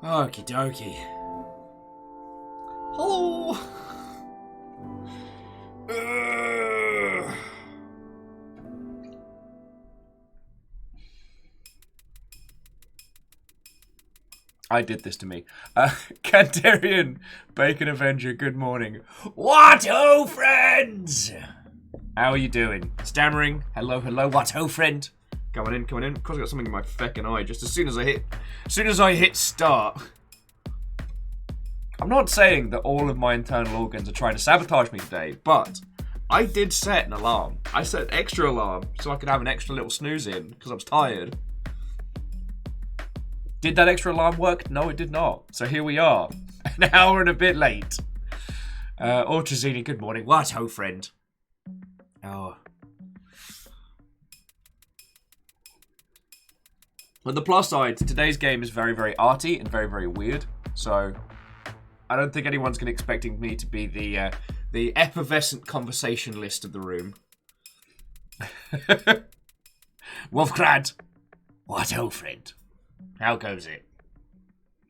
Okie dokie. Hello! I did this to me. Cantarian, Bacon Avenger, good morning. What-ho, friends! How are you doing? Stammering, hello, hello, what-ho, friend? Coming in, coming in. Of course I got something in my feckin' eye just as soon as I hit start. I'm not saying that all of my internal organs are trying to sabotage me today, but I did set an alarm. I set an extra alarm so I could have an extra little snooze in because I was tired. Did that extra alarm work? No, it did not. So here we are, an hour and a bit late. Orchazini, good morning. What-ho, friend? Oh. On the plus side, today's game is very, very arty and very, very weird. So I don't think anyone's going to expecting me to be the effervescent conversationalist of the room. Wolfcrad, what-ho, friend? How goes it?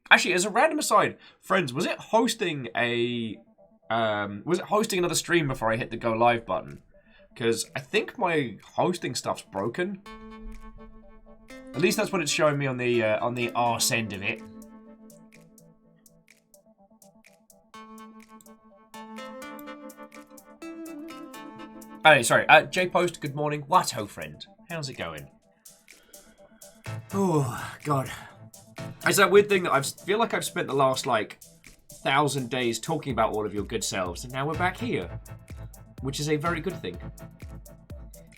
Actually, as a random aside, friends, was it hosting another stream before I hit the go live button? Because I think my hosting stuff's broken. At least that's what it's showing me on the arse end of it. Oh, sorry. J-Post, good morning. What-ho, friend? How's it going? Oh, God. It's that weird thing that I feel like I've spent the last, 1,000 days talking about all of your good selves, and now we're back here. Which is a very good thing.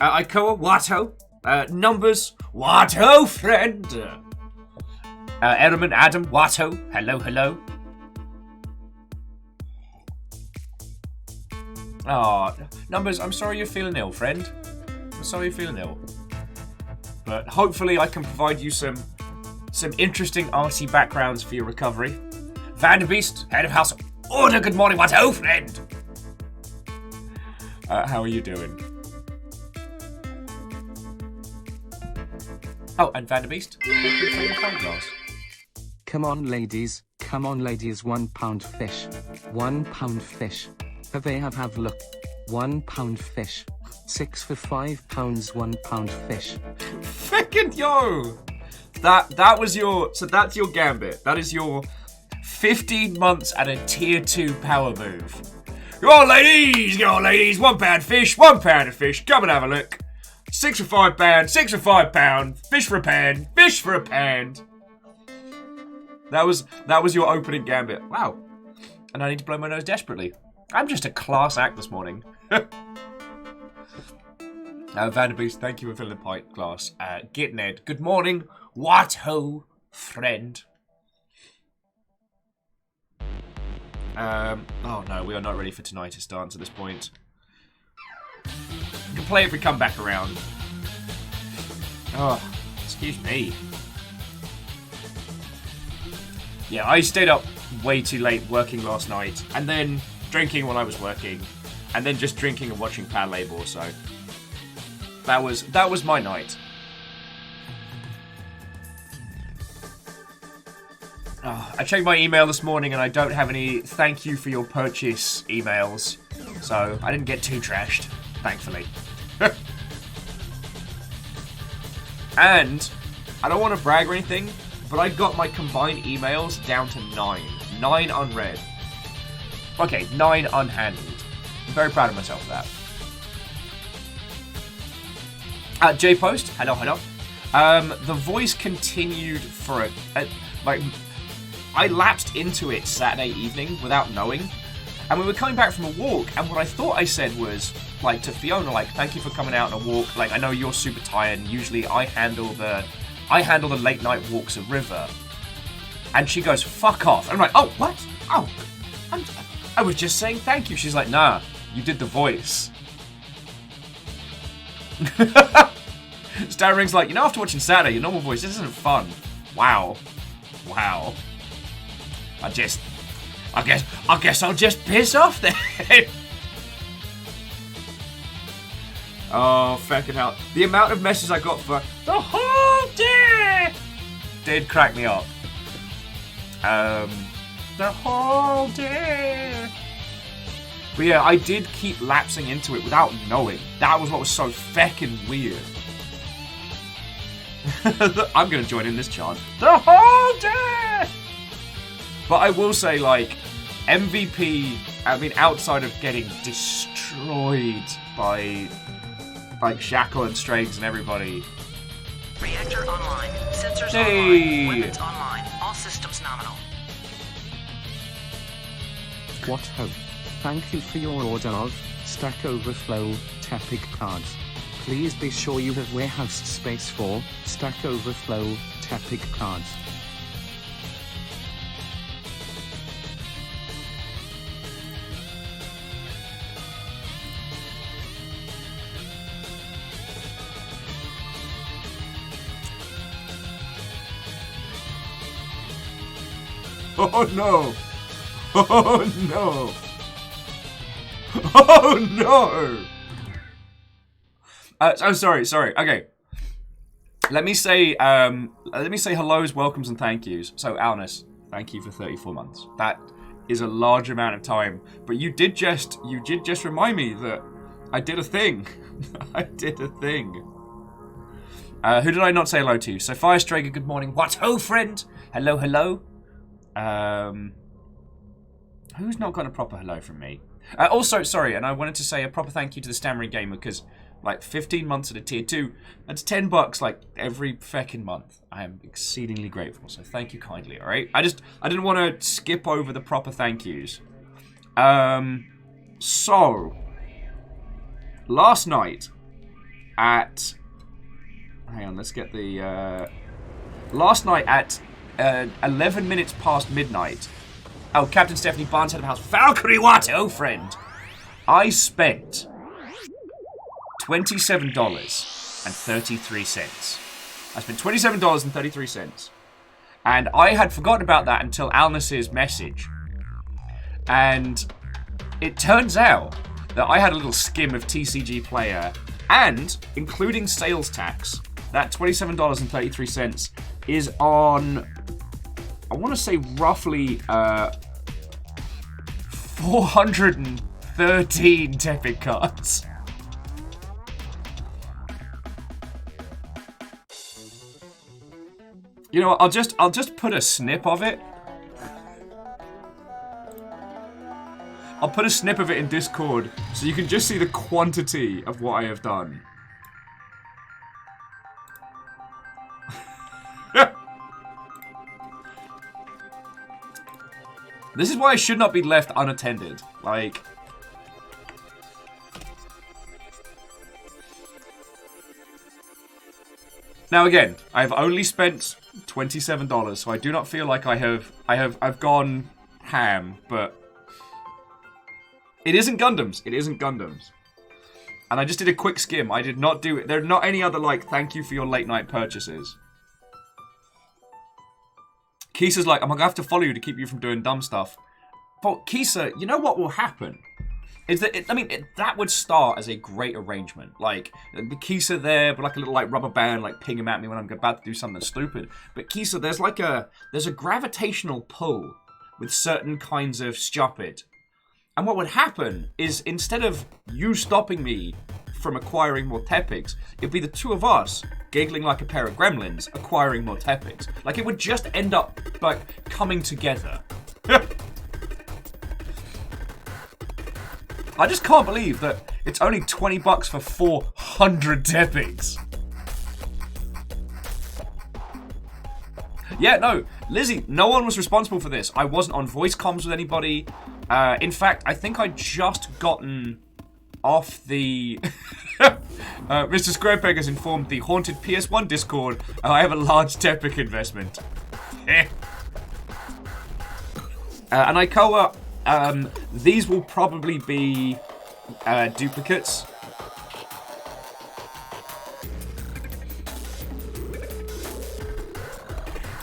Ikoa, what-ho? Numbers, what-ho, friend? Edelman, Adam, what-ho? Hello, hello. Aw, Numbers, I'm sorry you're feeling ill, friend. I'm sorry you're feeling ill. But hopefully I can provide you some interesting arty backgrounds for your recovery. Vanderbeest, head of house order, good morning, what-ho, friend? How are you doing? Oh, and Vanderbeest, thank you for your phone glass. Come on, ladies, £1 fish. £1 fish. Have look. £1 fish. 6 for £5, £1 fish. Frickin' yo! That was your, so that's your gambit. That is your 15 months at a tier 2 power move. Go on, ladies! £1 fish, £1 of fish. Come and have a look. 6 for £5, 6 for £5. Fish for a pound, fish for a pound. That was your opening gambit. Wow. And I need to blow my nose desperately. I'm just a class act this morning. Vanderbeest, thank you for filling the pint glass. Git Ned, good morning. What-ho, friend? Oh no, we are not ready for tinnitus dance at this point. We can play if we come back around. Oh, excuse me. Yeah, I stayed up way too late working last night, and then drinking while I was working, and then just drinking and watching Pad Label, so that was my night. Oh, I checked my email this morning and I don't have any thank you for your purchase emails, so I didn't get too trashed, thankfully. And I don't want to brag or anything, but I got my combined emails down to 9. 9 unread. Okay, 9 unhandled. I'm very proud of myself for that. J-Post, hello, hello. The voice continued for I lapsed into it Saturday evening without knowing. And we were coming back from a walk, and what I thought I said was, to Fiona, thank you for coming out on a walk. I know you're super tired, and usually I handle the late night walks of River. And she goes, fuck off. And I'm like, oh, what? Oh, I was just saying thank you. She's like, nah, you did the voice. Starring's like, after watching Saturday, your normal voice, this isn't fun. Wow. Wow. I guess I'll just piss off then. Oh, fucking hell. The amount of messages I got for the whole day did crack me up. The whole day. But yeah, I did keep lapsing into it without knowing. That was what was so feckin' weird. I'm gonna join in this chant. The whole day! But I will say, like, MVP, I mean, outside of getting destroyed by, like, Shackle and Strags and everybody. Reactor online. Sensors online. Weapons online. All systems nominal. What hope? Thank you for your order of Stack Overflow Tepic cards. Please be sure you have warehouse space for Stack Overflow Tepic cards. Oh no! Oh no! Oh no! Oh, sorry. Okay. Let me say hellos, welcomes, and thank yous. So, Alnus, thank you for 34 months. That is a large amount of time. But you did just remind me that I did a thing. I did a thing. Who did I not say hello to? So, Firestrager, good morning. What ho, friend? Hello, hello. Who's not got a proper hello from me? Also, sorry, and I wanted to say a proper thank you to the Stammering Gamer, because, like, 15 months at a tier 2, that's $10, like, every feckin' month. I am exceedingly grateful, so thank you kindly, alright? I didn't want to skip over the proper thank yous. So, last night, at, hang on, let's get the, last night at 11 minutes past midnight. Oh, Captain Stephanie Barnes, head of house. Valkyrie Watto, friend. I spent $27.33. I spent $27.33. And I had forgotten about that until Alnus's message. And it turns out that I had a little skim of TCG Player, and, including sales tax, that $27.33 is on, I want to say roughly 413 Tepic cards. You know what, I'll just put a snip of it. I'll put a snip of it in Discord so you can just see the quantity of what I have done. This is why I should not be left unattended. Like, now again, I've only spent $27, so I do not feel like I've gone ham, but it isn't Gundams. It isn't Gundams. And I just did a quick skim. I did not do it. There are not any other, like, thank you for your late night purchases. Kisa's like, I'm gonna have to follow you to keep you from doing dumb stuff. But Kisa, you know what will happen? Is that, that would start as a great arrangement. Like, Kisa there, but like a little like rubber band, like ping him at me when I'm about to do something stupid. But Kisa, there's a gravitational pull with certain kinds of stupid. And what would happen is, instead of you stopping me from acquiring more Tepics, it'd be the two of us giggling like a pair of gremlins, acquiring more Tepics. Like, it would just end up, like, coming together. I just can't believe that it's only $20 for 400 Tepics. Yeah, no, Lizzie, no one was responsible for this. I wasn't on voice comms with anybody. In fact, I think I'd just gotten off the... Mr. Squarepeg has informed the haunted PS1 Discord I have a large Tepic investment. And Aikawa, these will probably be duplicates.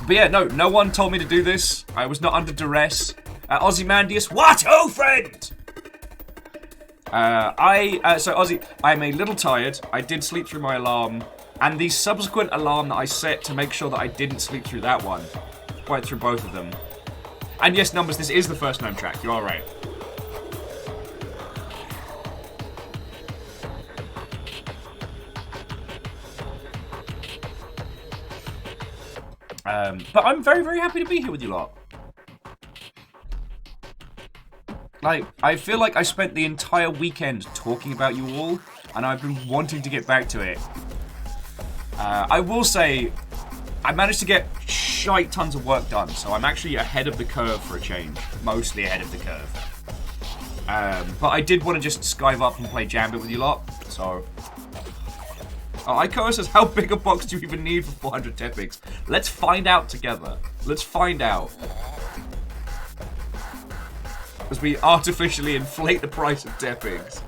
But yeah, no one told me to do this. I was not under duress. Ozymandias, what? Oh, friend! So Ozzy, I'm a little tired. I did sleep through my alarm, and the subsequent alarm that I set to make sure that I didn't sleep through that one, quite through both of them, And yes, Numbers, this is the first gnome track. You are right. But I'm very, very happy to be here with you lot. Like, I feel like I spent the entire weekend talking about you all, and I've been wanting to get back to it. I will say, I managed to get shite tons of work done, so I'm actually ahead of the curve for a change. Mostly ahead of the curve. But I did want to just skive up and play Jambit with you lot, so... Oh, Iko says, how big a box do you even need for 400 Tepics? Let's find out together. Let's find out. As we artificially inflate the price of Tepics.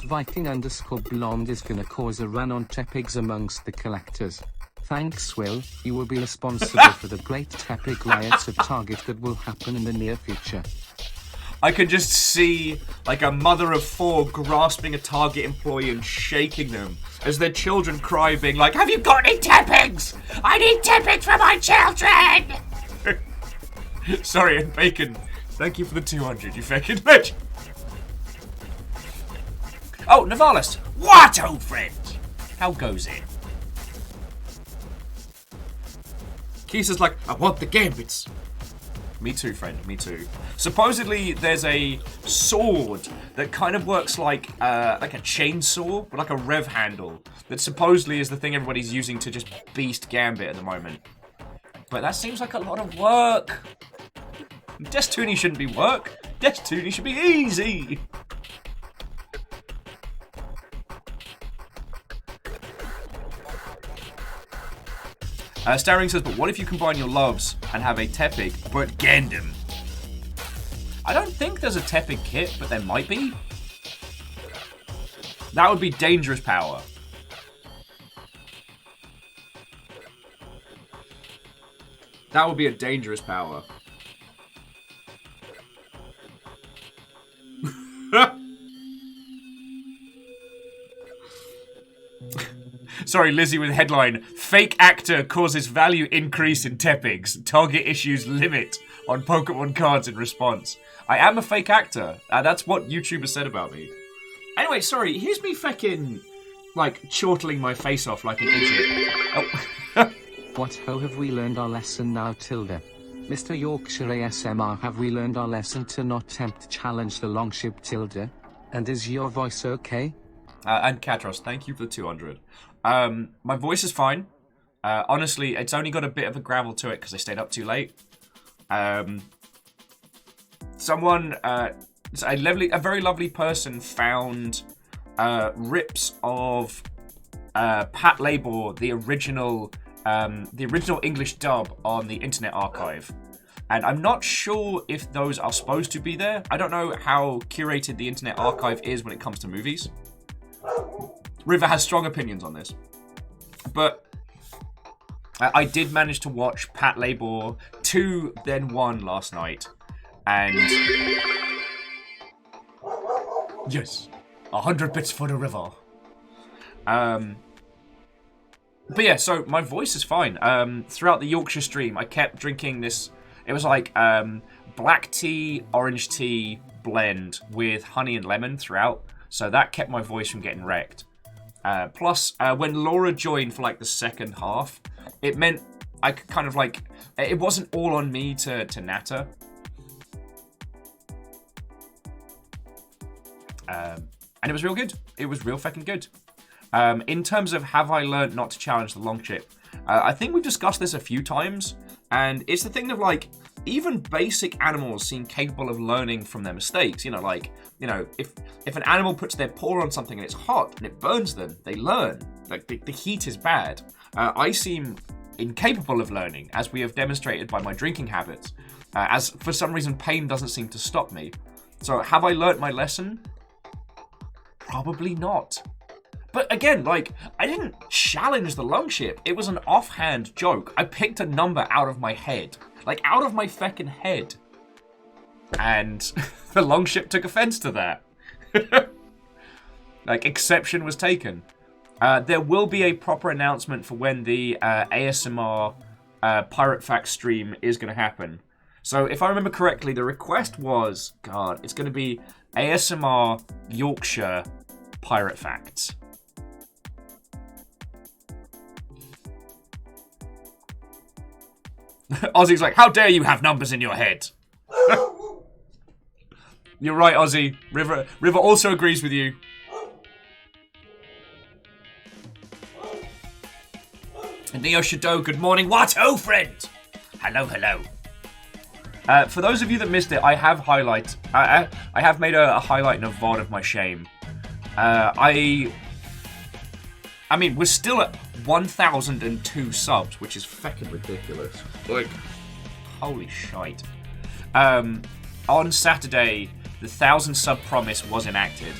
Viking _blonde is gonna cause a run on Tepics amongst the collectors. Thanks, Will. You will be responsible for the great Tepic riots at Target that will happen in the near future. I can just see, like, a mother of 4 grasping a Target employee and shaking them as their children cry, being like, have you got any Tepics? I need Tepics for my children! Sorry, and Bacon, thank you for the 200, you fucking bitch! Oh, Navalis! What, old friend? How goes it? Kisa's like, I want the gambits. Me too, friend, me too. Supposedly, there's a sword that kind of works like a chainsaw, but like a rev handle. That supposedly is the thing everybody's using to just beast Gambit at the moment. But that seems like a lot of work. Death-Toonie shouldn't be work. Death-Toonie should be easy. Starring says, but what if you combine your loves and have a Tepic, but Gundam? I don't think there's a Tepic kit, but there might be. That would be dangerous power. That would be a dangerous power. Sorry, Lizzie with headline, fake actor causes value increase in Tepics. Target issues limit on Pokemon cards in response. I am a fake actor. That's what YouTubers said about me. Anyway, sorry, here's me fucking, like, chortling my face off like an idiot. Oh. What ho have we learned our lesson now, Tilda? Mr. Yorkshire ASMR, have we learned our lesson to not tempt challenge the longship, Tilda? And is your voice okay? And Katros, thank you for the 200. My voice is fine. Honestly, it's only got a bit of a gravel to it because I stayed up too late. Someone, a very lovely person found rips of Pat Labor, the original English dub on the Internet Archive. And I'm not sure if those are supposed to be there. I don't know how curated the Internet Archive is when it comes to movies. River has strong opinions on this. But I did manage to watch Pat Labor 2, then 1 last night. And... yes, 100 bits for the river. But yeah, so my voice is fine. Throughout the Yorkshire stream, I kept drinking this... It was like black tea, orange tea blend with honey and lemon throughout. So that kept my voice from getting wrecked. Plus, when Laura joined for like the second half, it meant I could kind of like... It wasn't all on me to natter. And it was real good. It was real fucking good. In terms of have I learned not to challenge the longship, I think we've discussed this a few times, and it's the thing of like, even basic animals seem capable of learning from their mistakes. You know, like, you know, if an animal puts their paw on something and it's hot and it burns them, they learn. Like, the heat is bad. I seem incapable of learning, as we have demonstrated by my drinking habits, as for some reason pain doesn't seem to stop me. So have I learnt my lesson? Probably not. But again, like, I didn't challenge the longship. It was an offhand joke. I picked a number out of my head. Like, out of my feckin' head. And the longship took offense to that. Like, exception was taken. There will be a proper announcement for when the ASMR Pirate Facts stream is going to happen. So if I remember correctly, the request was, God, it's going to be ASMR Yorkshire Pirate Facts. Ozzy's like, how dare you have numbers in your head? You're right, Ozzy. River also agrees with you. And Neo Shadow, good morning. What? Oh, friend. Hello, hello. For those of you that missed it, I have I have made a highlight and a VOD of my shame. I mean, we're still at 1,002 subs, which is fucking ridiculous. Like, holy shite. On Saturday, the 1,000 sub promise was enacted.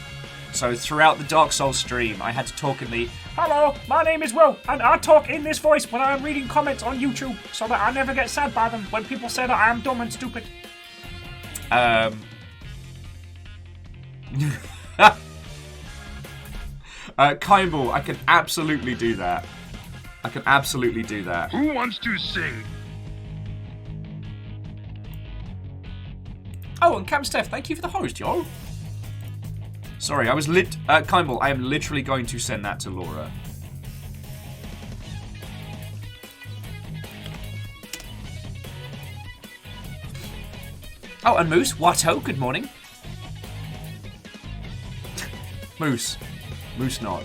So throughout the Dark Souls stream, I had to talk in the "Hello, my name is Will, and I talk in this voice when I am reading comments on YouTube, so that I never get sad by them when people say that I am dumb and stupid." Kimball, I can absolutely do that. I can absolutely do that. Who wants to sing? Oh, and Cam Steph, thank you for the host, yo. Sorry, I was Kimball, I am literally going to send that to Laura. Oh, and Moose, what-ho, good morning. Moose no.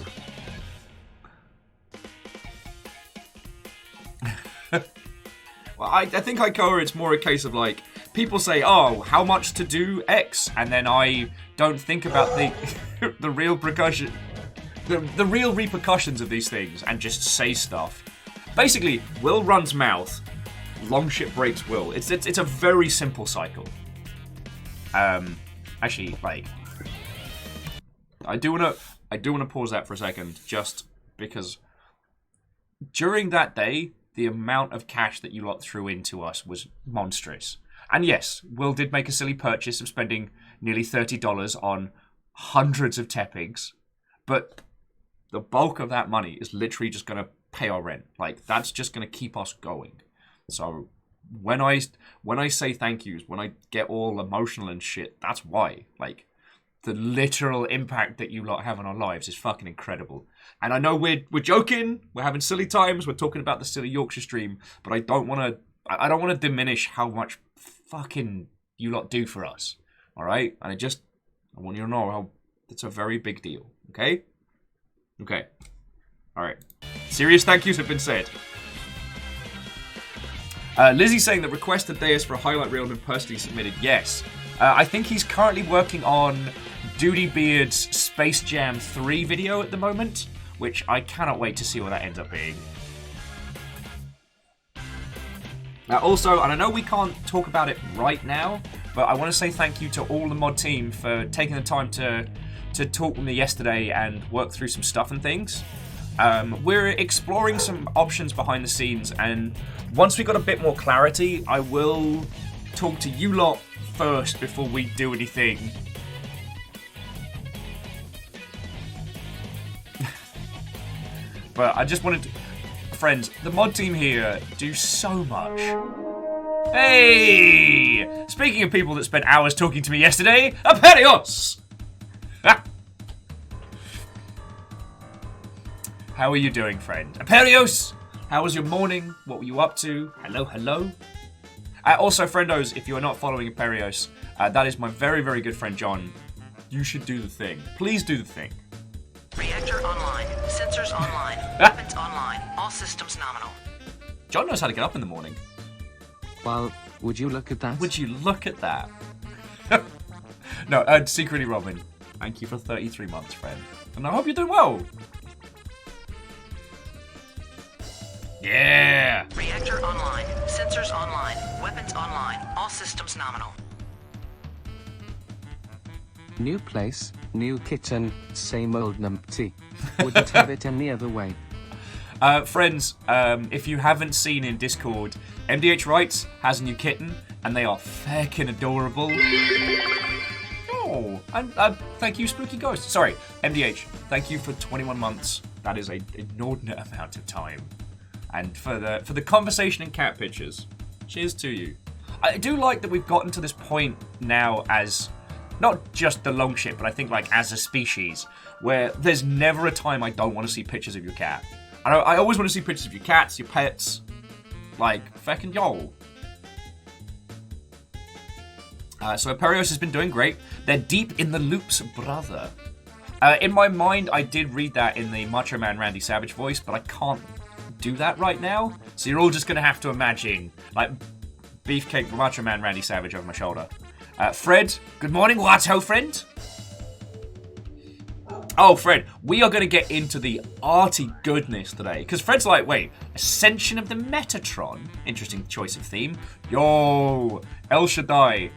Well, I think it's more a case of like, people say, oh, how much to do X? And then I don't think about the real repercussions of these things and just say stuff. Basically, Will runs mouth, long shit breaks Will. It's a very simple cycle. Actually, like, I do want to pause that for a second, just because during that day, the amount of cash that you lot threw into us was monstrous. And yes, Will did make a silly purchase of spending nearly $30 on hundreds of tepigs, but the bulk of that money is literally just going to pay our rent. Like, that's just going to keep us going. So when I say thank yous, when I get all emotional and shit, that's why. Like, the literal impact that you lot have on our lives is fucking incredible. And I know we're joking, we're having silly times, we're talking about the silly Yorkshire stream, but I don't want to diminish how much fucking you lot do for us. Alright? And I want you to know how it's a very big deal. Okay? Okay. Alright. Serious thank yous have been said. Lizzie saying that requested Deus for a highlight reel and personally submitted. Yes. I think he's currently working on Duty Beard's Space Jam 3 video at the moment, which I cannot wait to see what that ends up being. Also, and I know we can't talk about it right now, but I want to say thank you to all the mod team for taking the time to talk with me yesterday and work through some stuff and things. We're exploring some options behind the scenes, and once we got a bit more clarity, I will talk to you lot first before we do anything. But I just wanted to... Friends, the mod team here do so much. Hey! Speaking of people that spent hours talking to me yesterday, Aperios! How are you doing, friend? Aperios! How was your morning? What were you up to? Hello, hello. Also, friendos, if you are not following Aperios, that is my very, very good friend John. You should do the thing. Please do the thing. Reactor online. Sensors online. Weapons online. All systems nominal. John knows how to get up in the morning. Well, would you look at that? Would you look at that? No, secretly Robin, thank you for 33 months, friend. And I hope you're doing well. Yeah! Reactor online. Sensors online. Weapons online. All systems nominal. New place, new kitchen, same old numpty. Wouldn't have it any other way. Friends, if you haven't seen in Discord, MDH Wrights has a new kitten, and they are feckin' adorable. Oh, and thank you, Spooky Ghost. Sorry, MDH, thank you for 21 months. That is an inordinate amount of time. And for the conversation and cat pictures, cheers to you. I do like that we've gotten to this point now as not just the long ship, but I think like as a species, where there's never a time I don't want to see pictures of your cat. I always want to see pictures of your cats, your pets, like feckin' y'all. So Aperios has been doing great. They're deep in the loops, brother. In my mind, I did read that in the Macho Man Randy Savage voice, but I can't do that right now. So you're all just going to have to imagine, like, Beefcake Macho Man Randy Savage over my shoulder. Fred, good morning. What's ho, friend? Oh, Fred, we are going to get into the arty goodness today. Because Fred's like, wait, Ascension of the Metatron? Interesting choice of theme. Yo, El Shaddai.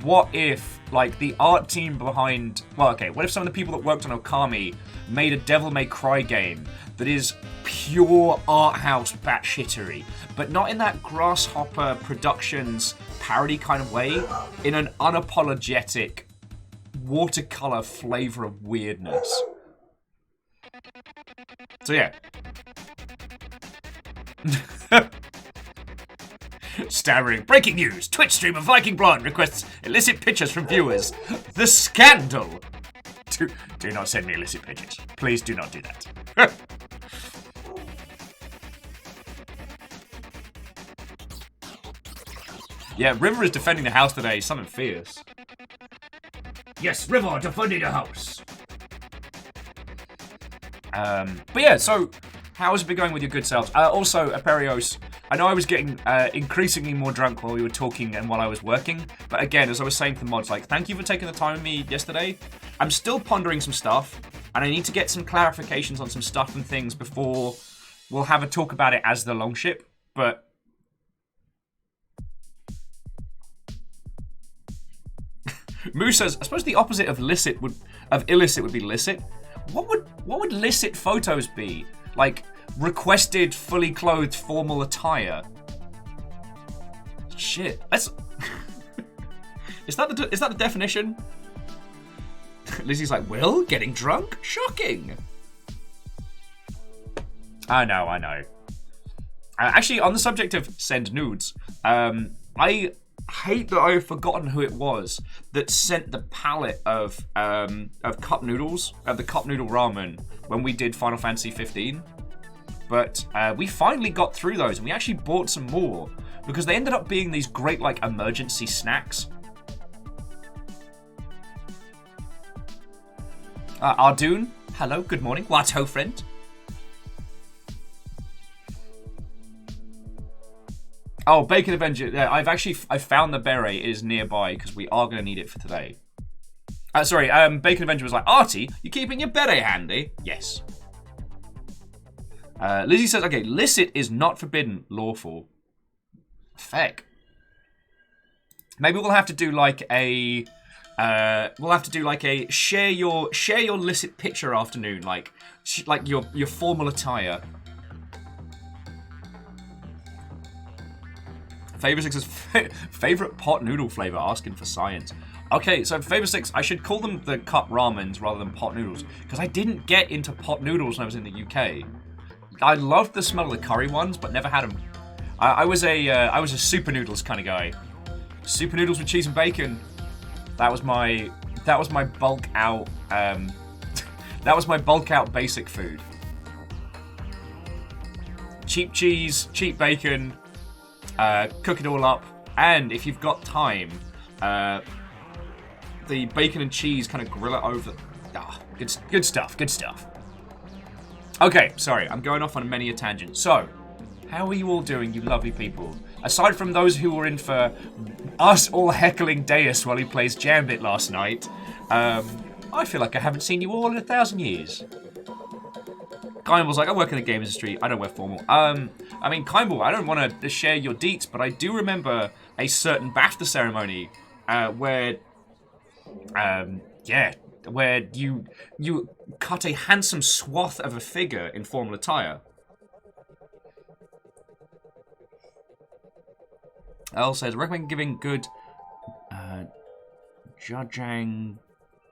What if, like, the art team behind... Well, okay, what if some of the people that worked on Okami made a Devil May Cry game that is pure art house batshittery, but not in that Grasshopper Productions parody kind of way, in an unapologetic watercolor flavor of weirdness. So yeah. Staggering breaking news. Twitch streamer Viking Blonde requests illicit pictures from viewers. The scandal. Do not send me illicit pictures. Please do not do that. Yeah, River is defending the house today. Something fierce. Yes, River defending the house. But yeah, so how has it been going with your good selves? Also, Aperios, I know I was getting increasingly more drunk while we were talking and while I was working. But again, as I was saying to the mods, like, thank you for taking the time with me yesterday. I'm still pondering some stuff, and I need to get some clarifications on some stuff and things before we'll have a talk about it as the Longship. But Moose says, I suppose the opposite of illicit would be licit. What would licit photos be? Like requested fully clothed formal attire. Shit. That's Is that the definition? Lizzie's like, Will, getting drunk? Shocking. I know. Actually, on the subject of send nudes, I hate that I've forgotten who it was that sent the palette of cup noodles, of the cup noodle ramen when we did Final Fantasy 15. But we finally got through those, and we actually bought some more because they ended up being these great like emergency snacks. Ardoon, hello, good morning. What's ho, friend? Oh, Bacon Avenger. Yeah, I found the beret. It is nearby because we are going to need it for today. Sorry, Bacon Avenger was like, Artie, you keeping your beret handy? Yes. Lizzie says, okay, licit is not forbidden, lawful. Feck. Maybe we'll have to do like a share your licit picture afternoon, like your formal attire. Favor 6 says, favorite pot noodle flavor, asking for science. Okay, so Favor 6, I should call them the cup ramens rather than pot noodles, because I didn't get into pot noodles when I was in the UK. I loved the smell of the curry ones, but never had them. I was a super noodles kind of guy. Super noodles with cheese and bacon. That was my bulk out. That was my bulk out basic food. Cheap cheese, cheap bacon. Cook it all up, and if you've got time, the bacon and cheese kind of grill it over. Good stuff. Okay, sorry, I'm going off on many a tangent. So, how are you all doing, you lovely people? Aside from those who were in for us all heckling Deus while he plays Jambit last night, I feel like I haven't seen you all in 1,000 years. Kimball's like, I work in the game industry, I don't wear formal. I mean, Kimball, I don't want to share your deets, but I do remember a certain BAFTA ceremony where you cut a handsome swath of a figure in formal attire. Elle says, recommend giving good Jajangimon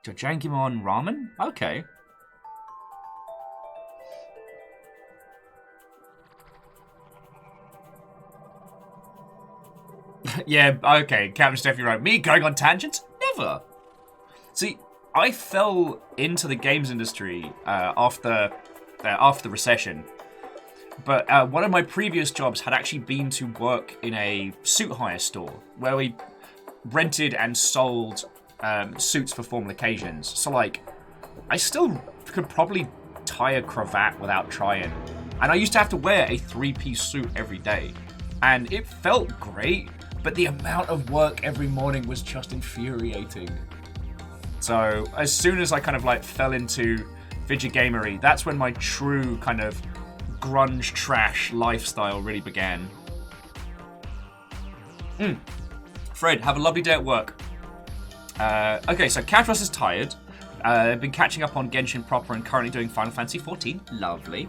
ramen? Okay. Yeah, okay, Captain Steph, you're right. Me going on tangents? Never. See, I fell into the games industry after the recession. But one of my previous jobs had actually been to work in a suit hire store where we rented and sold suits for formal occasions. So, like, I still could probably tie a cravat without trying. And I used to have to wear a 3-piece suit every day. And it felt great, but the amount of work every morning was just infuriating. So, as soon as I kind of, like, fell into fidget gamery, that's when my true kind of grunge trash lifestyle really began. Fred, have a lovely day at work. Okay, so Katros is tired. I've been catching up on Genshin proper and currently doing Final Fantasy XIV. Lovely.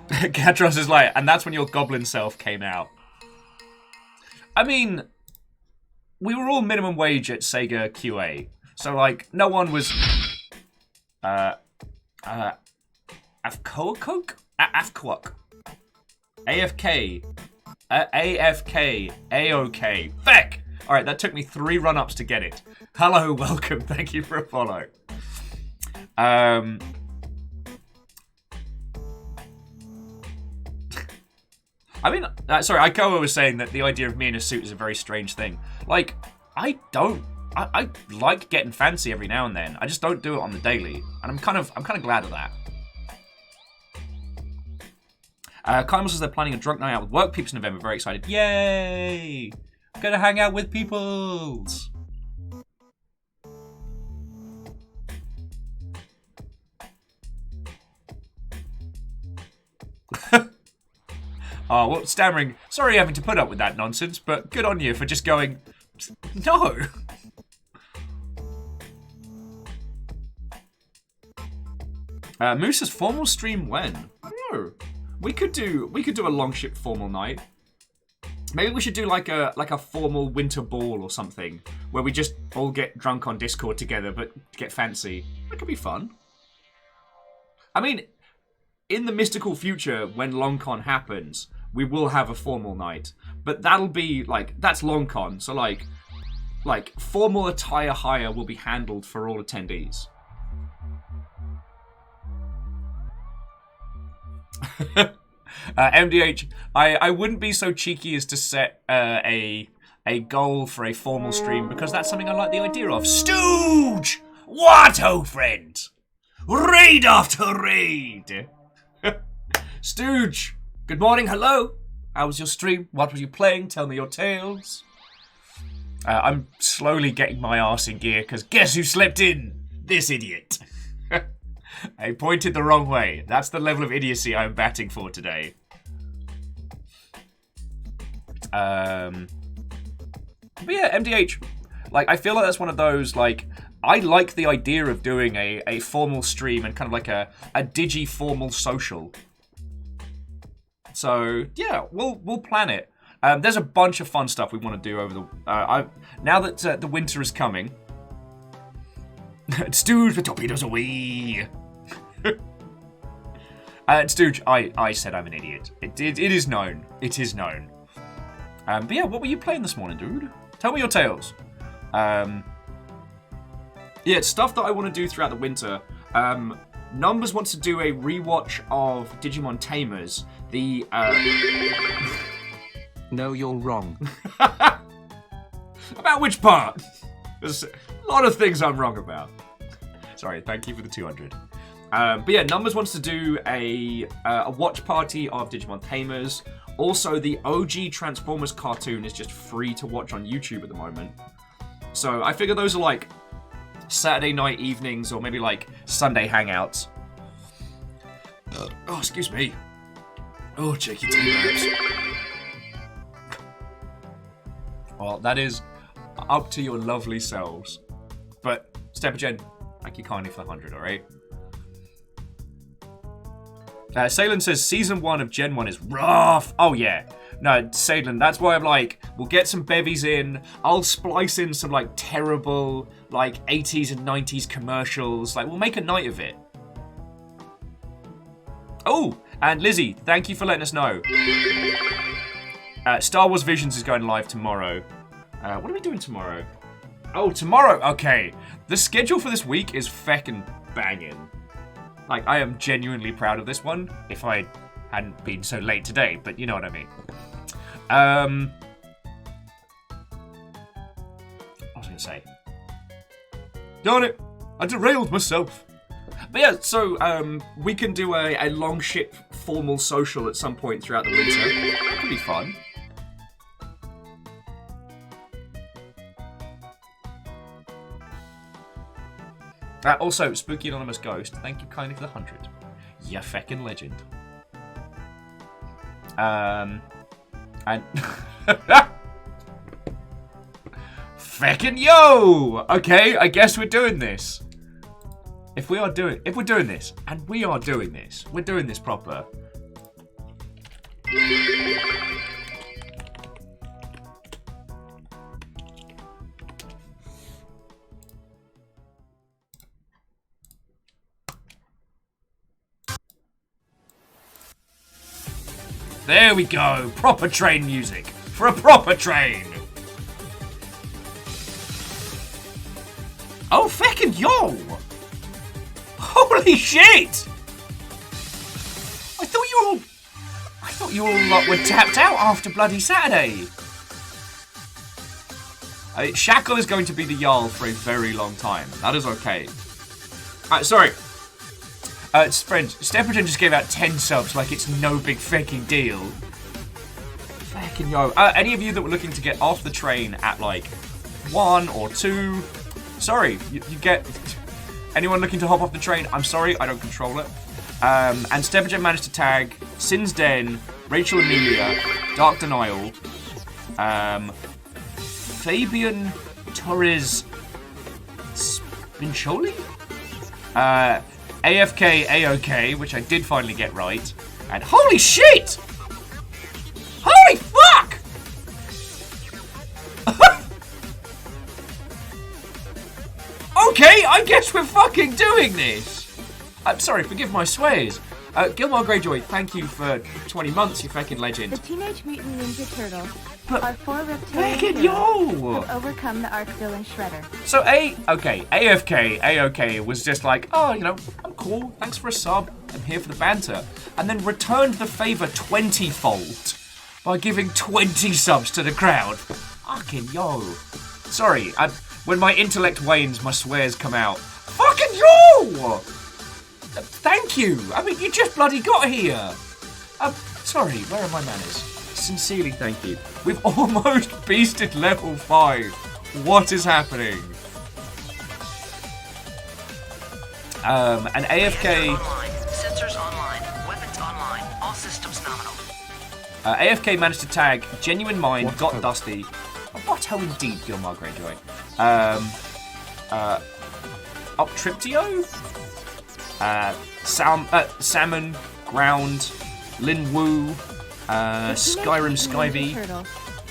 Katros is like, and that's when your goblin self came out. I mean, we were all minimum wage at Sega QA. So, like, no one was... Afkoak? Afkwok. AFK. AFK. AOK. Feck! Alright, that took me 3 run-ups to get it. Hello, welcome. Thank you for a follow. I mean, sorry, Ikoa was saying that the idea of me in a suit is a very strange thing. Like, I like getting fancy every now and then. I just don't do it on the daily. And I'm kind of glad of that. Kyle says they're planning a drunk night out with work peeps in November. Very excited. Yay! Gonna hang out with peoples. Oh, well, stammering. Sorry having to put up with that nonsense, but good on you for just going, no. Moose's formal stream when? I don't know. We could do a Longship formal night. Maybe we should do like a formal winter ball or something where we just all get drunk on Discord together but get fancy. That could be fun. I mean, in the mystical future when LongCon happens, we will have a formal night, but that'll be like, that's LongCon, so like formal attire hire will be handled for all attendees. MDH, I wouldn't be so cheeky as to set a goal for a formal stream because that's something I like the idea of. Stooge! What, oh friend? Raid after raid! Stooge, good morning, hello. How was your stream? What were you playing? Tell me your tales. I'm slowly getting my arse in gear because guess who slept in? This idiot. I pointed the wrong way. That's the level of idiocy I'm batting for today. But yeah, MDH. Like, I feel like that's one of those, like, I like the idea of doing a formal stream and kind of like a digi-formal social. So, yeah, we'll plan it. There's a bunch of fun stuff we want to do over the... now that the winter is coming... Stooge for torpedoes away! Stooge, I said I'm an idiot. It is known. It is known. But yeah, what were you playing this morning, dude? Tell me your tales. Yeah, it's stuff that I want to do throughout the winter. Numbers wants to do a rewatch of Digimon Tamers. The No, you're wrong. About which part? There's a lot of things I'm wrong about. Sorry, thank you for the 200. But yeah, Numbers wants to do a watch party of Digimon Tamers. Also, the OG Transformers cartoon is just free to watch on YouTube at the moment. So I figure those are like Saturday night evenings or maybe like Sunday hangouts. Oh, excuse me. Oh, cheeky T-Babs. Well, that is up to your lovely selves. But, Steppagen, thank you kindly for the 100, alright? Salen says, Season 1 of Gen 1 is rough. Oh, yeah. No, Salen, that's why I'm like, we'll get some bevies in. I'll splice in some, like, terrible, like, 80s and 90s commercials. Like, we'll make a night of it. Oh, And Lizzie, thank you for letting us know. Star Wars Visions is going live tomorrow. What are we doing tomorrow? Oh, tomorrow. Okay. The schedule for this week is feckin' banging. Like, I am genuinely proud of this one. If I hadn't been so late today, but you know what I mean. What was I going to say? Darn it. I derailed myself. But yeah, so we can do a long ship formal social at some point throughout the winter. That could be fun. Also, Spooky Anonymous Ghost, thank you kindly for the 100. You feckin' legend. And feckin' yo! Okay, I guess we're doing this. If we're doing this, and we are doing this, we're doing this proper. There we go, proper train music for a proper train. Oh, feckin' yo! Holy shit! I thought you all lot were tapped out after bloody Saturday. Shackle is going to be the Jarl for a very long time. That is okay. Sorry. Friend, Stepperton just gave out 10 subs like it's no big fucking deal. Fucking yo. Any of you that were looking to get off the train at like 1 or 2, sorry, you get... Anyone looking to hop off the train, I'm sorry, I don't control it. And Stepperton managed to tag Sin's Den, Rachel Amelia, Dark Denial, Fabian Torres Spincioli? AFK AOK, which I did finally get right. And holy shit! Holy fuck! Okay, I guess we're fucking doing this. I'm sorry, forgive my swears. Gilmore Greyjoy, thank you for 20 months, you fucking legend. The Teenage Mutant Ninja Turtles But are 4 reptilian heroes yo! have overcome the Archvillain Shredder. So AFK, AOK was just like, oh, you know, I'm cool, thanks for a sub, I'm here for the banter. And then returned the favour 20-fold by giving 20 subs to the crowd. Fucking yo. Sorry, when my intellect wanes, my swears come out. Fucking yo! Thank you. I mean, you just bloody got here. Sorry, where are my manners? Sincerely, thank you. We've almost beasted level 5. What is happening? An AFK... Online. Sensors online. Weapons online. All systems nominal. AFK managed to tag Genuine Mind, Got Dusty. What ho indeed, Gilmar Greyjoy. Uptriptio? Salmon, Ground, Lin Wu, Skyrim Skyvy. Turtles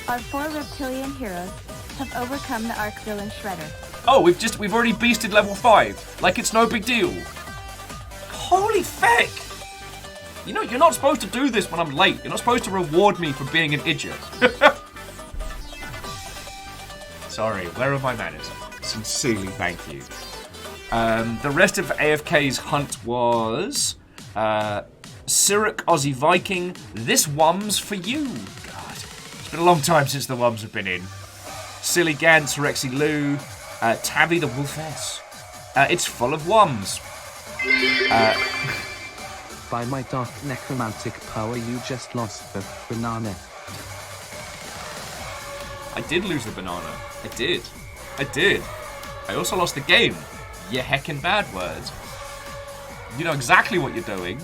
are 4 reptilian heroes have overcome the Archvillain Shredder. Oh, we've already beasted level 5. Like it's no big deal. Holy feck! You know, you're not supposed to do this when I'm late. You're not supposed to reward me for being an idiot. Sorry, where are my manners? Sincerely, thank you. The rest of AFK's hunt was Sirik Aussie Viking. This Wums for you. God, it's been a long time since the Wums have been in. Silly Gantz, Rexy Lou, Tabby the Wolfess. It's full of Wums. By my dark necromantic power, you just lost the banana. I did lose the banana. I did. I also lost the game. You heckin' bad words. You know exactly what you're doing.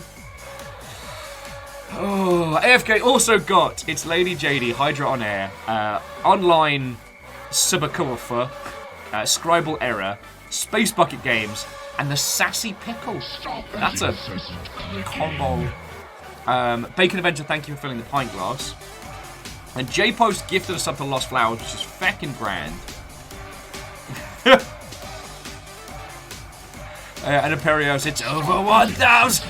Oh, AFK also got It's Lady JD, Hydra on Air, Online Subakurfa, Scribal Error, Space Bucket Games, and the Sassy Pickle. That's a combo. Bacon Avenger, thank you for filling the pint glass. And J-Post gifted us up to Lost Flowers, which is feckin' grand. And Imperios, it's over 1,000!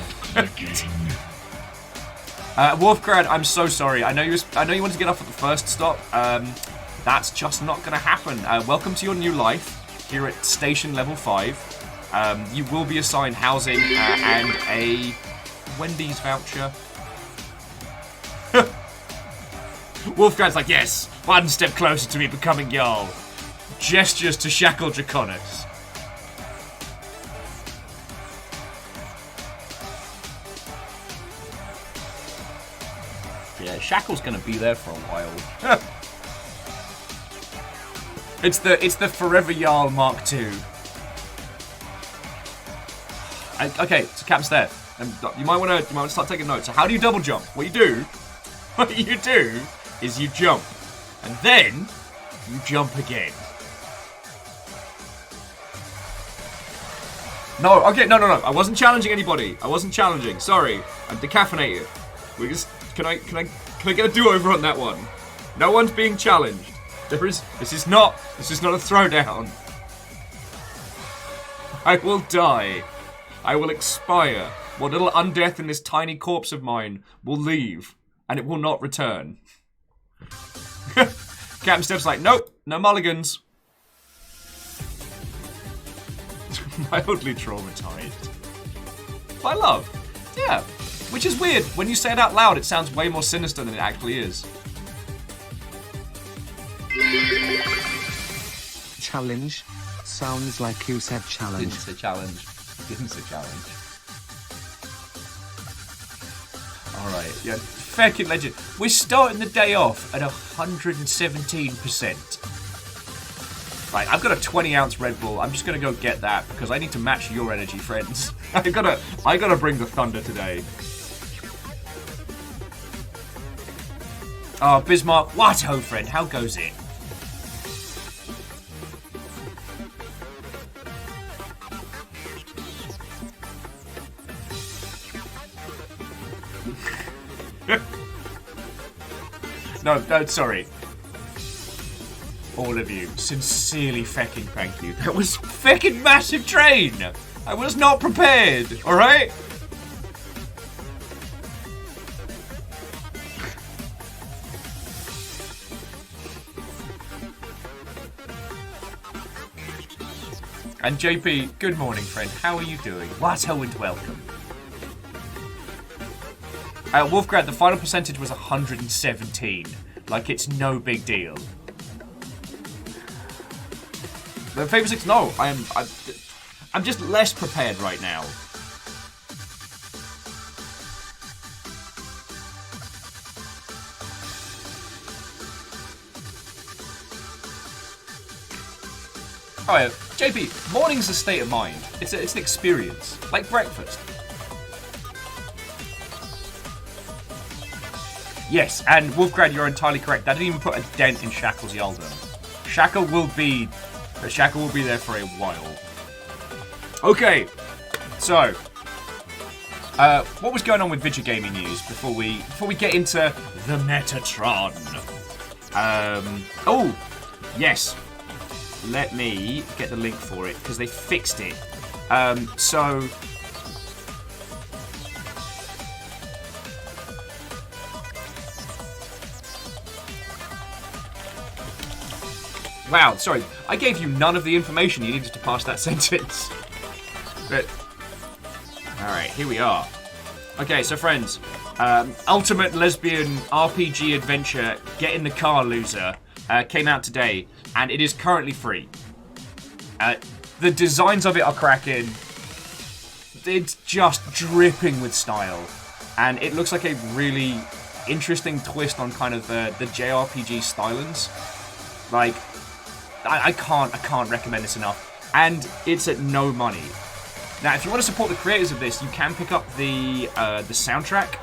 Wolfgrad, I'm so sorry. I know you wanted to get off at the first stop. That's just not going to happen. Welcome to your new life here at Station Level 5. You will be assigned housing and a Wendy's voucher. Wolfgrad's like, yes, one step closer to me becoming Jarl. Gestures to Shackle Draconis. Yeah, Shackle's gonna be there for a while. It's the Forever Jarl Mark II. Okay, so Cap's there. And you might want to start taking notes. So how do you double jump? What you do is you jump, and then you jump again. No, okay, no. I wasn't challenging anybody. I wasn't challenging. Sorry, I'm decaffeinated. Can I get a do-over on that one? No one's being challenged. This is not a throwdown. I will die. I will expire. What little undeath in this tiny corpse of mine will leave, and it will not return. Captain Steph's like, nope, no mulligans. Mildly traumatized. By love. Yeah. Which is weird. When you say it out loud, it sounds way more sinister than it actually is. Challenge. Sounds like you said challenge. Didn't say challenge. Alright, yeah. Fucking legend. We're starting the day off at 117%. Right, I've got a 20-ounce Red Bull. I'm just gonna go get that because I need to match your energy, friends. I gotta bring the thunder today. Oh, Bismarck, what ho, friend? How goes it? No, sorry. All of you, sincerely fecking thank you. That was fecking massive train! I was not prepared, alright? And JP, good morning, friend. How are you doing? Watto and welcome. Wolfgrad, the final percentage was 117. Like, it's no big deal. The Fable 6, no, I'm just less prepared right now. Oh yeah, JP, morning's a state of mind. It's an experience, like breakfast. Yes, and Wolfgrad, you're entirely correct. That didn't even put a dent in Shackle's Yaldom. Shackle will be there for a while. Okay, so what was going on with video gaming news before we get into the Metatron? Oh, yes. Let me get the link for it because they fixed it. So. Wow, sorry, I gave you none of the information you needed to pass that sentence. But, alright, here we are. Okay, so friends, Ultimate Lesbian RPG Adventure, Get in the Car Loser, came out today, and it is currently free. The designs of it are cracking. It's just dripping with style. And it looks like a really interesting twist on kind of the JRPG stylings. Like, I can't recommend this enough. And it's at no money. Now, if you want to support the creators of this, you can pick up the soundtrack,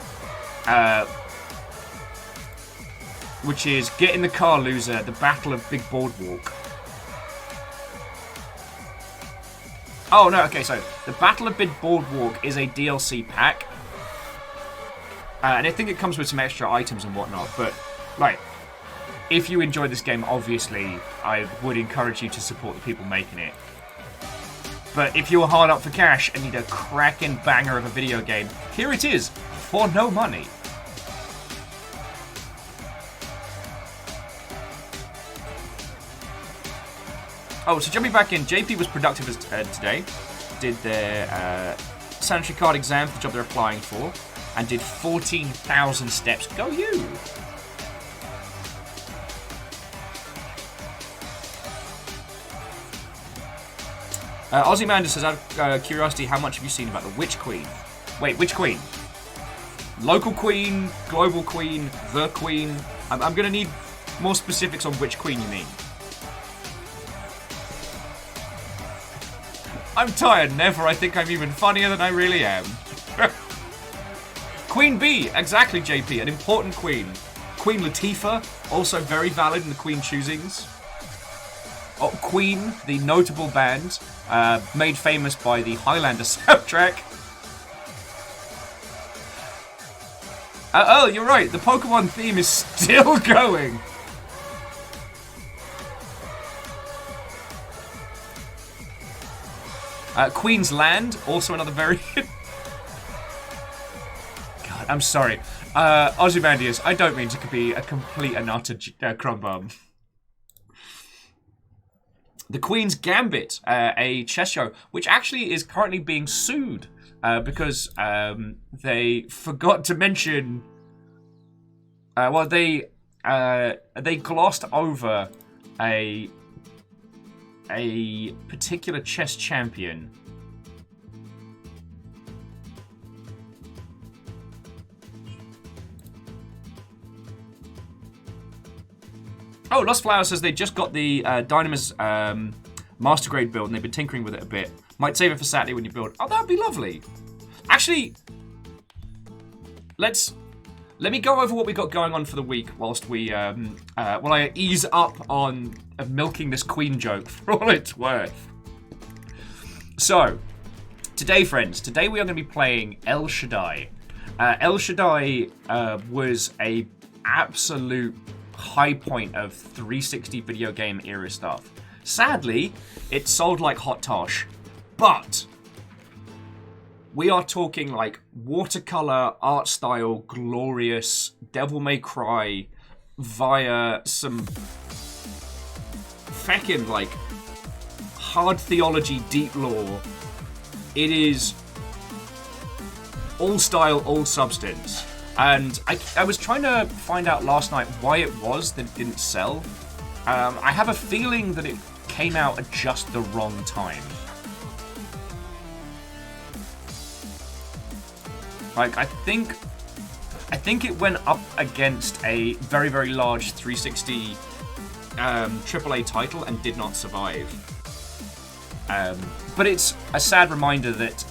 which is Get in the Car Loser, The Battle of Big Boardwalk. Oh, no, okay, so The Battle of Big Boardwalk is a DLC pack. And I think it comes with some extra items and whatnot, but, like, if you enjoy this game, obviously, I would encourage you to support the people making it. But if you're hard up for cash and need a cracking banger of a video game, here it is, for no money. Oh, so jumping back in, JP was productive today. Did their sanitary card exam for the job they're applying for, and did 14,000 steps. Go you! Ozymander says, out of curiosity, how much have you seen about the Witch Queen? Wait, which Queen? Local Queen, Global Queen, The Queen? I'm going to need more specifics on which Queen you mean. I'm tired, never. I think I'm even funnier than I really am. Queen Bee, exactly, JP, an important queen. Queen Latifah, also very valid in the Queen choosings. Oh, Queen, the notable band, made famous by the Highlander soundtrack. Oh, you're right, the Pokemon theme is still going. Queen's Land, also another very... God, I'm sorry. Ozymandias, I don't mean to be a complete and utter crumbum. The Queen's Gambit, a chess show, which actually is currently being sued because they forgot to mention... well, they glossed over a particular chess champion. Oh, Lost Flower says they just got the Dynamis Master Grade build and they've been tinkering with it a bit. Might save it for Saturday when you build. Oh, that'd be lovely. Actually, let me go over what we got going on for the week whilst we while I ease up on milking this Queen joke for all it's worth. So, today, friends, today we are going to be playing El Shaddai. El Shaddai was a absolute high point of 360 video game era stuff. Sadly, it sold like hot tosh, but we are talking like watercolor art style, glorious Devil May Cry via some feckin' like hard theology, deep lore. It is all style, all substance. And I was trying to find out last night why it was that it didn't sell. I have a feeling that it came out at just the wrong time. Like, I think it went up against a very, very large 360 AAA title and did not survive. But it's a sad reminder that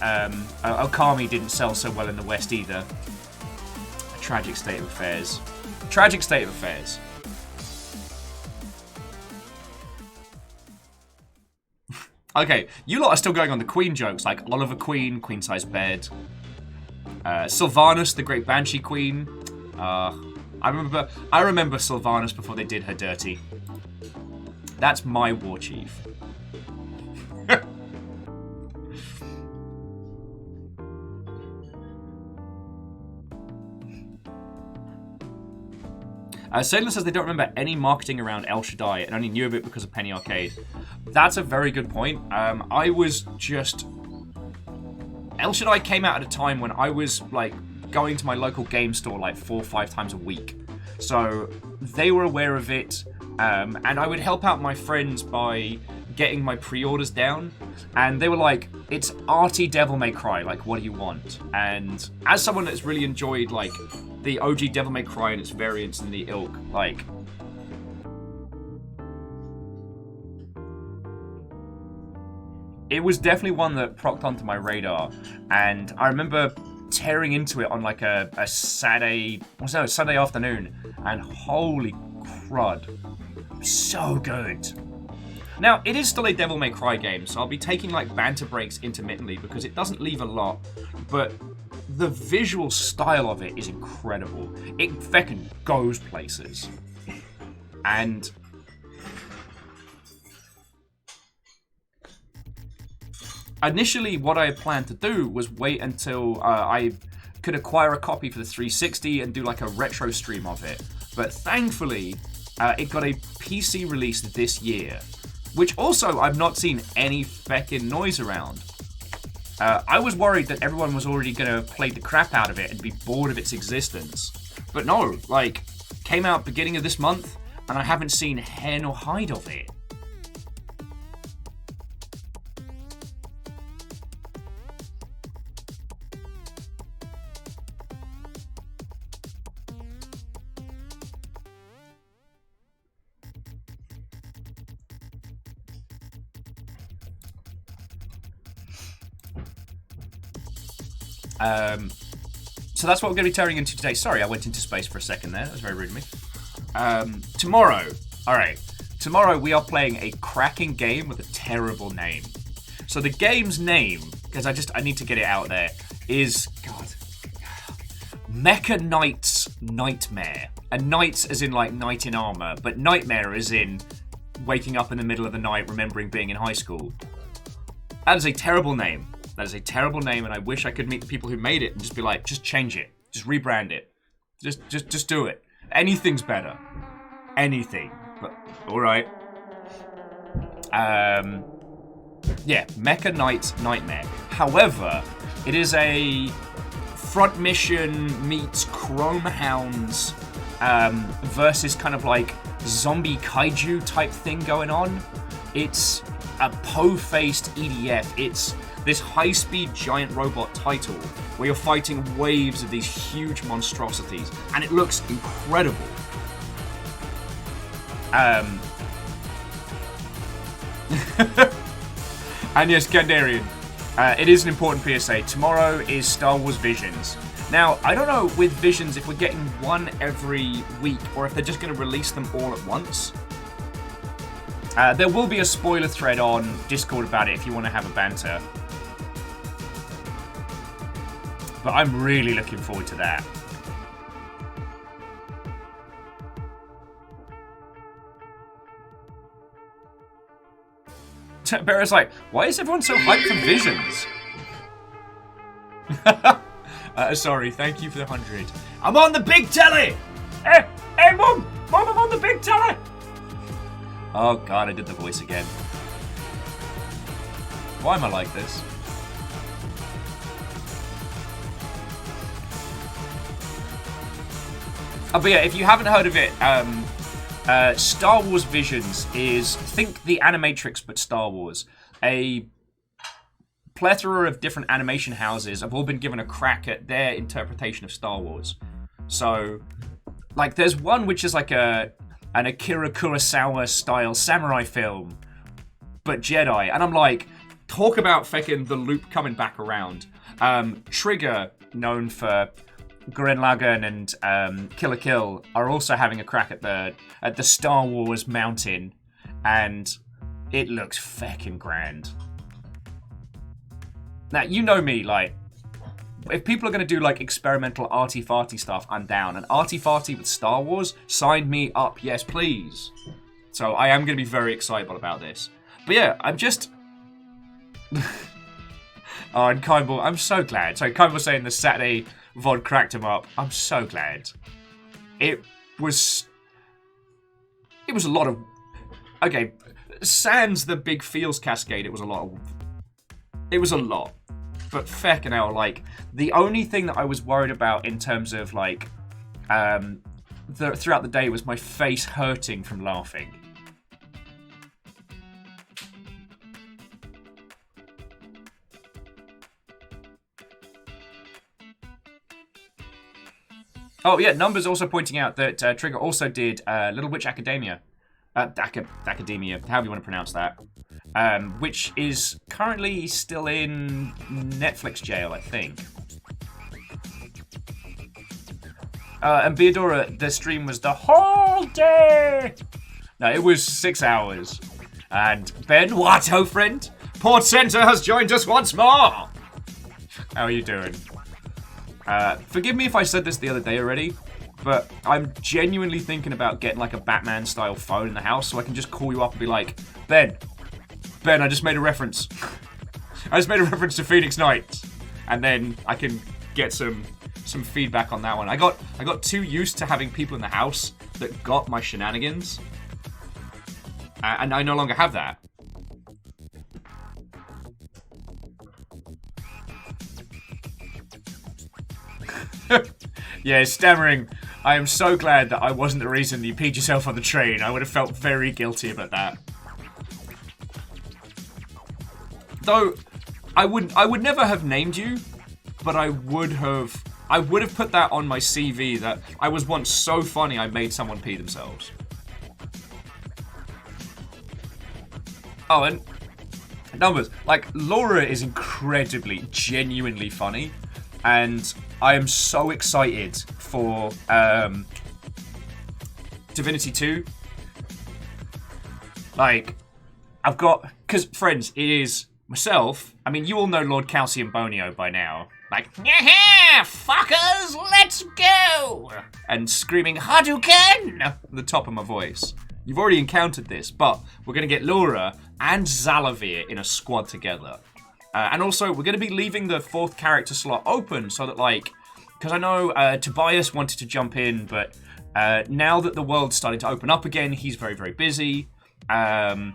Okami didn't sell so well in the West either. A tragic state of affairs. Tragic state of affairs. Okay, you lot are still going on the Queen jokes, like Oliver Queen, queen-size bed. Sylvanas, the Great Banshee Queen. I remember Sylvanas before they did her dirty. That's my war chief. Sailor says they don't remember any marketing around El Shaddai and only knew of it because of Penny Arcade. That's a very good point. I was just... El Shaddai came out at a time when I was like going to my local game store like 4 or 5 times a week. So they were aware of it, and I would help out my friends by getting my pre-orders down. And they were like, it's arty Devil May Cry, like what do you want? And as someone that's really enjoyed like the OG Devil May Cry and its variants and the ilk, like... It was definitely one that procked onto my radar, and I remember tearing into it on like a Sunday afternoon, and holy crud, so good. Now, it is still a Devil May Cry game, so I'll be taking like banter breaks intermittently because it doesn't leave a lot, but the visual style of it is incredible. It feckin' goes places. And... initially, what I had planned to do was wait until I could acquire a copy for the 360 and do like a retro stream of it. But thankfully, it got a PC release this year. which also I've not seen any feckin' noise around. I was worried that everyone was already going to play the crap out of it and be bored of its existence. But no, like, came out beginning of this month, and I haven't seen hair nor hide of it. So that's what we're going to be tearing into today. Sorry, I went into space for a second there. That was very rude of me. Tomorrow. Alright. Tomorrow we are playing a cracking game with a terrible name. So the game's name, because I need to get it out there, is, God, Mecha Knight's Nightmare. And knights as in like knight in armor, but nightmare as in waking up in the middle of the night remembering being in high school. That is a terrible name. That is a terrible name, and I wish I could meet the people who made it and just be like, just change it. Just rebrand it. Just do it. Anything's better. Anything. But, alright. Yeah, Mecha Knight's Nightmare. However, it is a front mission meets Chrome Hounds versus kind of like zombie kaiju type thing going on. It's a po-faced EDF. It's this high-speed giant robot title where you're fighting waves of these huge monstrosities, and it looks incredible. And yes, Gandarian, it is an important PSA. Tomorrow is Star Wars Visions. Now, I don't know with Visions if we're getting one every week or if they're just going to release them all at once. There will be a spoiler thread on Discord about it if you want to have a banter. But I'm really looking forward to that. Bear's like, why is everyone so hyped for Visions? Sorry, thank you for the 100. I'm on the big telly! Hey, Mum! Mum, I'm on the big telly! Oh god, I did the voice again. Why am I like this? But yeah, if you haven't heard of it, Star Wars Visions is, think the Animatrix but Star Wars. A plethora of different animation houses have all been given a crack at their interpretation of Star Wars. So, like, there's one which is like an Akira Kurosawa style samurai film, but Jedi. And I'm like, talk about feckin' the loop coming back around. Trigger, known for Gurren Lagann and Kill la Kill, are also having a crack at the Star Wars mountain, and it looks feckin' grand. Now, you know me, like, if people are going to do, like, experimental arty-farty stuff, I'm down. And arty-farty with Star Wars, sign me up, yes please. So I am going to be very excitable about this. But yeah, I'm just... Oh, and Kaimball, I'm so glad. So Kaimball saying the Saturday VOD cracked him up. I'm so glad. It was a lot of... Okay, sans the big feels cascade, it was a lot. But feckin' hell, like, the only thing that I was worried about in terms of, like, throughout the day was my face hurting from laughing. Oh, yeah, Numbers also pointing out that Trigger also did Little Witch Academia. Academia, however you want to pronounce that. Which is currently still in Netflix jail, I think. And Beadora, the stream was the whole day! No, it was 6 hours. And Ben Watto, friend, Port Center has joined us once more! How are you doing? Forgive me if I said this the other day already, but I'm genuinely thinking about getting like a Batman-style phone in the house so I can just call you up and be like, Ben, I just made a reference. I just made a reference to Phoenix Knights. And then I can get some feedback on that one. I got too used to having people in the house that got my shenanigans. And I no longer have that. Yeah, stammering. I am so glad that I wasn't the reason you peed yourself on the train. I would have felt very guilty about that. Though, I would never have named you, but I would have put that on my CV that I was once so funny I made someone pee themselves. Oh, and numbers. Like, Laura is incredibly, genuinely funny, and I am so excited for Divinity 2. Like, I've got... Because, friends, it is myself. I mean, you all know Lord Calcium Bonio by now. Like, yeah, fuckers, let's go! And screaming, Hadouken! At the top of my voice. You've already encountered this, but we're going to get Laura and Zalavir in a squad together. And also, we're going to be leaving the 4th character slot open so that, like... Because I know Tobias wanted to jump in, but now that the world's starting to open up again, he's very, very busy. Yeah,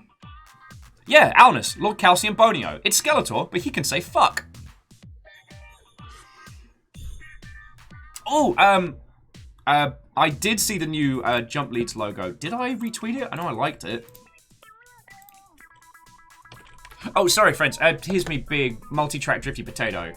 Alnus, Lord Calcium Bonio. It's Skeletor, but he can say fuck. Oh, I did see the new Jump Leads logo. Did I retweet it? I know I liked it. Oh, sorry, friends. Here's me big multi-track drifty potato.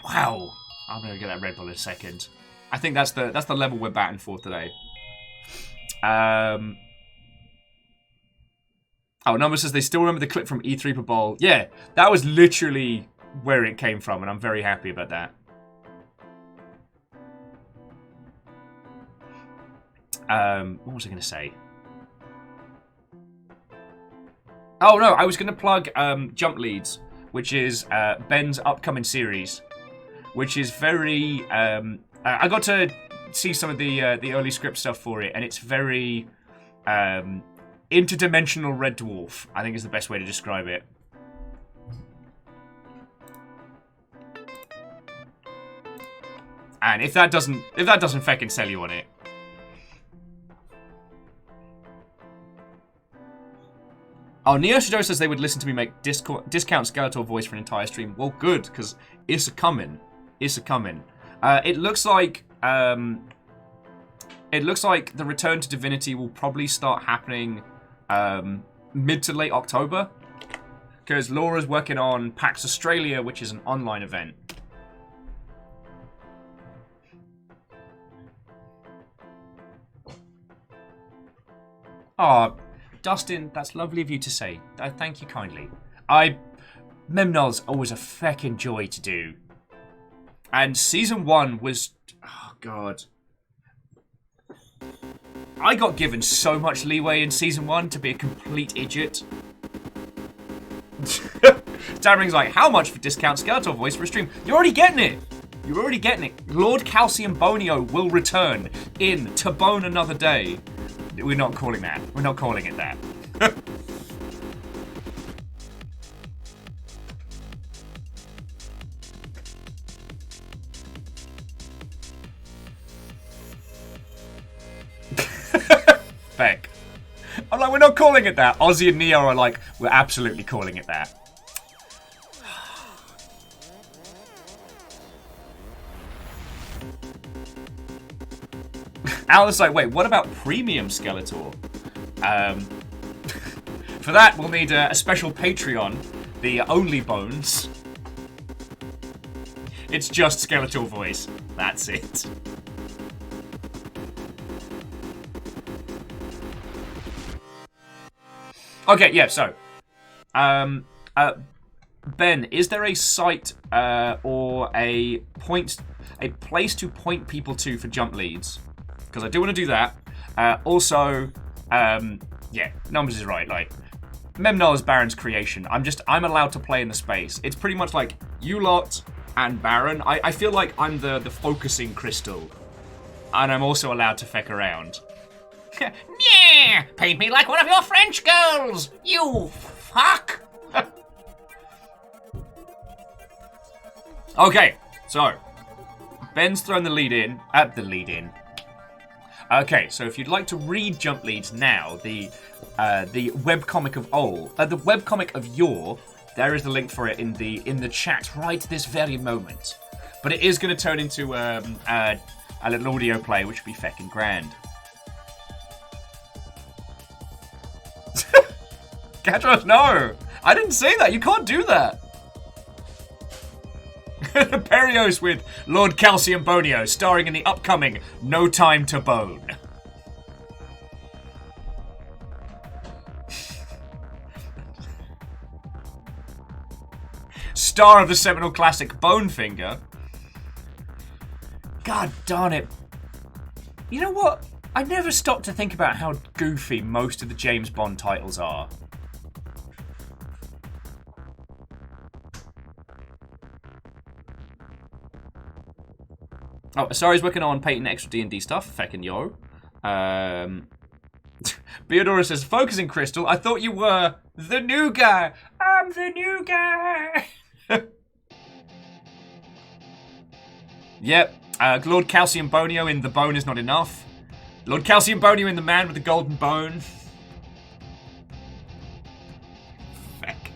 Wow. I'm gonna get that Red Bull in a second. I think that's the level we're batting for today. Oh, Number says they still remember the clip from E3 per Bowl. Yeah, that was literally where it came from, and I'm very happy about that. What was I gonna say? Oh no, I was gonna plug Jump Leads, which is Ben's upcoming series, which is very... I got to see some of the early script stuff for it, and it's very interdimensional Red Dwarf, I think is the best way to describe it. And if that doesn't feckin' sell you on it... Oh, Neo Shadow says they would listen to me make discount Skeletor voice for an entire stream. Well, good, because it's a coming. It's a coming. It looks like the return to Divinity will probably start happening mid to late October, because Laura's working on PAX Australia, which is an online event. Oh, Dustin, that's lovely of you to say. Thank you kindly. Memnol's always a feckin' joy to do. And Season 1 was... Oh, God. I got given so much leeway in Season 1 to be a complete idiot. Damring's like, how much for discount Skeletor voice for a stream? You're already getting it! You're already getting it. Lord Calcium Bonio will return in To Bone Another Day. We're not calling that. We're not calling it that. Beck. I'm like, we're not calling it that. Ozzy and Neo are like, we're absolutely calling it that. Alan's like, wait, what about Premium Skeletor? For that, we'll need a special Patreon, the Only Bones. It's just Skeletor voice. That's it. Okay, yeah, so. Ben, is there a site or a place to point people to for jump leads? Because I do want to do that. Also, yeah, Numbers is right. Like, Memnol is Baron's creation. I'm allowed to play in the space. It's pretty much like you lot and Baron. I feel like I'm the focusing crystal. And I'm also allowed to feck around. Yeah, Yeah, paint me like one of your French girls, you fuck. Okay, so Ben's thrown the lead in. Okay, so if you'd like to read jump leads now, the webcomic of the webcomic of yore, there is the link for it in the chat right this very moment. But it is going to turn into a little audio play, which would be feckin' grand. Gatros, no! I didn't say that, you can't do that! Perios with Lord Calcium Bonio, starring in the upcoming No Time to Bone. Star of the seminal classic Bonefinger. God darn it. You know what? I never stopped to think about how goofy most of the James Bond titles are. Oh, Asari's working on painting extra D&D stuff. Feckin' yo. Beodora says, focusing Crystal, I thought you were the new guy. I'm the new guy. Yep. Lord Calcium Bonio in The Bone Is Not Enough. Lord Calcium Bonio in The Man with the Golden Bone. Feck.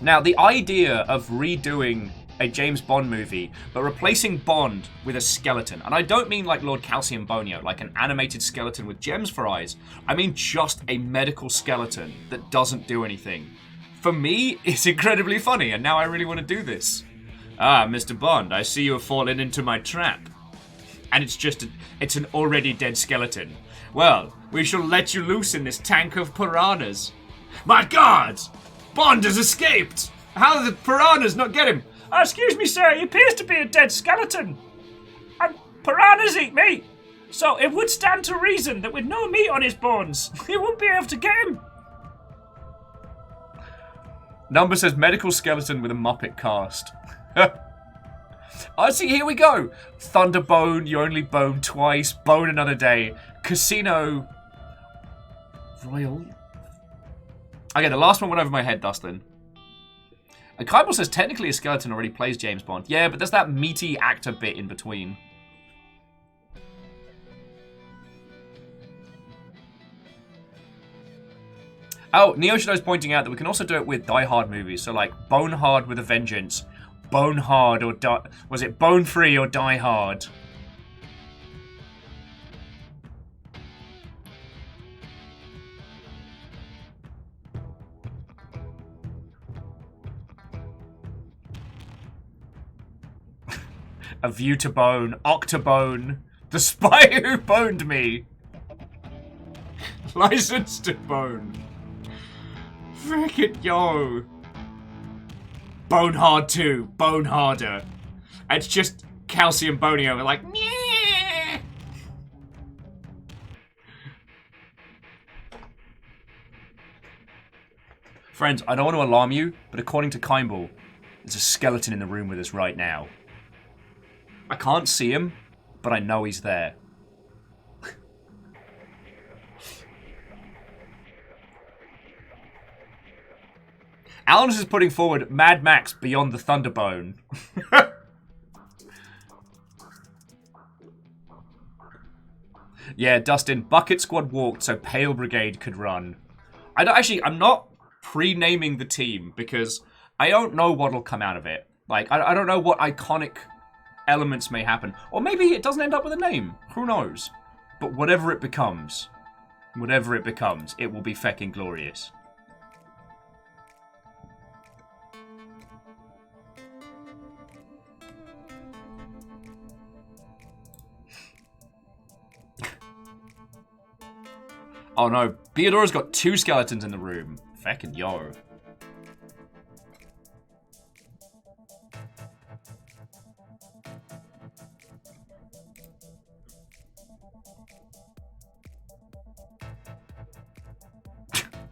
Now, the idea of redoing a James Bond movie, but replacing Bond with a skeleton, and I don't mean like Lord Calcium Bonio, like an animated skeleton with gems for eyes. I mean just a medical skeleton that doesn't do anything. For me, it's incredibly funny, and now I really want to do this. Ah, Mr. Bond, I see you have fallen into my trap. And it's an already dead skeleton. Well, we shall let you loose in this tank of piranhas. My God! Bond has escaped! How did the piranhas not get him? Excuse me, sir, he appears to be a dead skeleton. And piranhas eat meat. So it would stand to reason that with no meat on his bones, he wouldn't be able to get him. Number says medical skeleton with a Muppet cast. I see, here we go. Thunderbone, you only bone twice, bone another day. Casino Royal. Okay, the last one went over my head, Dustin. And Kybal says technically a skeleton already plays James Bond. Yeah, but there's that meaty actor bit in between. Oh, Neo Shadow's pointing out that we can also do it with Die Hard movies. So like Bone Hard with a Vengeance, Bone Hard or was it Bone Free or Die Hard? A View to Bone, Octobone, The Spy Who Boned Me, License to Bone. Frickin' yo. Bone Hard 2, Bone Harder. It's just Calcium Bonio, like, yeah. Friends, I don't want to alarm you, but according to Kymble, there's a skeleton in the room with us right now. I can't see him, but I know he's there. Alan is putting forward Mad Max Beyond the Thunderbone. Yeah, Dustin, Bucket Squad walked so Pale Brigade could run. I'm not pre-naming the team because I don't know what'll come out of it. Like, I don't know what iconic elements may happen. Or maybe it doesn't end up with a name. Who knows? But whatever it becomes, it will be feckin' glorious. Oh no, Beodora's got 2 skeletons in the room. Feckin' yo.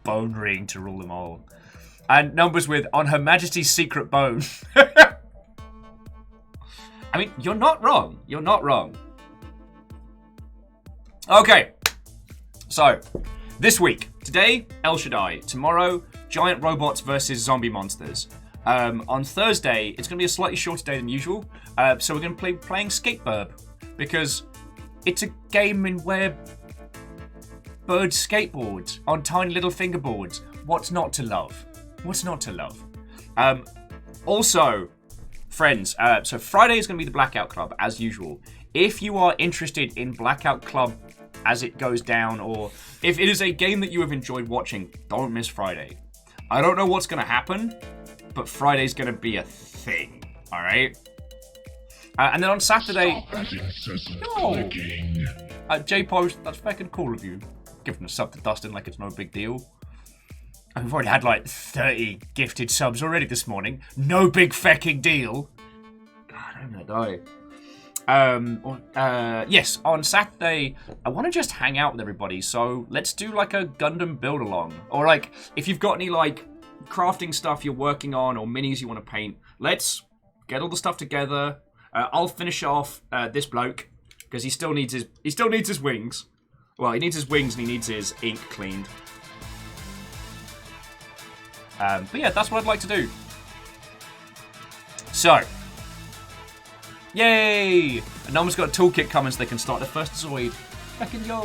Bone ring to rule them all. And numbers with on Her Majesty's secret bone. I mean, you're not wrong. You're not wrong. Okay. So, this week. Today, El Shaddai. Tomorrow, giant robots versus zombie monsters. On Thursday, it's going to be a slightly shorter day than usual. So we're going to be playing Skatebird. Because it's a game in where birds skateboard on tiny little fingerboards. What's not to love? What's not to love? Also, friends, so Friday is going to be the Blackout Club, as usual. If you are interested in Blackout Club as it goes down, or if it is a game that you have enjoyed watching, don't miss Friday. I don't know what's going to happen, but Friday's going to be a thing, alright? And then on Saturday... No! J-Post, that's fucking cool of you. Giving a sub to Dustin like it's no big deal. We've already had like 30 gifted subs already this morning. No big fucking deal. God, I'm gonna die. Yes, on Saturday, I want to just hang out with everybody. So let's do like a Gundam build along. Or like, if you've got any like crafting stuff you're working on or minis you want to paint, let's get all the stuff together. I'll finish off this bloke because he still needs his wings. Well, he needs his wings and he needs his ink cleaned. But yeah, that's what I'd like to do. So, yay! And Noma's got a toolkit coming so they can start their first Zoid. Fucking yo!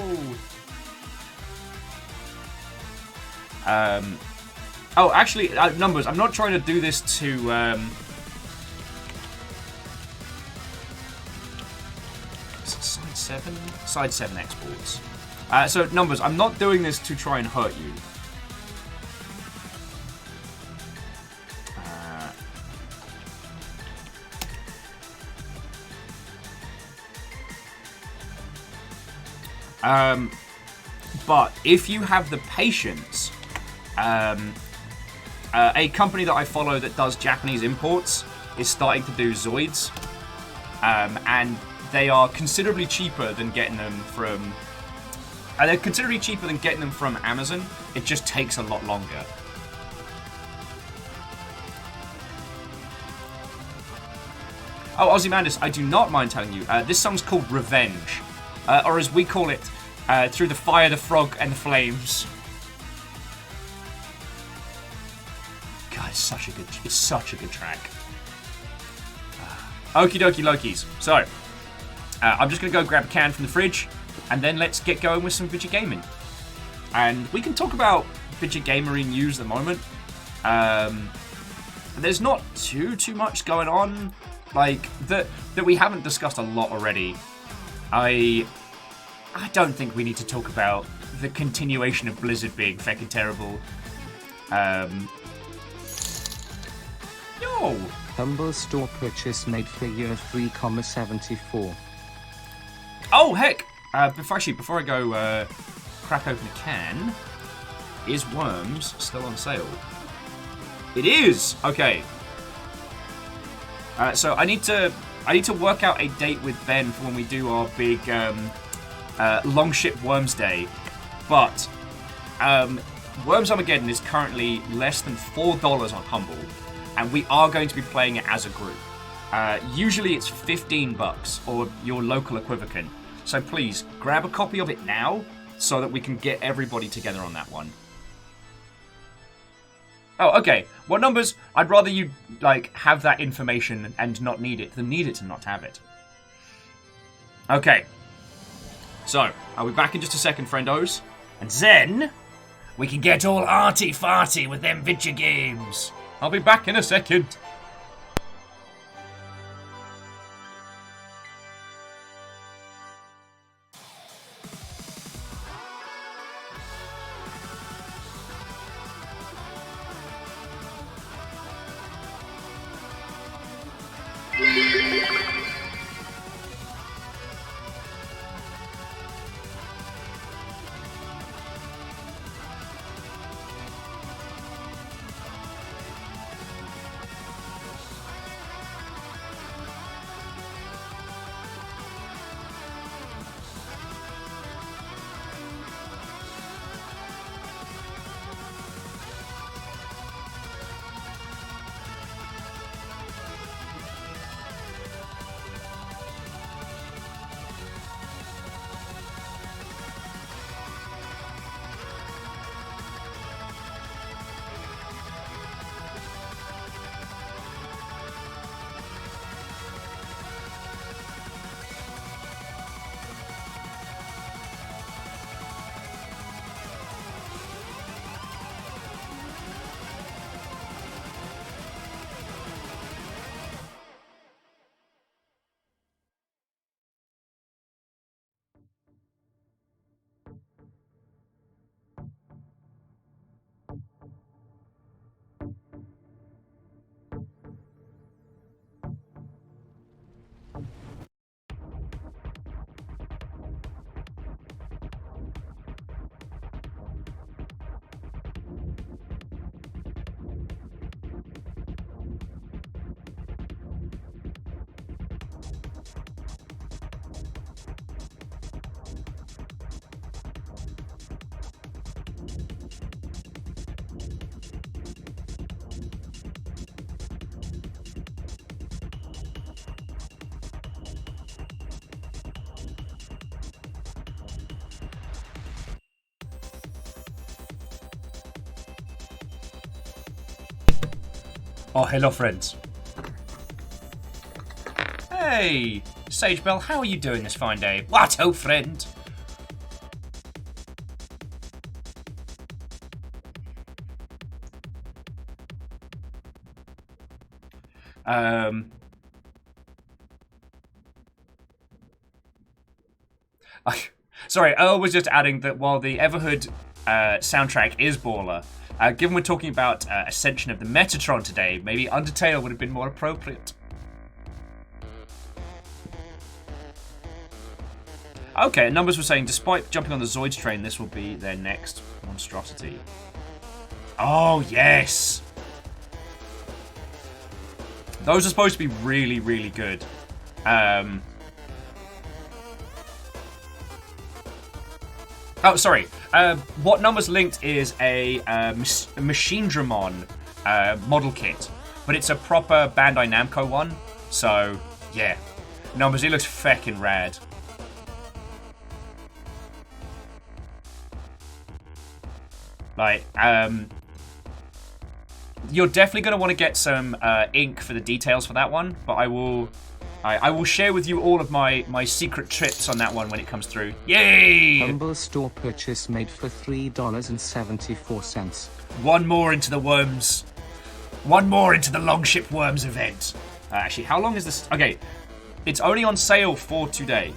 Oh, actually, numbers. I'm not trying to do this to. Side 7 exports. So, numbers, I'm not doing this to try and hurt you. But if you have the patience, a company that I follow that does Japanese imports is starting to do Zoids, and they are considerably cheaper than getting them from. They're considerably cheaper than getting them from Amazon. It just takes a lot longer. Oh, Ozymandias, I do not mind telling you. This song's called Revenge, or as we call it, Through the Fire, the Frog, and the Flames. God, it's such a good track. Okie dokie Lokis. So, I'm just going to go grab a can from the fridge, and then let's get going with some Vidget Gaming. And we can talk about Vidget Gamery news at the moment. There's not too much going on, like, that we haven't discussed a lot already. I don't think we need to talk about the continuation of Blizzard being fucking terrible. Yo! Humble store purchase made figure 3,74. Oh, heck! Before I go crack open a can, is Worms still on sale? It is! Okay. So I need to work out a date with Ben for when we do our big Longship Worms Day. But Worms Armageddon is currently less than $4 on Humble, and we are going to be playing it as a group. Usually it's $15 or your local equivalent. So please grab a copy of it now so that we can get everybody together on that one. Oh, okay. What numbers? I'd rather you like have that information and not need it than need it and not have it. Okay. So, I'll be back in just a second, friendos. And then we can get all arty-farty with them Vidget games. I'll be back in a second. Oh, hello, friends. Hey, Sagebell, how are you doing this fine day? What, oh, friend? Sorry, Earl was just adding that while the Everhood soundtrack is baller, given we're talking about Ascension of the Metatron today, maybe Undertale would have been more appropriate. Okay, Numbers were saying, despite jumping on the Zoids train, this will be their next monstrosity. Oh, yes! Those are supposed to be really, really good. Oh, sorry. What Numbers linked is a Machine Dramon model kit, but it's a proper Bandai Namco one. So, yeah. Numbers, it looks feckin' rad. Like, you're definitely going to want to get some ink for the details for that one, but I will share with you all of my secret trips on that one when it comes through. Yay! Humble store purchase made for $3.74. One more into the worms. One more into the Longship Worms event. Actually, how long is this? Okay, it's only on sale for today.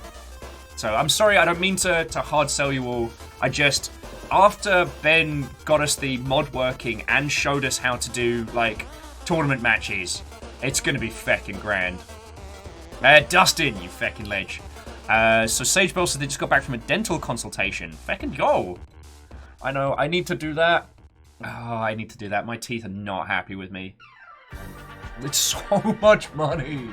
So I'm sorry, I don't mean to hard sell you all. I just... After Ben got us the mod working and showed us how to do, like, tournament matches, it's gonna be feckin' grand. Dustin, you feckin' ledge. So Sagebell said they just got back from a dental consultation. Feckin' go! I know, I need to do that. Oh, I need to do that. My teeth are not happy with me. It's so much money.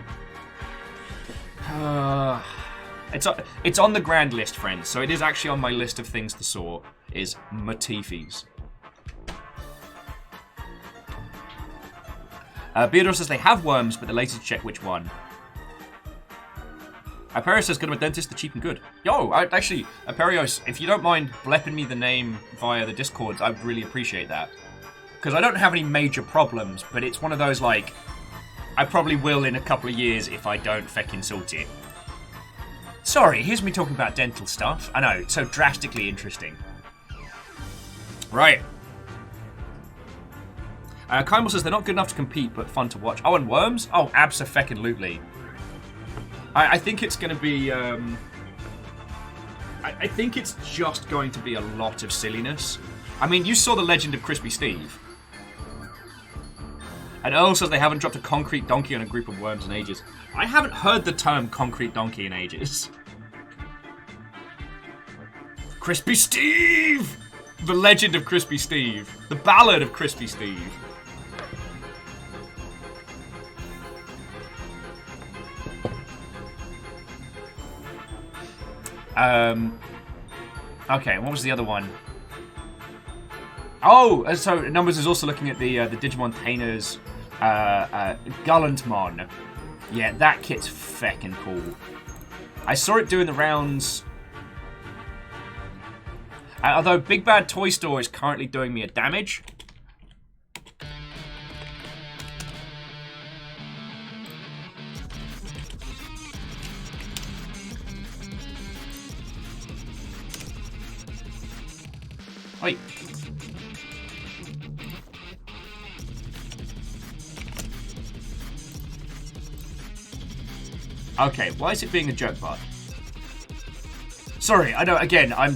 It's on the grand list, friends, so it is actually on my list of things to sort. Is Matifis. Beardor says they have worms, but they're later to check which one. Aperios says, go to a dentist, they're cheap and good. Yo, actually, Aperios, if you don't mind blepping me the name via the Discord, I'd really appreciate that. Because I don't have any major problems, but it's one of those, like, I probably will in a couple of years if I don't feckin' sort it. Sorry, here's me talking about dental stuff. I know, it's so drastically interesting. Right. Kymel says they're not good enough to compete, but fun to watch. Oh, and Worms? Oh, abso-feckin-lutely. I think it's going to be... I think it's just going to be a lot of silliness. I mean, you saw the Legend of Crispy Steve. And Earl says they haven't dropped a concrete donkey on a group of worms in ages. I haven't heard the term concrete donkey in ages. Crispy Steve! The Legend of Crispy Steve. The Ballad of Crispy Steve. Okay, what was the other one? Oh, so Numbers is also looking at the Digimon Tainers Gullantmon. Yeah, that kit's feckin' cool. I saw it doing the rounds... although Big Bad Toy Store is currently doing me a damage. Wait. Okay, why is it being a joke bot? Sorry, I know, again, I'm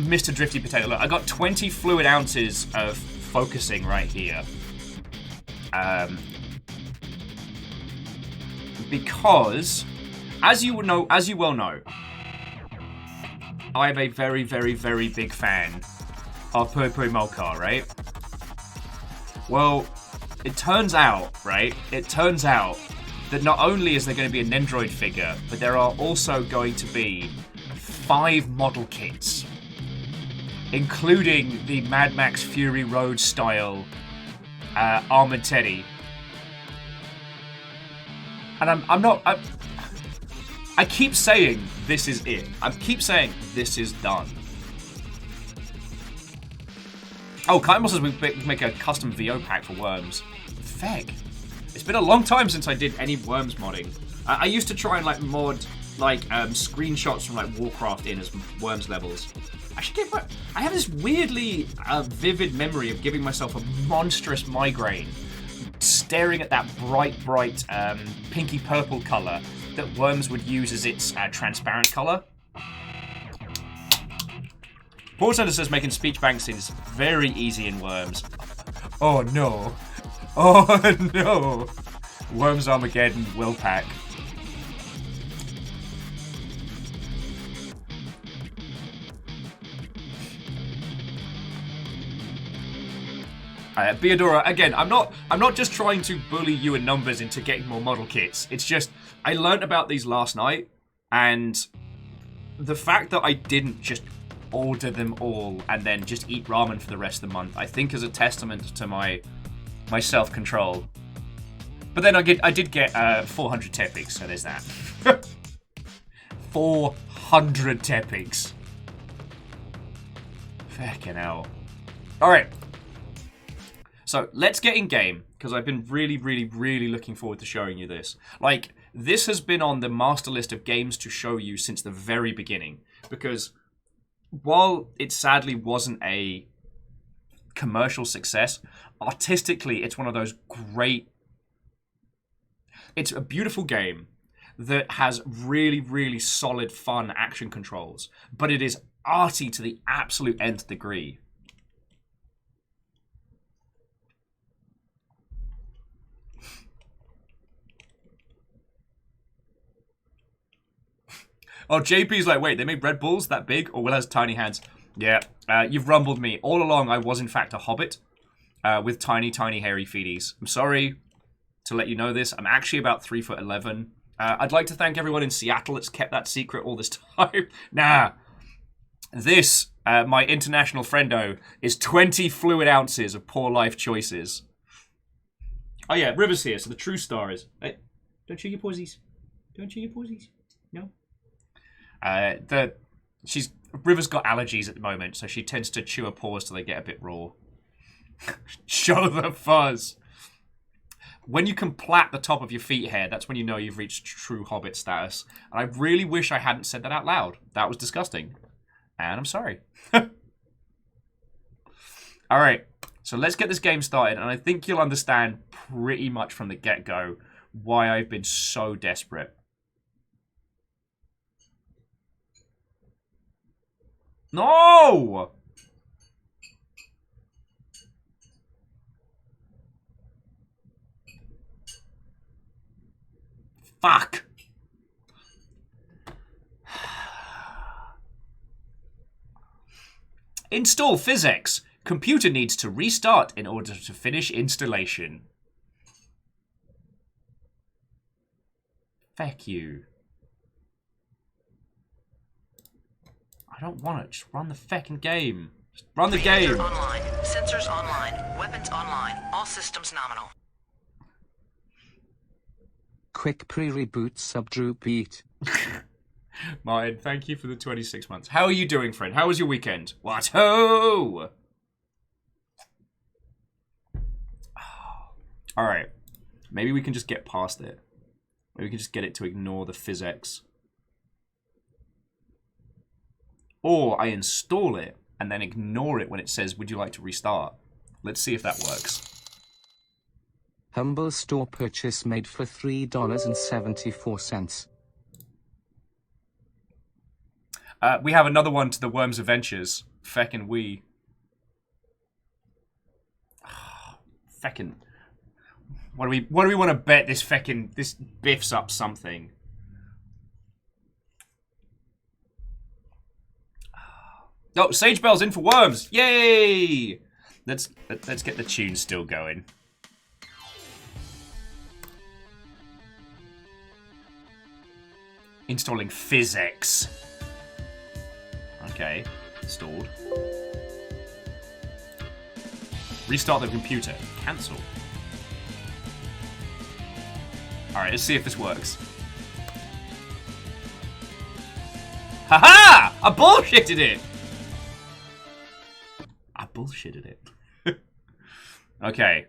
Mr. Drifty Potato. Look, I got 20 fluid ounces of focusing right here. Because, as you well know, I am a very, very, very big fan of Purpuri Molcar, right? Well, it turns out that not only is there going to be a Nendroid figure, but there are also going to be 5 model kits, including the Mad Max Fury Road style Armored Teddy. And I keep saying this is it. I keep saying this is done. Oh, Kymble says we make a custom VO pack for worms. Feck. It's been a long time since I did any worms modding. I used to try and like mod like screenshots from like Warcraft in as worms levels. I have this weirdly vivid memory of giving myself a monstrous migraine staring at that bright pinky purple color that worms would use as its transparent color. Paul Sender says making speech banks is very easy in worms. Oh no. Oh no. Worms Armageddon will pack. Beodora, again, I'm not just trying to bully you in numbers into getting more model kits. It's just I learnt about these last night, and the fact that I didn't just order them all and then just eat ramen for the rest of the month, I think is a testament to my self-control. But then I did get 400 tepics, so there's that. 400 tepics. Fucking hell. Alright. So, let's get in game, because I've been really looking forward to showing you this. Like, this has been on the master list of games to show you since the very beginning, because while it sadly wasn't a commercial success, artistically it's one of those great... It's a beautiful game that has really solid, fun action controls, but it is arty to the absolute nth degree. Oh, JP's like, wait, they made Red Bulls that big? Or Will has tiny hands? Yeah, you've rumbled me. All along, I was in fact a hobbit with tiny hairy feeties. I'm sorry to let you know this. I'm actually about 3'11". I'd like to thank everyone in Seattle that's kept that secret all this time. Nah. This, my international friendo, is 20 fluid ounces of poor life choices. Oh yeah, River's here, so the true star is... Hey, don't chew your posies. Don't chew your posies. No. River's got allergies at the moment, so she tends to chew her paws till they get a bit raw. Show the fuzz. When you can plait the top of your feet hair, that's when you know you've reached true hobbit status. And I really wish I hadn't said that out loud. That was disgusting. And I'm sorry. Alright, so let's get this game started, and I think you'll understand pretty much from the get-go why I've been so desperate. No! Fuck! Install physics. Computer needs to restart in order to finish installation. Feck you. I don't want it. Just run the feckin' game. Just run the game. Reactor online. Sensors online. Weapons online. All systems nominal. Quick pre-reboot subdrew beat. Martin, thank you for the 26 months. How are you doing, friend? How was your weekend? What ho? Alright. Maybe we can just get past it. Maybe we can just get it to ignore the physics. Or I install it and then ignore it when it says, would you like to restart? Let's see if that works. Humble store purchase made for $3.74. We have another one to the Worms Adventures. Feckin' we. Feckin'. What do we want to bet this biffs up something? Oh, Sage Bell's in for Worms! Yay! Let's get the tune still going. Installing physics. Okay, installed. Restart the computer. Cancel. Alright, let's see if this works. Haha! I bullshitted it! I bullshitted it. Okay.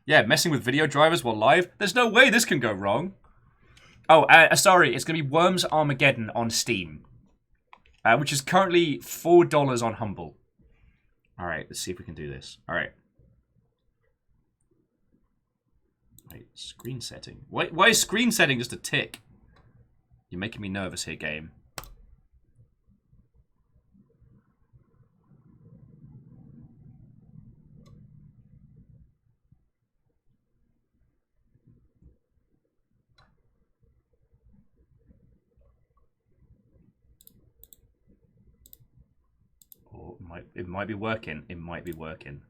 Yeah, messing with video drivers while live? There's no way this can go wrong. Oh, sorry, it's going to be Worms Armageddon on Steam. Which is currently $4 on Humble. Alright, let's see if we can do this. Alright. Wait, screen setting. Why is screen setting just a tick? You're making me nervous here, game. Oh, it might be working. It might be working.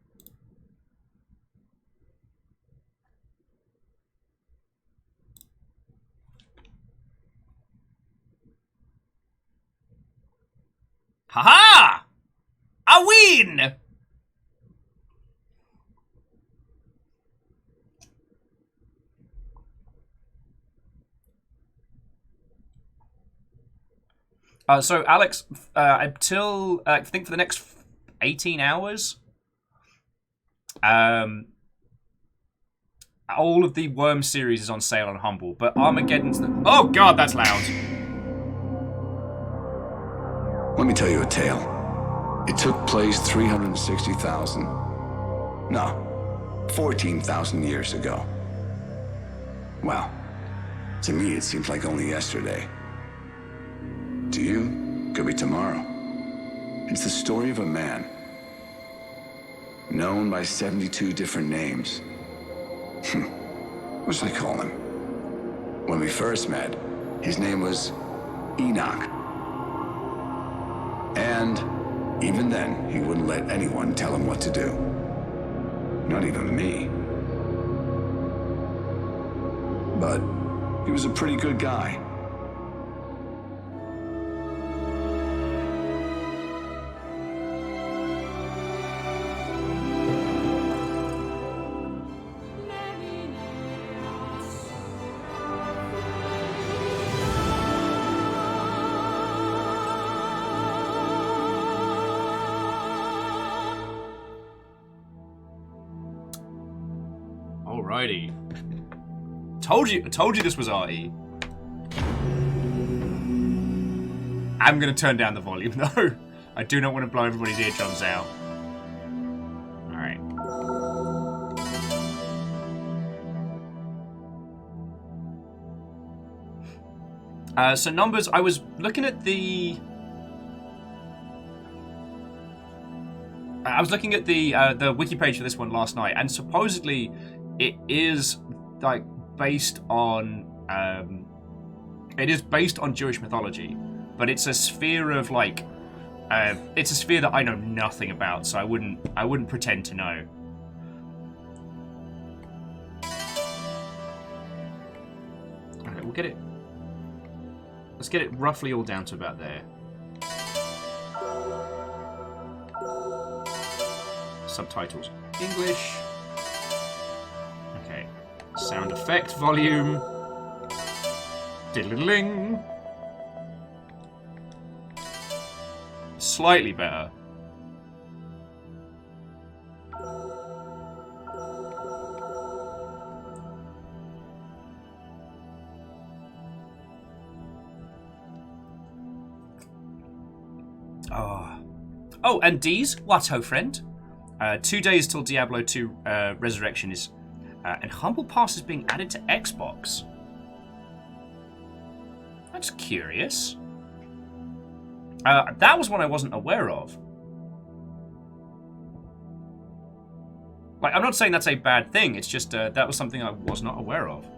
Haha! I win! So, Alex, until, I think for the next 18 hours, all of the Worm series is on sale on Humble, but Armageddon's the... Oh, God, that's loud. Let me tell you a tale. It took place 360,000... No, 14,000 years ago. Well, to me it seems like only yesterday. To you, could be tomorrow. It's the story of a man, known by 72 different names. What should I call him? When we first met, his name was Enoch. And even then, he wouldn't let anyone tell him what to do. Not even me. But he was a pretty good guy. Alrighty. Told you this was RE. I'm gonna turn down the volume though. I do not want to blow everybody's eardrums out. Alright. So numbers, I was looking at the wiki page for this one last night, and supposedly it is like based on Jewish mythology, but it's a sphere of like it's a sphere that I know nothing about, so I wouldn't pretend to know. Okay, we'll get it. Let's get it roughly all down to about there. Subtitles English. Okay. Sound effect volume. Diddling. Slightly better. Oh, and D's, what ho friend? 2 days till Diablo 2 Resurrection is... and Humble Pass is being added to Xbox. That's curious. That was one I wasn't aware of. Like, I'm not saying that's a bad thing, it's just that was something I was not aware of.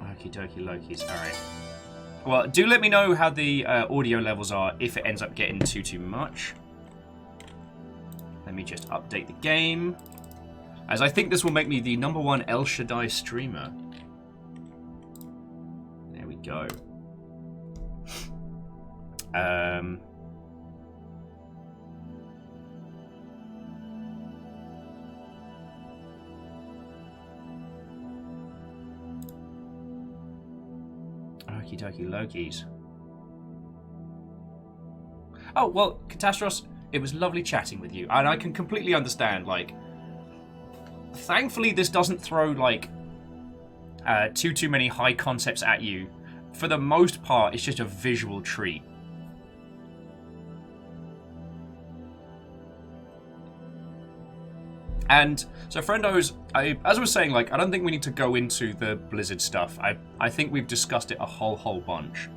Okie dokie Lokis. Alright. Well, do let me know how the audio levels are if it ends up getting too much. Let me just update the game. as I think this will make me the #1 El Shaddai streamer. There we go. Okie dokie Lokis. Oh, well, Catastros, it was lovely chatting with you. And I can completely understand, like, thankfully this doesn't throw, like, too many high concepts at you. For the most part, it's just a visual treat. And so, friendos, as I was saying, like, I don't think we need to go into the Blizzard stuff. I think we've discussed it a whole bunch.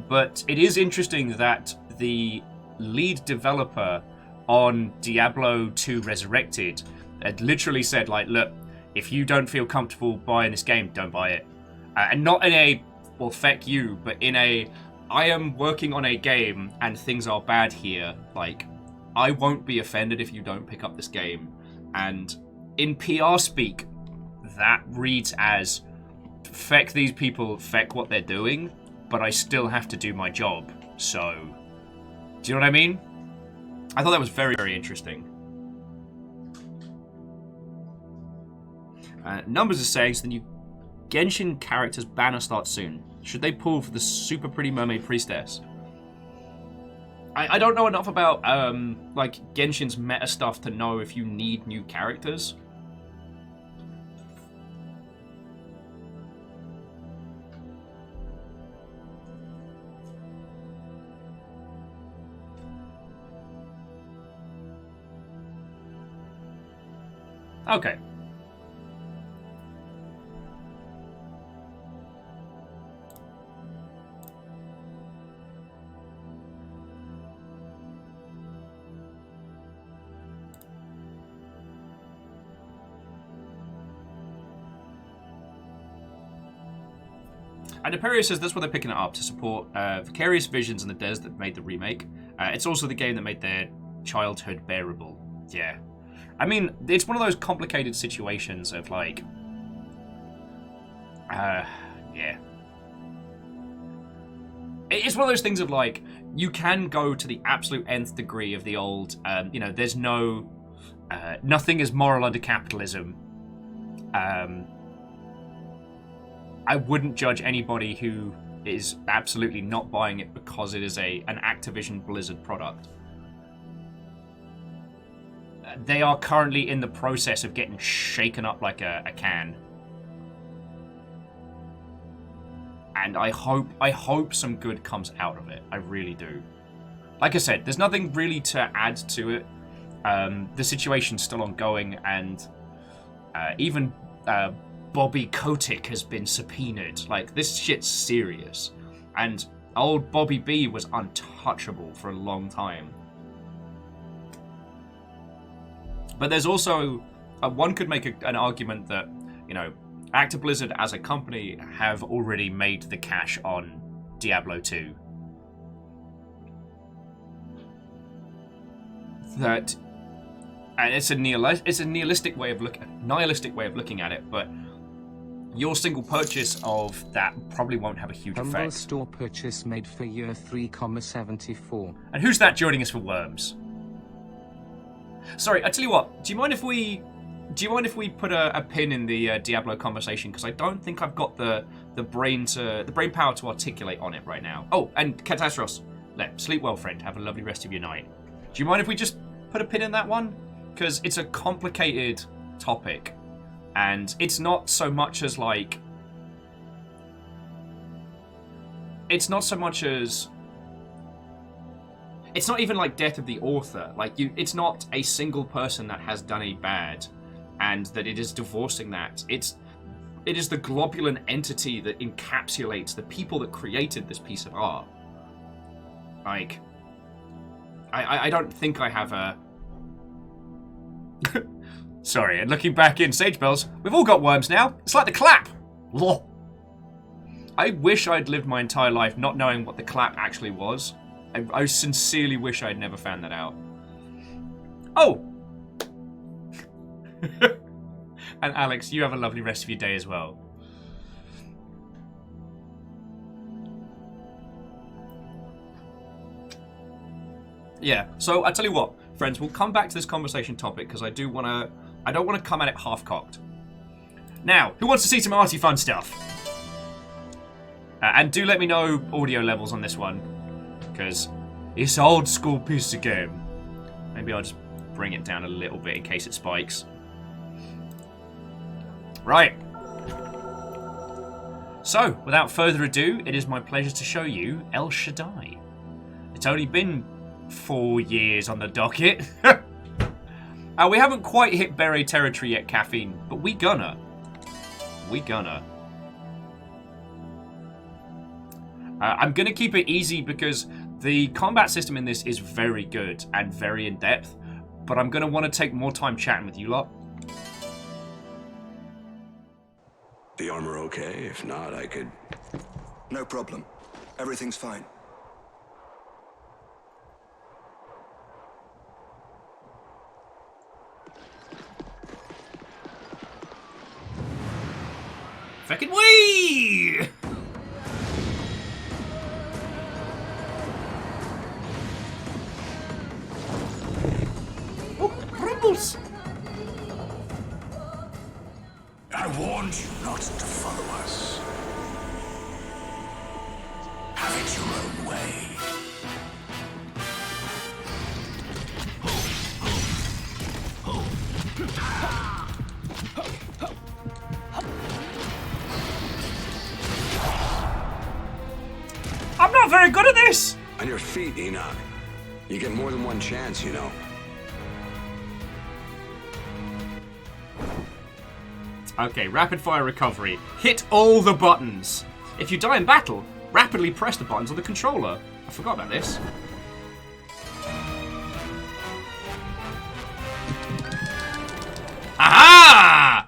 But it is interesting that the lead developer on Diablo 2 Resurrected had literally said, like, look, if you don't feel comfortable buying this game, don't buy it. And not in a, well, feck you, but in a, I am working on a game and things are bad here, like, I won't be offended if you don't pick up this game. And in PR speak, that reads as, feck these people, feck what they're doing, but I still have to do my job. So, do you know what I mean? I thought that was very, very interesting. Numbers are saying, so the new Genshin character's banner starts soon. Should they pull for the super pretty mermaid priestess? I don't know enough about like Genshin's meta stuff to know if you need new characters. Okay. And Imperio says that's why they're picking it up, to support Vicarious Visions and the devs that made the remake. It's also the game that made their childhood bearable. Yeah. I mean, it's one of those complicated situations of like... yeah. It's one of those things of like, you can go to the absolute nth degree of the old, you know, there's no... nothing is moral under capitalism. I wouldn't judge anybody who is absolutely not buying it because it is an Activision Blizzard product. They are currently in the process of getting shaken up like a can. And I hope some good comes out of it. I really do. Like I said, there's nothing really to add to it. The situation's still ongoing, and even Bobby Kotick has been subpoenaed. Like, this shit's serious. And old Bobby B was untouchable for a long time. But there's also, one could make an argument that, you know, Activision Blizzard as a company have already made the cash on Diablo 2. That, and it's a nihilistic way of looking at it, but your single purchase of that probably won't have a huge Humble effect. store purchase made for year 3,74. And who's that joining us for Worms? Sorry, I tell you what. Do you mind if we put a pin in the Diablo conversation? Because I don't think I've got the brain power to articulate on it right now. Oh, and Catastros, sleep well, friend. Have a lovely rest of your night. Do you mind if we just put a pin in that one? Because it's a complicated topic, and it's not so much as like. It's not so much as. It's not even like death of the author. Like it's not a single person that has done a bad, and that it is divorcing that. It is the globulin entity that encapsulates the people that created this piece of art. Like, I don't think I have a. Sorry, and looking back in Sage Bells, we've all got worms now. It's like the clap. I wish I'd lived my entire life not knowing what the clap actually was. I sincerely wish I'd never found that out. Oh! And Alex, you have a lovely rest of your day as well. Yeah, so I tell you what, friends, we'll come back to this conversation topic because I don't want to come at it half-cocked. Now, who wants to see some arty fun stuff? And do let me know audio levels on this one, because it's an old school piece of game. Maybe I'll just bring it down a little bit in case it spikes. Right. So, without further ado, it is my pleasure to show you El Shaddai. It's only been 4 years on the docket. We haven't quite hit beret territory yet, Caffeine, but we gonna. I'm gonna keep it easy because the combat system in this is very good and very in-depth, but I'm gonna want to take more time chatting with you lot. The armor okay? If not, I could... No problem. Everything's fine. Fucking wee! Oh, rumbles! I warned you not to follow us. Have it your own way. I'm not very good at this! On your feet, Enoch. You get more than one chance, you know. Okay, rapid fire recovery. Hit all the buttons. If you die in battle, rapidly press the buttons on the controller. I forgot about this. Aha!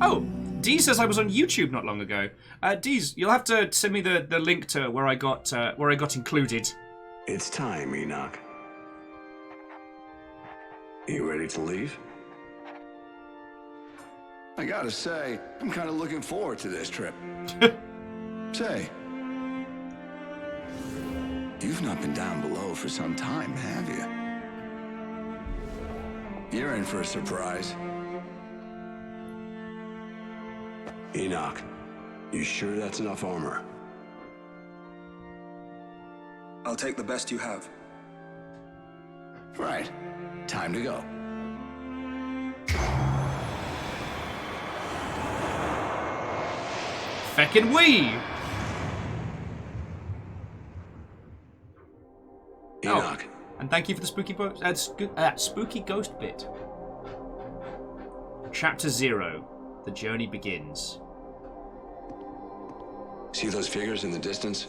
Oh, Dee says I was on YouTube not long ago. Deez, you'll have to send me the link to where I got included. It's time, Enoch. You ready to leave? I gotta say, I'm kind of looking forward to this trip. Say, you've not been down below for some time, have you? You're in for a surprise. Enoch, you sure that's enough armor? I'll take the best you have. Right. Time to go. Feckin' wee! Enoch. Oh, and thank you for the spooky ghost bit. Chapter 0. The journey begins. See those figures in the distance?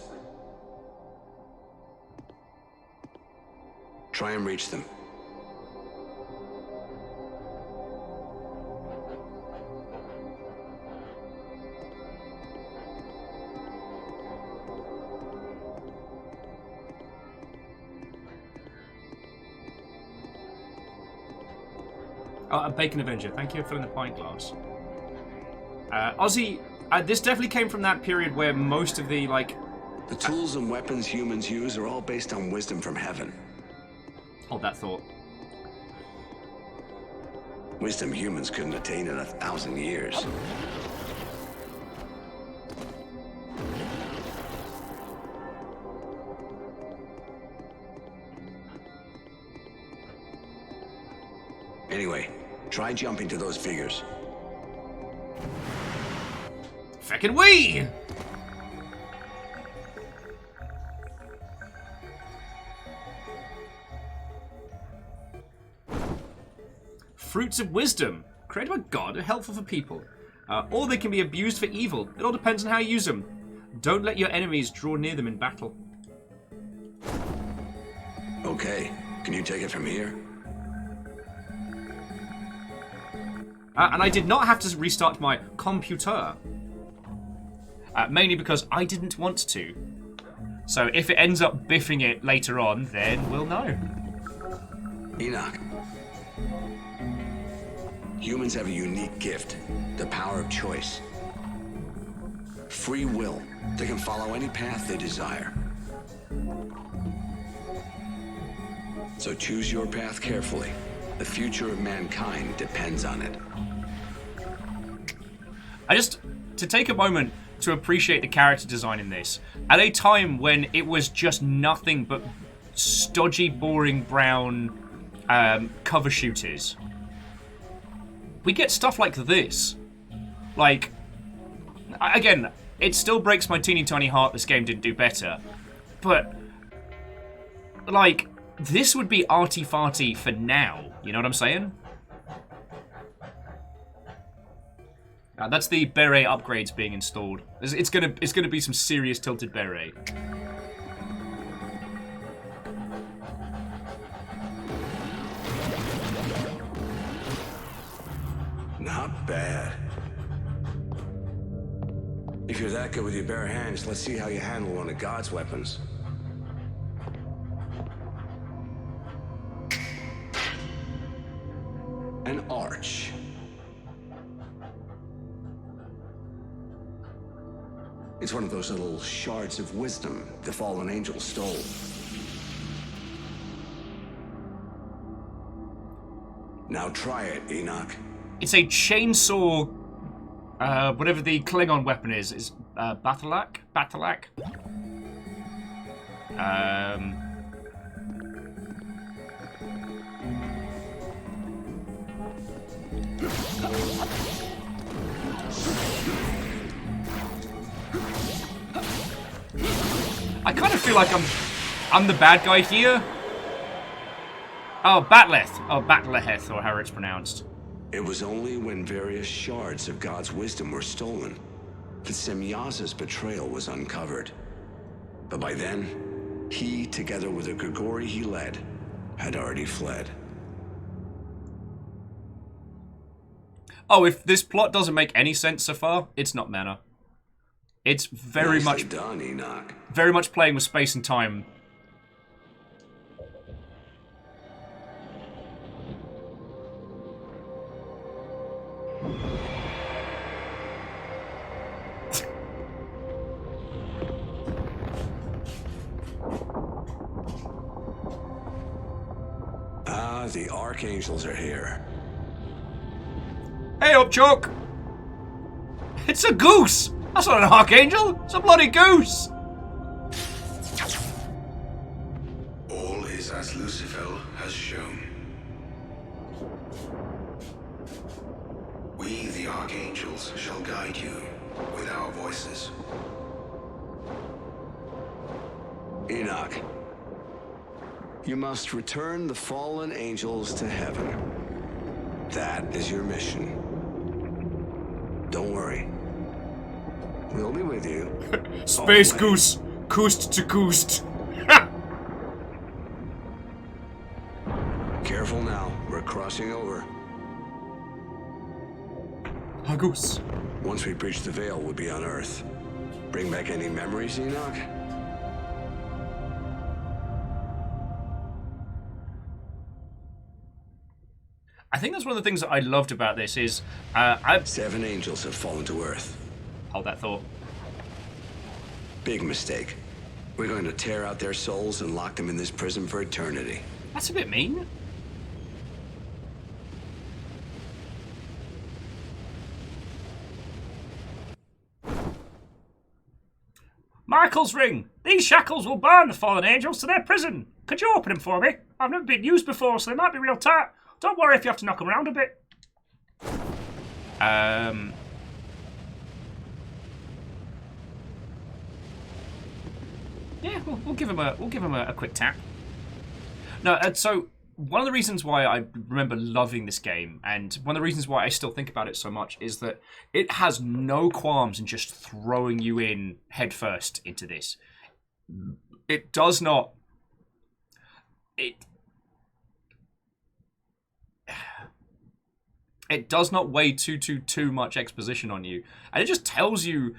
Try and reach them. Oh, a Bacon Avenger. Thank you for filling the pint glass. Ozzy, this definitely came from that period where most of the, like... The tools and weapons humans use are all based on wisdom from heaven. Hold that thought. Wisdom humans couldn't attain in 1,000 years. Anyway, try jumping to those figures. Feckin' wee! Fruits of wisdom. Created by God are helpful for people. Or they can be abused for evil. It all depends on how you use them. Don't let your enemies draw near them in battle. Okay, can you take it from here? And I did not have to restart my computer. Mainly because I didn't want to. So if it ends up biffing it later on, then we'll know. Enoch. Humans have a unique gift, the power of choice. Free will. They can follow any path they desire. So choose your path carefully. The future of mankind depends on it. To take a moment to appreciate the character design in this, at a time when it was just nothing but stodgy, boring brown cover shooters. We get stuff like this. Like, again, it still breaks my teeny tiny heart this game didn't do better. But, like, this would be arty-farty for now. You know what I'm saying? That's the beret upgrades being installed. It's gonna be some serious tilted beret. Not bad. If you're that good with your bare hands, let's see how you handle one of God's weapons. An arch. It's one of those little shards of wisdom the fallen angel stole. Now try it, Enoch. It's a chainsaw, whatever the Klingon weapon is Batalak? Batalak? I kind of feel like I'm the bad guy here. Oh, Batleth. Oh, Batleth, or however it's pronounced. It was only when various shards of God's wisdom were stolen that Semyaza's betrayal was uncovered. But by then, he, together with the Grigori he led, had already fled. Oh, if this plot doesn't make any sense so far, it's not mana. It's very Nicely much done, Enoch. very much playing with space and time. Ah, the archangels are here. Hey up, Chuck! It's a goose! That's not an archangel! It's a bloody goose! All is as Lucifer has shown. We, the archangels, shall guide you with our voices. Enoch, you must return the fallen angels to heaven. That is your mission. Don't worry. We'll be with you. Space Always. goose! Coast to coast! Careful now. We're crossing over. A goose. Once we breach the veil, we'll be on Earth. Bring back any memories, Enoch? I think that's one of the things that I loved about this is... 7 angels have fallen to Earth. Hold that thought. Big mistake. We're going to tear out their souls and lock them in this prison for eternity. That's a bit mean. Michael's ring! These shackles will bind the fallen angels to their prison. Could you open them for me? I've never been used before, so they might be real tight. Don't worry if you have to knock them around a bit. Yeah, we'll give him a quick tap. No, so one of the reasons why I remember loving this game, and one of the reasons why I still think about it so much, is that it has no qualms in just throwing you in headfirst into this. It does not. it does not weigh too much exposition on you. And it just tells you,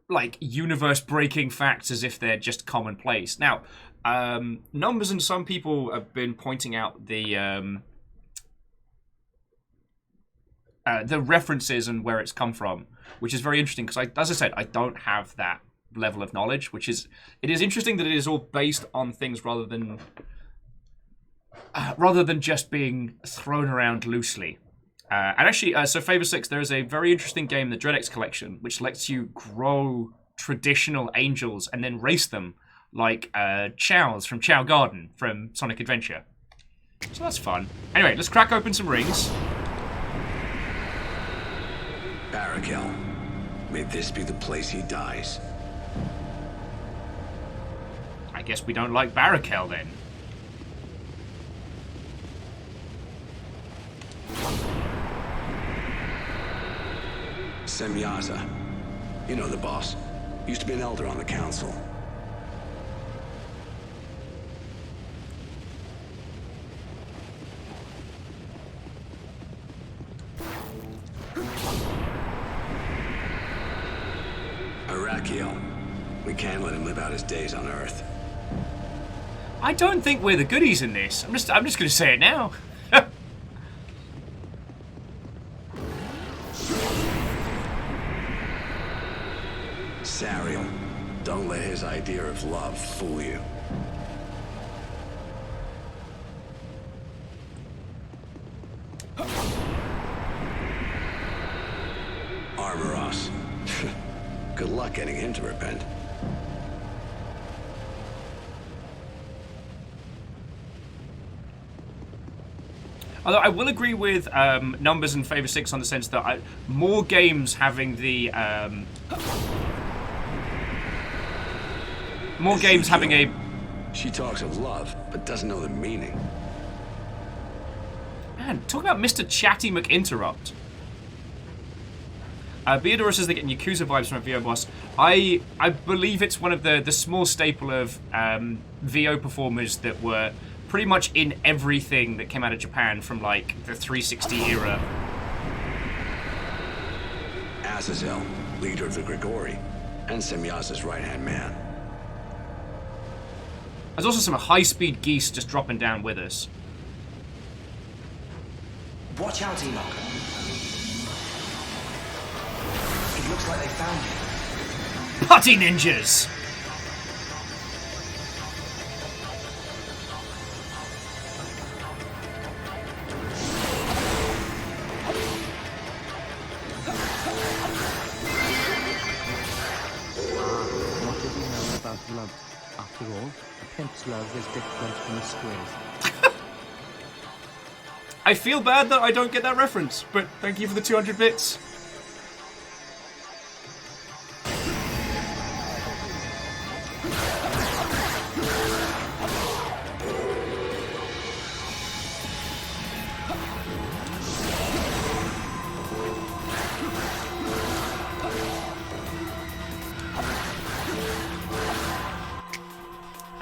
like, universe-breaking facts as if they're just commonplace. Now, Numbers and some people have been pointing out the references and where it's come from, which is very interesting because, as I said, I don't have that level of knowledge, it is interesting that it is all based on things rather than just being thrown around loosely. And actually, so Favor 6, there is a very interesting game, the Dreadex Collection, which lets you grow traditional angels and then race them like Chows from Chow Garden from Sonic Adventure. So that's fun. Anyway, let's crack open some rings. Barakel. May this be the place he dies. I guess we don't like Barakel then. Semyaza. You know the boss. Used to be an elder on the council. Arakiel. We can't let him live out his days on Earth. I don't think we're the goodies in this. I'm just going to say it now. Sariel. Don't let his idea of love fool you. Armoros. Good luck getting him to repent. Although I will agree with Numbers and Favor 6 on the sense that more games having the... more games having a... She talks of love, but doesn't know the meaning. Man, talk about Mr. Chatty McInterrupt. Beadora says they're getting Yakuza vibes from a VO boss. I believe it's one of the small staple of VO performers that were pretty much in everything that came out of Japan from, like, the 360 era. Azazel, leader of the Grigori, and Semyaza's right-hand man. There's also some high-speed geese just dropping down with us. Watch out, Enoch. It looks like they found you. Putty ninjas! What did you know about love? After all, a pimp's love is different from a squir's. I feel bad that I don't get that reference, but thank you for the 200 bits.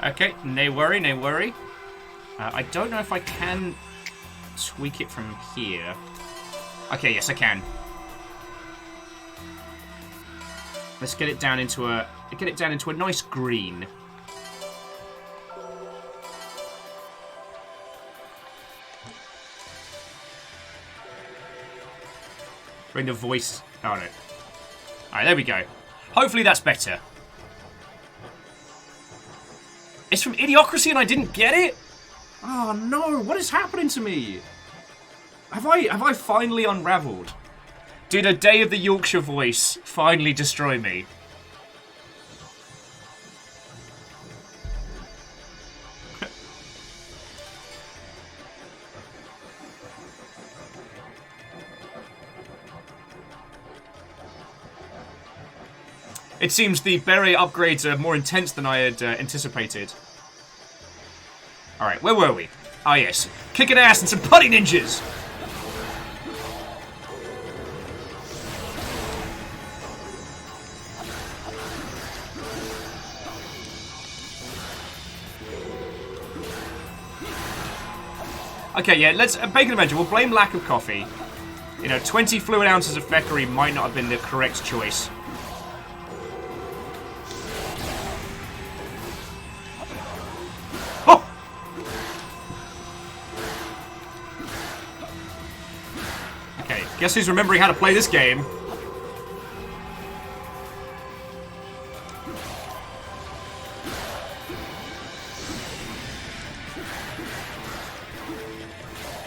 Okay, no worry, no worry. I don't know if I can tweak it from here. Okay, yes, I can. Let's get it down into a nice green. Bring the voice. Oh no. Alright, there we go. Hopefully that's better. It's from Idiocracy and I didn't get it? Oh no, what is happening to me? Have I finally unraveled? Did a day of the Yorkshire voice finally destroy me? It seems the beret upgrades are more intense than I had anticipated. Alright, where were we? Ah, yes. Kicking ass and some putty ninjas! Okay, yeah, let's... Bacon Adventure, we'll blame lack of coffee. You know, 20 fluid ounces of Feckery might not have been the correct choice. Oh! Okay, guess who's remembering how to play this game?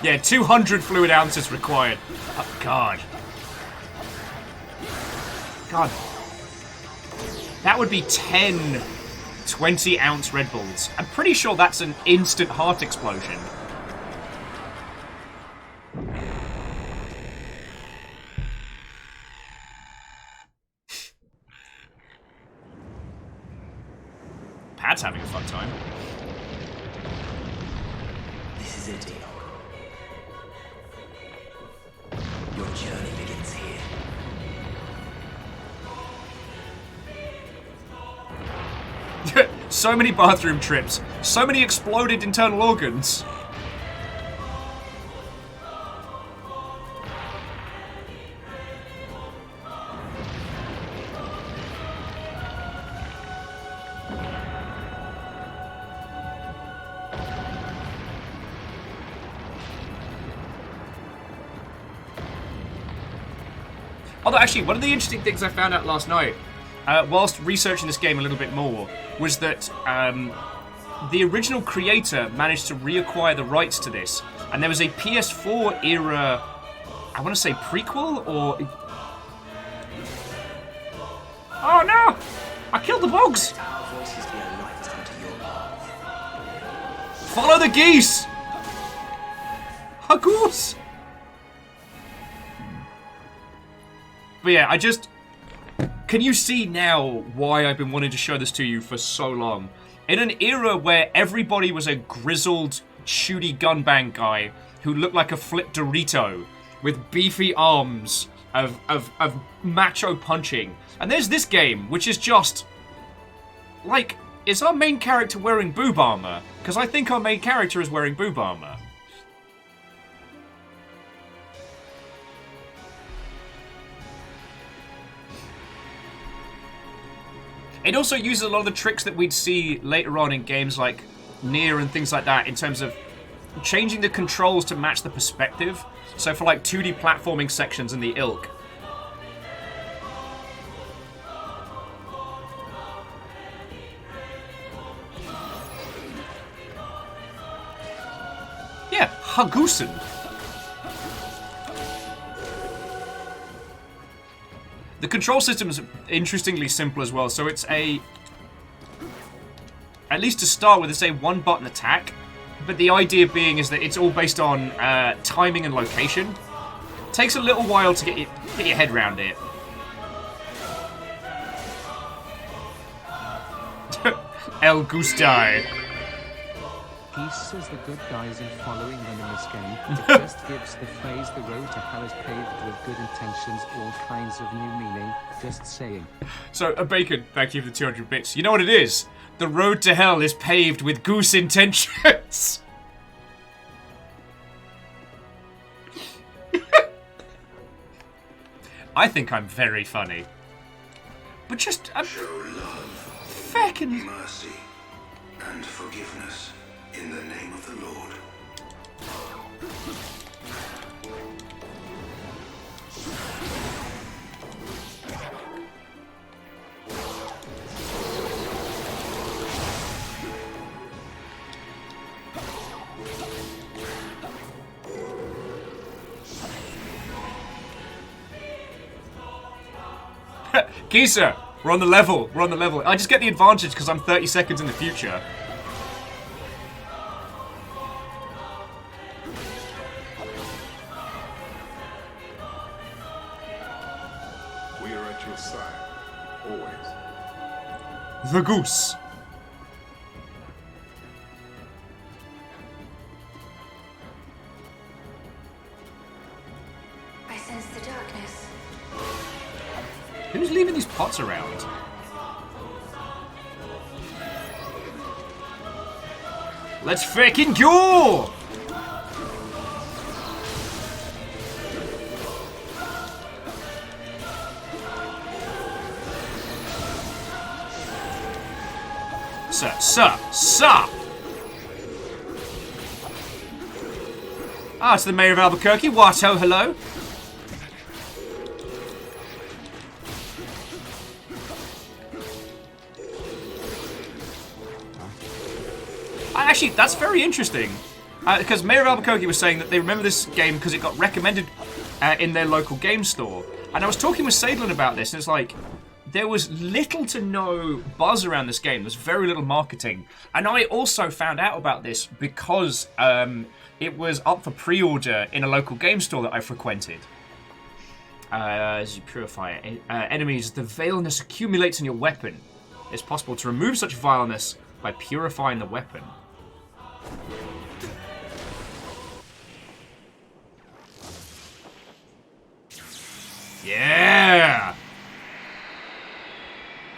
Yeah, 200 fluid ounces required. Oh, God. God. That would be 10 20-ounce Red Bulls. I'm pretty sure that's an instant heart explosion. Pat's having a fun time. This is it, Enoch. Your journey begins here. So many bathroom trips. So many exploded internal organs. Although, actually, one of the interesting things I found out last night, whilst researching this game a little bit more, was that the original creator managed to reacquire the rights to this. And there was a PS4 era, I want to say prequel, or... Oh no! I killed the bugs! Follow the geese! A goose! But yeah, I just... Can you see now why I've been wanting to show this to you for so long? In an era where everybody was a grizzled, shooty gunbang guy who looked like a flipped Dorito with beefy arms of macho punching. And there's this game, which is just... Like, is our main character wearing boob armor? Because I think our main character is wearing boob armor. It also uses a lot of the tricks that we'd see later on in games like Nier and things like that, in terms of changing the controls to match the perspective. So for like 2D platforming sections in the ilk. Yeah, Hagusen. The control system is interestingly simple as well, so it's a... At least to start with, it's a one-button attack, but the idea being is that it's all based on timing and location. It takes a little while to get your head around it. El Gustai. He says the good guys are following them in this game. It just gives the phrase the road to hell is paved with good intentions all kinds of new meaning. Just saying. So, Bacon, thank you for the 200 bits. You know what it is? The road to hell is paved with goose intentions. I think I'm very funny. But just... Show love, Feckin'... mercy, and forgiveness. In the name of the Lord. Kisa, we're on the level. We're on the level. I just get the advantage because I'm 30 seconds in the future. The goose. I sense the darkness. Who's leaving these pots around? Let's frickin' go! Sir, sir, sir! Ah, it's the Mayor of Albuquerque. What? Oh, hello. Actually, that's very interesting. Because Mayor of Albuquerque was saying that they remember this game because it got recommended in their local game store. And I was talking with Sadlin about this, and it's like, there was little to no buzz around this game. There's very little marketing. And I also found out about this because it was up for pre-order in a local game store that I frequented. As you purify enemies, the vileness accumulates in your weapon. It's possible to remove such vileness by purifying the weapon. Yeah!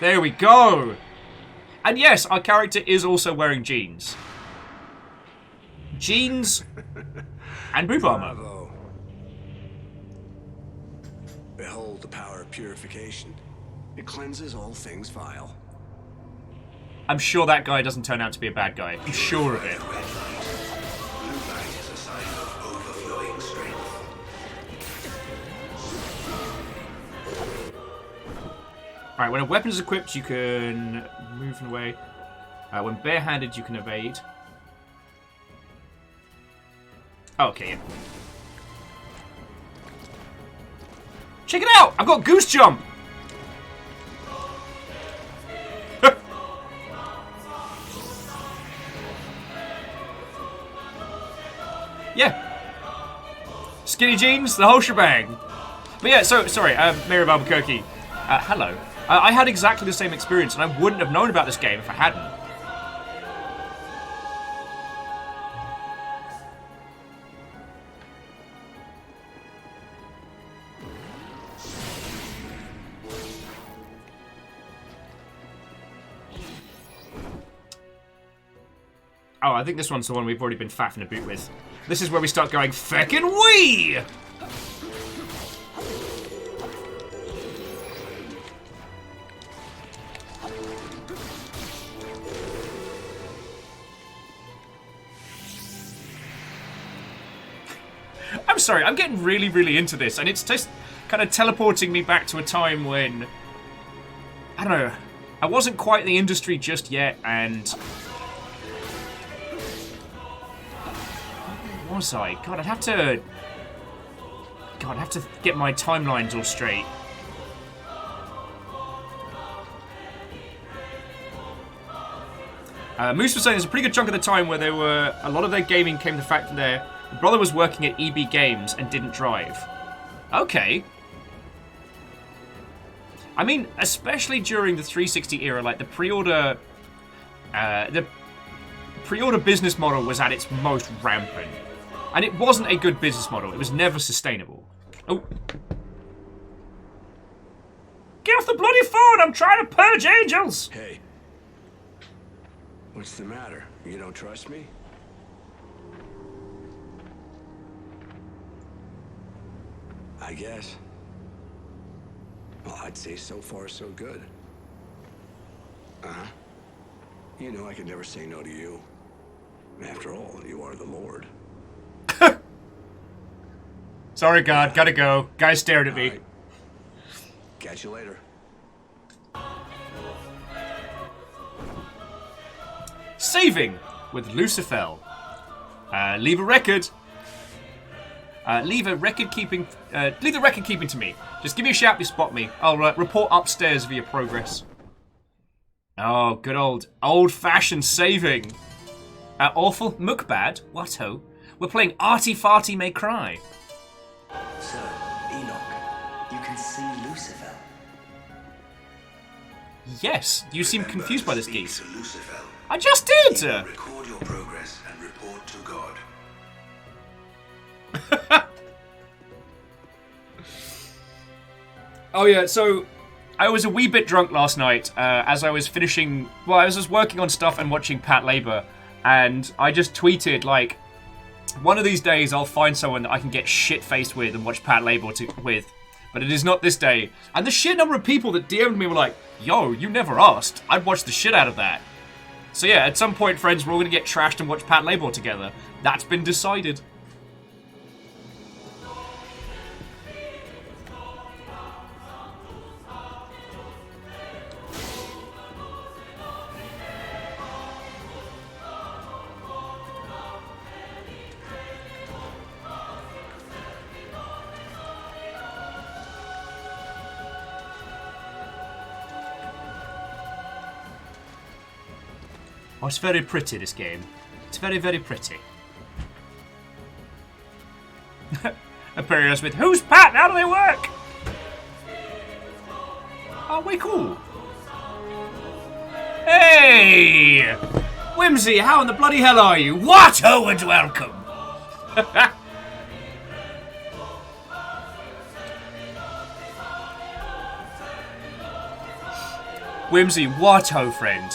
There we go! And yes, our character is also wearing jeans. Jeans and boot armor. Bravo. Behold the power of purification. It cleanses all things vile. I'm sure that guy doesn't turn out to be a bad guy. I'm sure of it. Blue light is a sign of overflowing strength. Alright, when a weapon is equipped, you can move away. When barehanded, you can evade. Oh, okay, yeah. Check it out! I've got Goose Jump! Yeah. Skinny jeans, the whole shebang. But yeah, so, sorry, Mayor of Albuquerque. Hello. I had exactly the same experience, and I wouldn't have known about this game if I hadn't. Oh, I think this one's the one we've already been faffing a boot with. This is where we start going, feckin' wee! I'm sorry, I'm getting really, really into this, and it's just kind of teleporting me back to a time when, I don't know, I wasn't quite in the industry just yet, and... Where was I? God, I'd have to get my timelines all straight. Moose was saying there's a pretty good chunk of the time where a lot of their gaming came to the fact that their brother was working at EB Games and didn't drive. Okay. I mean, especially during the 360 era, like the pre-order business model was at its most rampant. And it wasn't a good business model. It was never sustainable. Oh. Get off the bloody phone! I'm trying to purge angels! Hey. What's the matter? You don't trust me? I guess. Well, I'd say so far so good. Uh-huh. You know I could never say no to you. After all, you are the Lord. Sorry, God. Gotta go. Guy stared at me. Right. Catch you later. Saving with Lucifer. Leave a record. Leave the record keeping to me. Just give me a shout if you spot me. I'll report upstairs via progress. Oh, good old-fashioned saving. Awful? Muckbad? What-ho? We're playing Arty Farty May Cry. Sir, Enoch, you can see Lucifer. Yes, you seem confused by this Speak geese. to Lucifer. I just did! He will record your progress and report to God. Oh yeah, so I was a wee bit drunk last night as I was finishing... Well, I was just working on stuff and watching Pat Labor, and I just tweeted, like, one of these days I'll find someone that I can get shit-faced with and watch Pat Labor with, but it is not this day. And the sheer number of people that DM'd me were like, yo, you never asked. I'd watch the shit out of that. So yeah, at some point, friends, we're all going to get trashed and watch Pat Labor together. That's been decided. Oh, it's very pretty, this game. It's very, very pretty. Imperial Smith. Who's Pat? How do they work? Oh, we cool. Hey! Whimsy, how in the bloody hell are you? What? Oh, and welcome. Whimsy, what ho, friend?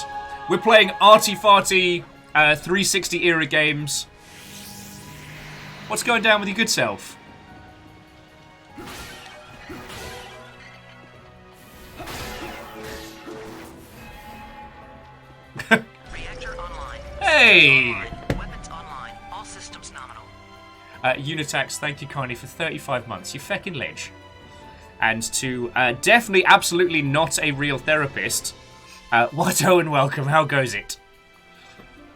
We're playing arty-farty 360 era games. What's going down with your good self? Reactor online. Hey! Weapons online. All systems nominal. Unitax, thank you kindly for 35 months. You feckin' ledge. And to definitely, absolutely not a real therapist. What oh and welcome, how goes it?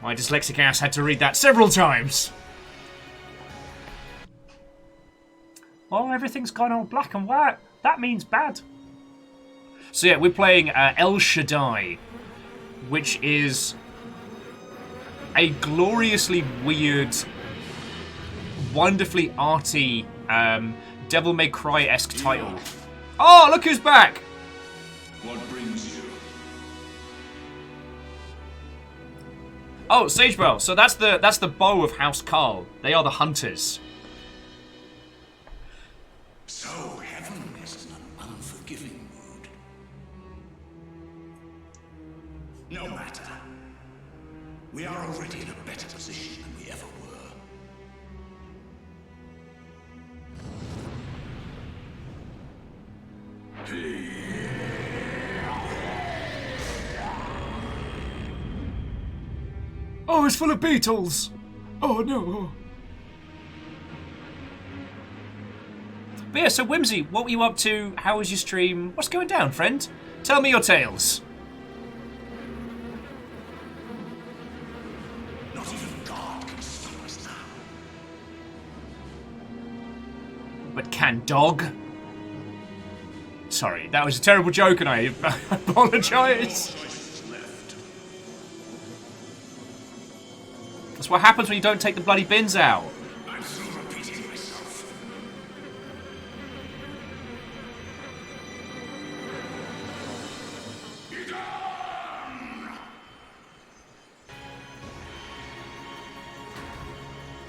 My dyslexic ass had to read that several times. Oh, everything's gone all black and white. That means bad. So yeah, we're playing El Shaddai, which is a gloriously weird, wonderfully arty, Devil May Cry-esque title. Oh, look who's back! What brings you? Oh, Sagebell. So that's the bow of House Carl. They are the hunters. So heaven is in an unforgiving mood. No matter. We are already in a better position than we ever were. Oh, it's full of beetles. Oh no. But yeah, so Whimsy, what were you up to? How was your stream? What's going down, friend? Tell me your tales. Not even God can stop us now. But can dog? Sorry, that was a terrible joke and I apologise. That's what happens when you don't take the bloody bins out. I'm still repeating myself.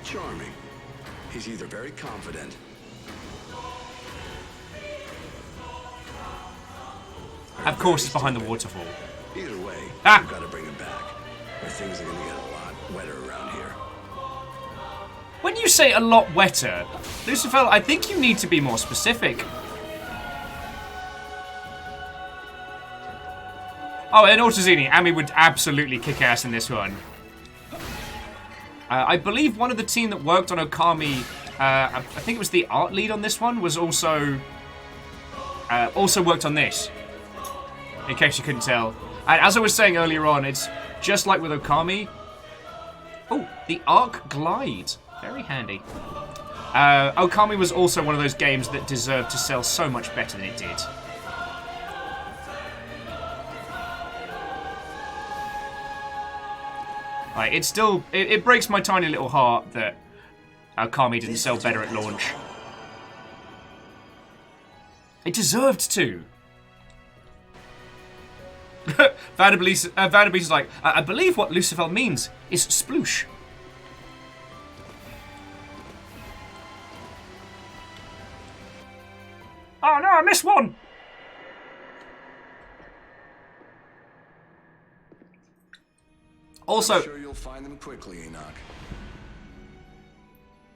Charming. He's either very confident. Of course, it's behind the waterfall. Either way, Ah! we've got to bring him back. Or things are going to get a lot wetter around here. When you say a lot wetter, Lucifer, I think you need to be more specific. Oh, and Autozini, Ami would absolutely kick ass in this one. I believe one of the team that worked on Okami, I think it was the art lead on this one, was also worked on this. In case you couldn't tell. And as I was saying earlier on, it's just like with Okami. Oh, the Arc Glide. Very handy. Okami was also one of those games that deserved to sell so much better than it did. Like, it's still... It breaks my tiny little heart that Okami didn't sell better at launch. It deserved to. Vanderbeest is like, I believe what Lucifer means is sploosh. Oh no, I missed one! Also, I'm sure you'll find them quickly, Enoch.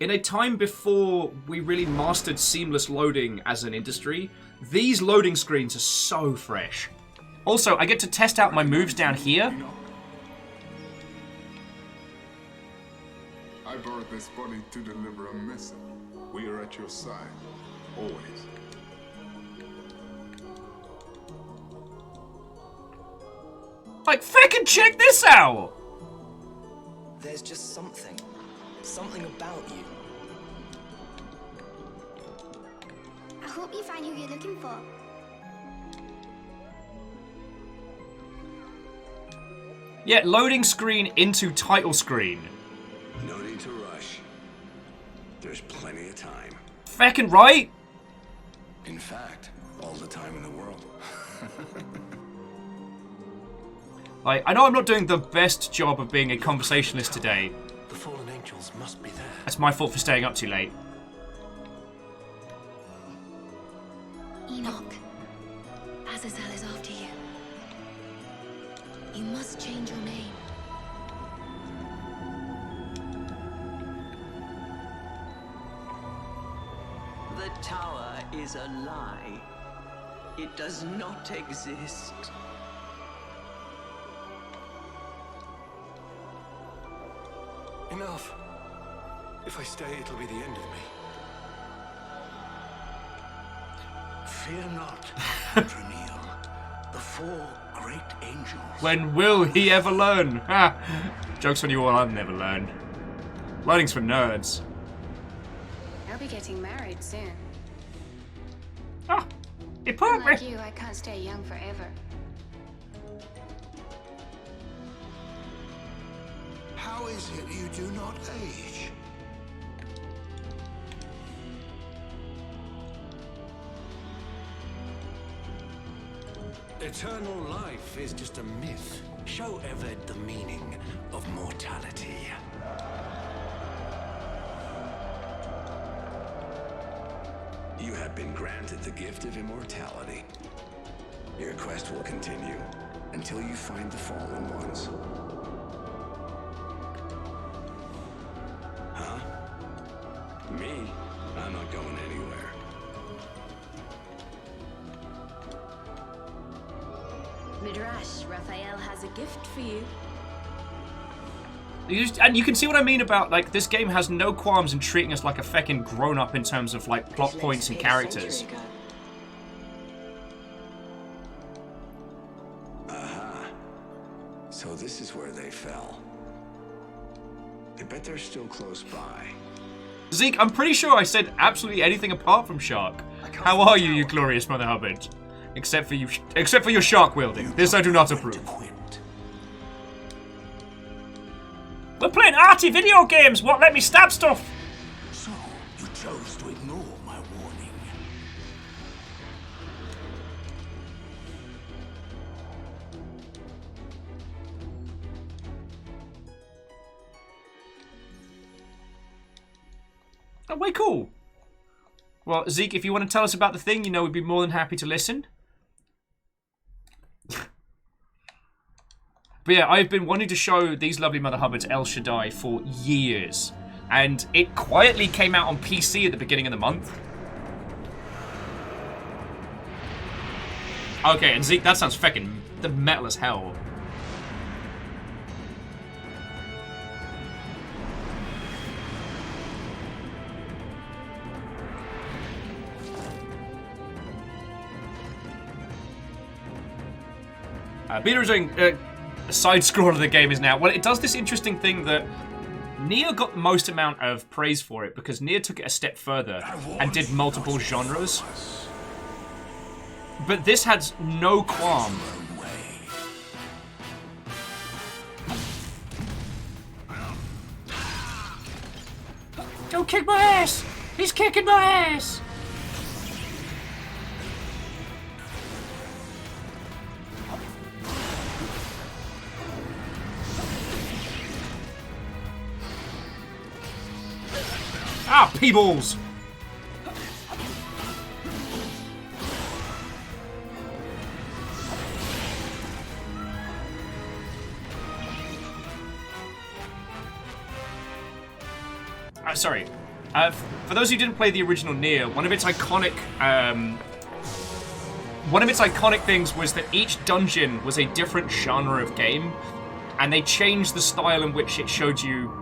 in a time before we really mastered seamless loading as an industry, these loading screens are so fresh. Also, I get to test out my moves down here. I brought this body to deliver a message. We are at your side, always. Like, fucking check this out! There's just something about you. I hope you find who you're looking for. Yeah, loading screen into title screen. No need to rush. There's plenty of time. Feckin' right? In fact, all the time in the world. Like, I know I'm not doing the best job of being a conversationalist today. The fallen angels must be there. That's my fault for staying up too late. Enoch, Azazel is after you. You must change your name. The tower is a lie. It does not exist. Enough. If I stay, it'll be the end of me. Fear not, Triniel. The four great angels. When will he ever learn? Ha! Joke's on you all, I've never learned. Learning's for nerds. I'll be getting married soon. Ah! It put Unlike you, I can't stay young forever. How is it you do not age? Eternal life is just a myth. Show Eved the meaning of mortality. You have been granted the gift of immortality. Your quest will continue until you find the fallen ones. Huh? Me? I'm not going anywhere. Midrash, Raphael has a gift for you. And you can see what I mean about, like, this game has no qualms in treating us like a feckin' grown-up in terms of, like, plot points and characters. Aha. So this is where they fell. I bet they're still close by. Zeke, I'm pretty sure I said absolutely anything apart from Shark. How are you, you glorious Mother Hubbard? Except for your shark wielding. This I do not approve. We're playing arty video games! What, let me stab stuff? So, you chose to ignore my warning. Oh, way cool. Well, Zeke, if you want to tell us about the thing, you know we'd be more than happy to listen. But yeah, I've been wanting to show these lovely Mother Hubbards El Shaddai for years. And it quietly came out on PC at the beginning of the month. Okay, and Zeke, that sounds feckin' the metal as hell. Beta is doing side scroll of the game is now. Well, it does this interesting thing that Nier got the most amount of praise for it because Nier took it a step further and did multiple genres. But this had no qualm. Don't kick my ass! He's kicking my ass! Ah, P-balls! Sorry. For those who didn't play the original Nier, one of its iconic things was that each dungeon was a different genre of game, and they changed the style in which it showed you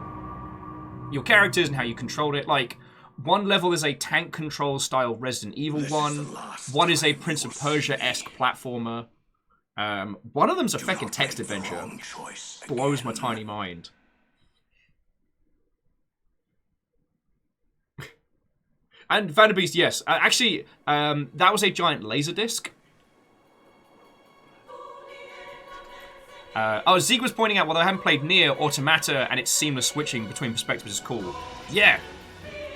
your characters and how you controlled it. Like, one level is a tank control style Resident Evil one is a Prince of Persia-esque platformer. One of them's a fucking text adventure. Blows my tiny mind. And Vanderbeest, yes. Actually, that was a giant laser disc. Zeke was pointing out, while I haven't played Nier, Automata and its seamless switching between perspectives is cool. Yeah.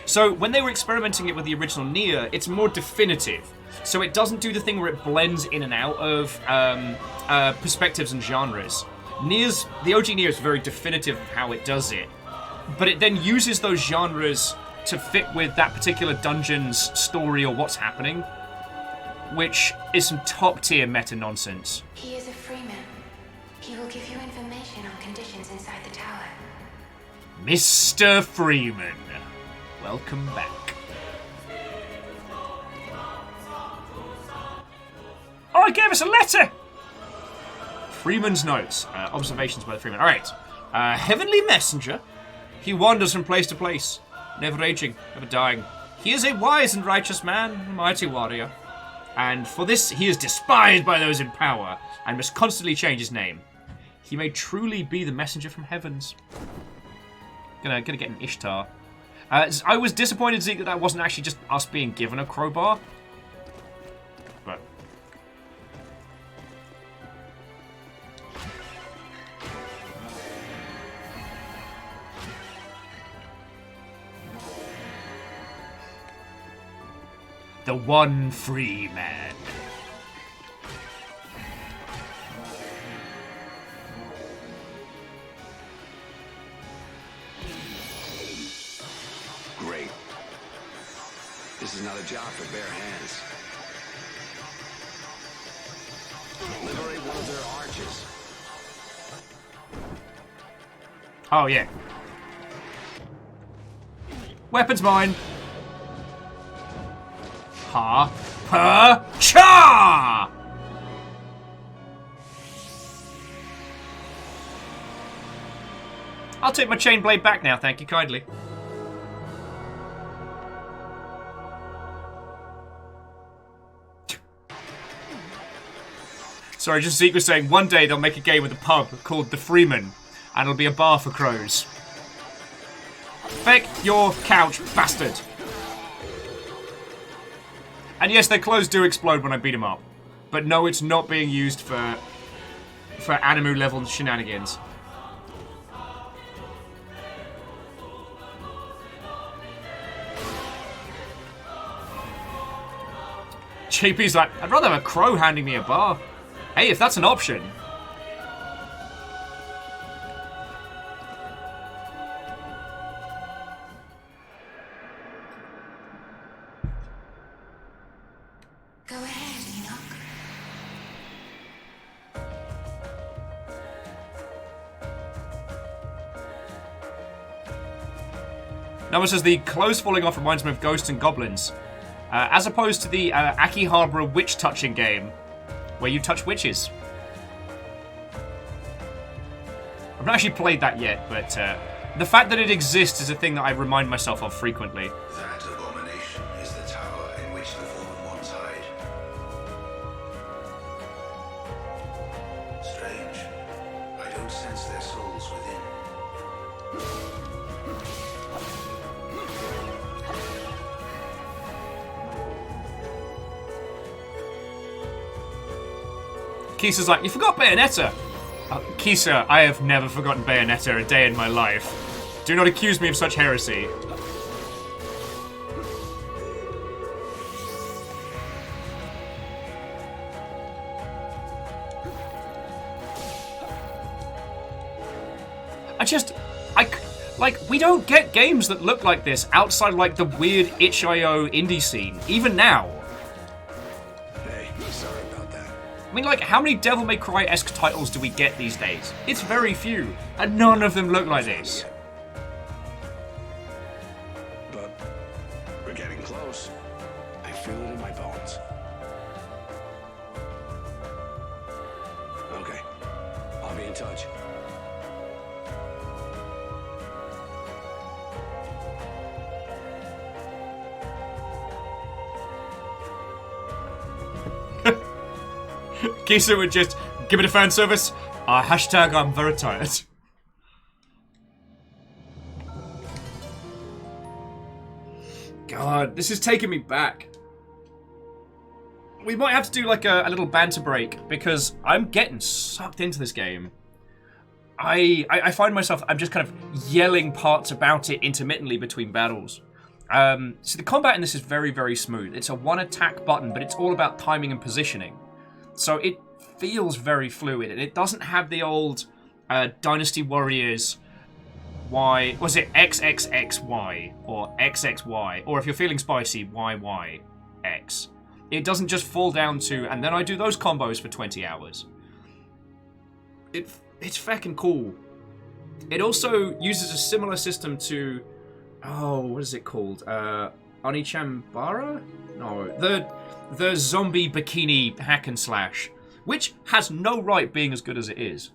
So, when they were experimenting it with the original Nier, it's more definitive. So it doesn't do the thing where it blends in and out of perspectives and genres. The OG Nier is very definitive of how it does it. But it then uses those genres to fit with that particular dungeon's story or what's happening. Which is some top-tier meta-nonsense. He is a free man. He will give you information on conditions inside the tower. Mr. Freeman. Welcome back. Oh, he gave us a letter! Freeman's notes. Observations by the Freeman. Alright. Heavenly messenger. He wanders from place to place. Never aging, never dying. He is a wise and righteous man, a mighty warrior. And for this, he is despised by those in power, and must constantly change his name. He may truly be the messenger from heavens. Gonna get an Ishtar. I was disappointed, Zeke, that wasn't actually just us being given a crowbar. But... the one free man. Great. This is not a job for bare hands. Liberate one of their arches. Oh, yeah. Weapons mine. Ha. Per. Cha! I'll take my chain blade back now, thank you kindly. Sorry, just Zeke was saying, one day they'll make a game with a pub called The Freeman, and it'll be a bar for crows. Fake your couch, bastard. And yes, their clothes do explode when I beat them up. But no, it's not being used for Animu level shenanigans. JP's like, I'd rather have a crow handing me a bar. Hey, if that's an option. Go ahead, Enoch. Number says the clothes falling off reminds me of Ghosts and Goblins. As opposed to the Akihabara witch touching game, where you touch witches. I've not actually played that yet, but the fact that it exists is a thing that I remind myself of frequently. That abomination is the tower in which the fallen ones hide. Strange. I don't sense their souls within. Kisa's like, you forgot Bayonetta! Kisa, I have never forgotten Bayonetta a day in my life. Do not accuse me of such heresy. We don't get games that look like this outside, like, the weird itch.io indie scene, even now. Hey, sorry about that. I mean, like, how many Devil May Cry-esque titles do we get these days? It's very few, and none of them look like this. But we're getting close. I feel it in my bones. Okay, I'll be in touch. Kisa would just give it a fan service. Hashtag I'm very tired. God, this is taking me back. We might have to do like a little banter break because I'm getting sucked into this game. I find myself, I'm just kind of yelling parts about it intermittently between battles. So the combat in this is very, very smooth. It's a one attack button, but it's all about timing and positioning. So it feels very fluid, and it doesn't have the old Dynasty Warriors Y, was it XXXY or XXY, or if you're feeling spicy, YYX. It doesn't just fall down to, and then I do those combos for 20 hours. It's fucking cool. It also uses a similar system to, oh, what is it called? Onichambara? No, the zombie bikini hack and slash, which has no right being as good as it is.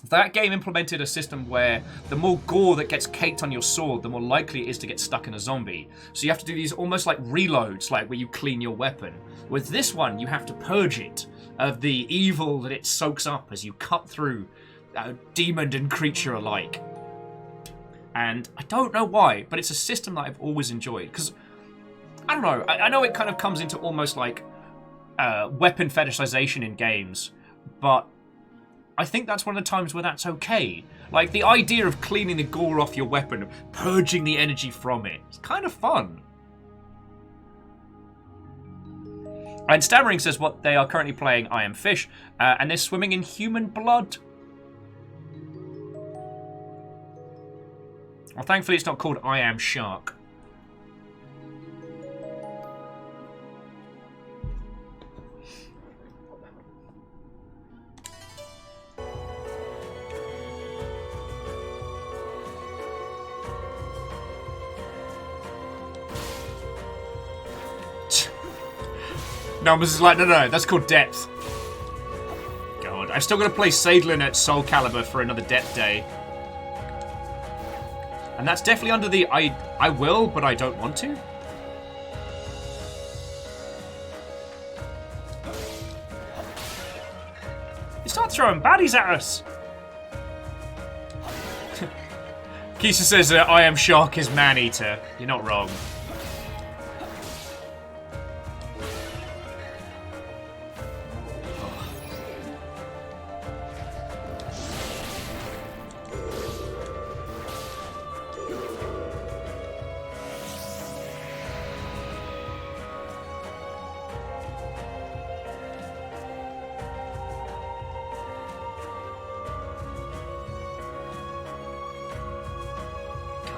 That game implemented a system where the more gore that gets caked on your sword, the more likely it is to get stuck in a zombie. So you have to do these almost like reloads, like where you clean your weapon. With this one, you have to purge it of the evil that it soaks up as you cut through demon and creature alike. And I don't know why, but it's a system that I've always enjoyed. Because, I don't know, I know it kind of comes into almost like weapon fetishization in games, but I think that's one of the times where that's okay. Like, the idea of cleaning the gore off your weapon, purging the energy from it, it's kind of fun. And Stammering says what they are currently playing, I Am Fish, and they're swimming in human blood. Well, thankfully it's not called I Am Shark. Numbers is like, no, that's called depth. God, I've still got to play Sadlin at Soul Calibur for another depth day. And that's definitely under the I will, but I don't want to. You start throwing baddies at us. Kisa says I Am Shark is man-eater. You're not wrong.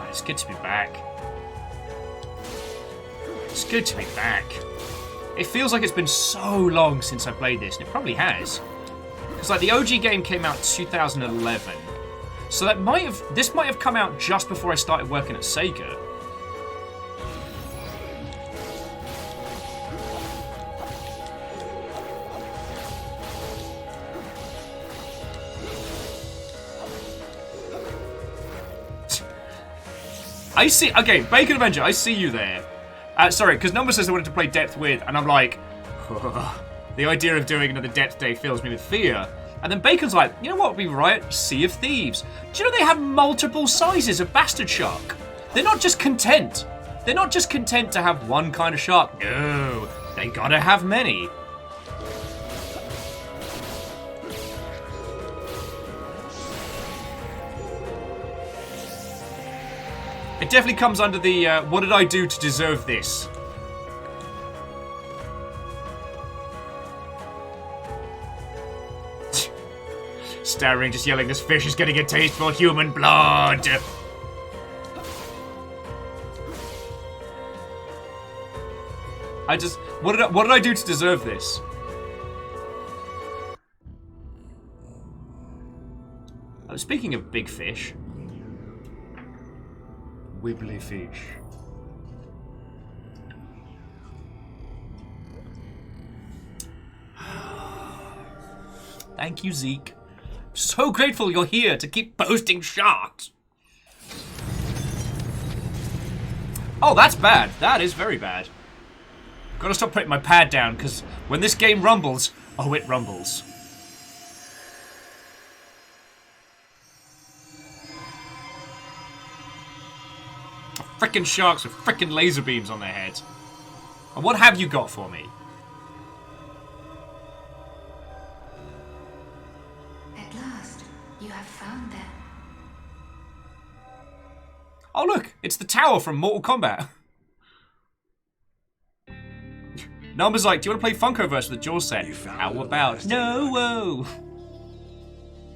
It's good to be back. It's good to be back. It feels like it's been so long since I played this, and it probably has. Because like the OG game came out 2011, so this might have come out just before I started working at Sega. I see. Okay, Bacon Avenger, I see you there. Sorry, because Number says I wanted to play Depth with, and I'm like, the idea of doing another Depth day fills me with fear. And then Bacon's like, you know what would be right? Sea of Thieves. Do you know they have multiple sizes of Bastard Shark? They're not just content. They're not just content to have one kind of shark. No, they gotta have many. It definitely comes under the, what did I do to deserve this? Staring, just yelling, this fish is getting a taste for human blood! What did I do to deserve this? Speaking of big fish... Wibbly fish. Thank you, Zeke. So grateful you're here to keep posting sharks. Oh, that's bad. That is very bad. Gotta stop putting my pad down, because when this game rumbles, Oh, it rumbles. Frickin' sharks with frickin' laser beams on their heads. And what have you got for me? At last, you have found them. Oh look, it's the tower from Mortal Kombat. Numbers like, do you want to play Funkoverse with the Jaws set? How about? No, whoa.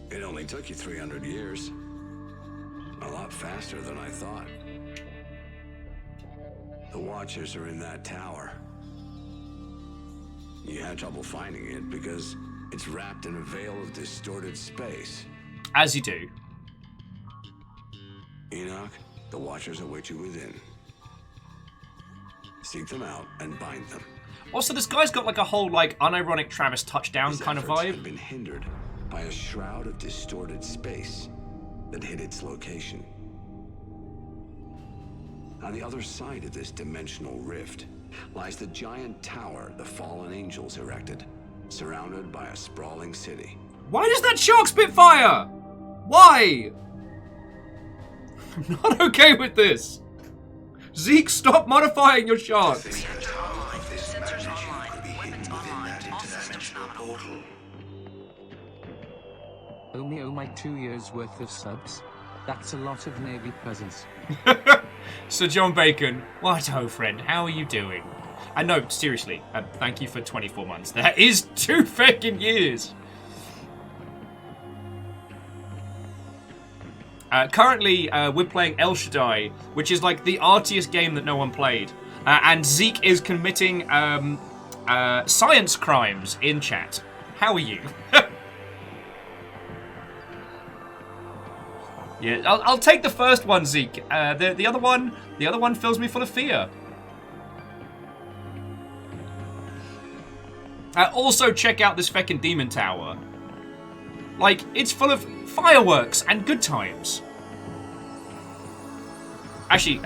It only took you 300 years. A lot faster than I thought. The Watchers are in that tower. You had trouble finding it because it's wrapped in a veil of distorted space. As you do. Enoch, the Watchers await you within. Seek them out and bind them. Also, this guy's got like a whole like unironic Travis touchdown His kind of efforts vibe. have been hindered by a shroud of distorted space that hid its location. On the other side of this dimensional rift lies the giant tower the fallen angels erected, surrounded by a sprawling city. Why does that shark spit fire? Why? I'm not okay with this. Zeke, stop modifying your sharks. Sensors online. Weapons online. All systems nominal. Oh my 2 years worth of subs. That's a lot of Navy presents. Sir John Bacon, what ho friend, how are you doing? And no, seriously, thank you for 24 months. That is 2 fucking years. Currently, we're playing El Shaddai, which is like the artiest game that no one played. And Zeke is committing science crimes in chat. How are you? Yeah, I'll take the first one, Zeke. The other one fills me full of fear. Also, check out this feckin' demon tower. Like, it's full of fireworks and good times. Actually,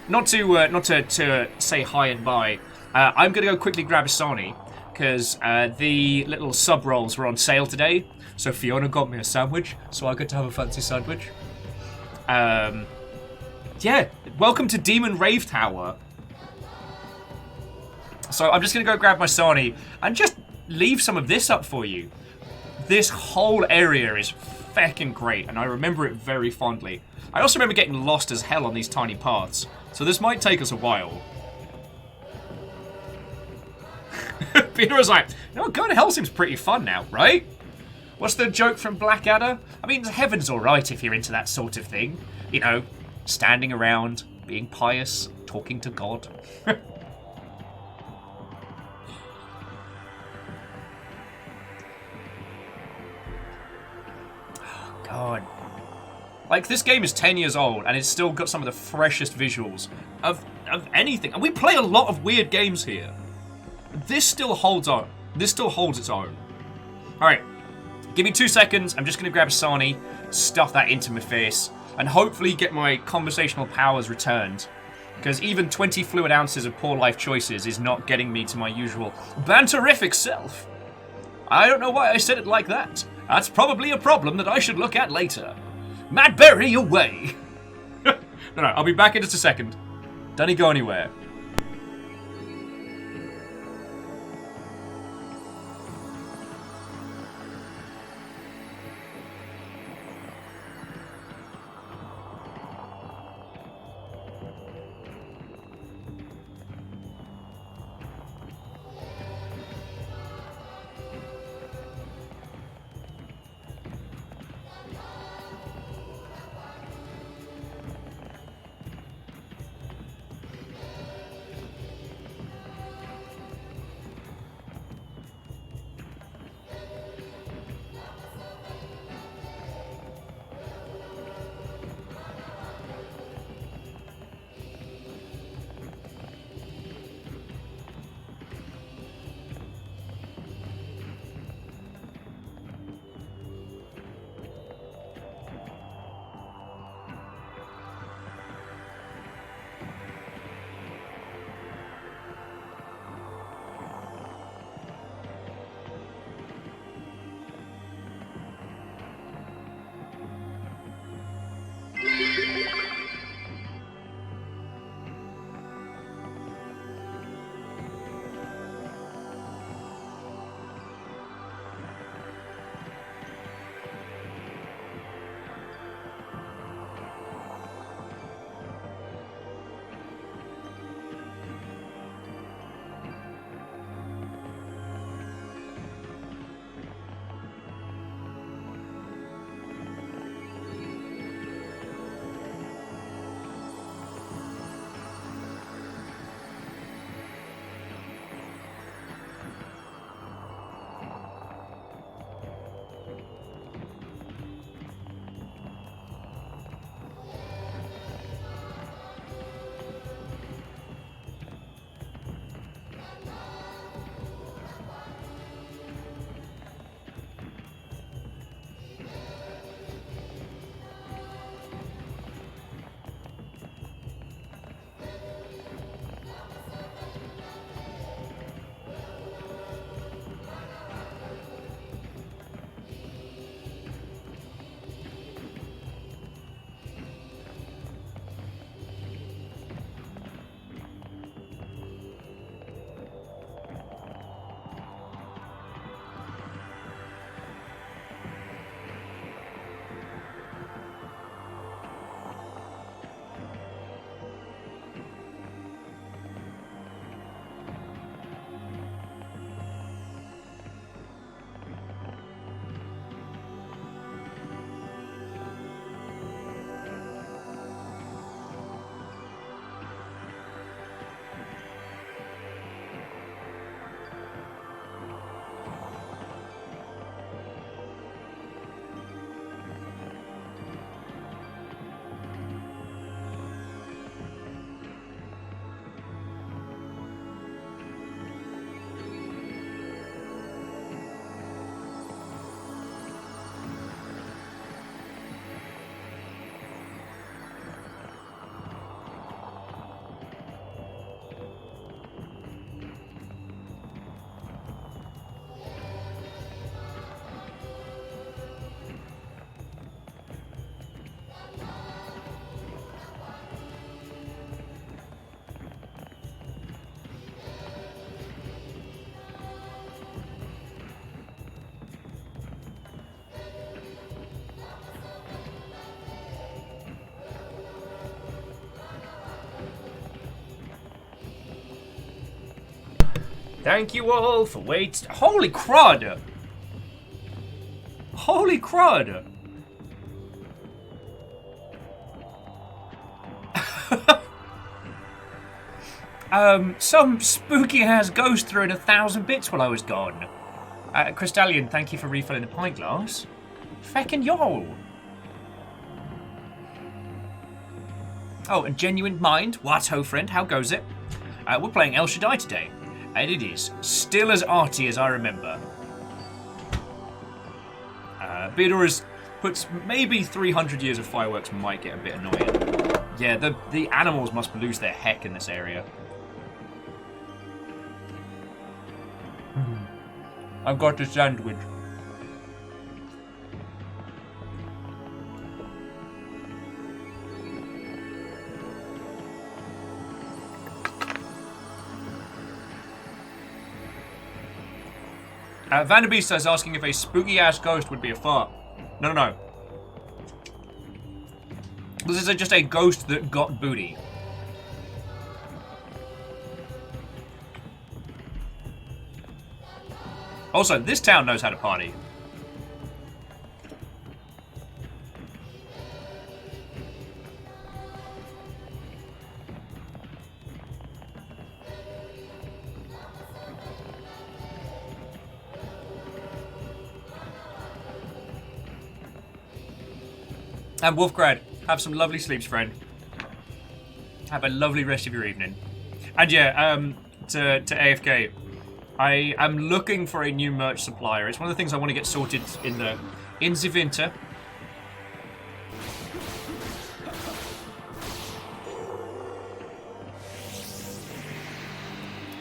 not to say hi and bye. I'm gonna go quickly grab Asani because the little sub rolls were on sale today. So Fiona got me a sandwich, so I get to have a fancy sandwich. Yeah, welcome to Demon Rave Tower. So I'm just gonna go grab my Sani and just leave some of this up for you. This whole area is feckin' great, and I remember it very fondly. I also remember getting lost as hell on these tiny paths, so this might take us a while. Peter was like, no, going to hell seems pretty fun now, right? What's the joke from Blackadder? I mean, heaven's alright if you're into that sort of thing. You know, standing around, being pious, talking to God. Oh, God. Like, this game is 10 years old, and it's still got some of the freshest visuals of anything. And we play a lot of weird games here. This still holds on. This still holds its own. Alright. Give me 2 seconds. I'm just going to grab a Sani, stuff that into my face, and hopefully get my conversational powers returned. Because even 20 fluid ounces of poor life choices is not getting me to my usual banterific self. I don't know why I said it like that. That's probably a problem that I should look at later. Matt Berry, away! No, I'll be back in just a second. Don't go anywhere. Thank you all for waiting. Holy crud! Holy crud! Some spooky ass ghost threw in 1,000 bits while I was gone. Crystallian, thank you for refilling the pint glass. Feckin' yo! Oh, and Genuine Mind, what ho friend, how goes it? We're playing El Shaddai today, and it is still as arty as I remember. Beador puts maybe 300 years of fireworks might get a bit annoying. Yeah, the animals must lose their heck in this area. I've got a sandwich. Vanderbeast is asking if a spooky-ass ghost would be a fart. No, no, no. This is just a ghost that got booty. Also, this town knows how to party. And Wolfgrad, have some lovely sleeps, friend. Have a lovely rest of your evening. And yeah, to AFK, I am looking for a new merch supplier. It's one of the things I want to get sorted in the winter.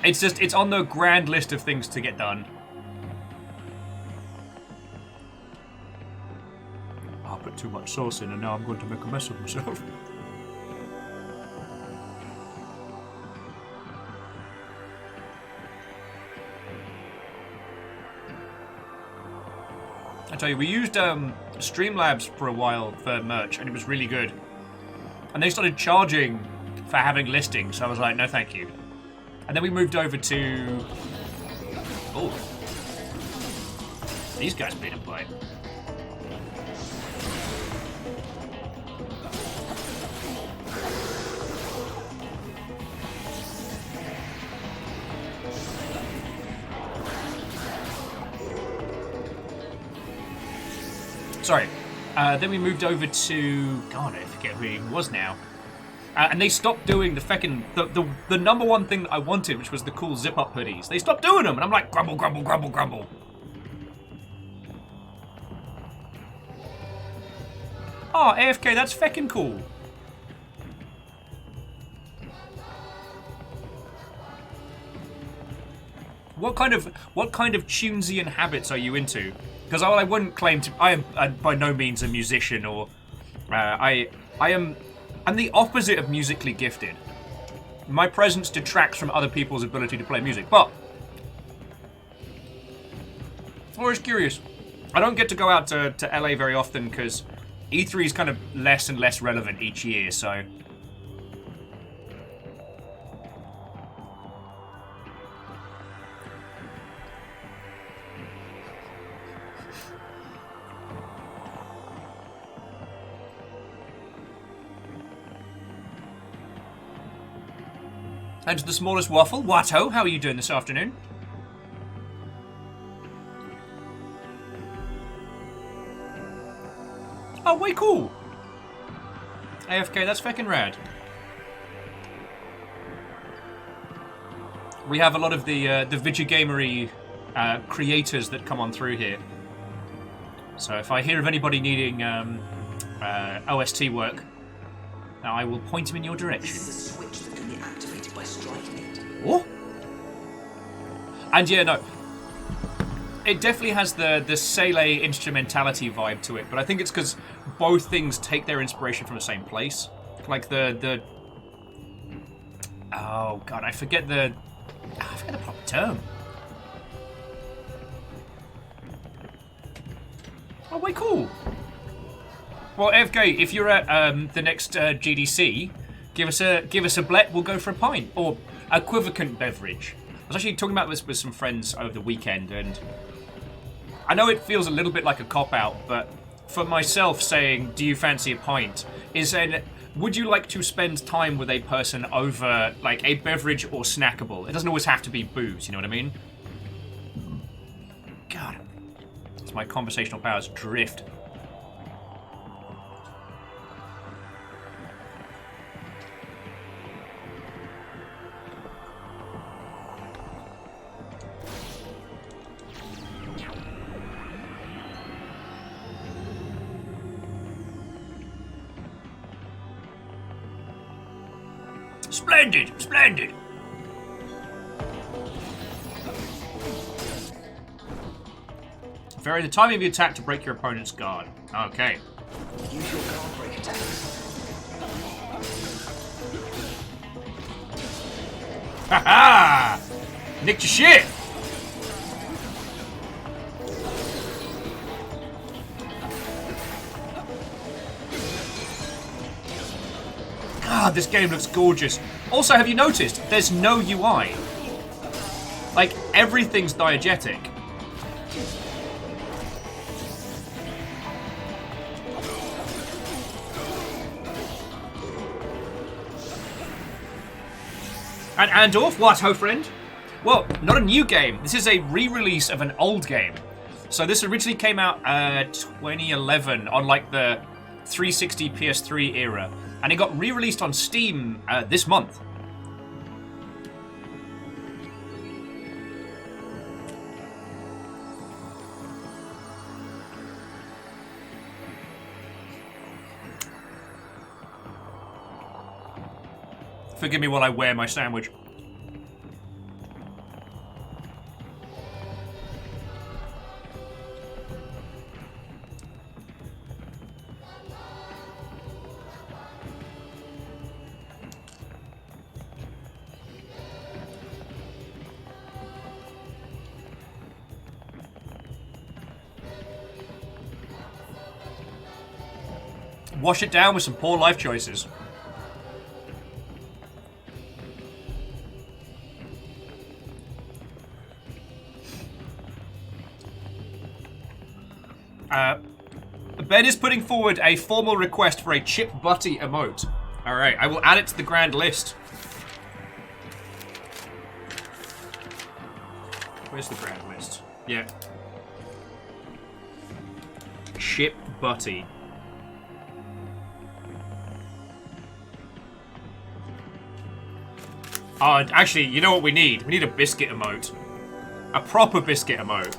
It's on the grand list of things to get done. I put too much sauce in and now I'm going to make a mess of myself. I tell you, we used Streamlabs for a while for merch, and it was really good. And they started charging for having listings, so I was like, no thank you. And then we moved over to... Oh. These guys beat and play. Sorry. Then we moved over to... God, I forget who it was now. And they stopped doing the feckin' the number one thing that I wanted, which was the cool zip-up hoodies. They stopped doing them, and I'm like, grumble, grumble, grumble, grumble. Oh, AFK, that's feckin' cool. What kind of Tunesian habits are you into? Because I wouldn't claim to. I am by no means a musician, or I'm the opposite of musically gifted. My presence detracts from other people's ability to play music, but I'm always curious. I don't get to go out to LA very often because E3 is kind of less and less relevant each year, so. And to the smallest waffle, Watto, how are you doing this afternoon? Oh, way cool. AFK, that's feckin' rad. We have a lot of the Vigigamery creators that come on through here. So if I hear of anybody needing OST work, I will point them in your direction. This is a switch that can be activated by striking it. What? And yeah, no. It definitely has the Sele instrumentality vibe to it, but I think it's because both things take their inspiration from the same place. Like the oh god, I forget the proper term. Oh, way cool. Well, FK, if you're at the next GDC, give us a blet. We'll go for a pint or equivocant beverage. was actually talking about this with some friends over the weekend, and I know it feels a little bit like a cop-out, but for myself saying, do you fancy a pint, is an, would you like to spend time with a person over, like, a beverage or snackable? It doesn't always have to be booze, you know what I mean? God. It's my conversational powers drift. Splendid! Splendid! Vary the timing of the attack to break your opponent's guard. Okay. Use your guard break attacks. Ha-ha! Nicked your shit! God, this game looks gorgeous. Also, have you noticed, there's no UI? Like, everything's diegetic. And Andorf, what, ho friend? Well, not a new game. This is a re-release of an old game. So this originally came out 2011 on like the 360 PS3 era. And it got re-released on Steam this month. Forgive me while I wear my sandwich. Wash it down with some poor life choices. Ben is putting forward a formal request for a Chip Butty emote. Alright, I will add it to the grand list. Where's the grand list? Yeah. Chip Butty. Oh, and actually, you know what we need? We need a biscuit emote. A proper biscuit emote.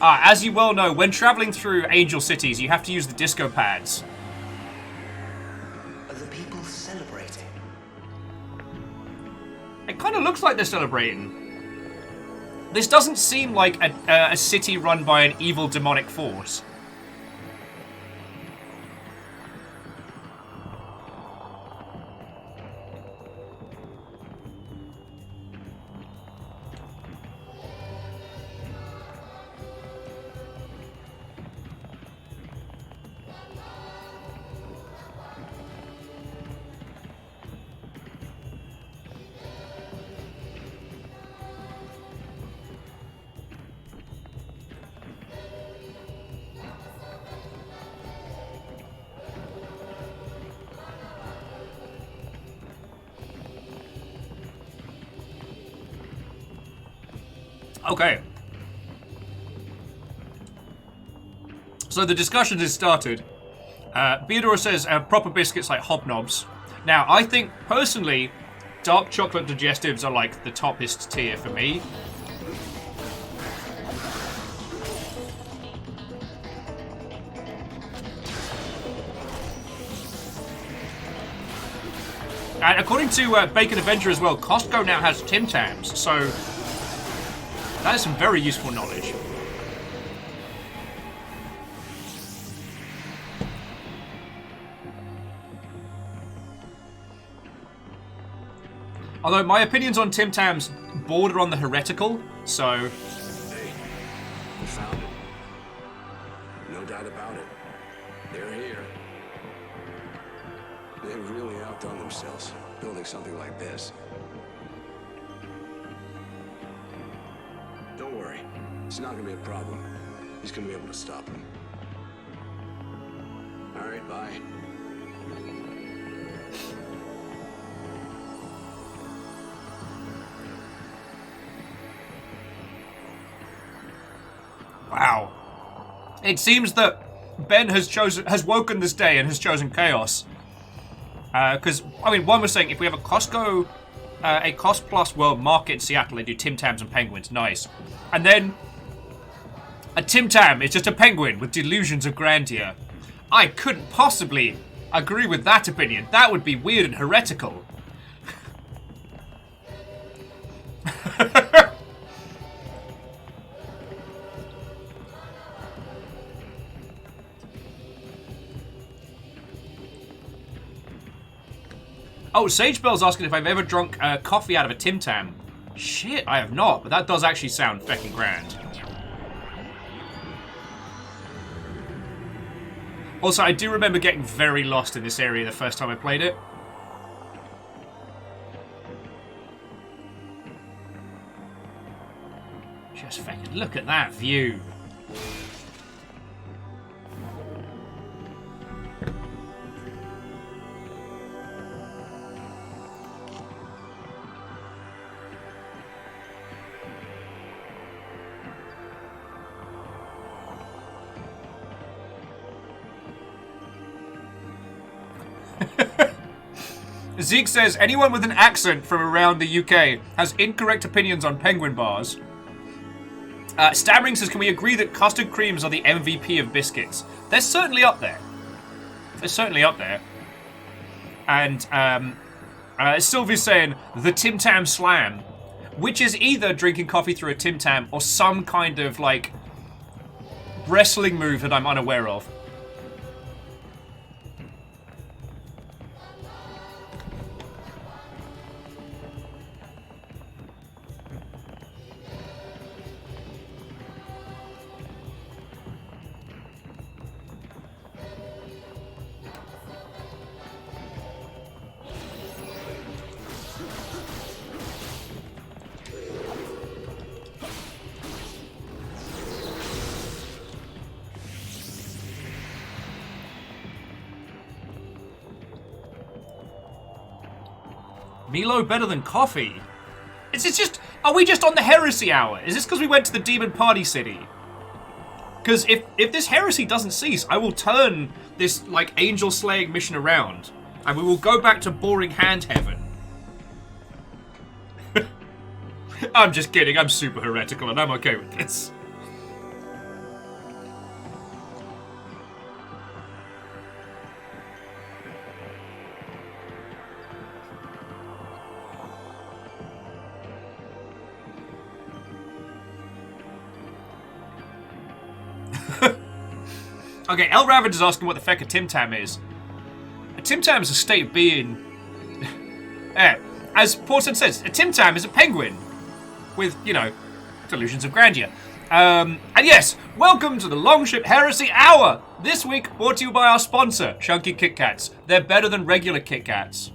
As you well know, when traveling through Angel Cities, you have to use the disco pads. Are the people celebrating? It kind of looks like they're celebrating. This doesn't seem like a city run by an evil demonic force. Okay. So the discussion has started. Beador says proper biscuits like hobnobs. Now, I think, personally, dark chocolate digestives are like the toppest tier for me. And according to Bacon Avenger as well, Costco now has Tim Tams, so that is some very useful knowledge. Although my opinions on Tim Tams border on the heretical, so... Hey, we found it. No doubt about it. They've really outdone themselves, building something like this. Don't worry. It's not gonna be a problem. He's gonna be able to stop him. All right, bye. Wow. It seems that Ben has woken this day and has chosen chaos. Because, I mean, one was saying if we have a Costco, a Cost Plus World Market in Seattle, they do Tim Tams and penguins. Nice. And then a Tim Tam is just a penguin with delusions of grandeur. I couldn't possibly agree with that opinion. That would be weird and heretical. Oh, Sagebell's asking if I've ever drunk coffee out of a Tim Tam. Shit, I have not, but that does actually sound feckin' grand. Also, I do remember getting very lost in this area the first time I played it. Just feckin' look at that view. Zeke says, anyone with an accent from around the UK has incorrect opinions on penguin bars. Stammering says, can we agree that custard creams are the MVP of biscuits? They're certainly up there. They're certainly up there. And Sylvia's saying, the Tim Tam Slam, which is either drinking coffee through a Tim Tam or some kind of, like, wrestling move that I'm unaware of. Milo better than coffee? Is this just... Are we just on the heresy hour? Is this because we went to the demon party city? Because if this heresy doesn't cease, I will turn this, like, angel slaying mission around. And we will go back to boring hand heaven. I'm just kidding. I'm super heretical and I'm okay with this. Okay, El Ravage is asking what the feck a Tim Tam is. A Tim Tam is a state of being. As Porson says, a Tim Tam is a penguin with, you know, delusions of grandeur. And yes, welcome to the Longship Heresy Hour. This week brought to you by our sponsor, Chunky Kit Kats. They're better than regular Kit Kats.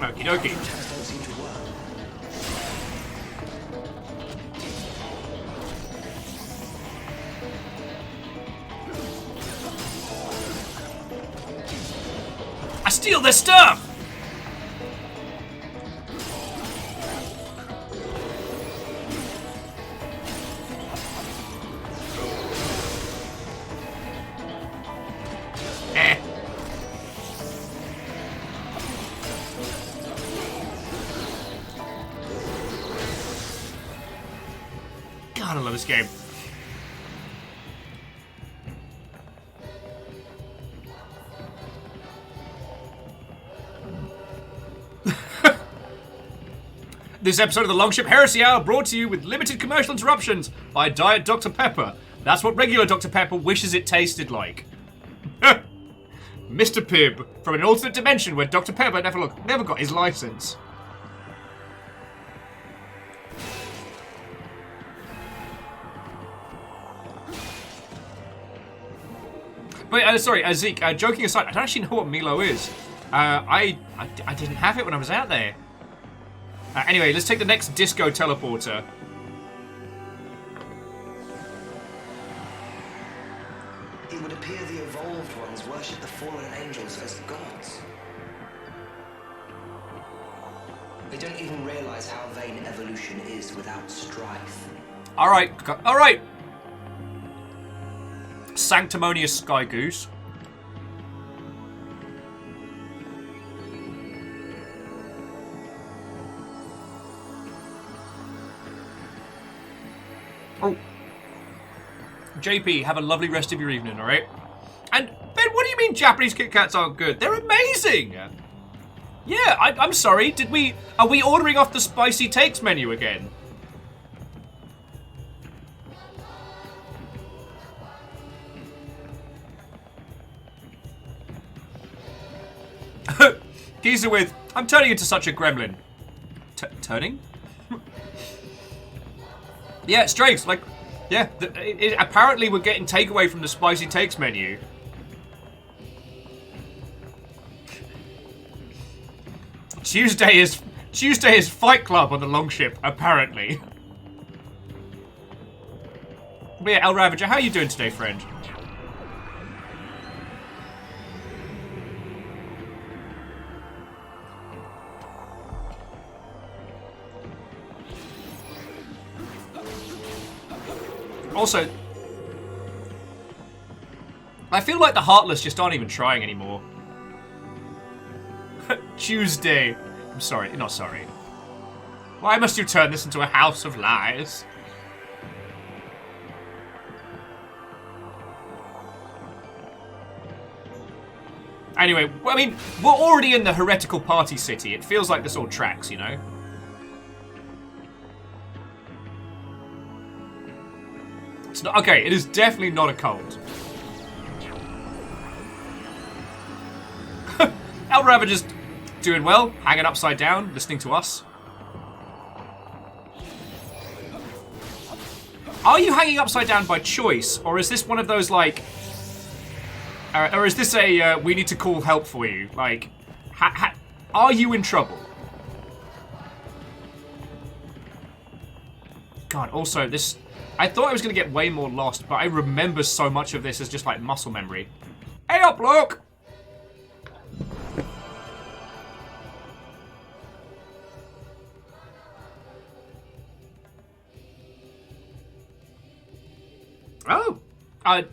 Okie dokie. I steal their stuff! God, I love this game. This episode of the Longship Heresy Hour brought to you with limited commercial interruptions by Diet Dr. Pepper. That's what regular Dr. Pepper wishes it tasted like. Mr. Pibb, from an alternate dimension where Dr. Pepper never got his license. But, sorry, Zeke, joking aside, I don't actually know what Milo is. I didn't have it when I was out there. Anyway, let's take the next disco teleporter. It would appear the evolved ones worship the fallen angels as gods. They don't even realize how vain evolution is without strife. Alright, alright! Sanctimonious Sky Goose. Oh. JP, have a lovely rest of your evening, alright? And, Ben, what do you mean Japanese Kit Kats aren't good? They're amazing! Yeah, I'm sorry, are we ordering off the Spicy Takes menu again? Geezer with, I'm turning into such a gremlin. Turning? Yeah, Strays, like, yeah, apparently we're getting takeaway from the Spicy Takes menu. Tuesday is Fight Club on the Longship, apparently. But yeah, El Ravager, how are you doing today, friend? Also, I feel like the Heartless just aren't even trying anymore. Tuesday. I'm sorry, not sorry. Why must you turn this into a house of lies? Anyway, I mean, we're already in the heretical party city. It feels like this all tracks, you know? It's not, okay, it is definitely not a cult. El Ravager's doing well, hanging upside down, listening to us. Are you hanging upside down by choice, or is this one of those, like... or is this a, we need to call help for you? Like, are you in trouble? God, also, this... I thought I was going to get way more lost, but I remember so much of this as just, like, muscle memory. Hey up, look! Oh!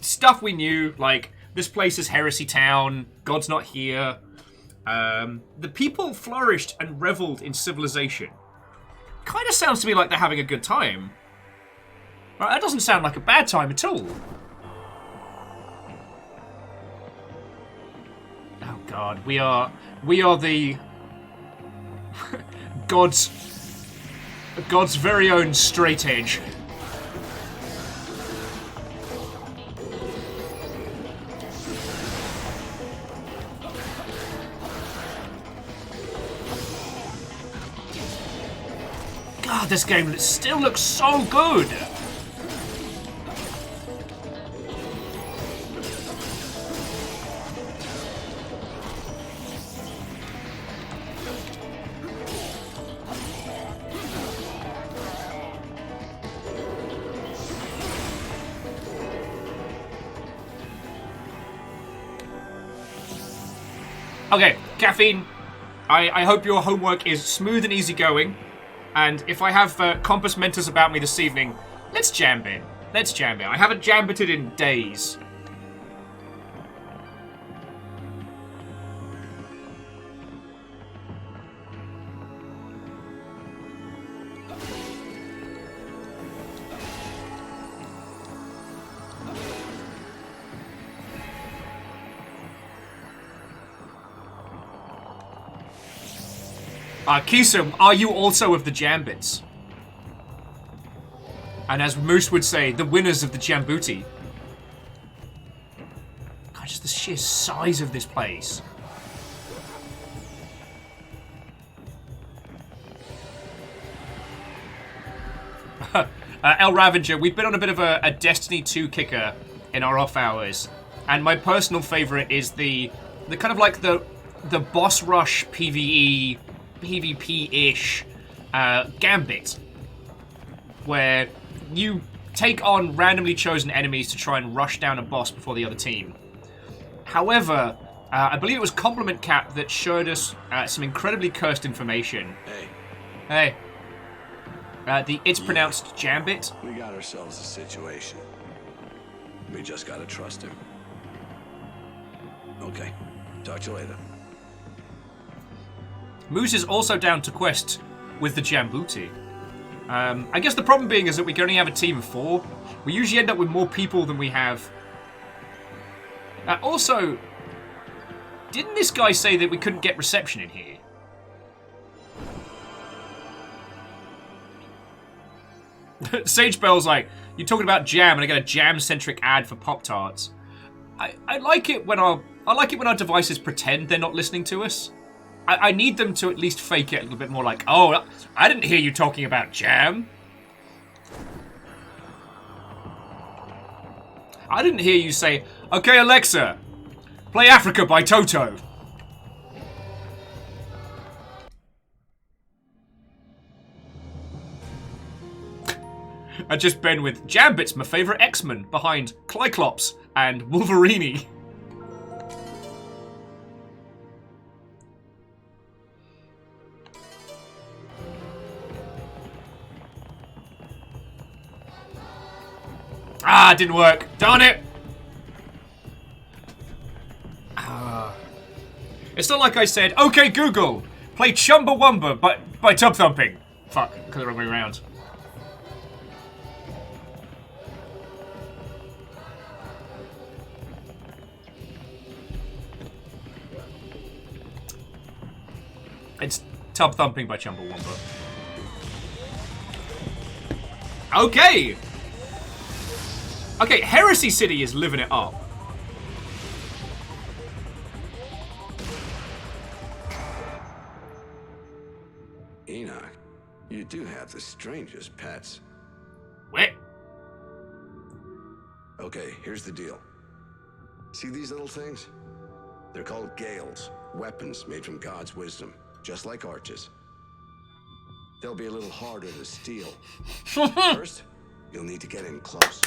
Stuff we knew, like, this place is Heresy Town, God's not here. The people flourished and reveled in civilization. Kind of sounds to me like they're having a good time. Right, that doesn't sound like a bad time at all. Oh God, we are the God's very own straight edge. God, this game still looks so good. Okay, Caffeine, I hope your homework is smooth and easygoing, and if I have Compass Mentis about me this evening, let's jam it. Let's jam it. I haven't jambited in days. Kisum, are you also of the Jambits? And as Moose would say, the winners of the Jambuti. God, just the sheer size of this place. El Ravager, we've been on a bit of a Destiny 2 kicker in our off hours. And my personal favorite is the kind of like the boss rush PvE, PvP-ish gambit. Where you take on randomly chosen enemies to try and rush down a boss before the other team. However, I believe it was Compliment Cap that showed us some incredibly cursed information. Hey. It's pronounced Jambit. We got ourselves a situation. We just gotta trust him. Okay. Talk to you later. Moose is also down to quest with the Jambuti. I guess the problem being is that we can only have a team of 4. We usually end up with more people than we have. Also, didn't this guy say that we couldn't get reception in here? Sage Bell's like, you're talking about jam, and I get a jam-centric ad for Pop-Tarts. I like it when our devices pretend they're not listening to us. I need them to at least fake it a little bit more, like, oh, I didn't hear you talking about jam. I didn't hear you say, okay, Alexa, play Africa by Toto. I just been with Jambit's my favourite X-Men, behind Clyclops and Wolverine. Ah, didn't work. Darn it! It's not like I said, okay, Google, play Chumbawamba by Tub Thumping. Fuck, got the wrong way around. It's Tub Thumping by Chumbawamba. Okay! Okay, Heresy City is living it up. Enoch, you do have the strangest pets. What? Okay, here's the deal. See these little things? They're called gales, weapons made from God's wisdom, just like arches. They'll be a little harder to steal. First, you'll need to get in close.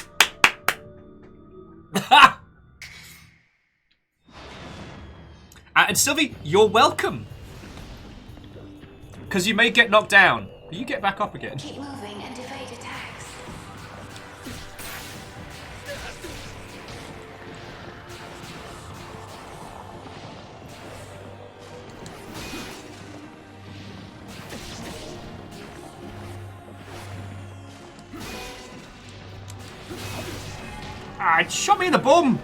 And Sylvie, you're welcome. Because you may get knocked down, but you get back up again. Keep moving and evade attacks. Ah, it shot me in the bum.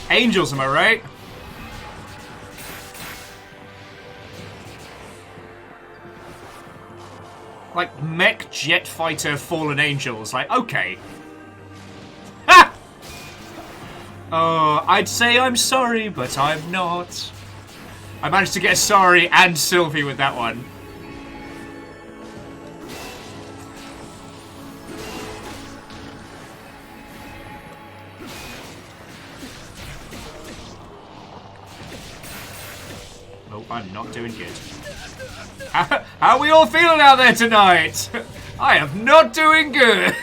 Angels, am I right? Like mech jet fighter fallen angels. Like, okay. Ha! Oh, I'd say I'm sorry, but I'm not. I managed to get sorry and Sylvie with that one. Oh, I'm not doing good. How are we all feeling out there tonight? I am not doing good.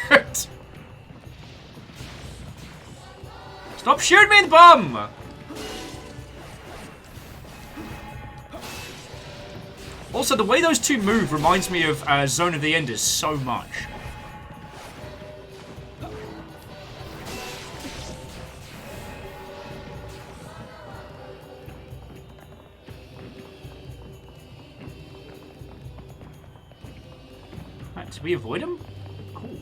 Stop shooting me in the bum. Also, the way those two move reminds me of Zone of the Enders so much. Did we avoid him? Cool.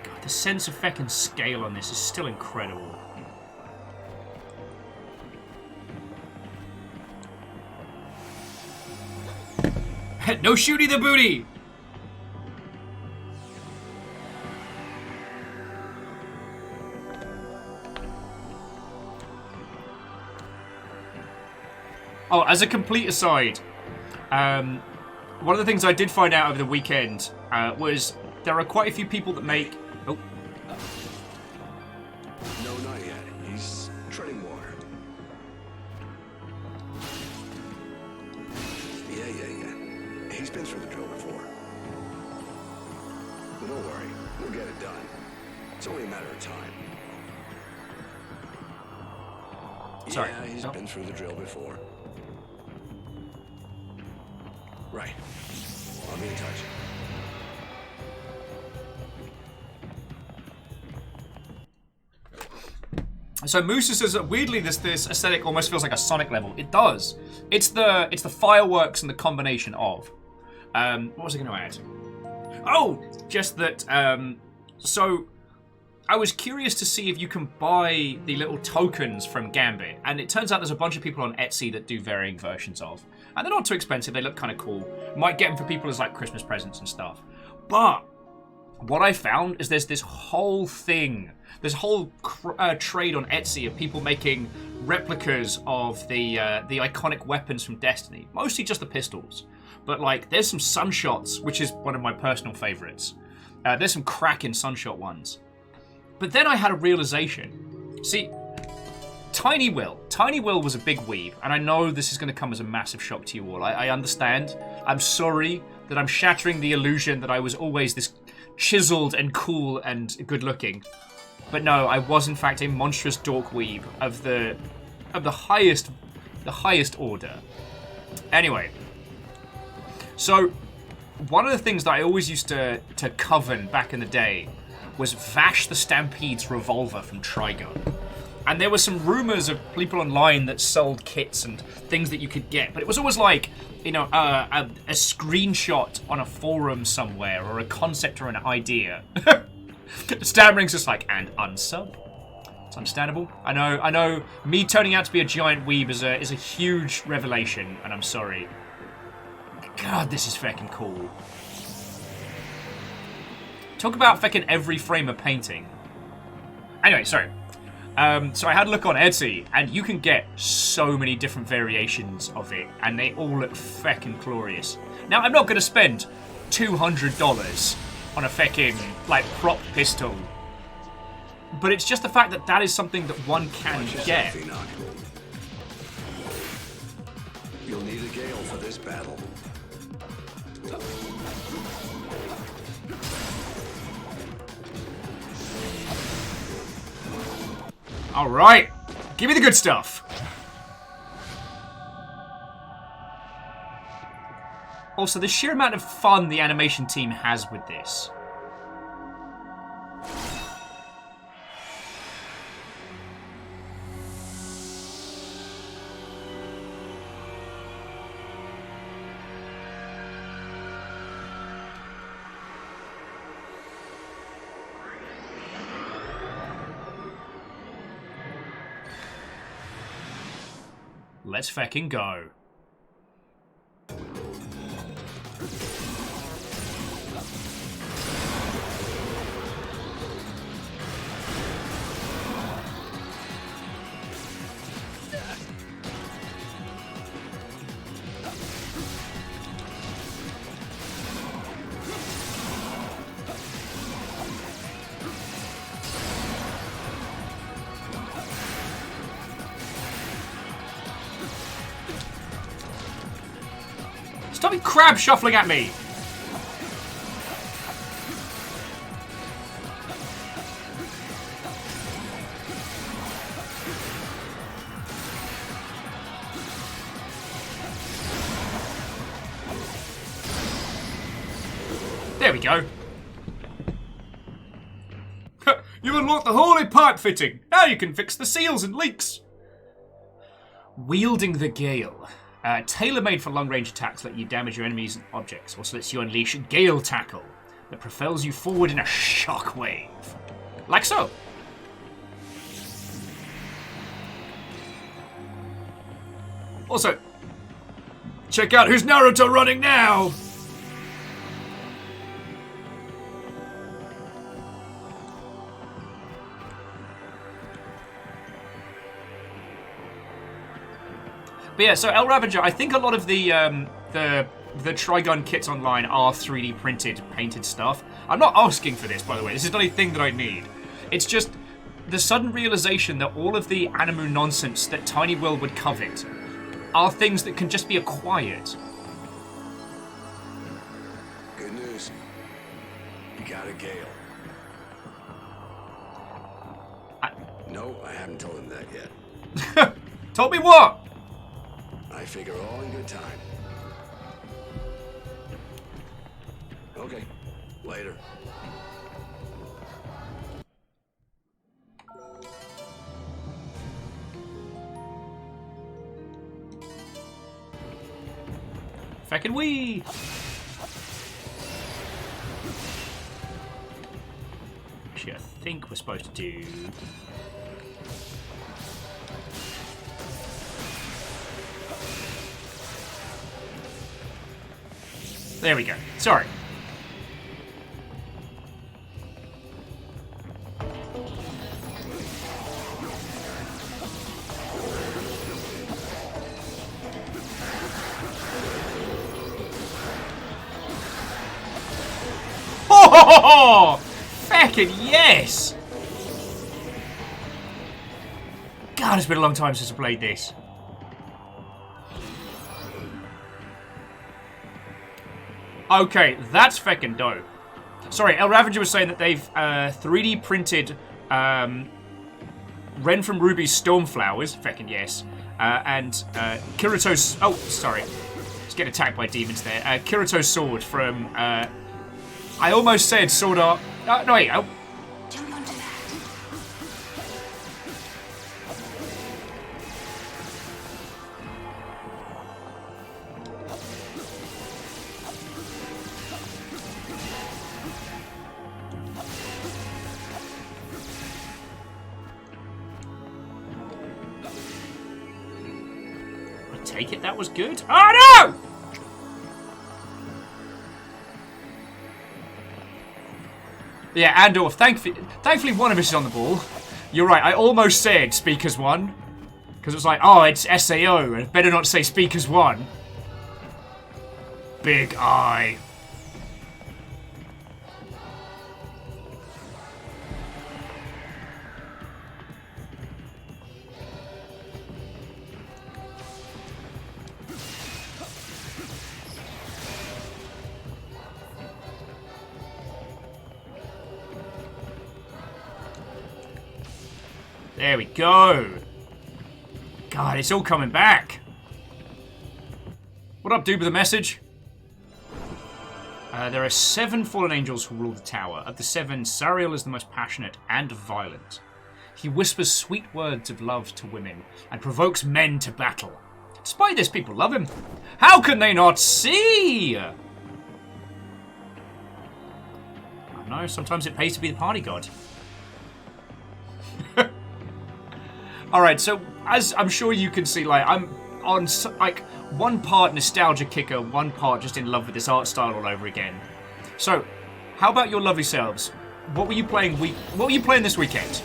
God, the sense of feckin' scale on this is still incredible. No shooty the booty! Oh, as a complete aside, one of the things I did find out over the weekend was there are quite a few people that make... Oh. No, not yet. He's treading water. Yeah. He's been through the drill before. But don't worry, we'll get it done. It's only a matter of time. Sorry. Yeah, he's been through the drill before. Right. I'll be in touch. So Musa says that weirdly this aesthetic almost feels like a Sonic level. It does. It's the fireworks and the combination of. What was I going to add? Oh, just that. So I was curious to see if you can buy the little tokens from Gambit, and it turns out there's a bunch of people on Etsy that do varying versions of, and they're not too expensive. They look kind of cool. Might get them for people as like Christmas presents and stuff. But what I found is there's this whole thing. There's a whole trade on Etsy of people making replicas of the iconic weapons from Destiny. Mostly just the pistols. But like, there's some Sunshots, which is one of my personal favorites. There's some cracking Sunshot ones. But then I had a realization. See, Tiny Will was a big weeb, and I know this is going to come as a massive shock to you all. I understand. I'm sorry that I'm shattering the illusion that I was always this chiseled and cool and good looking. But no, I was in fact a monstrous dork weeb of the highest order. Anyway, so one of the things that I always used to coven back in the day was Vash the Stampede's revolver from Trigun. And there were some rumors of people online that sold kits and things that you could get, but it was always like, you know, a screenshot on a forum somewhere or a concept or an idea. Stammering's just like, and unsub. It's understandable. I know. Me turning out to be a giant weeb is a huge revelation, and I'm sorry. God, this is fucking cool. Talk about fucking every frame of painting. Anyway, sorry. So I had a look on Etsy, and you can get so many different variations of it, and they all look feckin' glorious. Now, I'm not going to spend $200 on a feckin', like, prop pistol, but it's just the fact that that is something that one can get. You'll need a Gale for this battle. All right, give me the good stuff. Also, the sheer amount of fun the animation team has with this. Let's fucking go. Stop it crab shuffling at me! There we go. You've unlocked the holy pipe fitting. Now you can fix the seals and leaks. Wielding the Gale. Tailor-made for long-range attacks let you damage your enemies and objects. Also lets you unleash Gale Tackle that propels you forward in a shockwave. Like so. Also, Check out who's Naruto running now! But yeah, so El Ravager, I think a lot of the Trigun kits online are 3D printed, painted stuff. I'm not asking for this, by the way. This is not a thing that I need. It's just the sudden realization that all of the Animu nonsense that Tiny World would covet are things that can just be acquired. Good news. You got a Gale. No, I haven't told him that yet. Told me what? I figure all in good time. Okay, later. Feckin' wee! Actually, I think we're supposed to do... There we go. Sorry. Oh! Feckin' yes! God, it's been a long time since I played this. Okay, that's feckin' dope. Sorry, El Ravager was saying that they've 3D printed Ren from Ruby's Stormflowers, feckin' yes, and Kirito's... Oh, sorry. Just get attacked by demons there. Kirito's sword from... I almost said Sword Art... no, wait. Oh. Jump onto that. I take it that was good. Oh, no! Yeah, Andor, thankfully one of us is on the ball. You're right, I almost said Speakers 1. Because it was like, oh, it's SAO, and I better not say Speakers 1. Big eye. There we go. God, it's all coming back. What up, dude, with a message? There are 7 fallen angels who rule the tower. Of the 7, Sariel is the most passionate and violent. He whispers sweet words of love to women and provokes men to battle. Despite this, people love him. How can they not see? I don't know, sometimes it pays to be the party god. Alright, so as I'm sure you can see, like, I'm on, like, one part nostalgia kicker, one part just in love with this art style all over again. So, how about your lovely selves? What were you playing this weekend?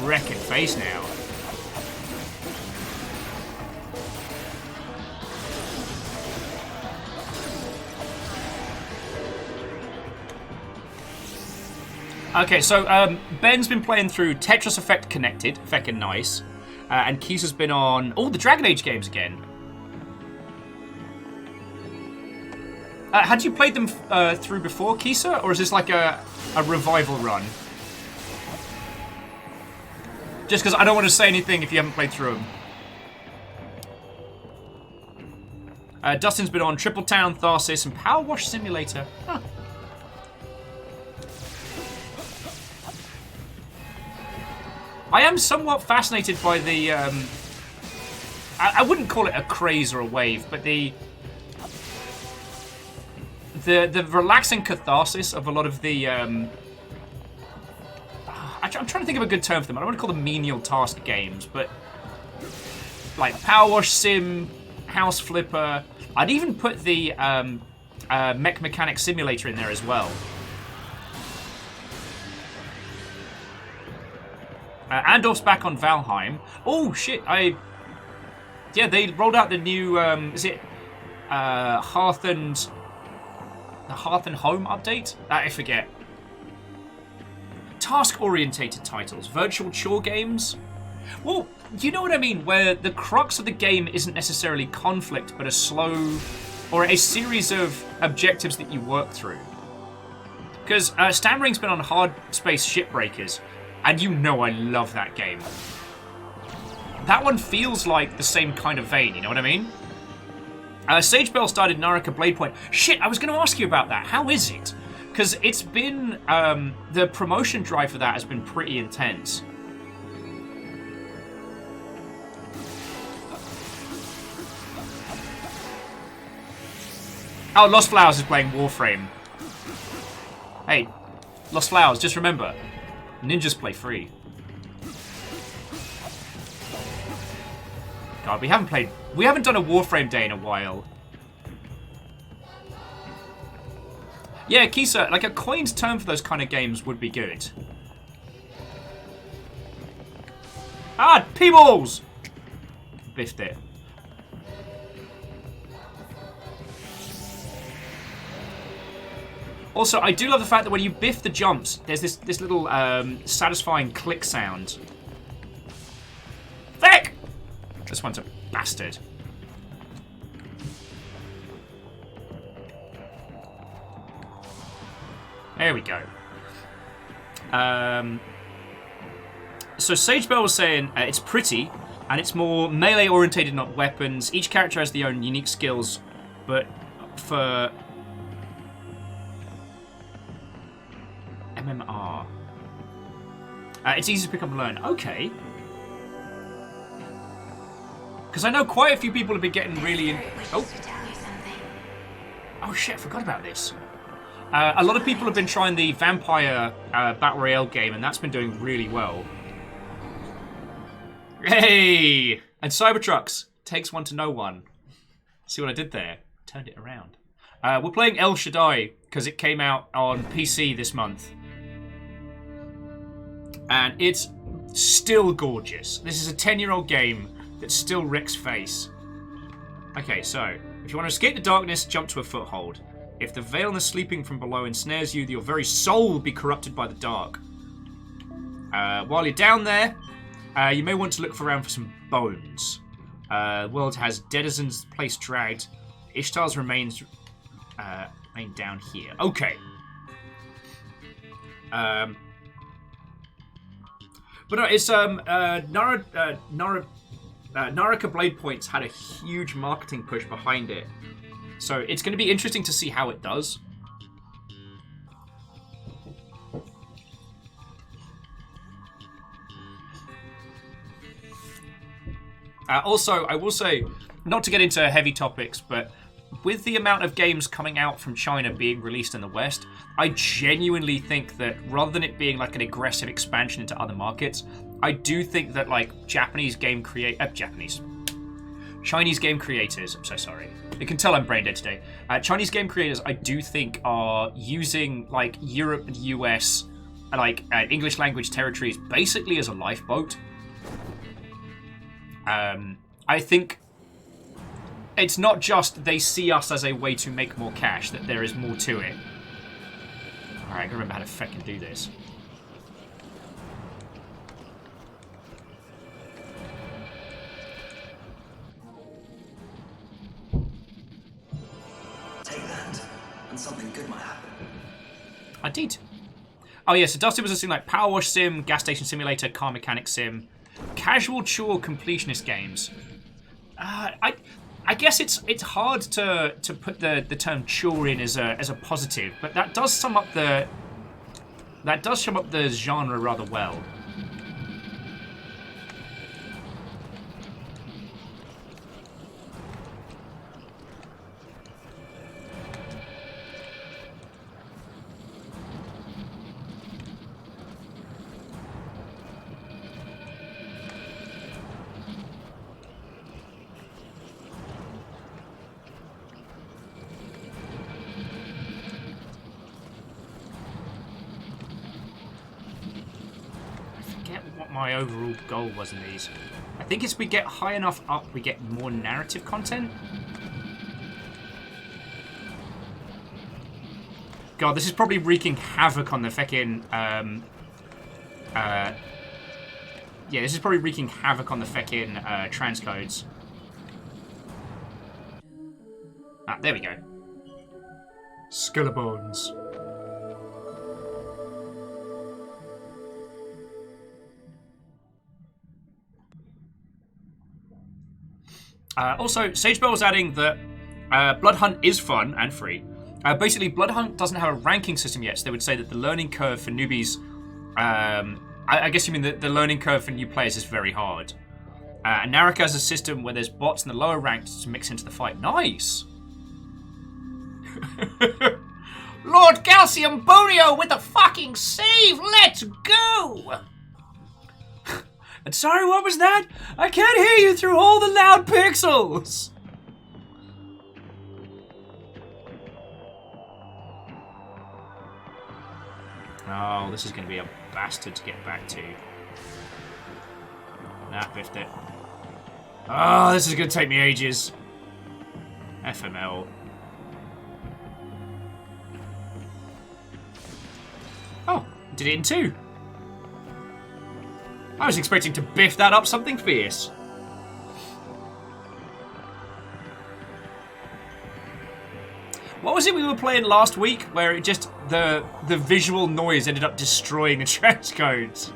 Wrecking face now. Okay, so Ben's been playing through Tetris Effect Connected, feckin' nice, and Kisa's been on all the Dragon Age games again. Had you played them through before, Kisa, or is this like a revival run? Just because I don't want to say anything if you haven't played through them. Dustin's been on Triple Town, Tharsis, and Power Wash Simulator. Huh. I am somewhat fascinated by the... I wouldn't call it a craze or a wave, but the relaxing catharsis of a lot of the... I'm trying to think of a good term for them. I don't want to call them menial task games, but... like Power Wash Sim, House Flipper. I'd even put the Mech Mechanic Simulator in there as well. Andorf's back on Valheim. Oh shit! Yeah, they rolled out the new. Is it Hearth and Home update? I forget. Task-orientated titles, virtual chore games. Well, you know what I mean, where the crux of the game isn't necessarily conflict, but a slow or a series of objectives that you work through. Because Stammering's been on Hard Space Shipbreakers. And you know I love that game. That one feels like the same kind of vein, you know what I mean? Sage Bell started Naraka Blade Point. Shit, I was going to ask you about that. How is it? Because it's been... the promotion drive for that has been pretty intense. Oh, Lost Flowers is playing Warframe. Hey, Lost Flowers, just remember... ninjas play free. God, we haven't done a Warframe day in a while. Yeah, Kisa, like a coin's term for those kind of games would be good. Ah, P-balls! Biffed it. Also, I do love the fact that when you biff the jumps, there's this little satisfying click sound. Feck! This one's a bastard. There we go. So Sage Bell was saying it's pretty, and it's more melee orientated, not weapons. Each character has their own unique skills, but for... MMR. It's easy to pick up and learn. Okay. Because I know quite a few people have been getting really... Oh shit, I forgot about this. A lot of people have been trying the Vampire Battle Royale game, and that's been doing really well. Hey! And Cybertrucks takes one to know one. See what I did there? Turned it around. We're playing El Shaddai, because it came out on PC this month. And it's still gorgeous. This is a 10-year-old game that still wrecks face. Okay, so, if you want to escape the darkness, jump to a foothold. If the veilness sleeping from below ensnares you, your very soul will be corrupted by the dark. While you're down there, you may want to look around for some bones. The world has denizens, place dragged. Ishtar's remains remain down here. Okay. But no, it's Naraka Blade Points had a huge marketing push behind it. So it's going to be interesting to see how it does. Also, I will say, not to get into heavy topics, but with the amount of games coming out from China being released in the West, I genuinely think that rather than it being like an aggressive expansion into other markets, I do think that like Chinese game creators, I'm so sorry. You can tell I'm brain dead today. Chinese game creators, I do think, are using like Europe and US, like English language territories, basically as a lifeboat. I think it's not just they see us as a way to make more cash, that there is more to it. Alright, I gotta remember how to fucking do this. Take that, and something good might happen. I did. Oh yeah, so Dusty was listening like Power Wash Sim, Gas Station Simulator, Car Mechanic Sim, Casual Chore Completionist games. I guess it's hard to put the term chore in as a positive, but that does sum up the genre rather well. forget what my overall goal was in these. I think it's we get high enough up, we get more narrative content. God, this is probably wreaking havoc on the fucking, yeah, this is probably wreaking havoc on the fucking, transcodes. Ah, there we go. Skullabones. Also, Sagebell's adding that Blood Hunt is fun and free. Basically, Blood Hunt doesn't have a ranking system yet, so they would say that the learning curve for newbies... I guess you mean the learning curve for new players is very hard. And Naraka has a system where there's bots in the lower ranks to mix into the fight. Nice! Lord Calcium Bonio with the fucking save! Let's go! And sorry, what was that? I can't hear you through all the loud pixels! Oh, this is going to be a bastard to get back to. Nah, biffed it. Oh, this is going to take me ages. FML. Oh, did it in 2. I was expecting to biff that up something fierce. What was it we were playing last week where it just the visual noise ended up destroying the transcodes?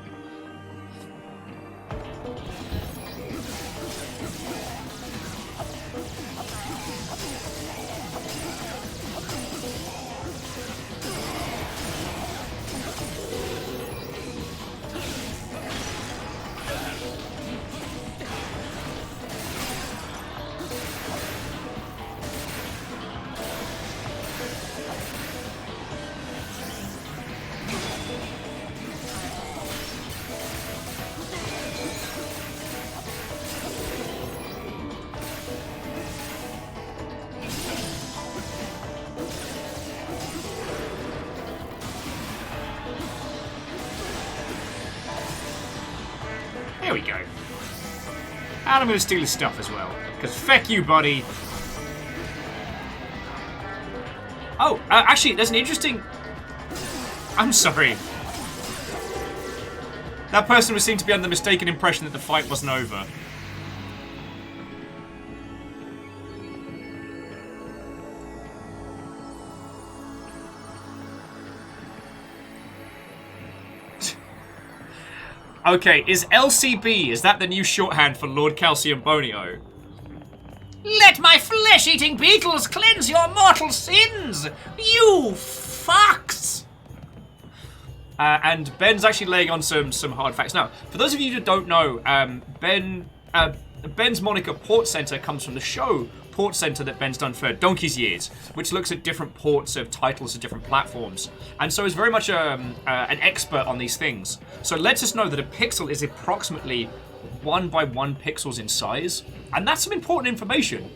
There we go. And I'm going to steal his stuff as well. Because feck you, buddy. Oh, actually, there's an interesting... I'm sorry. That person was seen to be under the mistaken impression that the fight wasn't over. Okay, is LCB, is that the new shorthand for Lord Calcium Bonio? Let my flesh-eating beetles cleanse your mortal sins, you fucks! And Ben's actually laying on some hard facts. Now, for those of you who don't know, Ben's moniker Port Center comes from the show Port Center that Ben's done for donkey's years, which looks at different ports of titles of different platforms, and so is very much an expert on these things. So it lets us know that a pixel is approximately 1 by 1 pixels in size, and that's some important information.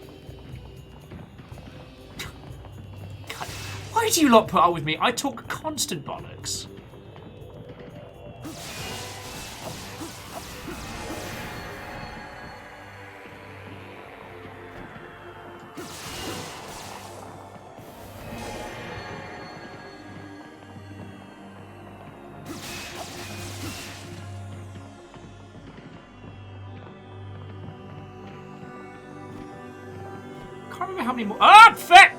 God, why do you lot put up with me? I talk constant bollocks. Can't remember how many more. Ah, fuck!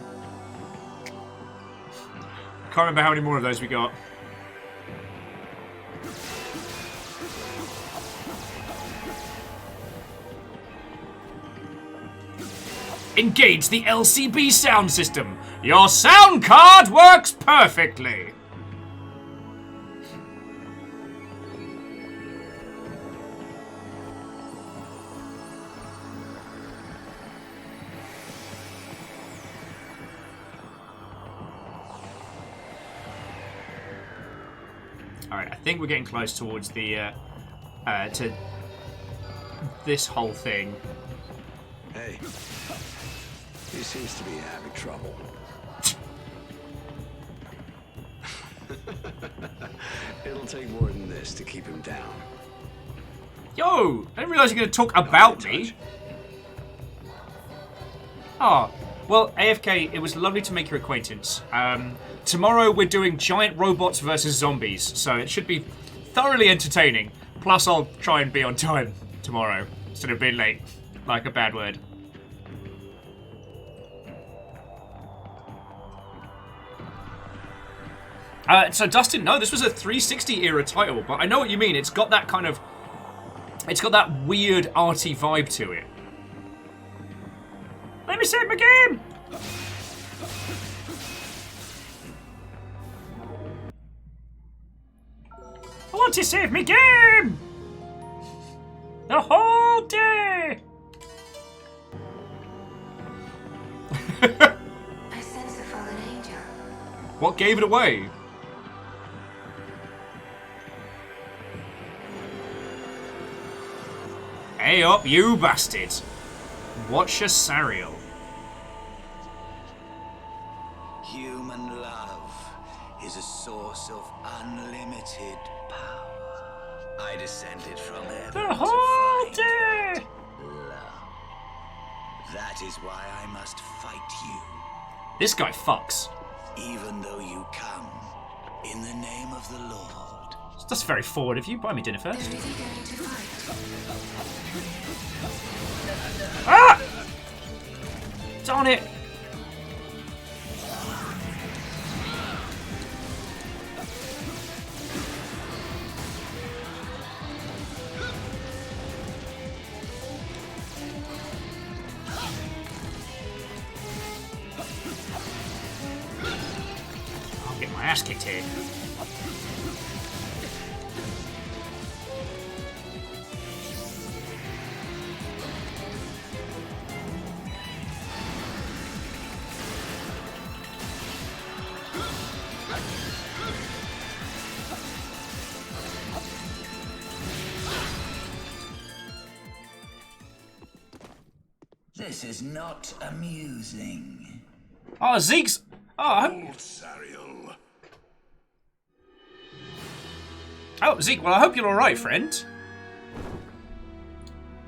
Can't remember how many more of those we got. Engage the LCB sound system. Your sound card works perfectly. Alright, I think we're getting close towards the, to this whole thing. Hey, he seems to be having trouble. It'll take more than this to keep him down. Yo! I didn't realise you're going to talk about me. Oh, well, AFK, it was lovely to make your acquaintance. Tomorrow we're doing giant robots versus zombies, so it should be thoroughly entertaining. Plus, I'll try and be on time tomorrow, instead of being late, like a bad word. So Dustin, no, this was a 360 era title, but I know what you mean. It's got that kind of... It's got that weird arty vibe to it. Let me save my game! I want to save my game! The whole day! I sense a fallen angel. What gave it away? Hey up, you bastards! Watch your Sariel. Human love is a source of unlimited power. I descended from heaven The whole day! love. That is why I must fight you. This guy fucks. Even though you come in the name of the Lord. That's very forward of you. Buy me dinner first. Ah! Darn it! I'll get my ass kicked here. This is not amusing. Oh, Zeke's... Oh, Zeke, well, I hope you're alright, friend.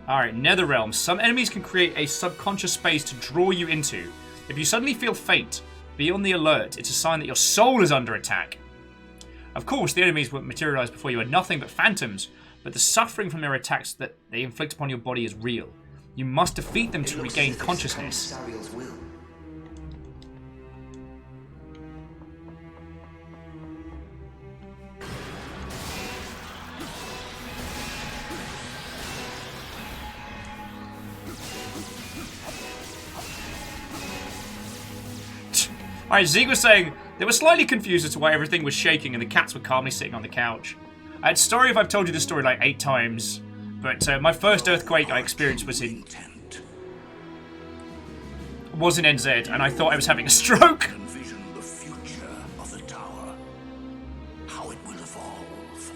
Alright, Netherrealm. Some enemies can create a subconscious space to draw you into. If you suddenly feel fate, be on the alert. It's a sign that your soul is under attack. Of course, the enemies won't materialize before you are nothing but phantoms, but the suffering from their attacks that they inflict upon your body is real. You must defeat them to regain consciousness. Alright, Zeke was saying they were slightly confused as to why everything was shaking and the cats were calmly sitting on the couch. Sorry if I've told you this story like 8 times, but my first earthquake I experienced was in NZ, and I thought I was having a stroke. Envision the future of the tower, how it will evolve.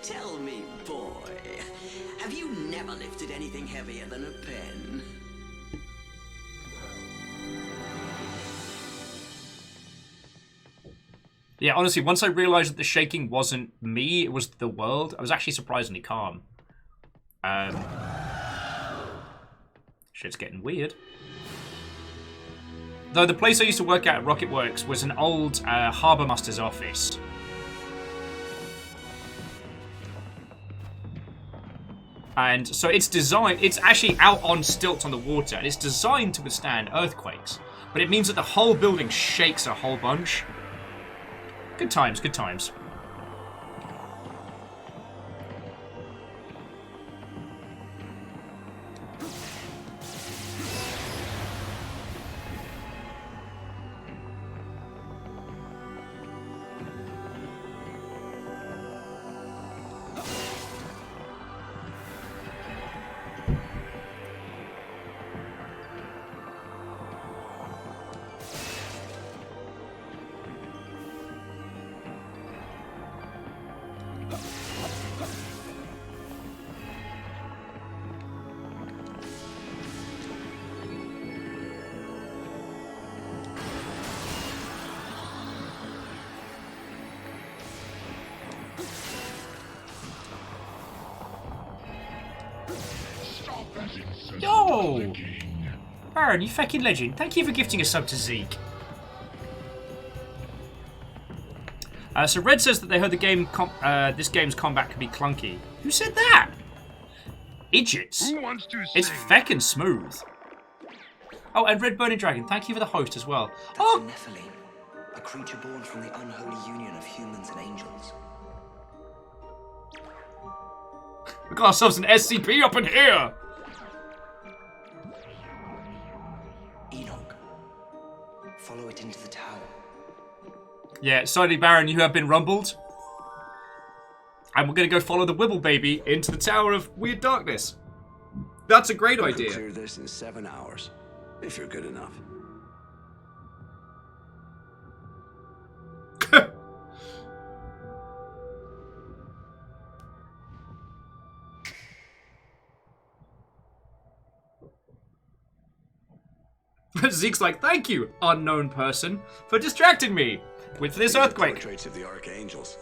Tell me, boy, have you never lifted anything heavier than a pen? Yeah, honestly, once I realized that the shaking wasn't me, it was the world, I was actually surprisingly calm. Shit's getting weird. Though the place I used to work at Rocketworks was an old harbour master's office. And so it's designed, it's actually out on stilts on the water, and it's designed to withstand earthquakes. But it means that the whole building shakes a whole bunch. Good times, good times. Yo! Baron, you fucking legend. Thank you for gifting a sub to Zeke. So Red says that they heard the game this game's combat can be clunky. Who said that? Idiots. It's feckin' smooth. Oh, and Red Burning Dragon, thank you for the host as well. That's a Nephilim, a creature born from the unholy union of humans and angels. We got ourselves an SCP up in here! Enoch, follow it into the tower. Yeah, sorry Baron, you have been rumbled. And we're gonna go follow the Wibble Baby into the Tower of Weird Darkness. That's a great idea. Clear this in 7 hours, if you're good enough. Zeke's like, thank you, unknown person, for distracting me with this earthquake. Portraits of the archangels.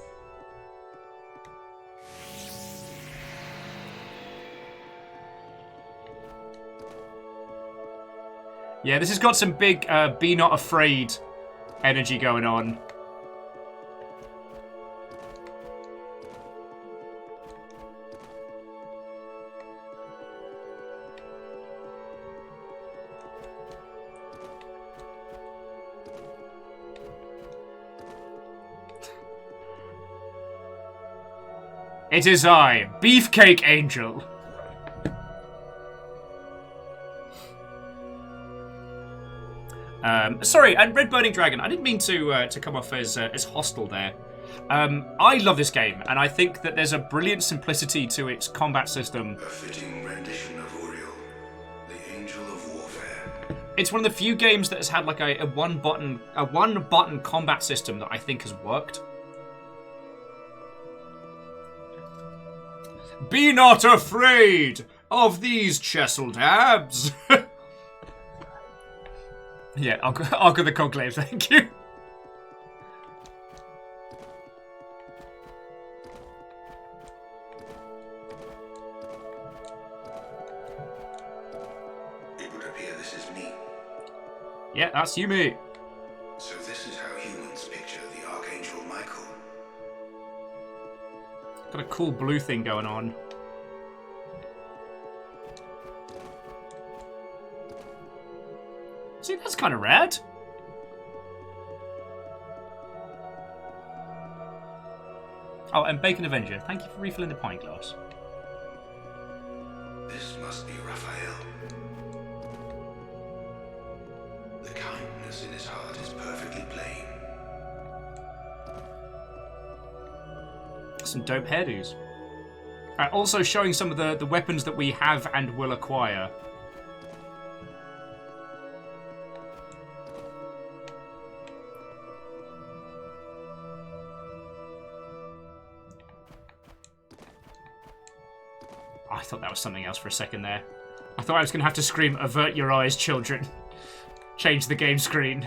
Yeah, this has got some big be not afraid energy going on. It is I, Beefcake Angel. Sorry, and Red Burning Dragon, I didn't mean to come off as hostile there. I love this game, and I think that there's a brilliant simplicity to its combat system. A fitting rendition of Uriel, the angel of warfare. It's one of the few games that has had like a one button combat system that I think has worked. Be not afraid of these chestled abs. Yeah, I'll go the conclave, thank you. It would appear this is me. Yeah, that's you, mate. So this is how humans picture the Archangel Michael. Got a cool blue thing going on. See, that's kind of rad. Oh, and Bacon Avenger, thank you for refilling the pint glass. This must be Raphael. The kindness in his heart is perfectly plain. Some dope hairdos. Also showing some of the weapons that we have and will acquire. I thought that was something else for a second there. I thought I was going to have to scream, "Avert your eyes, children." Change the game screen.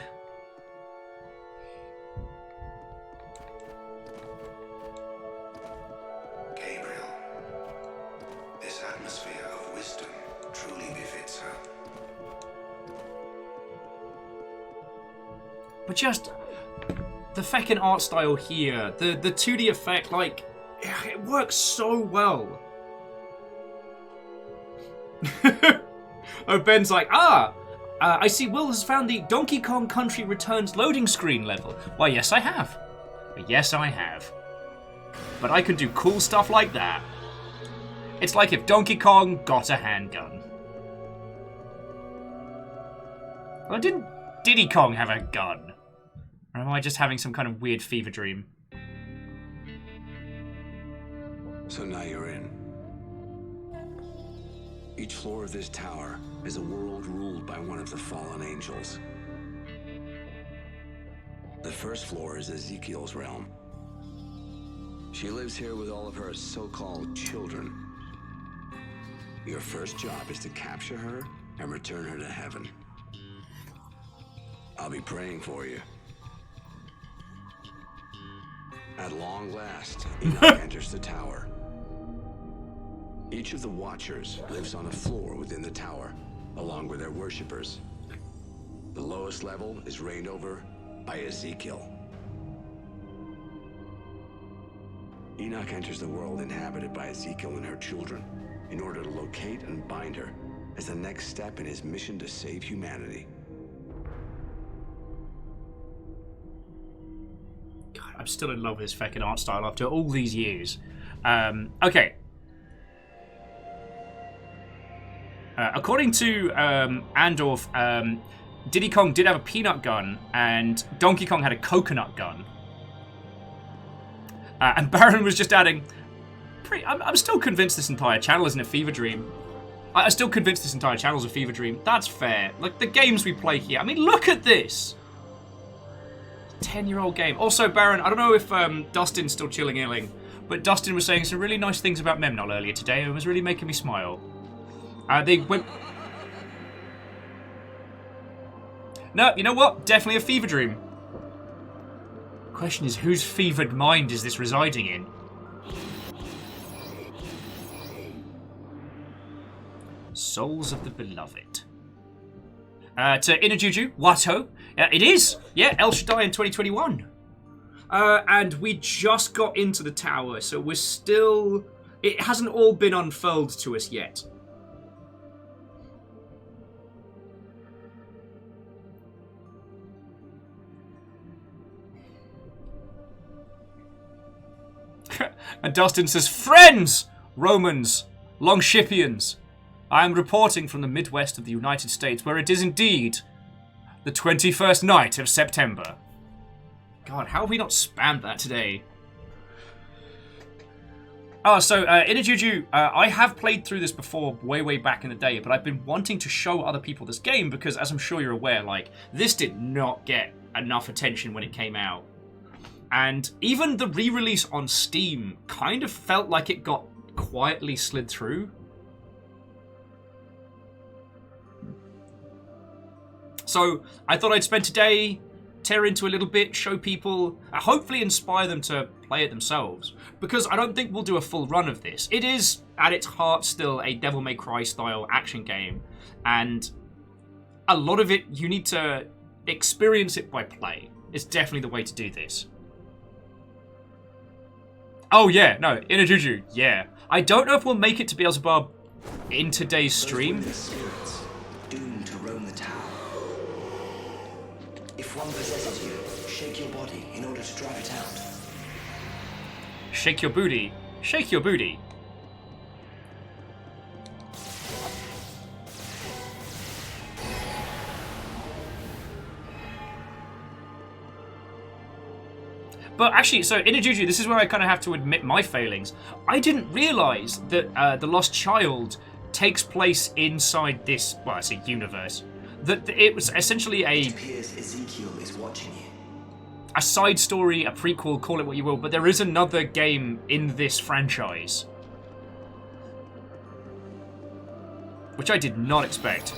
Gabriel, this atmosphere of wisdom truly befits her. But just the feckin' art style here, the 2D effect, like, it works so well. Oh, Ben's like, I see Will has found the Donkey Kong Country Returns loading screen level. Why, yes, I have. Yes, I have. But I can do cool stuff like that. It's like if Donkey Kong got a handgun. Well, didn't Diddy Kong have a gun? Or am I just having some kind of weird fever dream? So now you're in. Each floor of this tower is a world ruled by one of the fallen angels. The first floor is Ezekiel's realm. She lives here with all of her so-called children. Your first job is to capture her and return her to heaven. I'll be praying for you. At long last, Enoch enters the tower. Each of the Watchers lives on a floor within the tower, along with their worshippers. The lowest level is reigned over by Ezekiel. Enoch enters the world inhabited by Ezekiel and her children in order to locate and bind her as the next step in his mission to save humanity. God, I'm still in love with his fucking art style after all these years. Okay. According to Andorf, Diddy Kong did have a peanut gun, and Donkey Kong had a coconut gun. And Baron was just adding, I'm still convinced this entire channel isn't a fever dream. I'm still convinced this entire channel is a fever dream. That's fair. Like, the games we play here. I mean, look at this! 10-year-old game. Also, Baron, I don't know if Dustin's still chilling, but Dustin was saying some really nice things about Memnol earlier today, and it was really making me smile. They went... No, you know what? Definitely a fever dream. Question is, whose fevered mind is this residing in? Souls of the Beloved. To Inajuju, Watto. It is! Yeah, El Shaddai in 2021. And we just got into the tower, so we're still... It hasn't all been unfurled to us yet. And Dustin says, friends, Romans, Longshipians, I am reporting from the Midwest of the United States, where it is indeed the 21st night of September. God, how have we not spammed that today? Oh, so, Inajuju, I have played through this before, way back in the day, but I've been wanting to show other people this game because, as I'm sure you're aware, like, this did not get enough attention when it came out. And even the re-release on Steam kind of felt like it got quietly slid through. So I thought I'd spend today, tear into a little bit, show people, hopefully inspire them to play it themselves. Because I don't think we'll do a full run of this. It is, at its heart, still a Devil May Cry style action game. And a lot of it, you need to experience it by play. It's definitely the way to do this. Oh yeah, no, Inajuju, yeah. I don't know if we'll make it to Beelzebub in today's stream. Spirits, doomed to roam the tower. If one possesses you, shake your body in order to drive it out. Shake your booty. Shake your booty. But actually, so Inajuju, this is where I kind of have to admit my failings. I didn't realise that The Lost Child takes place inside this, well, I say universe. That it was essentially It appears Ezekiel is watching you. a side story, a prequel, call it what you will, but there is another game in this franchise. Which I did not expect.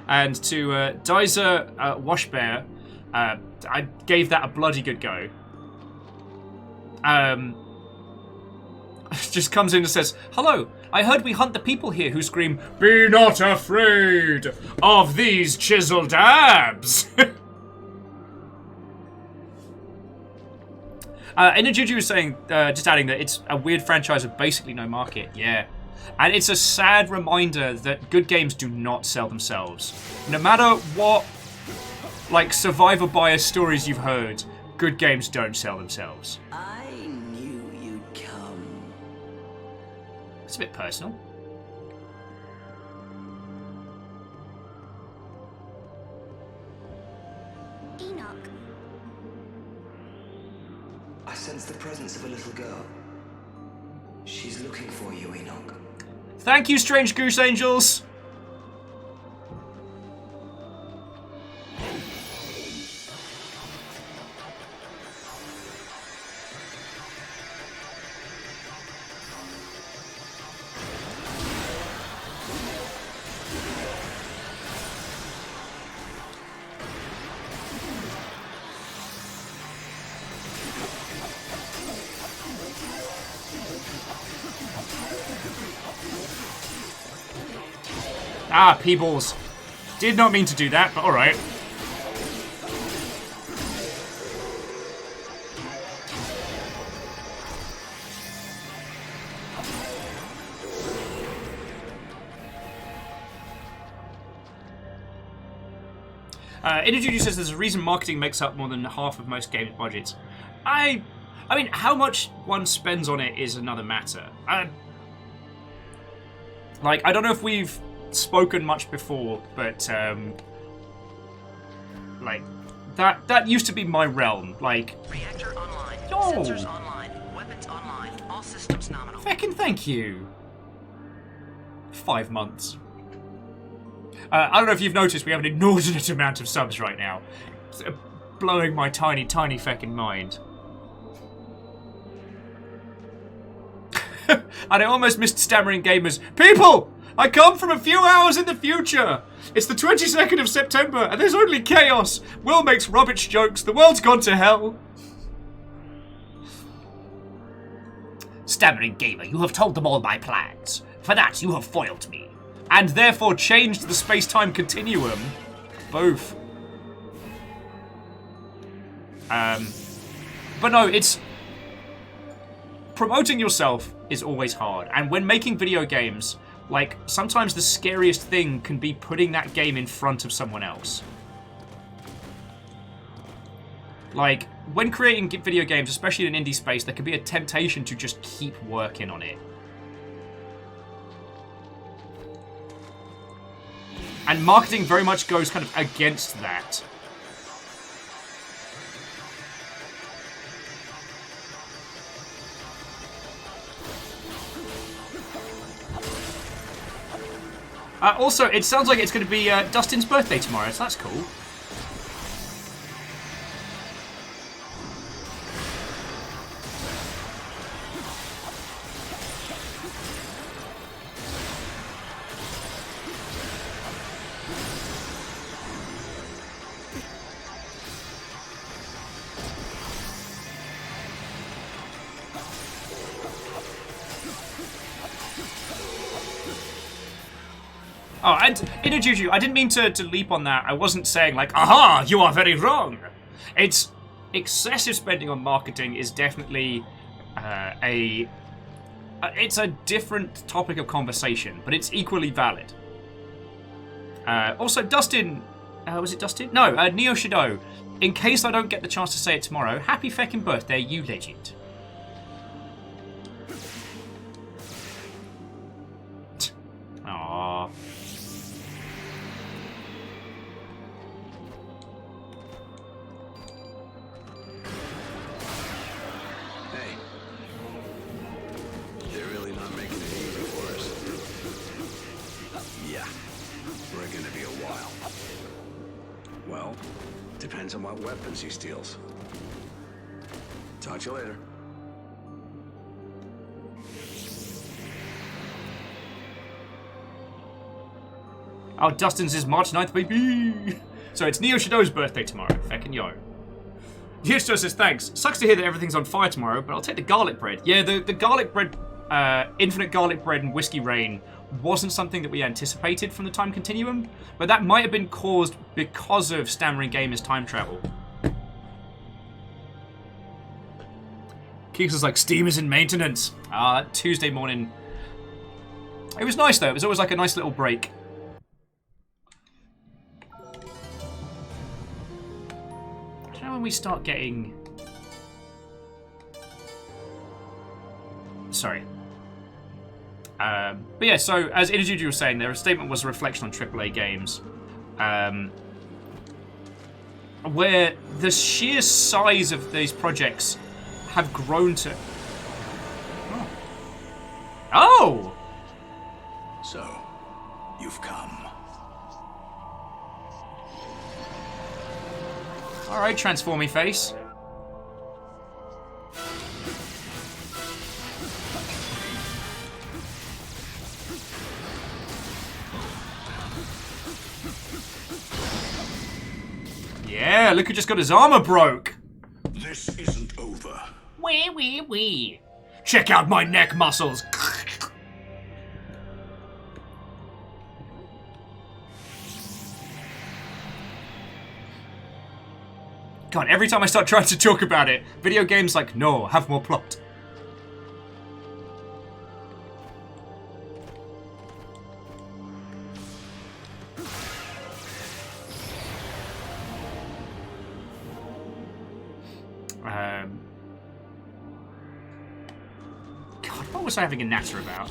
And to Dizer Washbear, I gave that a bloody good go. Just comes in and says, hello, I heard we hunt the people here who scream, be not afraid of these chiseled abs. Inajuju was saying, just adding that it's a weird franchise with basically no market. Yeah. And it's a sad reminder that good games do not sell themselves. No matter what, like, survivor bias stories you've heard, good games don't sell themselves. I knew you'd come. It's a bit personal. Enoch. I sense the presence of a little girl. She's looking for you, Enoch. Thank you, Strange Goose Angels! Ah, P-balls. Did not mean to do that, but alright. Energy says there's a reason marketing makes up more than half of most games' budgets. I mean, how much one spends on it is another matter. Like, I don't know if we've spoken much before, but like that used to be my realm. Like, reactor online, oh, sensors online, weapons online, all systems nominal. Feckin' thank you. 5 months. I don't know if you've noticed, we have an inordinate amount of subs right now. It's blowing my tiny, tiny feckin' mind. And I almost missed Stammering Gamers. People! I come from a few hours in the future! It's the 22nd of September, and there's only chaos! Will makes rubbish jokes, the world's gone to hell! Stammering Gamer, you have told them all my plans. For that, you have foiled me. And therefore changed the space-time continuum. Both. But no, it's... Promoting yourself is always hard. And when making video games, like, sometimes the scariest thing can be putting that game in front of someone else. Like, when creating video games, especially in an indie space, there can be a temptation to just keep working on it. And marketing very much goes kind of against that. Also, it sounds like it's going to be Dustin's birthday tomorrow, so that's cool. Oh, and Inajuju, I didn't mean to leap on that. I wasn't saying like, aha, you are very wrong. It's excessive spending on marketing is definitely it's a different topic of conversation, but it's equally valid. Also, Dustin, was it Dustin? No, Neo Shaddai. In case I don't get the chance to say it tomorrow, happy feckin' birthday, you legend. Aww. Depends on what weapons he steals. Talk to you later. Oh, Dustin's is March 9th, baby! So it's Neo Shaddai's birthday tomorrow. Feckin' yo. Yusto says, thanks. Sucks to hear that everything's on fire tomorrow, but I'll take the garlic bread. Yeah, the garlic bread, infinite garlic bread and whiskey rain wasn't something that we anticipated from the time continuum, but that might have been caused because of Stammering Gamers time travel. Keeks is like, Steam is in maintenance. Tuesday morning. It was nice though, it was always like a nice little break. I don't know when we start getting... Sorry. But yeah, so as Inajuju was saying, their statement was a reflection on AAA games. Where the sheer size of these projects have grown to... Oh! So, you've come. Alright, transformy face. Yeah, look who just got his armor broke. This isn't over. Wee wee wee. Check out my neck muscles. God, every time I start trying to talk about it, video games like, no, have more plot. God, what was I having a natter about?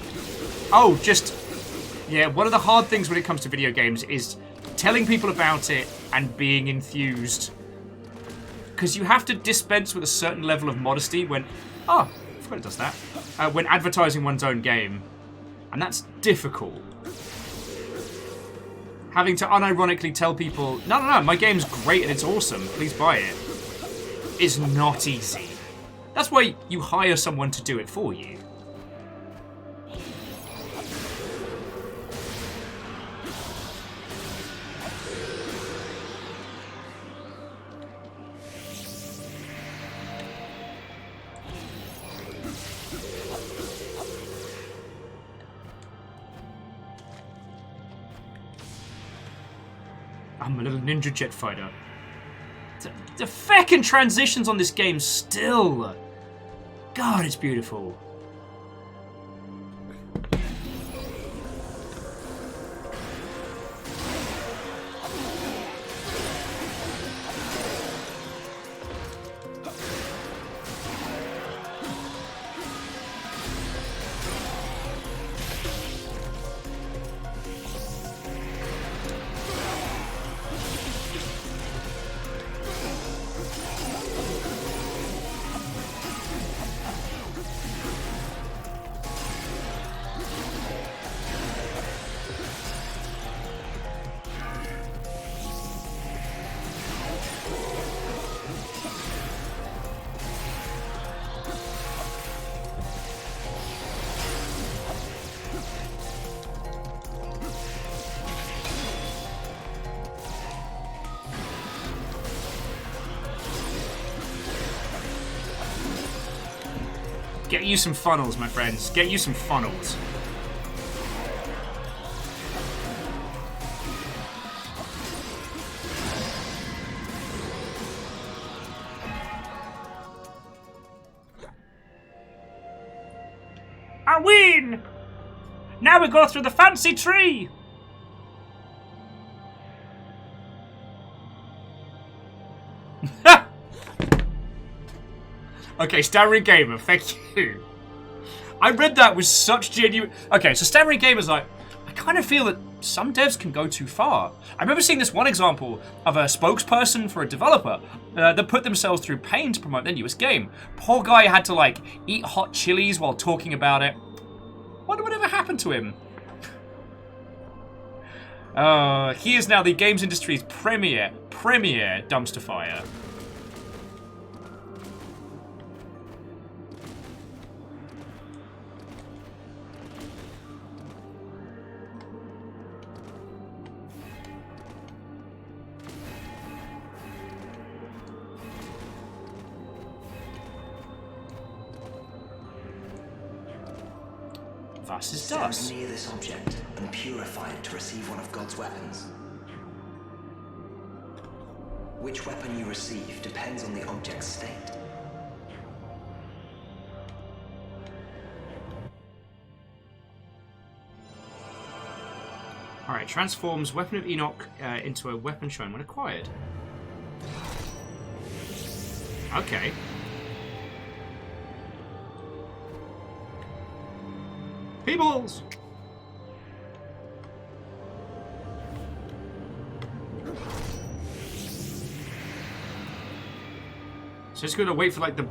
Oh, just... Yeah, one of the hard things when it comes to video games is telling people about it and being enthused. Because you have to dispense with a certain level of modesty when... Oh, I forgot it does that. When advertising one's own game. And that's difficult. Having to unironically tell people, no, my game's great and it's awesome, please buy it, is not easy. That's why you hire someone to do it for you. I'm a little ninja jet fighter. The feckin' transitions on this game still. God, it's beautiful. Get you some funnels, my friends. Get you some funnels. I win! Now we go through the fancy tree! Okay, Stammering Gamer, thank you. I read that with such genuine... Okay, so Stammering Gamer's like, I kind of feel that some devs can go too far. I remember seeing this one example of a spokesperson for a developer that put themselves through pain to promote their newest game. Poor guy had to, like, eat hot chilies while talking about it. Wonder whatever happened to him. He is now the games industry's premier dumpster fire. Fast as dust. Stand near this object and purify it to receive one of God's weapons. Which weapon you receive depends on the object's state. Alright, transforms Weapon of Enoch into a weapon shown when acquired. Okay. Peoples! So just gonna wait for like the...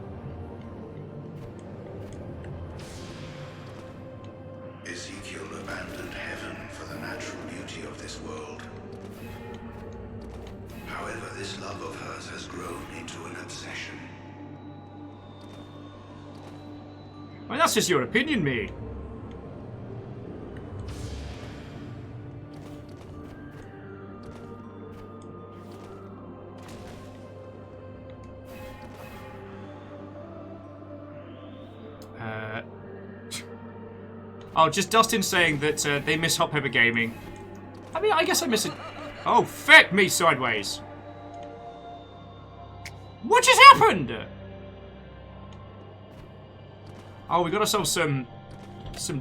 Ezekiel abandoned heaven for the natural beauty of this world. However, this love of hers has grown into an obsession. Well, that's just your opinion, mate. Oh, just Dustin saying that they miss Hop Pepper Gaming. I mean, I guess I miss it. Oh, feck me sideways. happened? Oh, we got ourselves some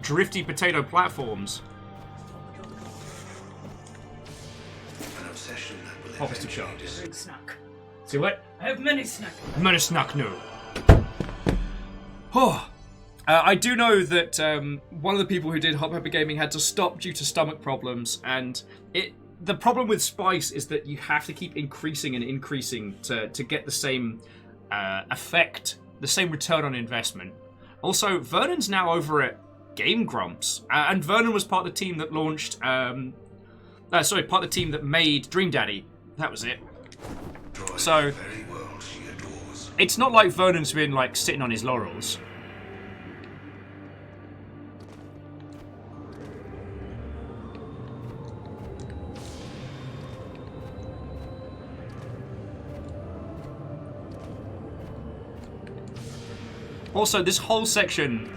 drifty potato platforms. An obsession that will Officer Charles. Big snack. See what? I have many snack. Many snack, no. Oh. I do know that one of the people who did Hot Pepper Gaming had to stop due to stomach problems, and the problem with spice is that you have to keep increasing and increasing to get the same effect, the same return on investment. Also, Vernon's now over at Game Grumps, and Vernon was part of the team that launched, part of the team that made Dream Daddy. That was it. So, it's not like Vernon's been like sitting on his laurels. Also, these whole sections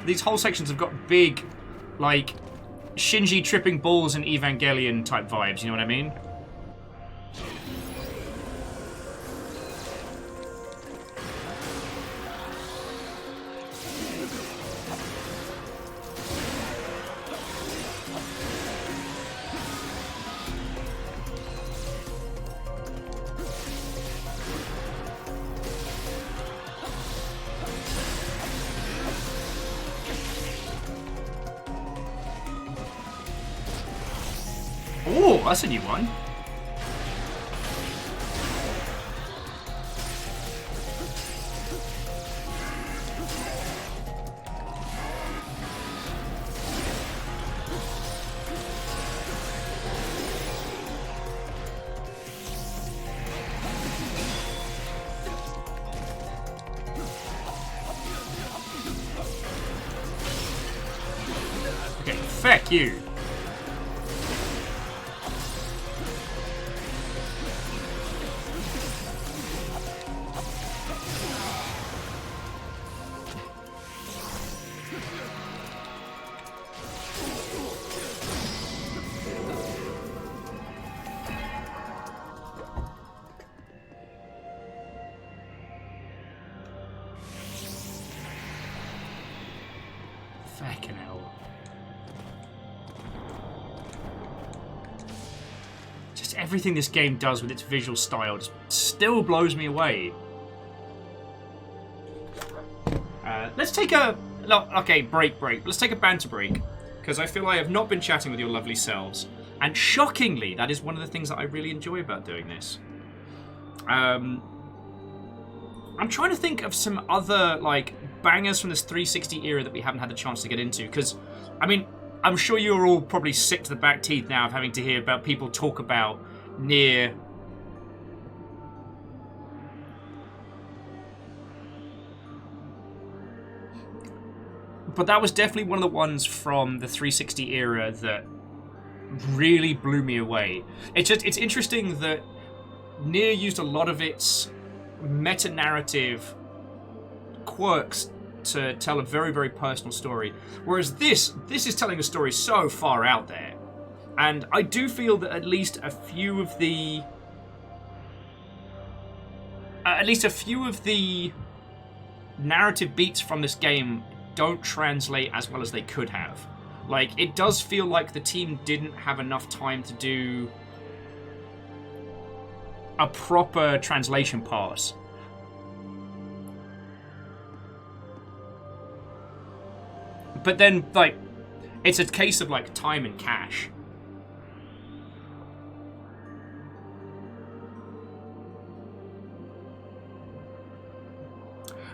have got big, like, Shinji tripping balls and Evangelion type vibes, you know what I mean? Oh, that's a new one. Okay, feck you. Fucking hell. Just everything this game does with its visual style just still blows me away. Let's take a... Okay, break. Let's take a banter break. Because I feel I have not been chatting with your lovely selves. And shockingly, that is one of the things that I really enjoy about doing this. I'm trying to think of some other, like, bangers from this 360 era that we haven't had the chance to get into. Because, I mean, I'm sure you're all probably sick to the back teeth now of having to hear about people talk about Nier. But that was definitely one of the ones from the 360 era that really blew me away. It's interesting that Nier used a lot of its meta-narrative quirks to tell a very, very personal story. Whereas this is telling a story so far out there. And I do feel that at least a few of the narrative beats from this game don't translate as well as they could have. Like, it does feel like the team didn't have enough time to do a proper translation pass. But then, like, it's a case of, like, time and cash.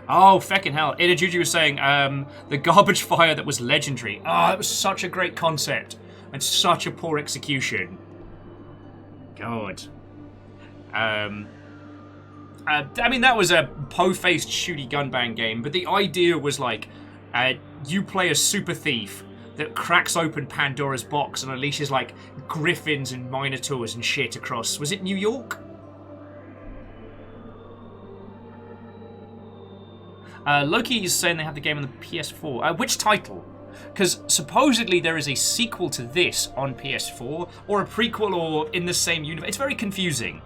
Oh, feckin' hell. Juju was saying, the garbage fire that was legendary. Oh, that was such a great concept. And such a poor execution. God. I mean, that was a po-faced shooty gunbang game, but the idea was like, you play a super thief that cracks open Pandora's box and unleashes like griffins and minotaurs and shit across. Was it New York? Loki is saying they have the game on the PS4. Which title? Because supposedly there is a sequel to this on PS4, or a prequel, or in the same universe. It's very confusing.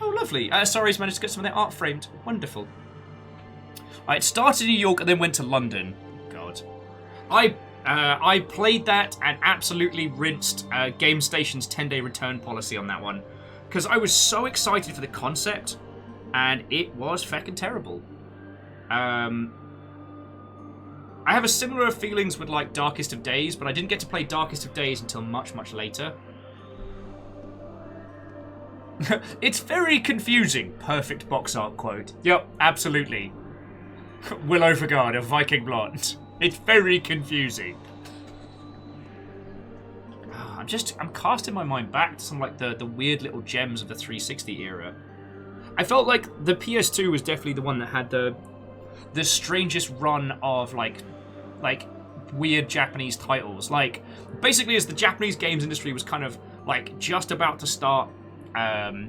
Oh, lovely. Sorry's managed to get some of their art framed. Wonderful. It started in New York and then went to London. God. I played that and absolutely rinsed Game Station's 10-day return policy on that one. Because I was so excited for the concept, and it was feckin' terrible. I have a similar feelings with, like, Darkest of Days, but I didn't get to play Darkest of Days until much, much later. It's very confusing. Perfect box art quote. Yep, absolutely. Will Overguard of Viking Blonde. It's very confusing. I'm casting my mind back to some like the weird little gems of the 360 era. I felt like the PS2 was definitely the one that had the strangest run of like weird Japanese titles. Like basically as the Japanese games industry was kind of like just about to start, we're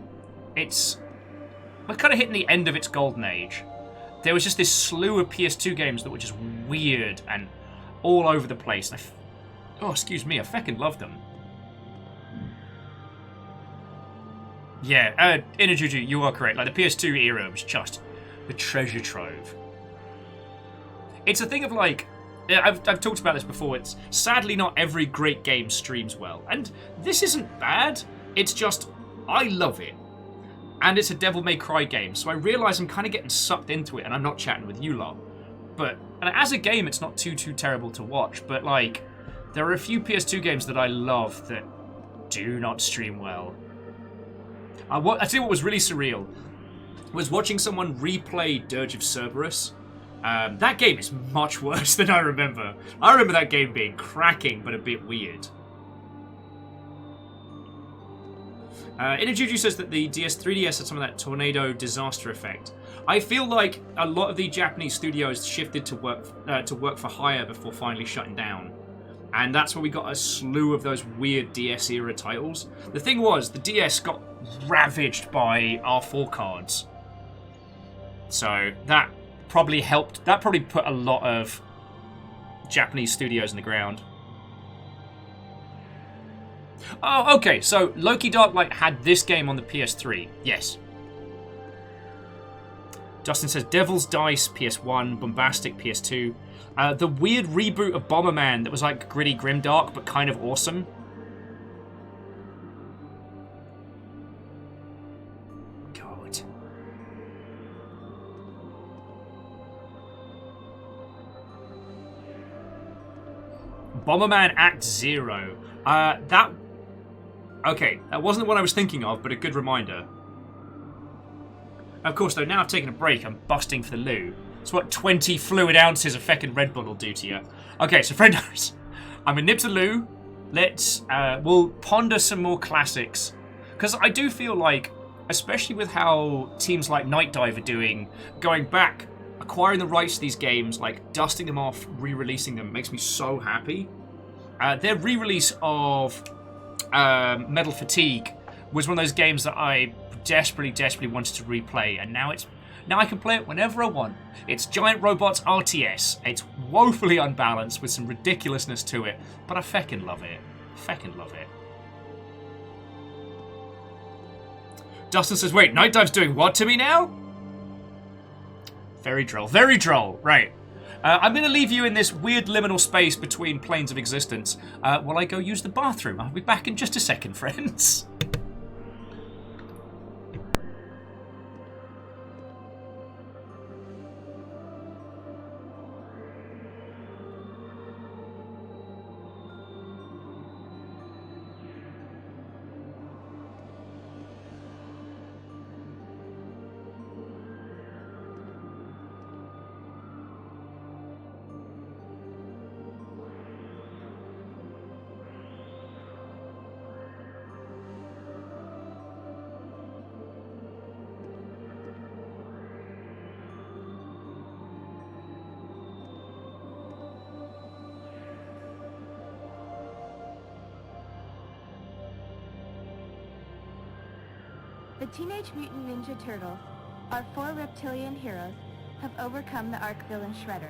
kind of hitting the end of its golden age. There was just this slew of PS2 games that were just weird and all over the place. Oh, excuse me, I feckin' loved them. Yeah, Inajuju, you are correct. Like, the PS2 era was just the treasure trove. It's a thing of, like... I've talked about this before. It's sadly not every great game streams well. And this isn't bad. It's just, I love it. And it's a Devil May Cry game, so I realise I'm kind of getting sucked into it, and I'm not chatting with you lot. But and as a game, it's not too terrible to watch, but, like, there are a few PS2 games that I love that do not stream well. I tell you what was really surreal was watching someone replay Dirge of Cerberus. That game is much worse than I remember. I remember that game being cracking, but a bit weird. Inajuju says that the 3DS had some of that tornado disaster effect. I feel like a lot of the Japanese studios shifted to work for hire before finally shutting down. And that's where we got a slew of those weird DS-era titles. The thing was, the DS got ravaged by R4 cards. So that probably helped. That probably put a lot of Japanese studios in the ground. Oh, okay, so Loki Darklight had this game on the PS3. Yes. Justin says Devil's Dice, PS1, Bombastic, PS2. The weird reboot of Bomberman that was like gritty grimdark, but kind of awesome. God. Bomberman Act Zero. Okay, that wasn't the one I was thinking of, but a good reminder. Of course, though, now I've taken a break, I'm busting for the loo. It's what 20 fluid ounces of feckin' Red Bull will do to you. Okay, so friendos, I'm gonna nip to the loo. We'll ponder some more classics. Because I do feel like, especially with how teams like Night Dive are doing, going back, acquiring the rights to these games, like dusting them off, re-releasing them, makes me so happy. Their re-release of Metal Fatigue was one of those games that I desperately wanted to replay, and now I can play it whenever I want. It's Giant Robots RTS. It's woefully unbalanced with some ridiculousness to it, but I feckin' love it. Feckin' love it. Dustin says, wait, Night Dive's doing what to me now? Very droll. Very droll. Right. I'm going to leave you in this weird liminal space between planes of existence while I go use the bathroom. I'll be back in just a second, friends. The Teenage Mutant Ninja Turtles, our 4 reptilian heroes, have overcome the Arch-villain Shredder.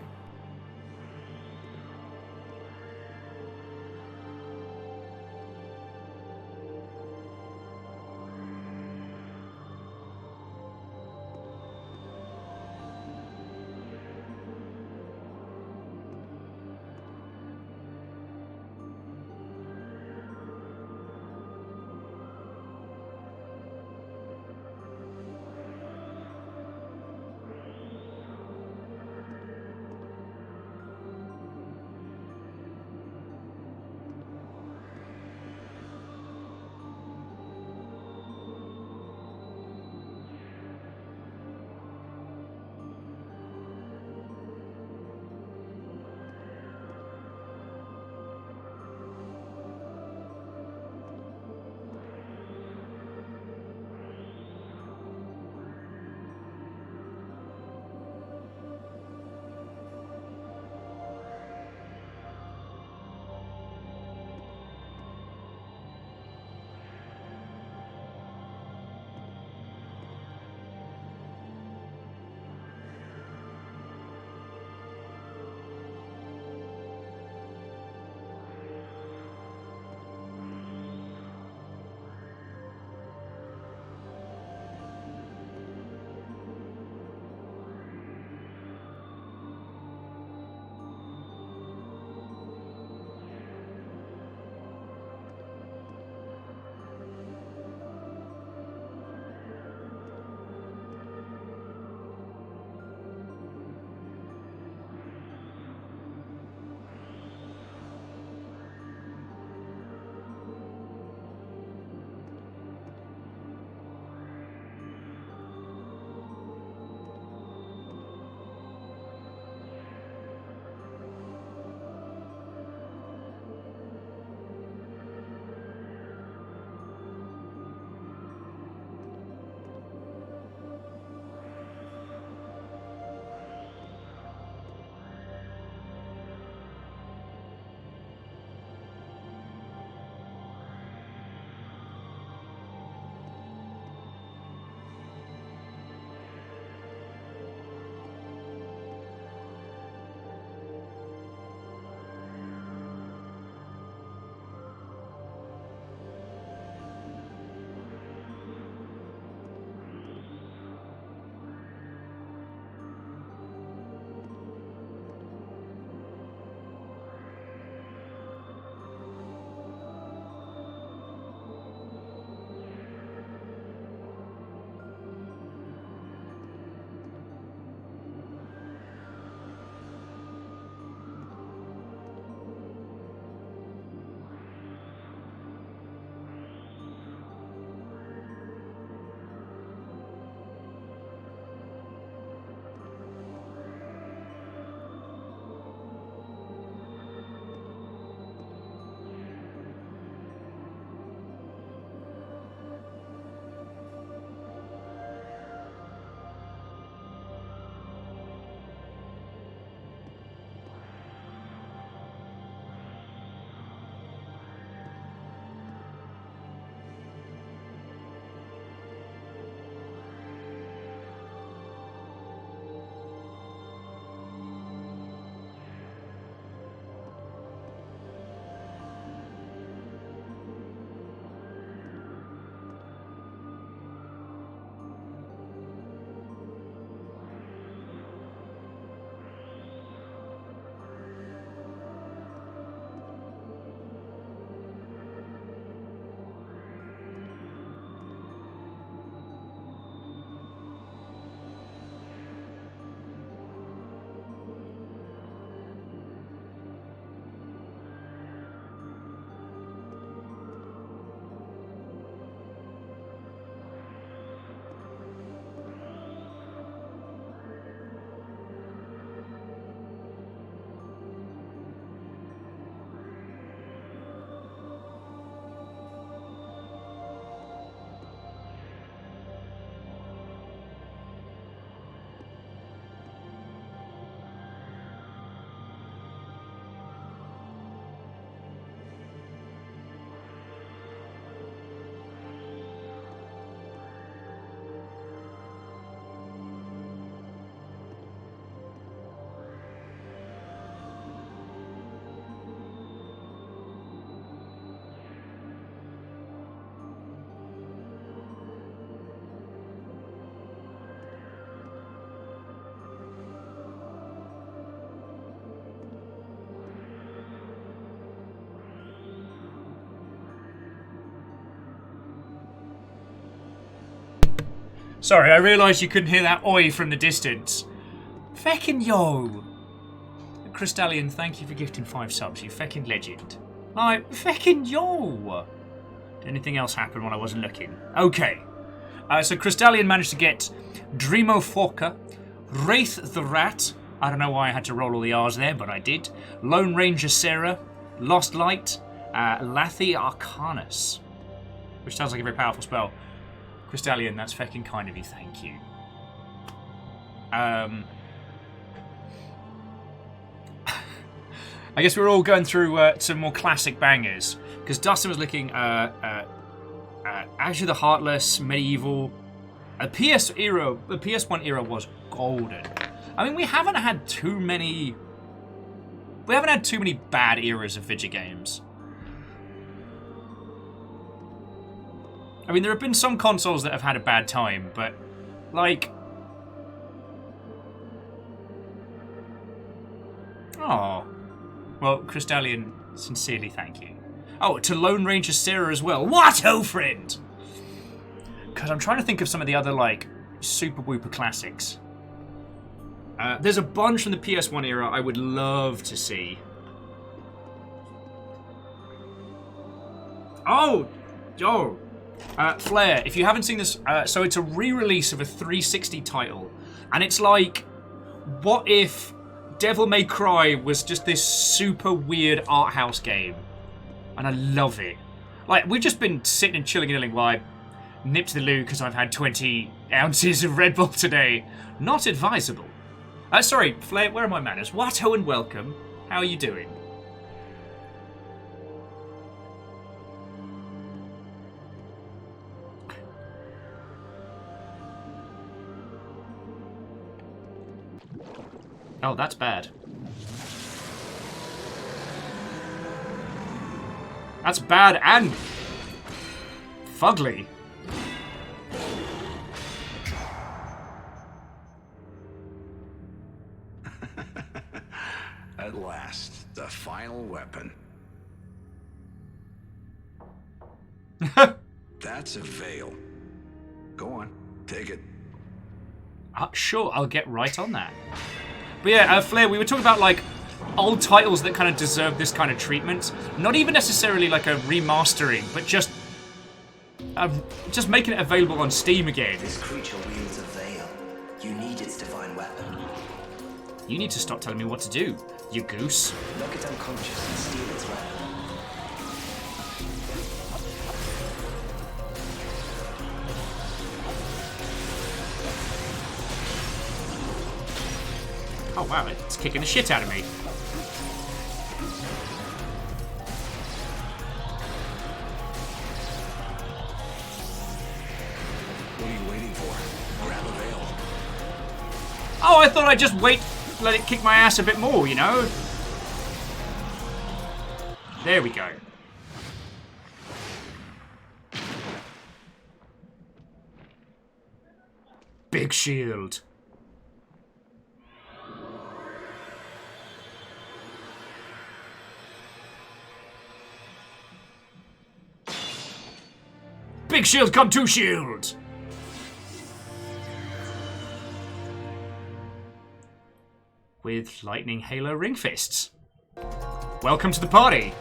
Sorry, I realised you couldn't hear that oi from the distance. Feckin' yo! Crystallian, thank you for gifting 5 subs, you feckin' legend. Like, feckin' yo! Did anything else happen while I wasn't looking? Okay. So Crystallian managed to get Dreamo Forker, Wraith the Rat, I don't know why I had to roll all the R's there, but I did. Lone Ranger Sarah, Lost Light, Lathi Arcanus, which sounds like a very powerful spell. Crystallian, that's feckin' kind of you, thank you. I guess we're all going through some more classic bangers, because Dustin was looking Azure the Heartless, Medieval. The PS1 era was golden. I mean, we haven't had too many bad eras of video games. I mean, there have been some consoles that have had a bad time, but like, oh, well, Crystallian, sincerely thank you. Oh, to Lone Ranger Sarah as well. What, oh friend? Because I'm trying to think of some of the other, like, super whooper classics. There's a bunch from the PS1 era I would love to see. Oh! Flare, if you haven't seen this, so it's a re-release of a 360 title. And it's like, what if Devil May Cry was just this super weird art house game? And I love it. Like, we've just been sitting and chilling and while I nip to the loo because I've had 20 ounces of Red Bull today. Not advisable. Sorry, Flare, where are my manners? Watto and welcome. How are you doing? Oh, that's bad. That's bad and fugly. At last, the final weapon. That's a veil. Go on, take it. Sure, I'll get right on that. But yeah, Flare, we were talking about like old titles that kind of deserve this kind of treatment. Not even necessarily like a remastering, but just making it available on Steam again. This creature wields a veil. You need its divine weapon. You need to stop telling me what to do, you goose. Knock it unconscious and steal its weapon. Oh wow, it's kicking the shit out of me. What are you waiting for? Grab a veil. Oh, I thought I'd just wait, let it kick my ass a bit more, you know? There we go. Big shield. Big shield, come to shield! With lightning halo ring fists. Welcome to the party!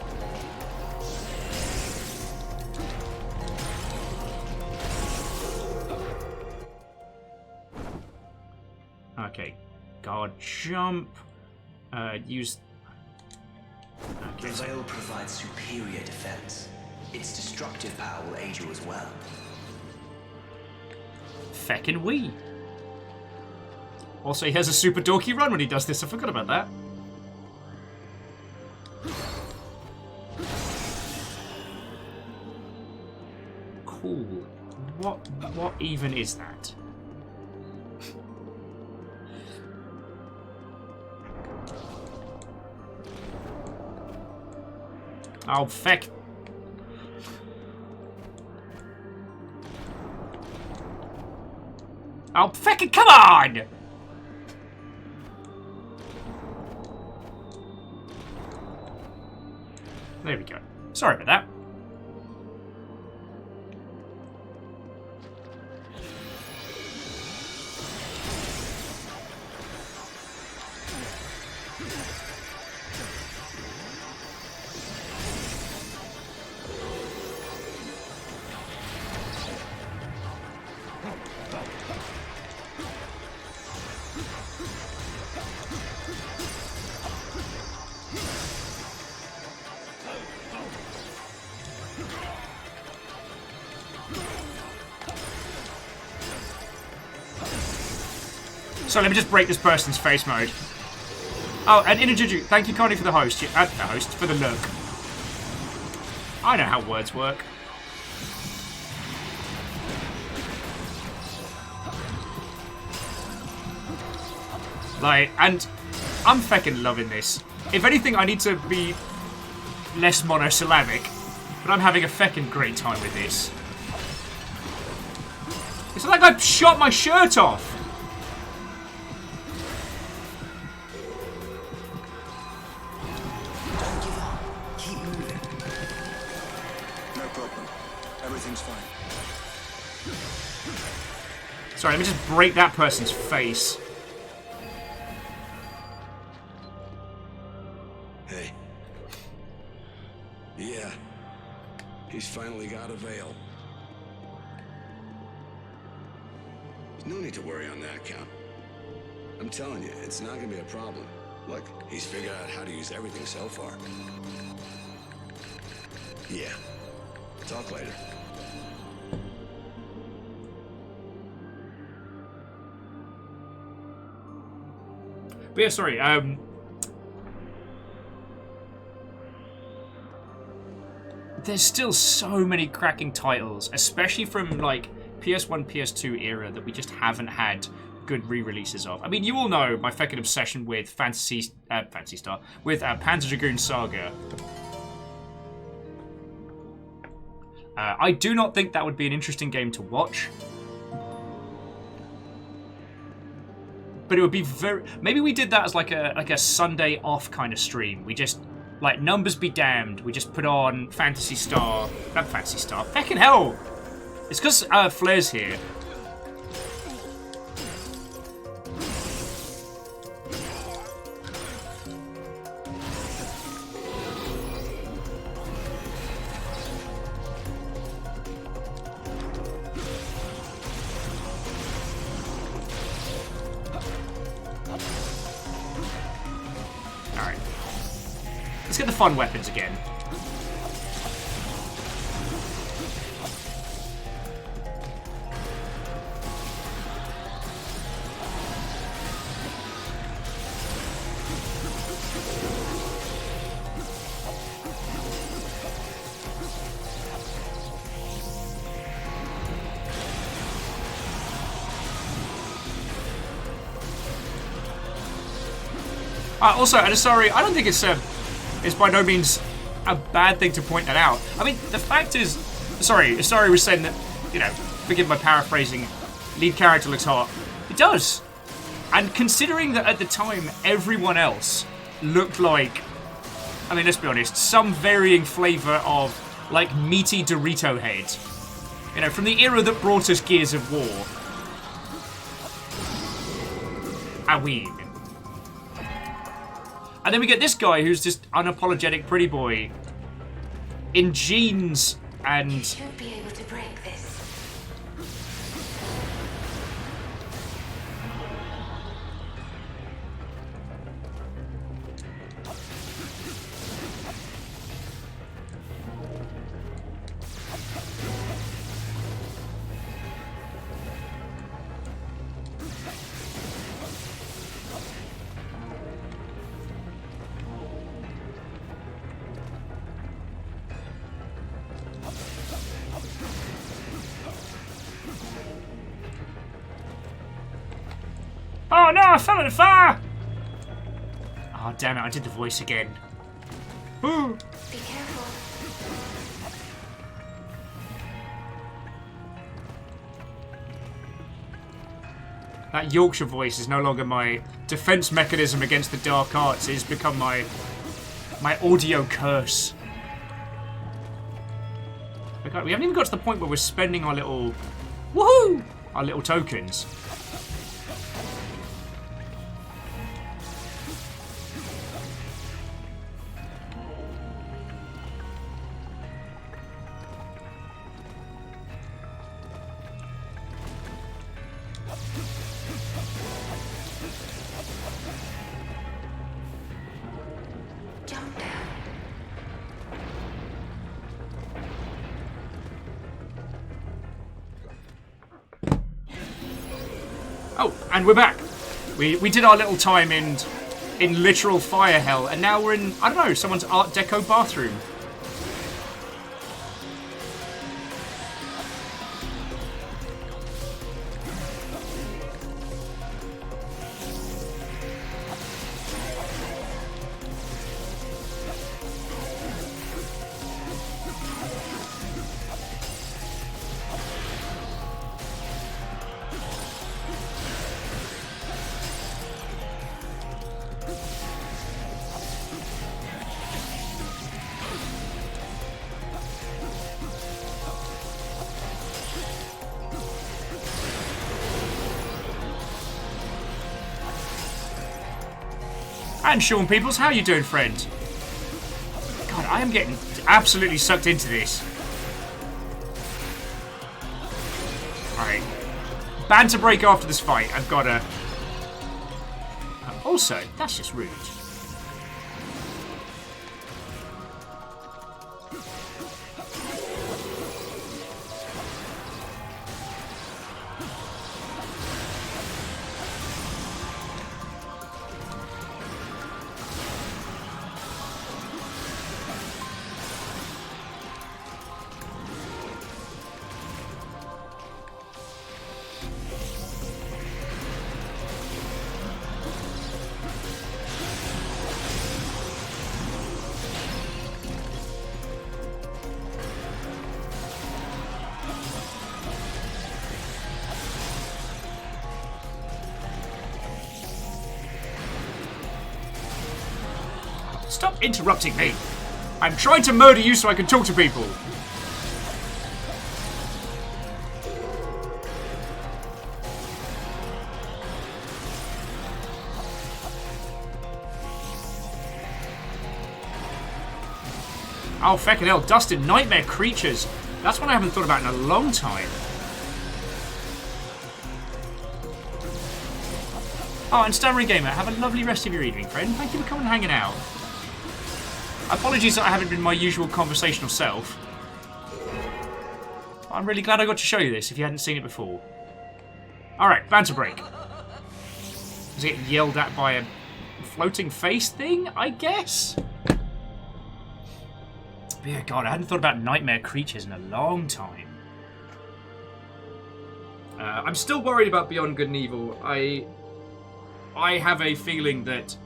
Okay, guard jump. Use. Okay. The veil provides superior defense. Its destructive power will aid you as well. Feckin' wee. Also, he has a super dorky run when he does this. I forgot about that. Cool. What even is that? Oh, feck. Oh, feckin' come on! There we go. Sorry about that. So let me just break this person's face mode. Oh, and Inajuju, thank you kindly for the host. For the lurk. I know how words work. Like, and I'm feckin' loving this. If anything, I need to be less monosyllabic, but I'm having a feckin' great time with this. It's like I shot my shirt off. Don't give up. Keep moving. No problem. Everything's fine. Sorry, let me just break that person's face. Hey. Yeah. He's finally got a veil. No need to worry on that account. I'm telling you, it's not gonna be a problem. Look, he's figured out how to use everything so far. Yeah. Talk later. But yeah, sorry, there's still so many cracking titles, especially from, like, PS1, PS2 era that we just haven't had good re-releases of. I mean, you all know my feckin' obsession with Phantasy Star, with Panzer Dragoon Saga. I do not think that would be an interesting game to watch. But it would be very... Maybe we did that as like a Sunday off kind of stream. We just, like, numbers be damned. We just put on Phantasy Star. Not Phantasy Star. Feckin' hell! It's because Flair's here. Alright. Let's get the fun weapons again. Also, and sorry, I don't think it's by no means a bad thing to point that out. I mean, the fact is, sorry was saying that, you know, forgive my paraphrasing, lead character looks hot. It does. And considering that at the time, everyone else looked like, I mean, let's be honest, some varying flavour of, like, meaty Dorito head. You know, from the era that brought us Gears of War. Ah, oui. And then we get this guy who's just unapologetic pretty boy in jeans and... You should be able to break this. Oh no, I fell in the fire! Oh damn it, I did the voice again. Ooh. Be careful. That Yorkshire voice is no longer my defense mechanism against the dark arts. It has become my audio curse. We haven't even got to the point where we're spending our little... Woohoo! Our little tokens. Jump down. Oh, and we're back. We did our little time in literal fire hell, and now we're in, I don't know, someone's Art Deco bathroom. And Sean Peoples, how you doing, friend? God, I am getting absolutely sucked into this. Alright. Banter break after this fight. I've got to... Also, that's just rude. Stop interrupting me. I'm trying to murder you so I can talk to people. Oh, feckin' hell, Dustin, nightmare creatures. That's one I haven't thought about in a long time. Oh, and Stammering Gamer, have a lovely rest of your evening, friend. Thank you for coming and hanging out. Apologies that I haven't been my usual conversational self. I'm really glad I got to show you this if you hadn't seen it before. Alright, banter break. Is it yelled at by a floating face thing, I guess? But yeah, God, I hadn't thought about nightmare creatures in a long time. I'm still worried about Beyond Good and Evil. I have a feeling that...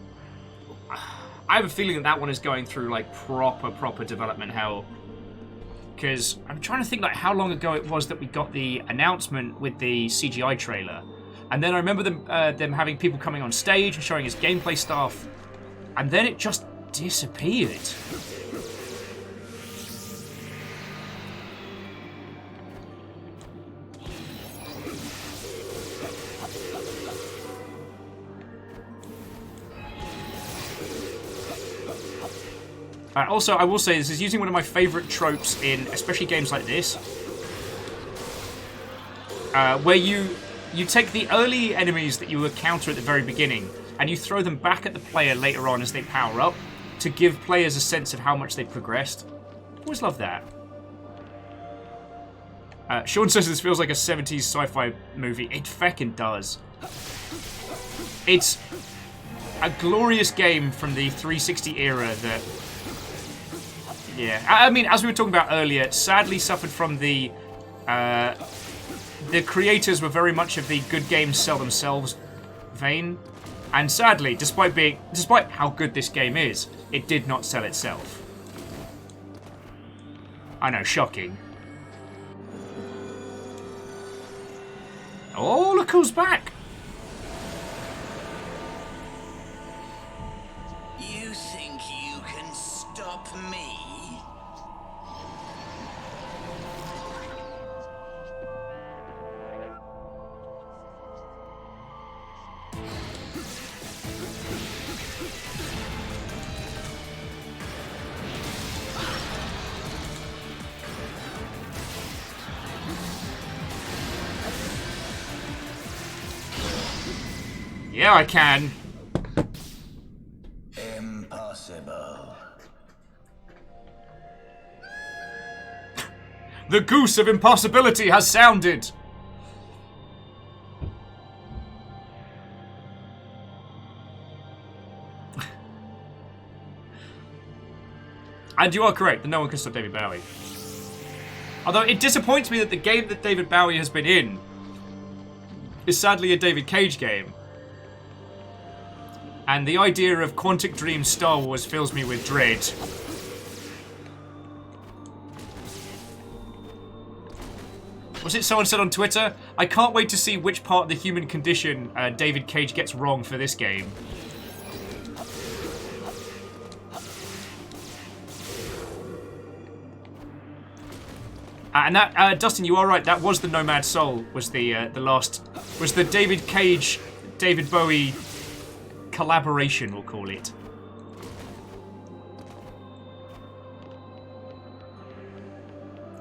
that one is going through, like, proper development hell. Because I'm trying to think, like, how long ago it was that we got the announcement with the CGI trailer. And then I remember them having people coming on stage and showing us gameplay stuff. And then it just disappeared. Also, I will say this is using one of my favourite tropes in especially games like this, where you take the early enemies that you encounter at the very beginning and you throw them back at the player later on as they power up to give players a sense of how much they've progressed. Always love that. Sean says this feels like a 70s sci-fi movie. It feckin' does. It's a glorious game from the 360 era that... Yeah, I mean, as we were talking about earlier, sadly suffered from the creators were very much of the good games sell themselves vein, and sadly, despite how good this game is, it did not sell itself. I know, shocking. Oh, look who's back! You think you can stop me? Yeah, I can. Impossible. The goose of impossibility has sounded. And you are correct that no one can stop David Bowie. Although it disappoints me that the game that David Bowie has been in is sadly a David Cage game. And the idea of Quantic Dream Star Wars fills me with dread. Was it someone said on Twitter? I can't wait to see which part of the human condition David Cage gets wrong for this game. And that, Dustin, you are right. That was the Nomad Soul. Was the David Cage, David Bowie collaboration, we'll call it.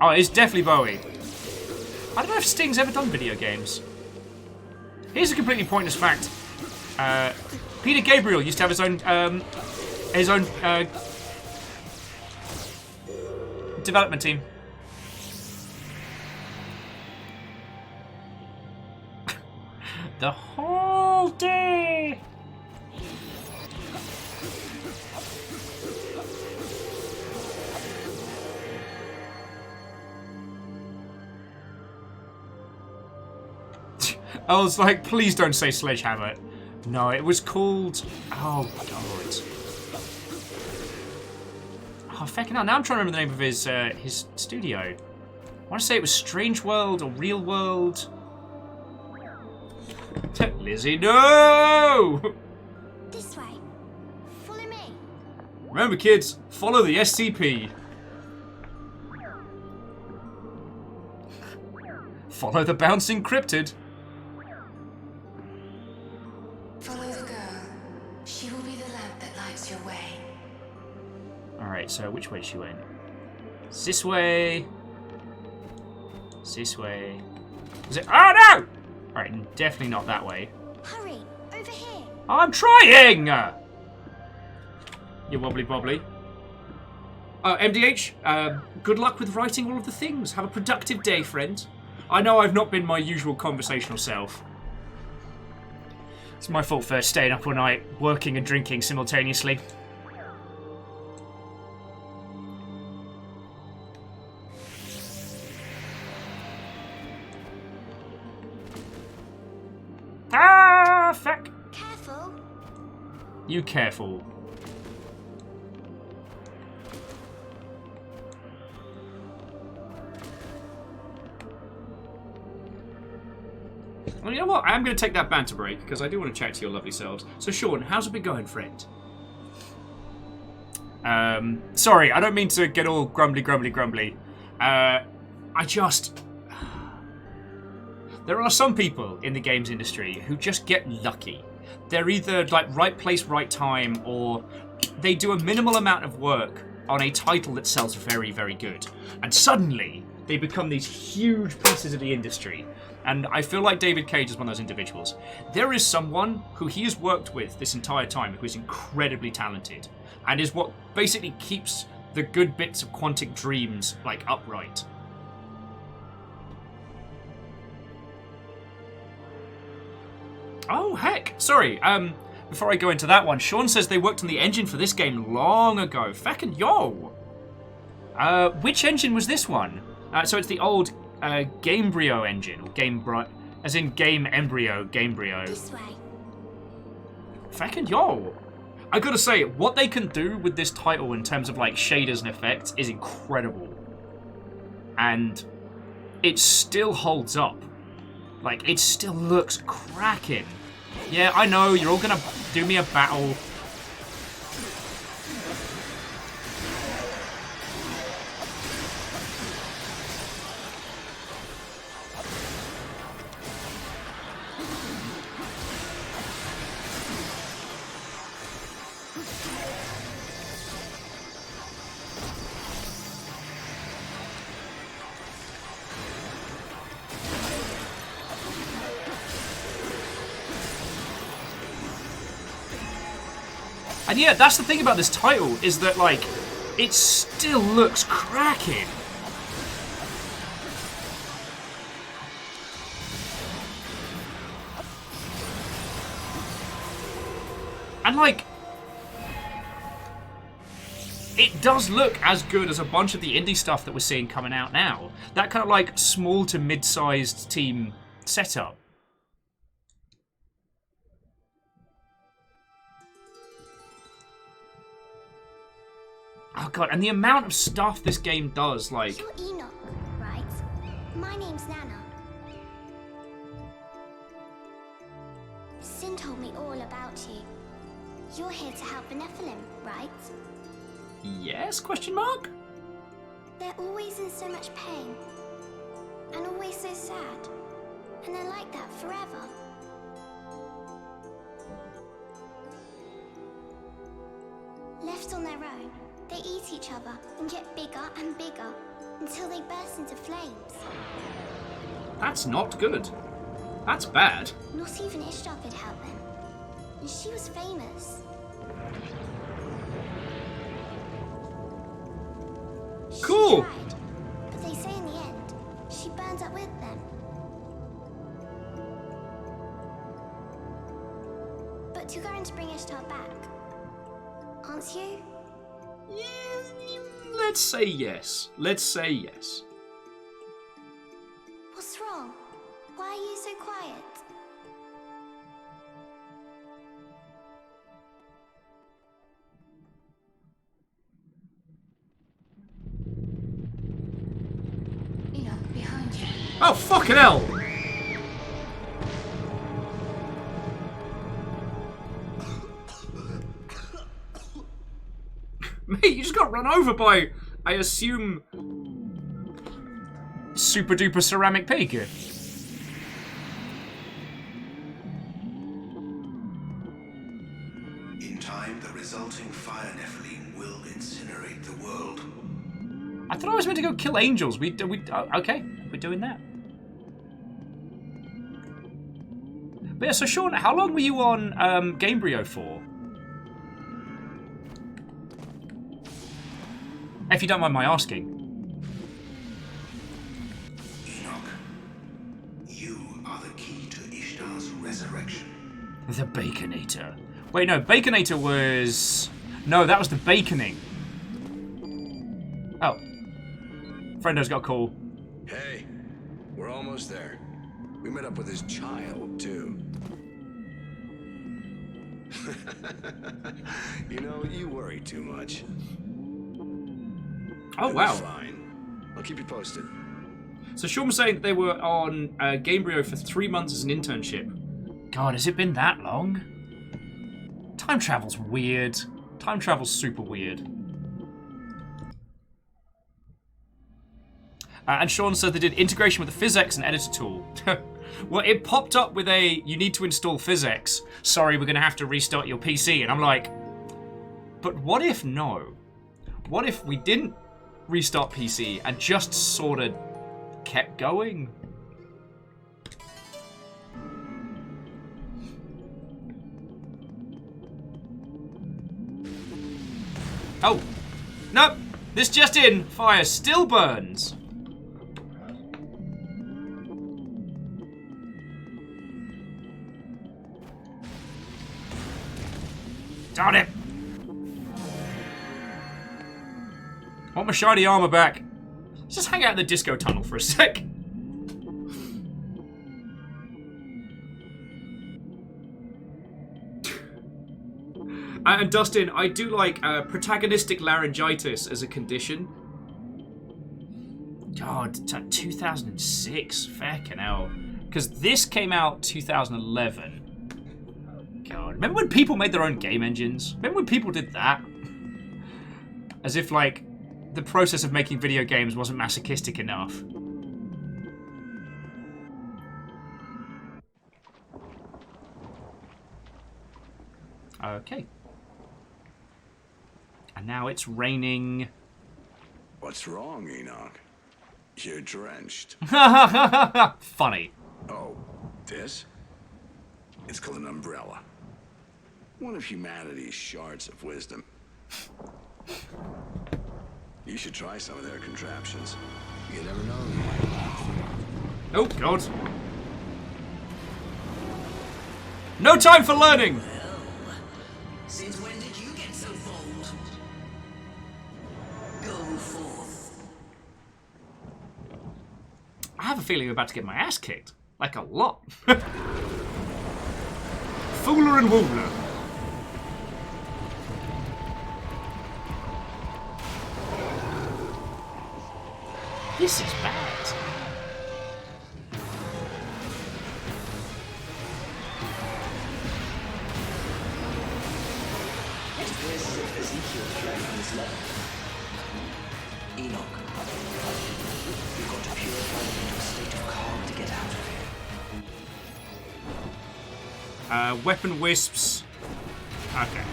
Oh, it's definitely Bowie. I don't know if Sting's ever done video games. Here's a completely pointless fact. Peter Gabriel used to have his own development team. The whole day. I was like, please don't say Sledgehammer. No, it was called... Oh, God. Oh, fucking hell. Now I'm trying to remember the name of his studio. I want to say it was Strange World or Real World. Lizzie, no! This way. Follow me. Remember, kids, follow the SCP. Follow the bouncing cryptid. Follow the girl. She will be the lamp that lights your way. Alright, so which way she went? This way. This way. Is it? Oh, no! Alright, definitely not that way. Hurry, over here. I'm trying! You wobbly bobbly. MDH, good luck with writing all of the things. Have a productive day, friend. I know I've not been my usual conversational self. It's my fault for staying up all night, working and drinking simultaneously. Ah, fuck. Careful. You careful. Well, you know what? I am going to take that banter break because I do want to chat to your lovely selves. So, Sean, how's it been going, friend? Sorry, I don't mean to get all grumbly. There are some people in the games industry who just get lucky. They're either like right place, right time, or they do a minimal amount of work on a title that sells very, very good. And suddenly, they become these huge pieces of the industry. And I feel like David Cage is one of those individuals. There is someone who he has worked with this entire time who is incredibly talented and is what basically keeps the good bits of Quantic Dreams like upright. Oh, heck. Sorry. Before I go into that one, Sean says they worked on the engine for this game long ago. Feckin' yo! Which engine was this one? So it's the old Gamebryo engine. As in Game Embryo, Gamebryo. This way. Feckin' yo! I gotta say, what they can do with this title in terms of like shaders and effects is incredible. And it still holds up. Like, it still looks cracking. Yeah, I know, you're all gonna do me a battle. And yeah, that's the thing about this title, is that, like, it still looks cracking. And, like, it does look as good as a bunch of the indie stuff that we're seeing coming out now. That kind of like small to mid-sized team setup. Oh god, and the amount of stuff this game does, like... You're Enoch, right? My name's Nana. Sin told me all about you. You're here to help the Nephilim, right? Yes? Question mark? They're always in so much pain. And always so sad. And they're like that forever. Left on their own, they eat each other and get bigger and bigger until they burst into flames. That's not good. That's bad. Not even Ishtar could help them. And she was famous. Cool. She tried, but they say in the end, she burned up with them. But you're going to bring Ishtar back, aren't you? Let's say yes. Let's say yes. What's wrong? Why are you so quiet? Enoch, behind you. Oh, fucking hell! Mate, you just got run over by, I assume, super duper ceramic pig. In time, the resulting fire Nephilim will incinerate the world. I thought I was meant to go kill angels. Okay, we're doing that. But yeah, so Sean, how long were you on Gamebryo for? If you don't mind my asking. Enoch, you are the key to Ishtar's resurrection. The Baconator. Wait, no, Baconator was... No, that was the Baconing. Oh. Friendo's got a call. Hey, we're almost there. We met up with his child, too. You know, you worry too much. Oh, wow. Fine. I'll keep you posted. So Sean was saying that they were on Gamebryo for 3 months as an internship. God, has it been that long? Time travel's weird. Time travel's super weird. And Sean said they did integration with the PhysX and editor tool. Well, it popped up with a, you need to install PhysX. Sorry, we're going to have to restart your PC. And I'm like, but what if no? What if we didn't restart PC and just sort of kept going? Oh, nope, this just in, fire still burns. Darn it. I want my shiny armor back. Let's just hang out in the disco tunnel for a sec. And Dustin, I do like protagonistic laryngitis as a condition. God, 2006, fucking hell. Because this came out 2011. God, remember when people made their own game engines? Remember when people did that? As if, like, the process of making video games wasn't masochistic enough. Okay. And now it's raining. What's wrong, Enoch? You're drenched. Funny. Oh, this? It's called an umbrella. One of humanity's shards of wisdom. You should try some of their contraptions. You never know. Oh, God. No time for learning! Since when did you get so bold? feeling I'm about to get my ass kicked. Like a lot. Fooler and Wooler. This is bad. It appears as if Ezekiel fled from this level. Enoch, you've got to purify them into a state of calm to get out of here. Weapon wisps. Okay.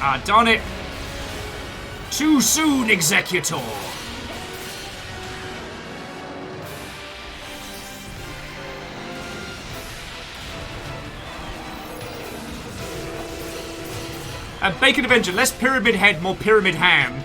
Ah, darn it! Too soon, Executor! Bacon Avenger, less pyramid head, more pyramid ham.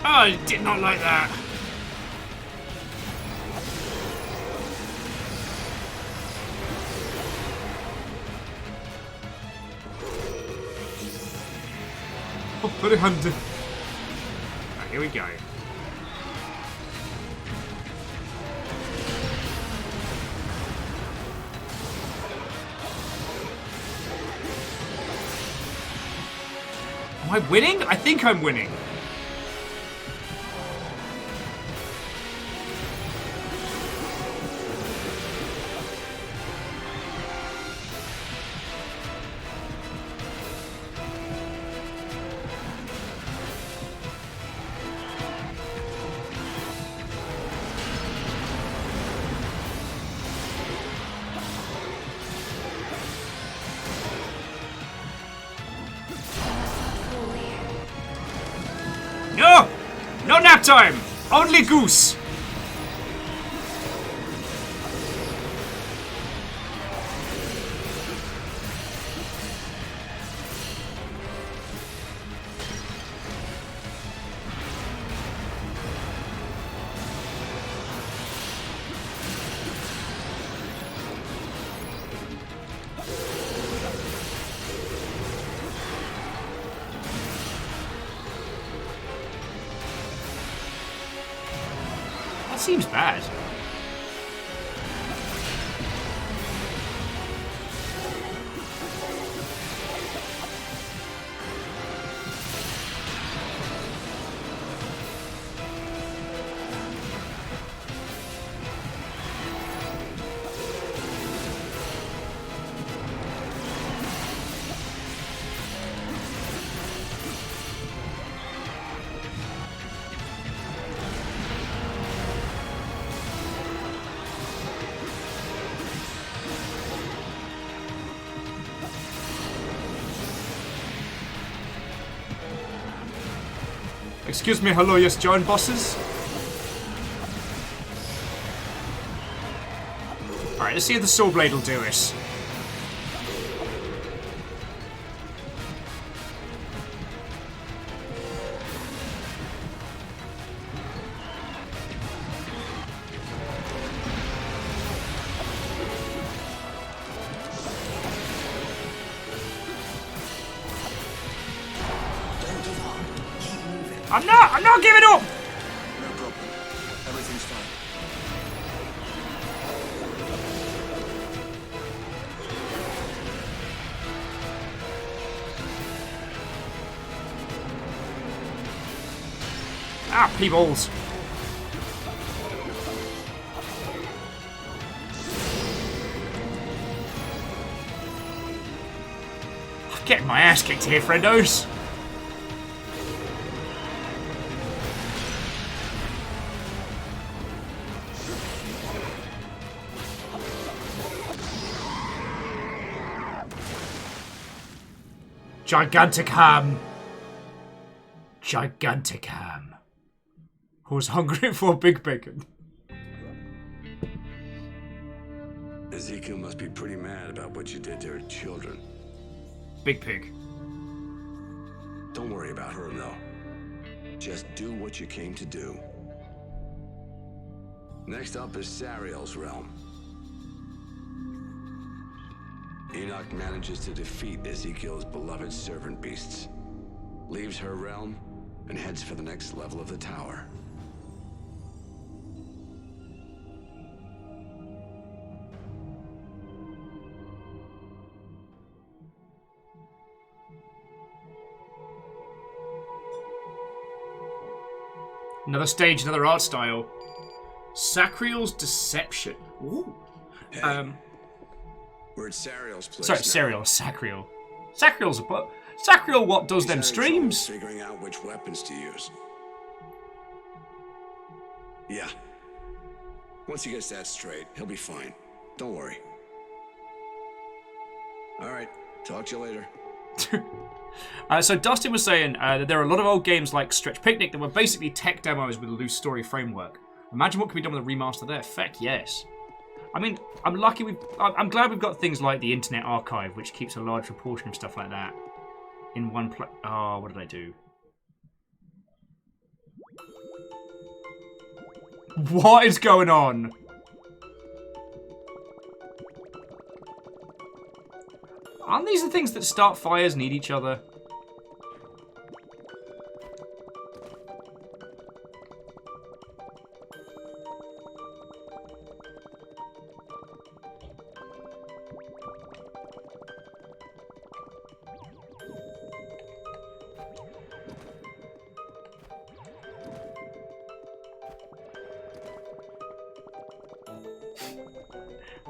Oh, I did not like that. Oh, very handy. Right, here we go. Am I winning? I think I'm winning. No! No nap time! Only goose! That seems bad. Excuse me, hello, yes, join bosses? Alright, let's see if the saw blade will do it. I'm not giving up! No problem. Everything's fine. Ah, P-balls. I'm getting my ass kicked here, friendos. Gigantic ham. Gigantic ham. Who's hungry for big bacon? Ezekiel must be pretty mad about what you did to her children. Big pig. Don't worry about her, though. Just do what you came to do. Next up is Sariel's realm. Enoch manages to defeat Ezekiel's beloved servant beasts, leaves her realm, and heads for the next level of the tower. Another stage, another art style. Sacriel's Deception. Ooh. Hey, we're at Sariel's place. Sorry, Sacriel. Sacriel's a Sacriel what does them streams? Figuring out which weapons to use. Yeah. Once he gets that straight, he'll be fine. Don't worry. All right. Talk to you later. So Dustin was saying that there are a lot of old games like Stretch Picnic that were basically tech demos with a loose story framework. Imagine what could be done with a remaster there. Feck yes. I mean, I'm glad we've got things like the Internet Archive, which keeps a large proportion of stuff like that in one place. Oh, what did I do? What is going on? Aren't these the things that start fires and eat each other?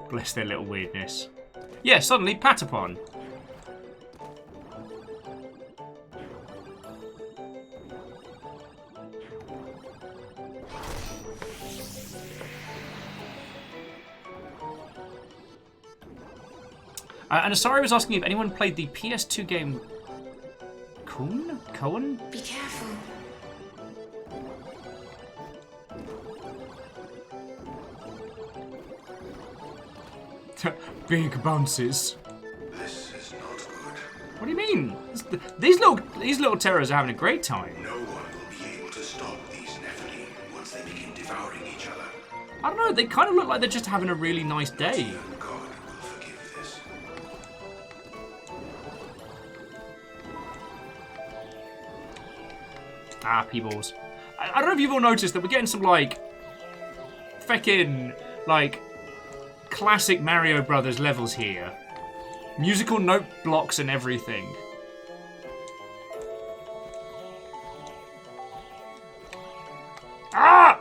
Bless their little weirdness. Yeah, suddenly Patapon. And Asari was asking if anyone played the PS2 game Cohen? Be careful. Big bounces. This is not good. What do you mean? These little terrors are having a great time. No one will be able to stop these Nephilim once they begin devouring each other. I don't know, they kind of look like they're just having a really nice day. God will forgive this. Ah, P-balls. I don't know if you've all noticed that we're getting some, like, feckin', like, classic Mario Brothers levels here. Musical note blocks and everything. Ah!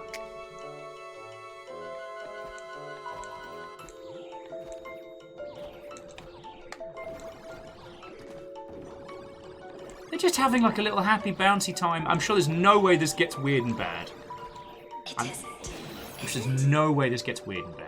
They're just having like a little happy bouncy time. I'm sure there's no way this gets weird and bad. I'm sure there's no way this gets weird and bad.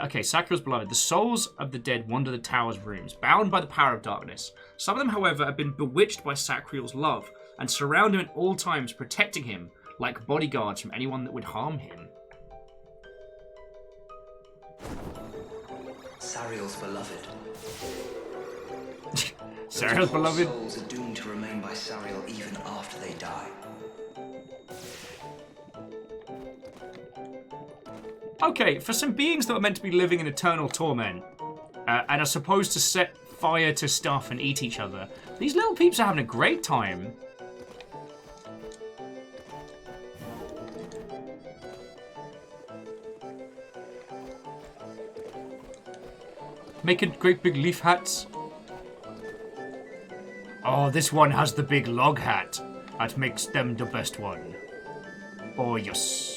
Okay, Sacriel's beloved. The souls of the dead wander the tower's rooms, bound by the power of darkness. Some of them, however, have been bewitched by Sacriel's love and surround him at all times, protecting him like bodyguards from anyone that would harm him. Sariel's beloved. Sariel's beloved. Souls are doomed to remain by Sariel even after they die. Okay, for some beings that are meant to be living in eternal torment and are supposed to set fire to stuff and eat each other, these little peeps are having a great time. Making great big leaf hats. Oh, this one has the big log hat. That makes them the best one. Oh, yes.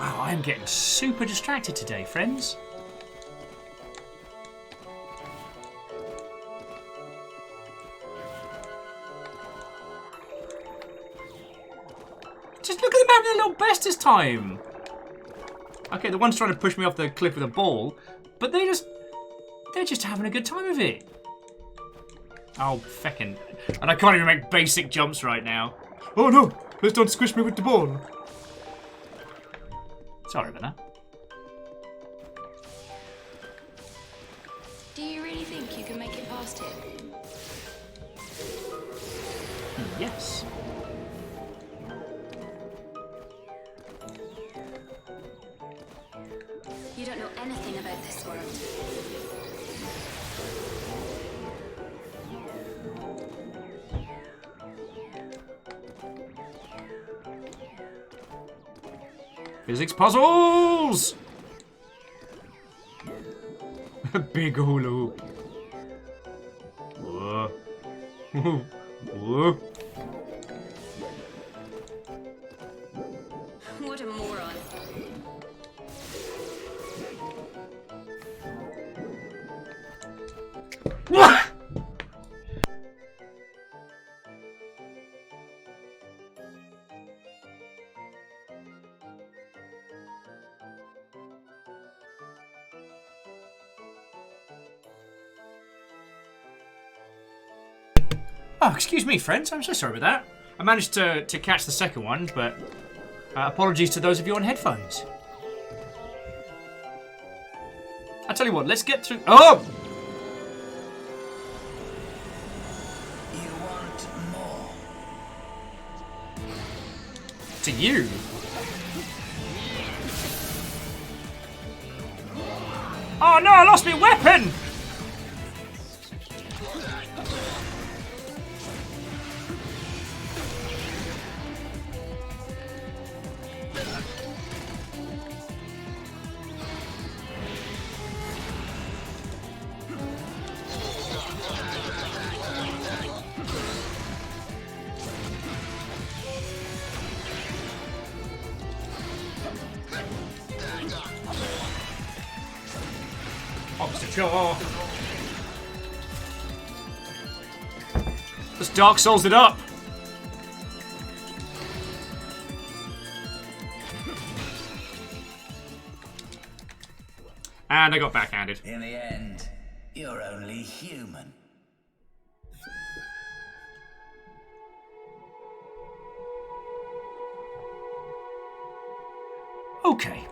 Wow, I am getting super distracted today, friends. Just look at them having a little best this time. Okay, the one's trying to push me off the cliff with a ball, but they're just having a good time of it. Oh, feckin'. And I can't even make basic jumps right now. Oh no, please don't squish me with the ball. Sorry about that. Do you really think you can make it past here? Yes. You don't know anything about this world. Physics puzzles! Big hula hoop. Whoa. Whoa. What a moron. What? Oh, excuse me, friends. I'm so sorry about that. I managed to catch the second one, but apologies to those of you on headphones. I tell you what, let's get through. Oh! You want more? To you? Oh no! I lost my weapon. Let's Dark Souls it up. And I got backhanded. In the end, you're only human. Okay.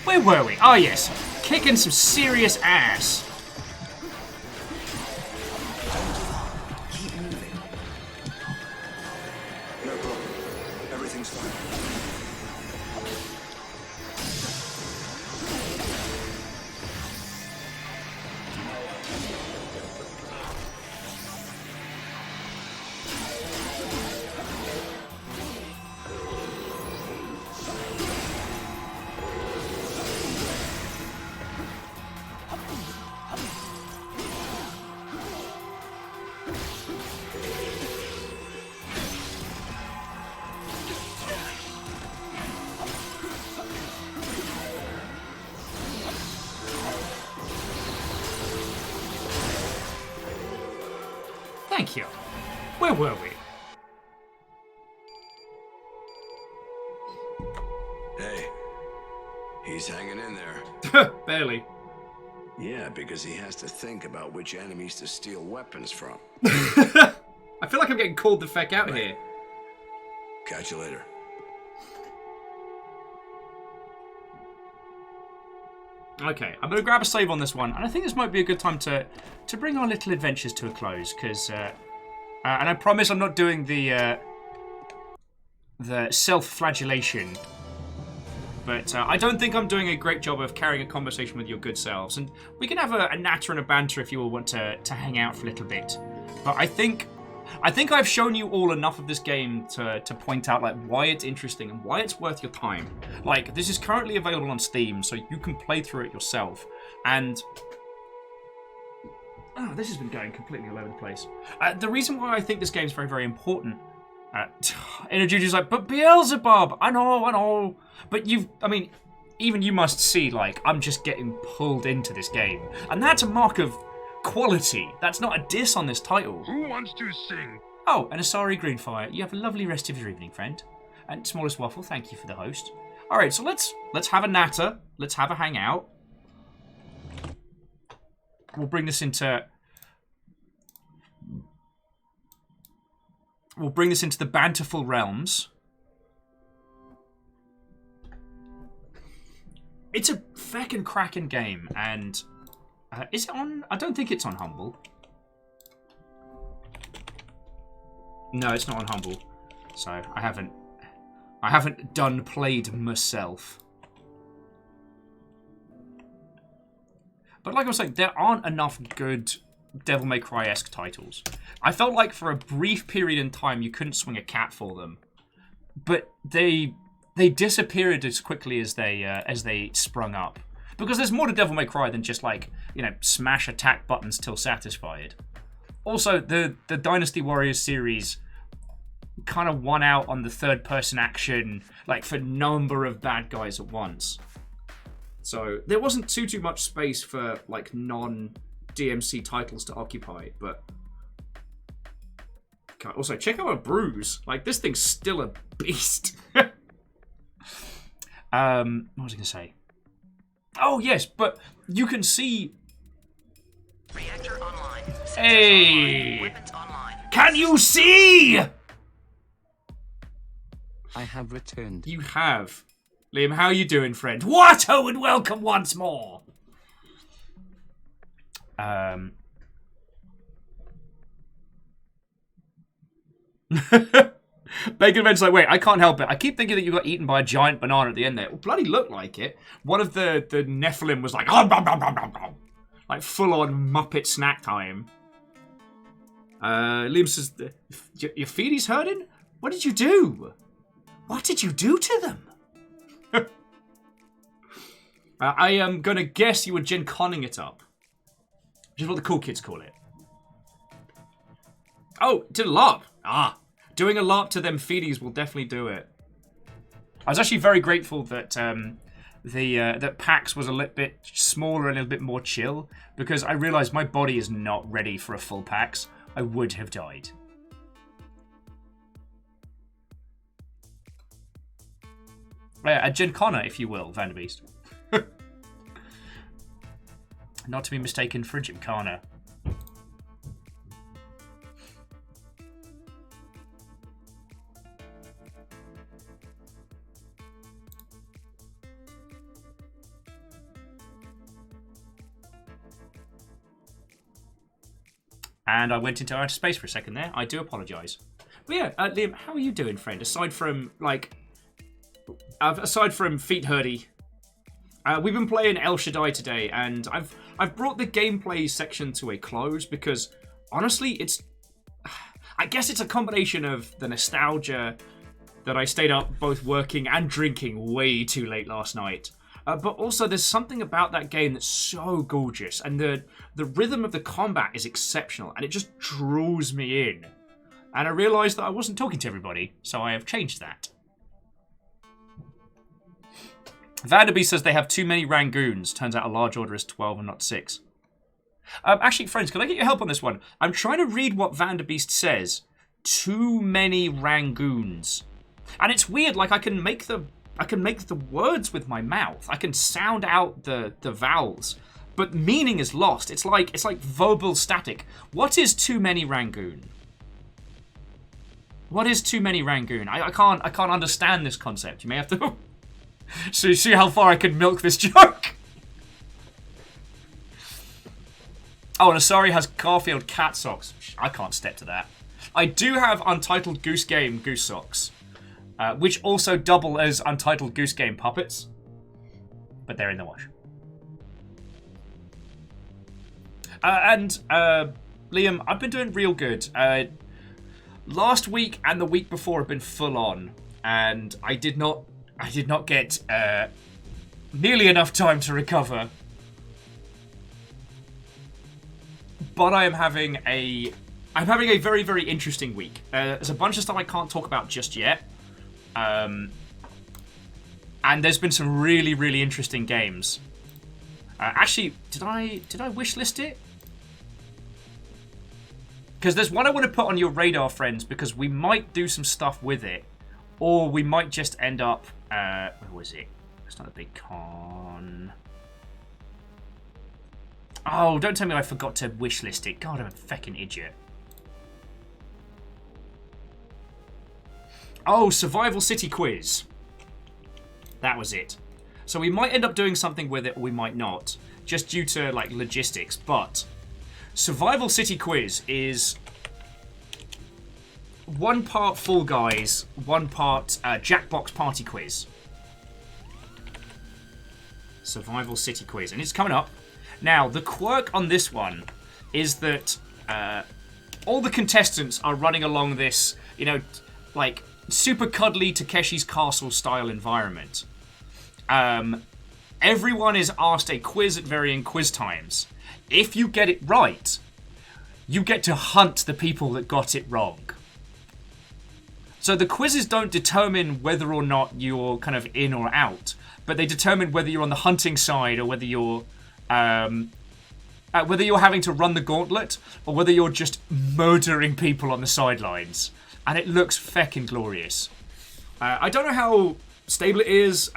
Where were we? Oh yes, kicking some serious ass. Keep moving. No problem. Everything's fine. Thank you. Where were we? Hey, he's hanging in there. Barely. Yeah, because he has to think about which enemies to steal weapons from. I feel like I'm getting called the feck out here. Catch you later. Okay, I'm going to grab a save on this one, and I think this might be a good time to bring our little adventures to a close, because, and I promise I'm not doing the self-flagellation, but I don't think I'm doing a great job of carrying a conversation with your good selves, and we can have a natter and a banter if you all want to hang out for a little bit, but I think I've shown you all enough of this game to point out like why it's interesting and why it's worth your time. Like, this is currently available on Steam, so you can play through it yourself. And Oh, this has been going completely all over the place. The reason why I think this game's very, very important... Energy is like, but Beelzebub! I know. But even you must see, like, I'm just getting pulled into this game. And that's a mark of quality. That's not a diss on this title. Who wants to sing? Oh, and Asari Greenfire, you have a lovely rest of your evening, friend. And Smallest Waffle, thank you for the host. Alright, so let's have a natter. Let's have a hangout. We'll bring this into... We'll bring this into the banterful realms. It's a feckin' cracking game, and... is it on... I don't think it's on Humble. No, it's not on Humble. So, I haven't done played myself. But like I was saying, there aren't enough good Devil May Cry-esque titles. I felt like for a brief period in time you couldn't swing a cat for them. But they disappeared as quickly as they sprung up. Because there's more to Devil May Cry than just like, smash attack buttons till satisfied. Also, the Dynasty Warriors series kind of won out on the third-person action, like, for number of bad guys at once. So, there wasn't too much space for, like, non-DMC titles to occupy, but... God, also, check out a bruise. Like, this thing's still a beast. What was I going to say? Oh, yes, but you can see... Reactor online. Hey! Weapons online. Can you see? I have returned. You have. Liam, how are you doing, friend? What? Oh, and welcome once more. Bacon Man's like, wait, I can't help it. I keep thinking that you got eaten by a giant banana at the end there. Well, bloody looked like it. One of the Nephilim was like, like full-on Muppet snack time. Liam says, your feeties hurting? What did you do? What did you do to them? I am going to guess you were Gen Conning it up. Which is what the cool kids call it. Oh, did a LARP. Ah, doing a LARP to them feeties will definitely do it. I was actually very grateful that that PAX was a little bit smaller, a little bit more chill, because I realised my body is not ready for a full PAX. I would have died. A Gen Connor, if you will, Vanderbeest. Not to be mistaken for a Gymkhana. And I went into outer space for a second there. I do apologise. But yeah, Liam, how are you doing, friend? Aside from Feet Hurdy, we've been playing El Shaddai today, and I've brought the gameplay section to a close because honestly, I guess it's a combination of the nostalgia that I stayed up both working and drinking way too late last night. But also, there's something about that game that's so gorgeous, and the rhythm of the combat is exceptional, and it just draws me in. And I realised that I wasn't talking to everybody, so I have changed that. Vanderby says they have too many Rangoons. Turns out a large order is 12 and not 6. Actually, friends, can I get your help on this one? I'm trying to read what Vanderbeest says. Too many Rangoons. And it's weird, like I can make the words with my mouth. I can sound out the vowels, but meaning is lost. It's like verbal static. What is too many Rangoon? What is too many Rangoon? I can't understand this concept. You may have to so you see how far I can milk this joke. Oh, and Asari has Garfield cat socks. I can't step to that. I do have Untitled Goose Game goose socks. Which also double as Untitled Goose Game puppets. But they're in the wash. Liam, I've been doing real good. Last week and the week before have been full on. And I did not get nearly enough time to recover. but I'm having a very, very interesting week. There's a bunch of stuff I can't talk about just yet. And there's been some really, really interesting games. Actually, did I wishlist it? Because there's one I want to put on your radar, friends, because we might do some stuff with it. Or we might just end up... where was it? It's not a big con... Oh, don't tell me I forgot to wishlist it. God, I'm a feckin' idiot. Oh, Survival City Quiz. That was it. So we might end up doing something with it, or we might not. Just due to, like, logistics. But Survival City Quiz is 1 part Fall Guys, 1 part Jackbox Party Quiz. Survival City Quiz. And it's coming up. Now, the quirk on this one is that all the contestants are running along this, you know, like, super cuddly Takeshi's Castle style environment. Everyone is asked a quiz at varying quiz times. If you get it right, you get to hunt the people that got it wrong. So the quizzes don't determine whether or not you're kind of in or out, but they determine whether you're on the hunting side or whether you're having to run the gauntlet or whether you're just murdering people on the sidelines. And it looks feckin' glorious. I don't know how stable it is.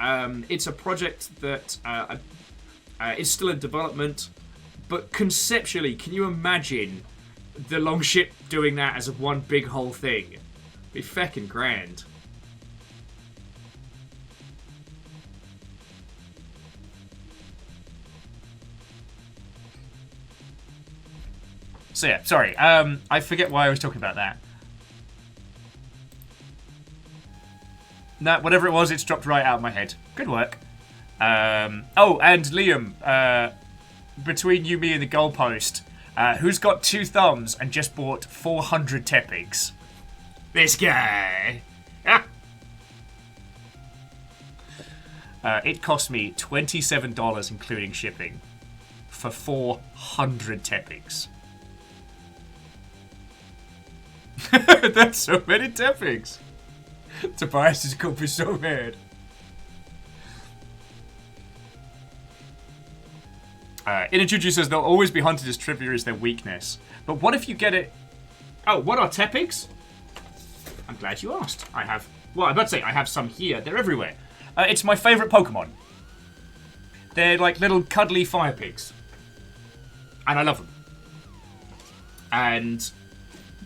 It's a project that is still in development. But conceptually, can you imagine the Longship doing that as one big whole thing? It'd be feckin' grand. So yeah, sorry. I forget why I was talking about that. No, whatever it was, it's dropped right out of my head. Good work. Oh, and Liam, between you, me, and the goalpost, who's got 2 thumbs and just bought 400 Tepigs? This guy. Ah. It cost me $27, including shipping, for 400 Tepigs. That's so many Tepigs. Tobias is going to be so mad. Inajuju says they'll always be hunted as trivia is their weakness. But what if you get it... Oh, what are Tepigs? I'm glad you asked. I have... Well, I'm about to say I have some here. They're everywhere. It's my favourite Pokemon. They're like little cuddly fire pigs. And I love them. And...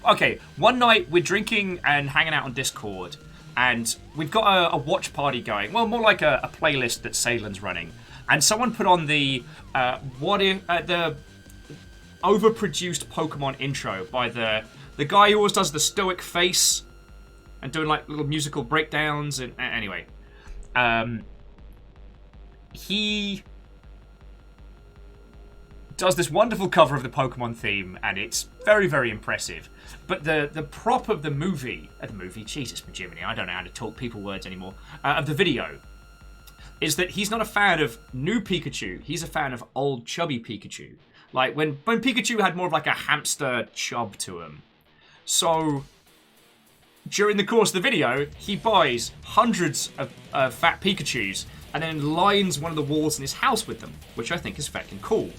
Okay, one night we're drinking and hanging out on Discord, and we've got a watch party going. Well, more like a playlist that Salen's running. And someone put on the the overproduced Pokemon intro by the guy who always does the stoic face and doing like little musical breakdowns. And anyway, he does this wonderful cover of the Pokemon theme, and it's very, very impressive. But the prop of the movie, Jesus, Jiminy, I don't know how to talk people words anymore, of the video, is that he's not a fan of new Pikachu, he's a fan of old chubby Pikachu. Like, when Pikachu had more of like a hamster chub to him. So, during the course of the video, he buys hundreds of fat Pikachus, and then lines one of the walls in his house with them, which I think is fucking cool.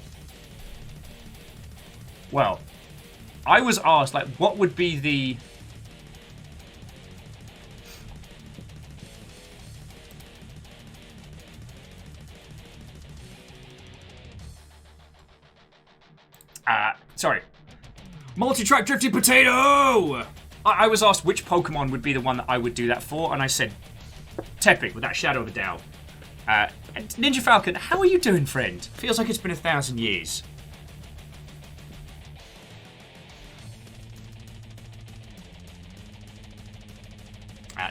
Well, I was asked, like, what would be the... Sorry. Multi-track drifting potato! I was asked which Pokemon would be the one that I would do that for, and I said Tepig, without a shadow of a doubt. Ninja Falcon, how are you doing, friend? Feels like it's been 1,000 years.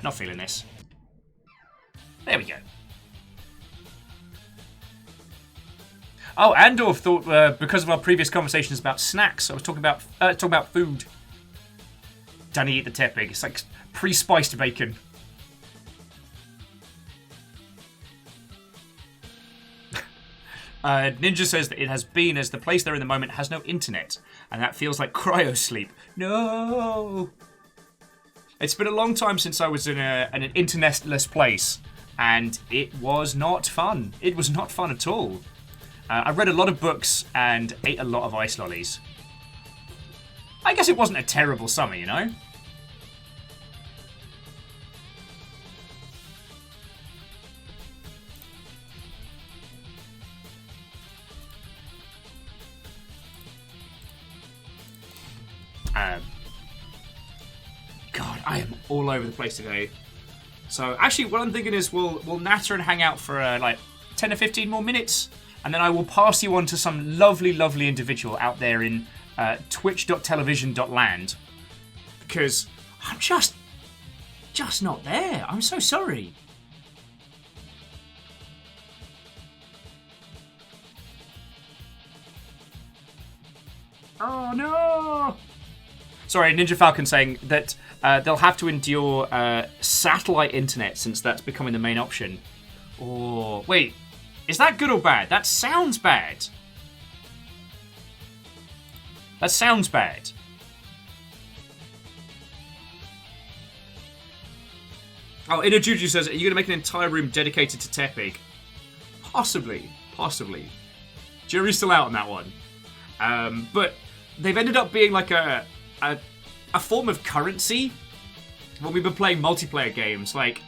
Not feeling this. There we go. Oh, Andorf thought because of our previous conversations about snacks, I was talking about food. Danny eat the Tepig. It's like pre-spiced bacon. Ninja says that it has been as the place they're in the moment has no internet, and that feels like cryo sleep. No! It's been a long time since I was in an internetless place, and it was not fun. It was not fun at all. I read a lot of books and ate a lot of ice lollies. I guess it wasn't a terrible summer, you know? God, I am all over the place today. So, actually, what I'm thinking is we'll natter and hang out for like 10 or 15 more minutes, and then I will pass you on to some lovely, lovely individual out there in twitch.television.land, because I'm just not there. I'm so sorry. Oh no! Sorry, Ninja Falcon saying that they'll have to endure satellite internet since that's becoming the main option. Oh, wait. Is that good or bad? That sounds bad. That sounds bad. Oh, Inner Juju says, are you going to make an entire room dedicated to Tepig? Possibly. Possibly. Jury's still out on that one. But they've ended up being like a form of currency when we've been playing multiplayer games. Like,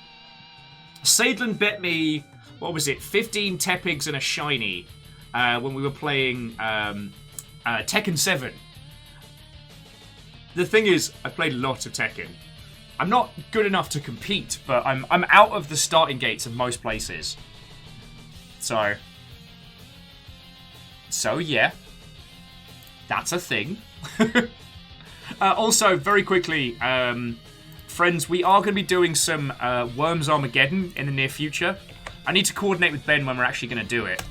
Sadlin bet me, what was it, 15 Tepigs and a shiny when we were playing Tekken 7. The thing is, I played a lot of Tekken. I'm not good enough to compete, but I'm out of the starting gates of most places. So yeah, that's a thing. Also, very quickly, friends, we are going to be doing some Worms Armageddon in the near future. I need to coordinate with Ben when we're actually going to do it.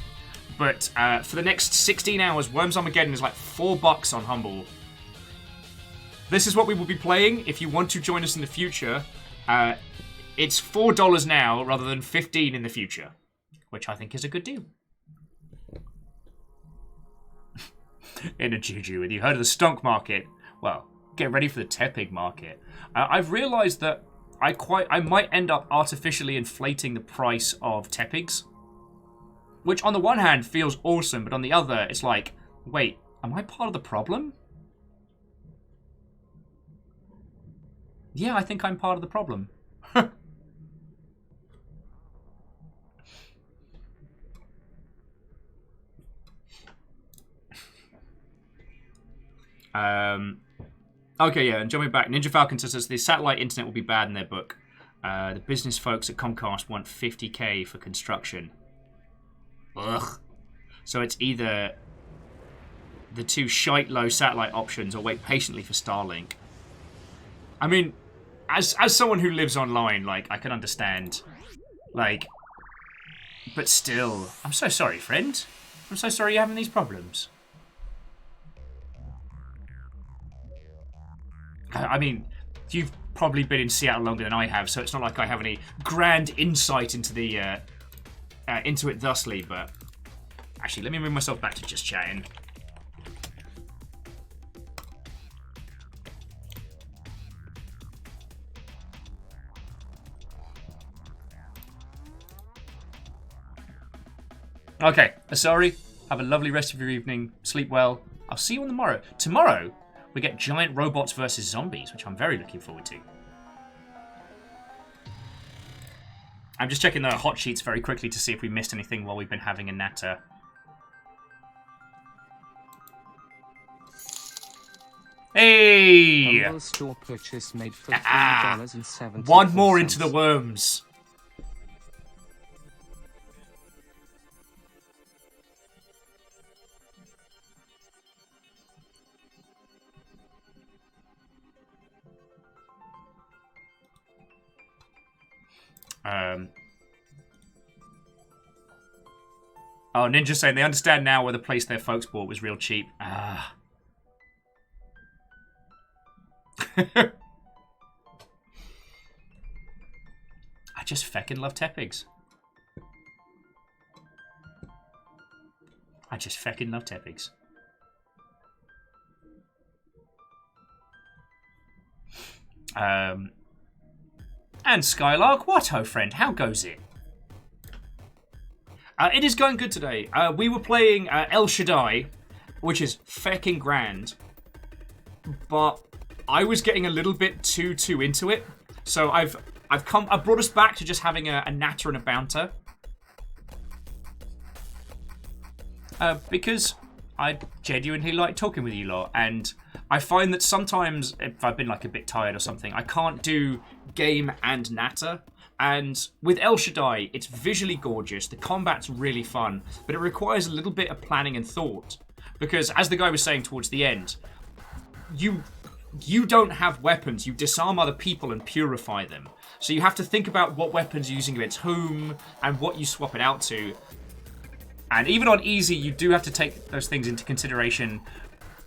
But for the next 16 hours, Worms Armageddon is like $4 on Humble. This is what we will be playing. If you want to join us in the future, it's $4 now rather than $15 in the future, which I think is a good deal. In a Juju, and you heard of the stonk market? Well, get ready for the Tepig market. I've realised that I might end up artificially inflating the price of Tepigs, which on the one hand feels awesome, but on the other, it's like, wait, am I part of the problem? Yeah, I think I'm part of the problem. Okay, yeah, and jumping back, Ninja Falcon says the satellite internet will be bad in their book. The business folks at Comcast want 50k for construction. Ugh. So it's either the two shite low satellite options or wait patiently for Starlink. I mean, as someone who lives online, like, I can understand. Like, but still, I'm so sorry, friend. I'm so sorry you're having these problems. I mean, you've probably been in Seattle longer than I have, so it's not like I have any grand insight into the into it thusly. But actually, let me move myself back to just chatting. Okay, sorry. Have a lovely rest of your evening. Sleep well. I'll see you on tomorrow. Tomorrow, we get giant robots versus zombies, which I'm very looking forward to. I'm just checking the hot sheets very quickly to see if we missed anything while we've been having a natter. Hey! Humble store purchase made for $3.70. One more into the worms. Oh, Ninja saying they understand now where the place their folks bought was real cheap. Ah. I just feckin' love Tepigs. I just fucking love Tepics. And Skylark, what ho friend, how goes it? It is going good today. We were playing El Shaddai, which is fecking grand, but I was getting a little bit too into it. So I've brought us back to just having a natter and a bounter. Because I genuinely like talking with you lot, and I find that sometimes if I've been like a bit tired or something, I can't do game and natter. And with El Shaddai, it's visually gorgeous, the combat's really fun, but it requires a little bit of planning and thought. Because as the guy was saying towards the end, you don't have weapons, you disarm other people and purify them. So you have to think about what weapons you're using against whom, and what you swap it out to. And even on easy, you do have to take those things into consideration,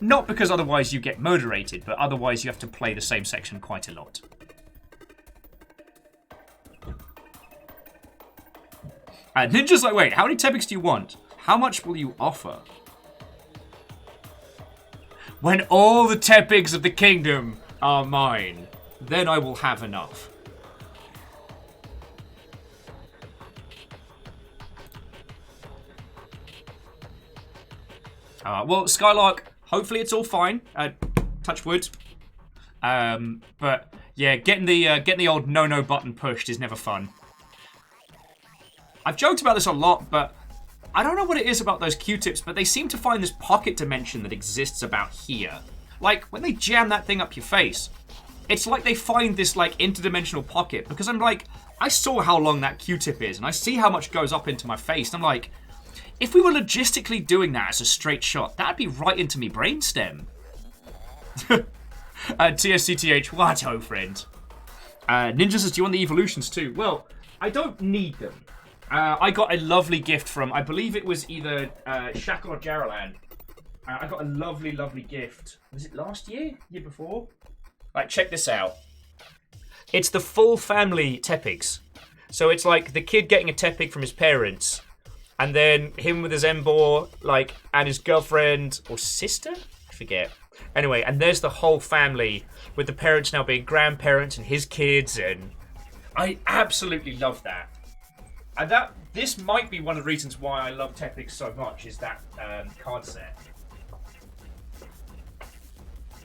not because otherwise you get moderated, but otherwise you have to play the same section quite a lot. Ninja's like, wait, how many Tepics do you want? How much will you offer? When all the Tepics of the kingdom are mine, then I will have enough. Well, Skylark, hopefully it's all fine. Touch wood. But yeah, getting the old no button pushed is never fun. I've joked about this a lot, but I don't know what it is about those Q-tips, but they seem to find this pocket dimension that exists about here. Like, when they jam that thing up your face, it's like they find this, like, interdimensional pocket, because I'm like, I saw how long that Q-tip is, and I see how much goes up into my face, and I'm like, if we were logistically doing that as a straight shot, that'd be right into me brainstem. TSCTH, what ho, friend. Ninja says, do you want the evolutions too? Well, I don't need them. I got a lovely gift from, I believe it was either Shackle or Jaralan. I got a lovely gift. Was it last year? Year before? Right, check this out. It's the full family Tepics. So it's like the kid getting a Tepic from his parents, and then him with his Embor, like, and his girlfriend or sister? I forget. Anyway, and there's the whole family with the parents now being grandparents and his kids, and I absolutely love that. And this might be one of the reasons why I love Tepics so much, is that card set.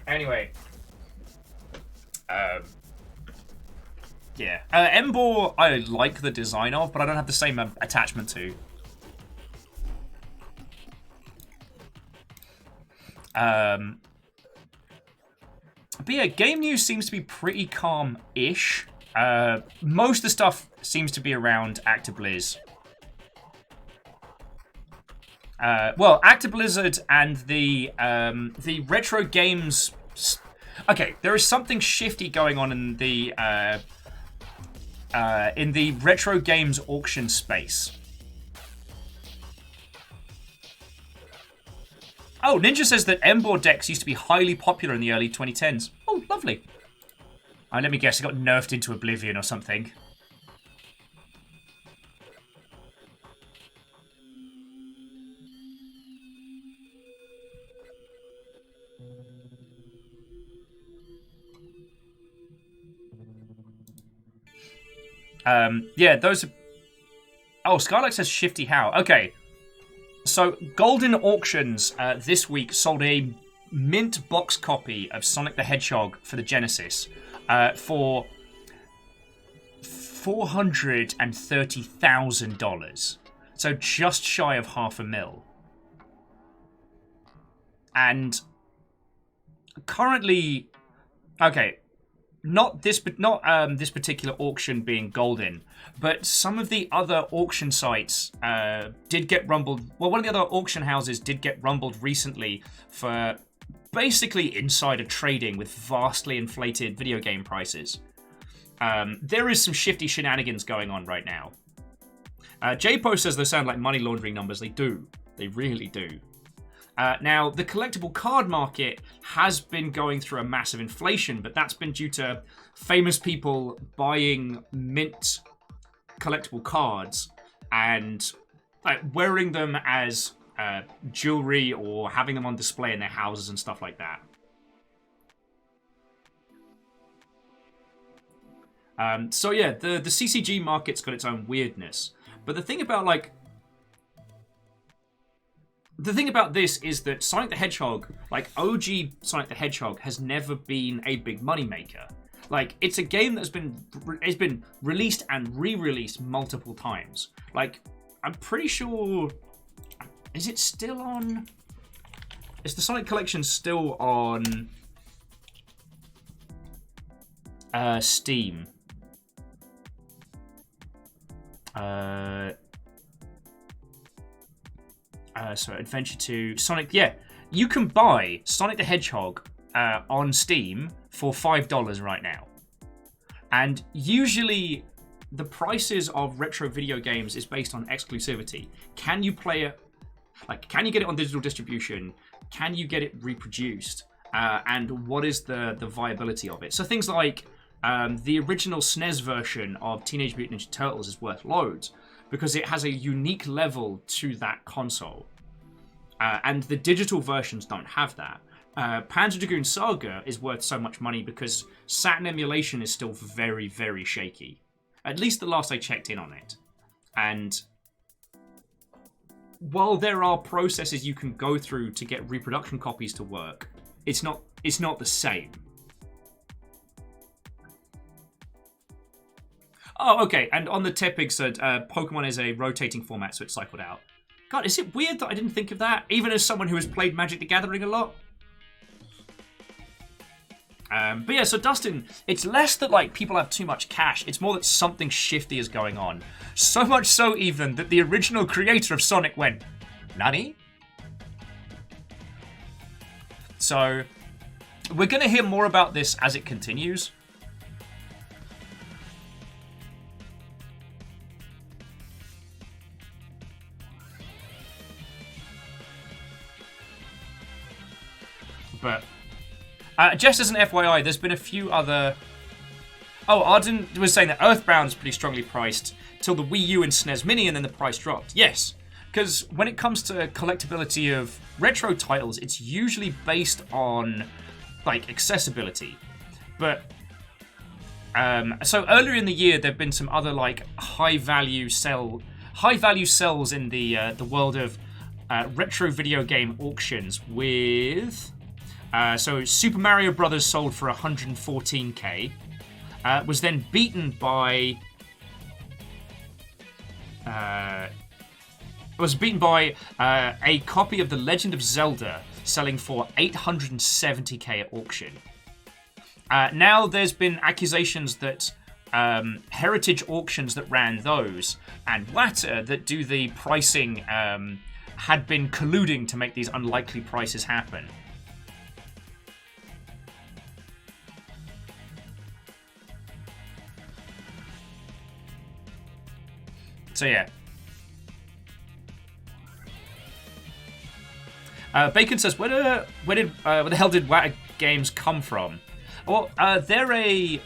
Anyway. Yeah. Embor, I like the design of, but I don't have the same attachment to. But yeah, game news seems to be pretty calm-ish. Most of the stuff seems to be around ActiBliz. Well, ActiBlizzard and the retro games. Okay, there is something shifty going on in the retro games auction space. Oh, Ninja says that Embor decks used to be highly popular in the early 2010s. Oh, lovely. Let me guess, it got nerfed into oblivion or something. Yeah, those are... Oh, Skylark says Shifty How. Okay. So, Golden Auctions this week sold a mint box copy of Sonic the Hedgehog for the Genesis for $430,000. So just shy of $500,000. And currently, okay, not this particular auction being golden, but some of the other auction sites did get rumbled. Well, one of the other auction houses did get rumbled recently for basically insider trading with vastly inflated video game prices. There is some shifty shenanigans going on right now. J-Post says those sound like money laundering numbers. They do. They really do. Now, the collectible card market has been going through a massive inflation, but that's been due to famous people buying mint collectible cards and wearing them as jewelry or having them on display in their houses and stuff like that. So yeah, the CCG market's got its own weirdness. But the thing about this is that Sonic the Hedgehog, like OG Sonic the Hedgehog, has never been a big moneymaker. Like, it's a game that's been released and re-released multiple times. Like, I'm pretty sure... Is it still on... Is the Sonic Collection still on... Steam? So Adventure 2... Sonic... Yeah, you can buy Sonic the Hedgehog on Steam for $5 right now. And usually the prices of retro video games is based on exclusivity. Can you play it? Like, can you get it on digital distribution? Can you get it reproduced? And what is the viability of it? So things like the original SNES version of Teenage Mutant Ninja Turtles is worth loads because it has a unique level to that console. And the digital versions don't have that. Panzer Dragoon Saga is worth so much money because Saturn emulation is still very, very shaky. At least the last I checked in on it. And while there are processes you can go through to get reproduction copies to work, it's not the same. Oh, okay, and on the Tepig said, Pokemon is a rotating format, so it's cycled out. God, is it weird that I didn't think of that? Even as someone who has played Magic the Gathering a lot? But yeah, so Dustin, it's less that like people have too much cash, it's more that something shifty is going on. So much so even that the original creator of Sonic went, "Nani?" So we're going to hear more about this as it continues. But just as an FYI, there's been a few other... Oh, Arden was saying that Earthbound is pretty strongly priced till the Wii U and SNES Mini, and then the price dropped. Yes, because when it comes to collectability of retro titles, it's usually based on, like, accessibility. But, so earlier in the year, there've been some other, like, high-value sells in the world of retro video game auctions with... So Super Mario Brothers sold for 114k, was then beaten by a copy of The Legend of Zelda selling for 870k at auction. Now there's been accusations that Heritage Auctions that ran those and Wata that do the pricing had been colluding to make these unlikely prices happen. So yeah. Bacon says, where the hell did Wata Games come from? Well, they're a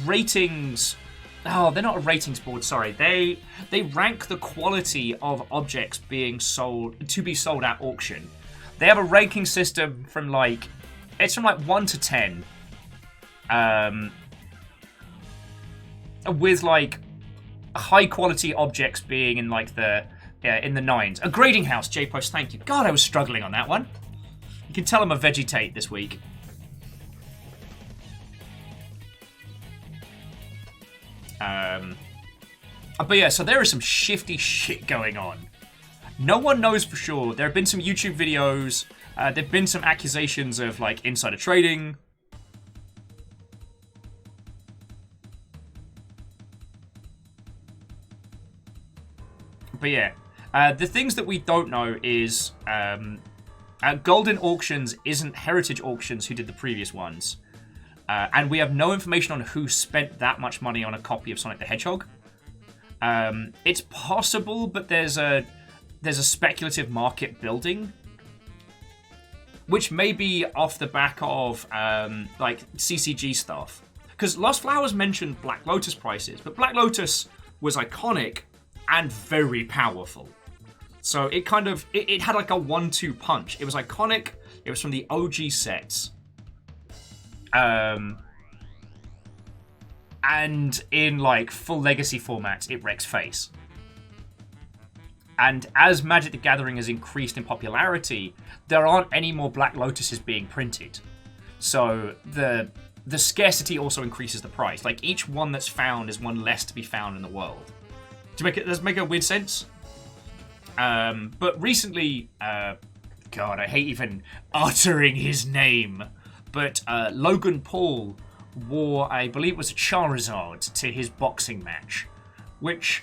ratings... Oh, they're not a ratings board, sorry. They rank the quality of objects being sold, to be sold at auction. They have a ranking system from like... It's from like 1 to 10. With like... high quality objects being in like the 9s. A grading house, J-Post, thank you. God, I was struggling on that one. You can tell I'm a vegetate this week. But yeah, so there is some shifty shit going on. No one knows for sure. There have been some YouTube videos. There have been some accusations of like insider trading. But yeah, the things that we don't know is Golden Auctions isn't Heritage Auctions who did the previous ones. And we have no information on who spent that much money on a copy of Sonic the Hedgehog. It's possible, but there's a speculative market building, which may be off the back of like CCG stuff. Because Lost Flowers mentioned Black Lotus prices, but Black Lotus was iconic and very powerful. So it kind of, it had like a 1-2 punch. It was iconic. It was from the OG sets. And in like full legacy formats, it wrecks face. And as Magic the Gathering has increased in popularity, there aren't any more Black Lotuses being printed. So the scarcity also increases the price. Like each one that's found is one less to be found in the world. Does it make a weird sense? But recently, God, I hate even uttering his name. But Logan Paul wore, I believe it was a Charizard to his boxing match, which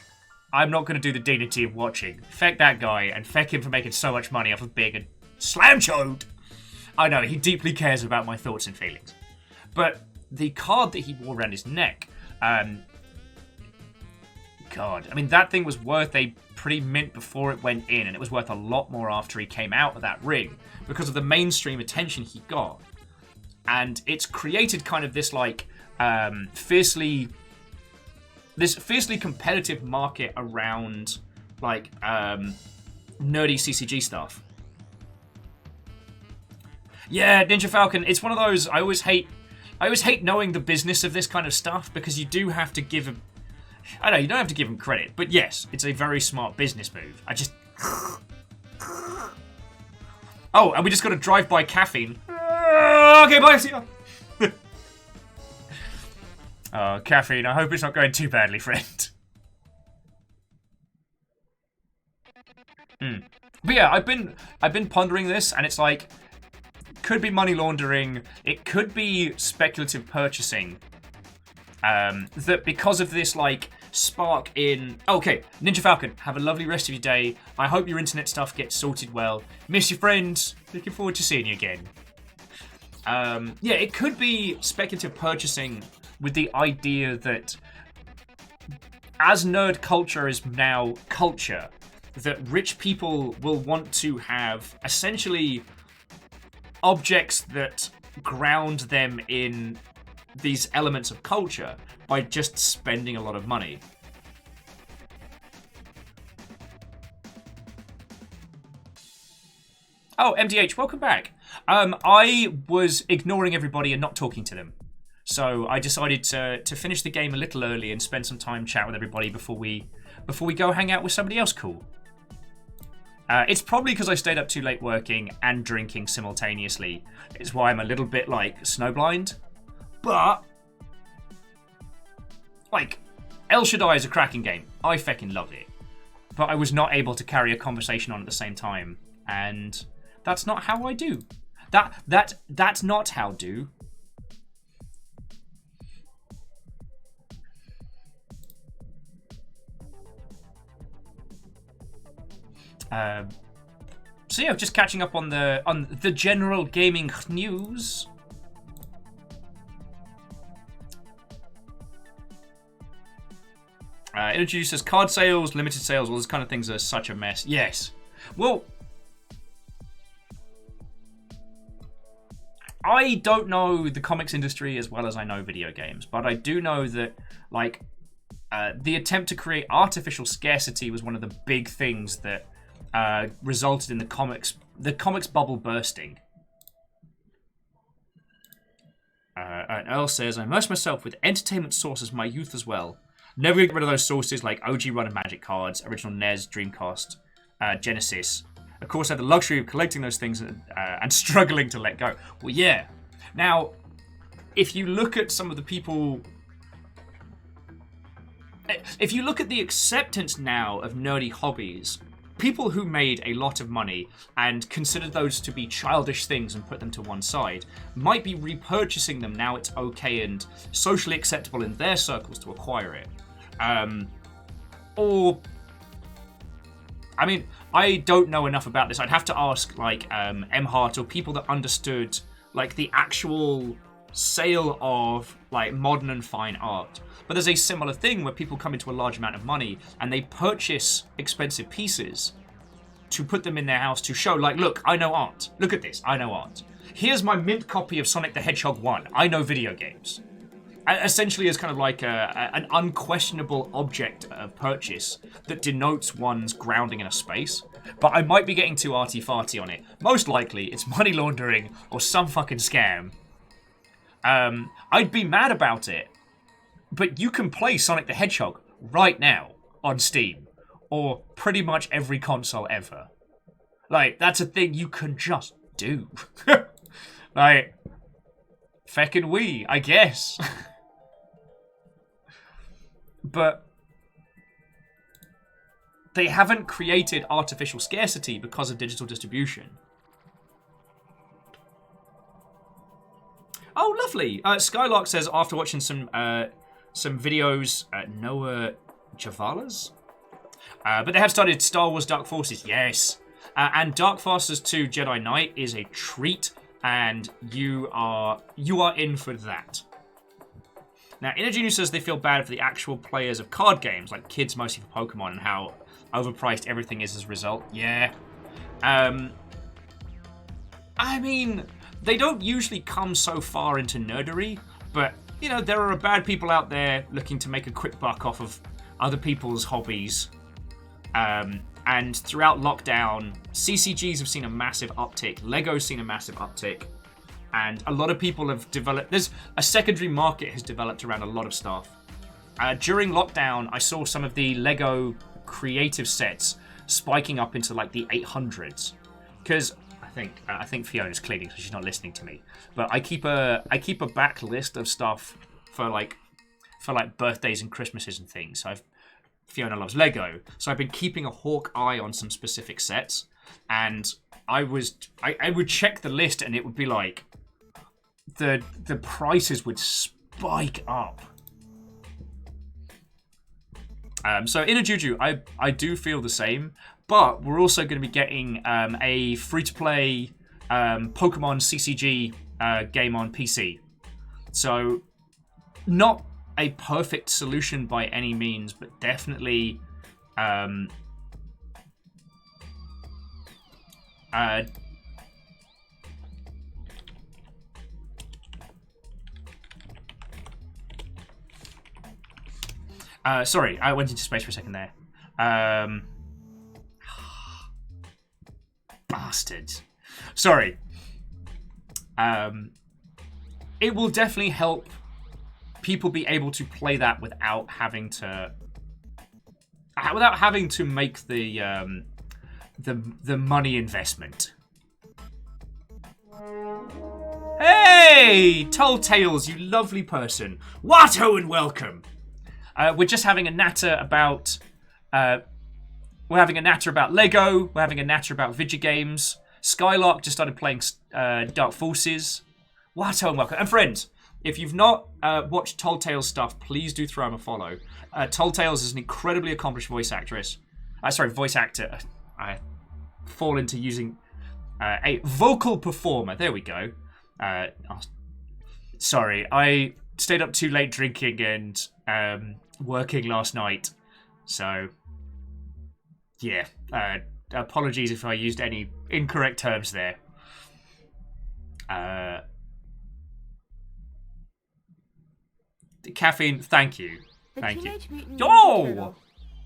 I'm not going to do the dignity of watching. Feck that guy, and feck him for making so much money off of being a slam-chode. I know, he deeply cares about my thoughts and feelings. But the card that he wore around his neck, God, I mean, that thing was worth a pretty mint before it went in, and it was worth a lot more after he came out of that ring, because of the mainstream attention he got. And it's created kind of this, like, fiercely competitive market around, like, nerdy CCG stuff. Yeah, Ninja Falcon, it's one of those, I always hate knowing the business of this kind of stuff, because you do have to give him, I know, you don't have to give him credit, but yes, it's a very smart business move. I just... Oh, and we just got to drive by caffeine. Okay, bye, see ya. Caffeine, I hope it's not going too badly, friend. But yeah, I've been pondering this, and it's like, could be money laundering, it could be speculative purchasing. That because of this, like, spark in... Okay, Ninja Falcon, have a lovely rest of your day. I hope your internet stuff gets sorted well. Miss your friends. Looking forward to seeing you again. Yeah, it could be speculative purchasing with the idea that as nerd culture is now culture, that rich people will want to have essentially objects that ground them in these elements of culture by just spending a lot of money. Oh, MDH, welcome back. I was ignoring everybody and not talking to them. So I decided to finish the game a little early and spend some time chat with everybody before we go hang out with somebody else cool. It's probably because I stayed up too late working and drinking simultaneously. It's why I'm a little bit, like, snowblind. But, like, El Shaddai is a cracking game. I feckin' love it. But I was not able to carry a conversation on at the same time. And that's not how I do. That's not how do. So yeah, just catching up on the general gaming news. Introduces card sales, limited sales, all those kind of things are such a mess. Yes. Well, I don't know the comics industry as well as I know video games, but I do know that, like, the attempt to create artificial scarcity was one of the big things that resulted in the comics bubble bursting. And Earl says, I immersed myself with entertainment sources from my youth as well. Never get rid of those sources like OG Run and Magic cards, original NES, Dreamcast, Genesis. Of course, I had the luxury of collecting those things and struggling to let go. Well, yeah. Now, if you look at some of the people... If you look at the acceptance now of nerdy hobbies, people who made a lot of money and considered those to be childish things and put them to one side might be repurchasing them now it's okay and socially acceptable in their circles to acquire it. Or... I mean, I don't know enough about this. I'd have to ask, like, M. Hart or people that understood, like, the actual sale of, like, modern and fine art. But there's a similar thing where people come into a large amount of money and they purchase expensive pieces to put them in their house to show, like, look, I know art. Look at this, I know art. Here's my mint copy of Sonic the Hedgehog 1. I know video games. Essentially as kind of like an unquestionable object of purchase that denotes one's grounding in a space. But I might be getting too arty-farty on it. Most likely, it's money laundering or some fucking scam. I'd be mad about it. But you can play Sonic the Hedgehog right now on Steam. Or pretty much every console ever. Like, that's a thing you can just do. Like, feckin' Wii, I guess. But they haven't created artificial scarcity because of digital distribution. Oh, lovely. Skylark says, after watching some videos, Noah Javalas? But they have started Star Wars Dark Forces. Yes. And Dark Forces 2 Jedi Knight is a treat, and you are in for that. Now, Inner Genius says they feel bad for the actual players of card games, like kids mostly for Pokemon, and how overpriced everything is as a result. Yeah. I mean, they don't usually come so far into nerdery, but, you know, there are bad people out there looking to make a quick buck off of other people's hobbies. And throughout lockdown, CCGs have seen a massive uptick. Lego's seen a massive uptick. And a lot of people have developed... There's a secondary market has developed around a lot of stuff. During lockdown, I saw some of the Lego creative sets spiking up into like the 800s. Because I think Fiona's cleaning, so she's not listening to me. But I keep a back list of stuff for like birthdays and Christmases and things. So Fiona loves Lego, so I've been keeping a hawk eye on some specific sets, and I would check the list, and it would be like the prices would spike up. So Inner Juju, I do feel the same, but we're also going to be getting a free-to-play Pokemon CCG game on PC. So not a perfect solution by any means, but definitely sorry, I went into space for a second there. Bastards. Sorry. It will definitely help people be able to play that without having to make the money investment. Hey, Toll Tales, you lovely person. Watto and welcome. We're just having a natter about Lego. We're having a natter about video games. Skylark just started playing Dark Forces. Watto and welcome. And friends, if you've not watched Toll Tales stuff, please do throw him a follow. Toll Tales is an incredibly accomplished voice actor. I fall into using a vocal performer. There we go. Sorry, I stayed up too late drinking and working last night. So, yeah. Apologies if I used any incorrect terms there. Caffeine, thank you. Thank you. Teenage Mutant Ninja Turtles,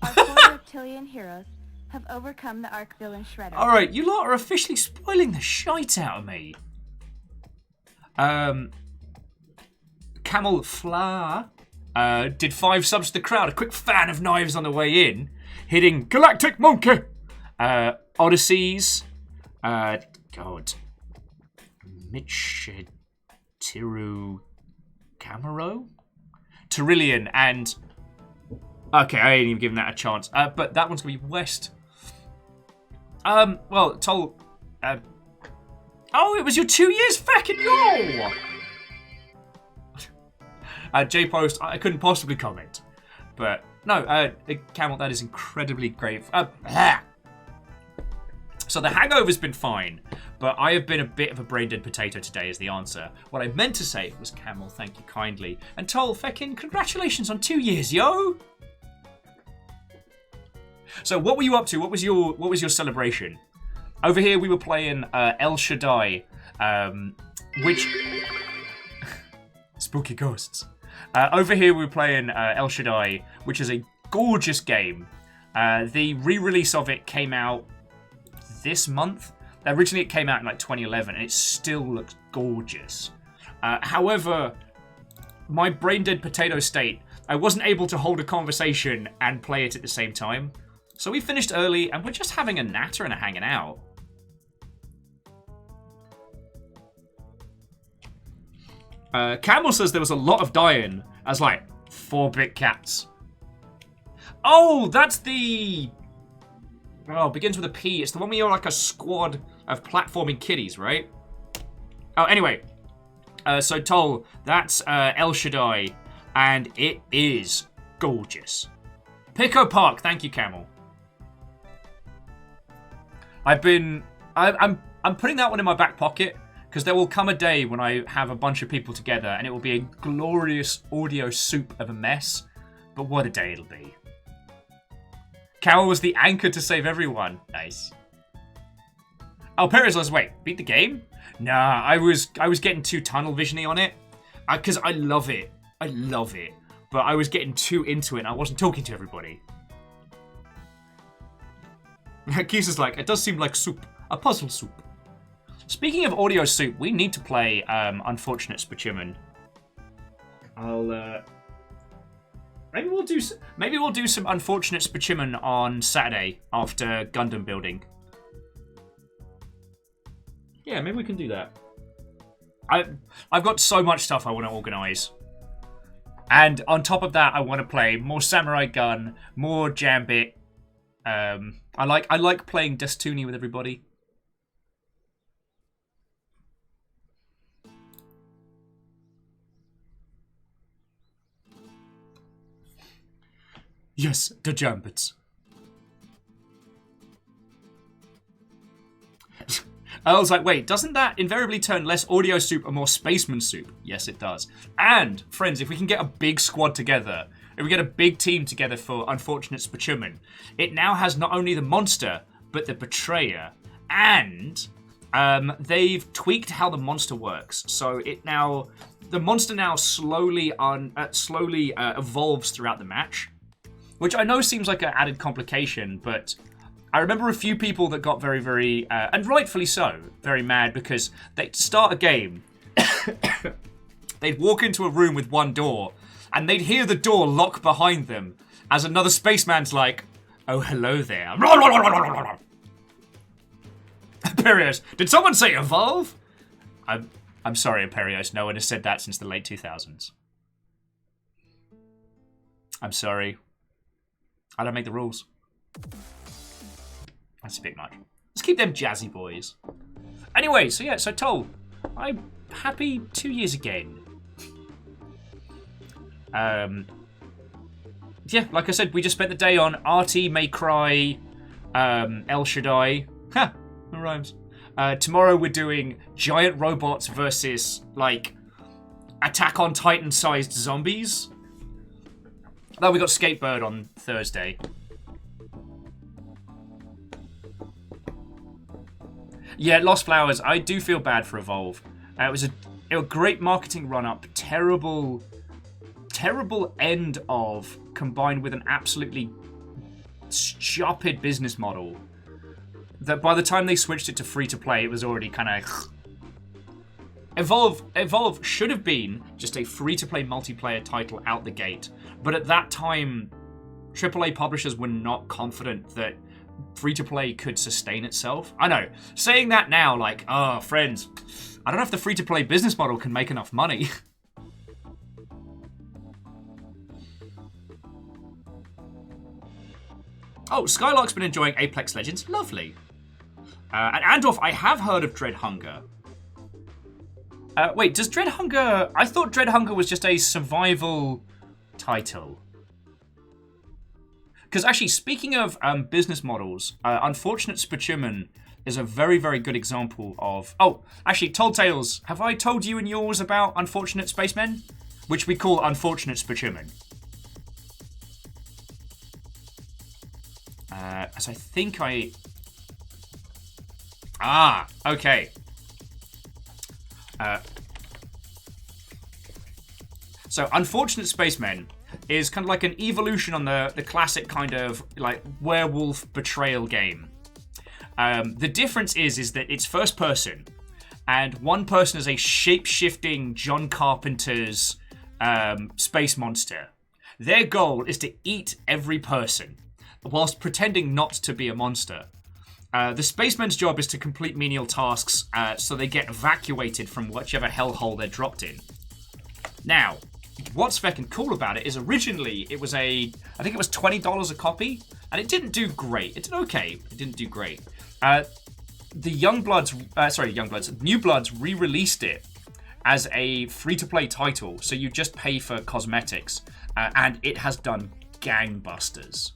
our 4 reptilian heroes, have overcome the Ark villain Shredder. Alright, you lot are officially spoiling the shite out of me. Camel Fla did 5 subs to the crowd. A quick fan of knives on the way in. Hitting Galactic Monkey. Odysseys. God. Michitiru Camaro? Terillion and... Okay, I ain't even giving that a chance. But that one's going to be West. Well, Toll... Oh, it was your 2 years fucking yo! J-Post, I couldn't possibly comment. But, no, Camel, that is incredibly great. So the hangover's been fine, but I have been a bit of a brain-dead potato today is the answer. What I meant to say was, Camel, thank you kindly. And Toll, feckin' congratulations on 2 years, yo! So what were you up to? What was your celebration? Over here we were playing El Shaddai, which... Spooky ghosts. Over here we were playing El Shaddai, which is a gorgeous game. The re-release of it came out this month. Originally, it came out in like 2011, and it still looks gorgeous. However, my brain-dead potato state, I wasn't able to hold a conversation and play it at the same time. So we finished early, and we're just having a natter and a hanging out. Camel says there was a lot of dying as like 4-bit cats. Oh, that's the... Oh, begins with a P. It's the one where you're like a squad of platforming kiddies, right? Oh, anyway. So, Toll, that's El Shaddai, and it is gorgeous. Pico Park, thank you, Camel. I'm putting that one in my back pocket, because there will come a day when I have a bunch of people together, and it will be a glorious audio soup of a mess. But what a day it'll be. Camel was the anchor to save everyone. Nice. Oh, Perez was, wait, beat the game? Nah, I was getting too tunnel visiony on it. Because I love it. I love it. But I was getting too into it and I wasn't talking to everybody. Keith is like, it does seem like soup. A puzzle soup. Speaking of audio soup, we need to play Unfortunate Specimen. Maybe we'll do some Unfortunate Specimen on Saturday after Gundam building. Yeah, maybe we can do that. I've got so much stuff I want to organise. And on top of that, I want to play more Samurai Gun, more Jambit. I like playing Destiny with everybody. Yes, the Jambits. I was like, wait, doesn't that invariably turn less audio soup and more spaceman soup? Yes, it does. And, friends, if we can get a big squad together, if we get a big team together for Unfortunate Specimen, it now has not only the monster, but the betrayer. And they've tweaked how the monster works. So the monster now slowly evolves throughout the match. Which I know seems like an added complication, but I remember a few people that got very, very, and rightfully so, very mad because they'd start a game, they'd walk into a room with one door, and they'd hear the door lock behind them as another spaceman's like, oh, hello there. Imperios, did someone say evolve? I'm sorry, Imperios, no one has said that since the late 2000s. I'm sorry. I don't make the rules. That's a bit much. Let's keep them jazzy boys. Anyway, so yeah, so Toll, I'm happy 2 years again. Yeah, like I said, we just spent the day on RT May Cry, El Shaddai. Ha! No rhymes. Tomorrow we're doing giant robots versus, like, Attack on Titan-sized zombies. Then we got Skatebird on Thursday. Yeah, Lost Flowers. I do feel bad for Evolve. It was a great marketing run-up. Terrible end of, combined with an absolutely stupid business model. That by the time they switched it to free-to-play, it was already kind of... Evolve should have been just a free-to-play multiplayer title out the gate. But at that time, AAA publishers were not confident that free-to-play could sustain itself. I know. Saying that now, like, oh, friends, I don't know if the free-to-play business model can make enough money. Oh, Skylark's been enjoying Apex Legends. Lovely. And Andorf, I have heard of Dread Hunger. Wait, does Dread Hunger... I thought Dread Hunger was just a survival title. Because actually, speaking of business models, Unfortunate Specimen is a very, very good example of... Oh, actually, Told Tales, have I told you and yours about Unfortunate Spacemen? Which we call Unfortunate Specimen. As I think I... Ah, okay. So, Unfortunate Spacemen is kind of like an evolution on the classic kind of like werewolf betrayal game. The difference is that it's first person, and one person is a shape-shifting John Carpenter's space monster. Their goal is to eat every person, whilst pretending not to be a monster. The spaceman's job is to complete menial tasks so they get evacuated from whichever hellhole they're dropped in. Now, what's fucking cool about it is originally it was I think it was $20 a copy, and it didn't do great. It did okay. It didn't do great. New Bloods re-released it as a free-to-play title, so you just pay for cosmetics, and it has done gangbusters.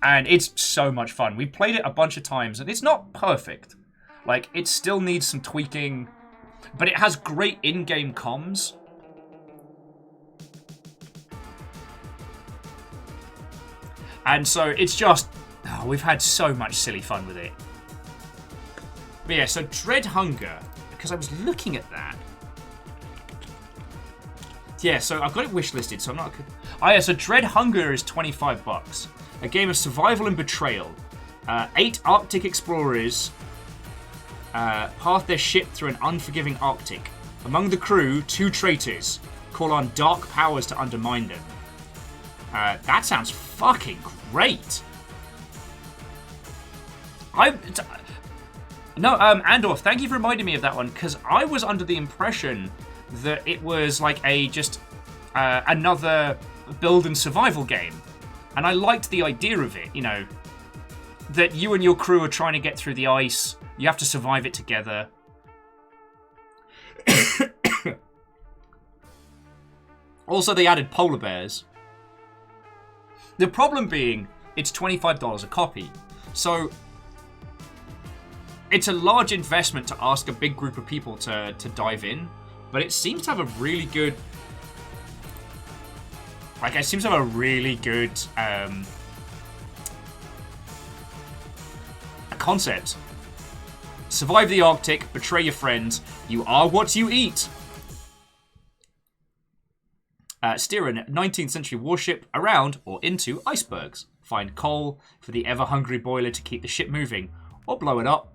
And it's so much fun. We played it a bunch of times, and it's not perfect. Like, it still needs some tweaking, but it has great in-game comms. And so it's just... Oh, we've had so much silly fun with it. But yeah, so Dread Hunger, because I was looking at that. Yeah, so I've got it wishlisted, so I'm not... Oh yeah, so Dread Hunger is $25. A game of survival and betrayal. 8 Arctic explorers path their ship through an unforgiving Arctic. Among the crew, 2 traitors call on dark powers to undermine them. That sounds fucking great. Andor, thank you for reminding me of that one, because I was under the impression that it was like another build and survival game. And I liked the idea of it, you know, that you and your crew are trying to get through the ice. You have to survive it together. Also, they added polar bears. The problem being, it's $25 a copy. So, it's a large investment to ask a big group of people to dive in. But it seems to have a really good... Like, it seems to have a really good concept. Survive the Arctic, betray your friends, you are what you eat. Steer a 19th century warship around or into icebergs. Find coal for the ever-hungry boiler to keep the ship moving, or blow it up.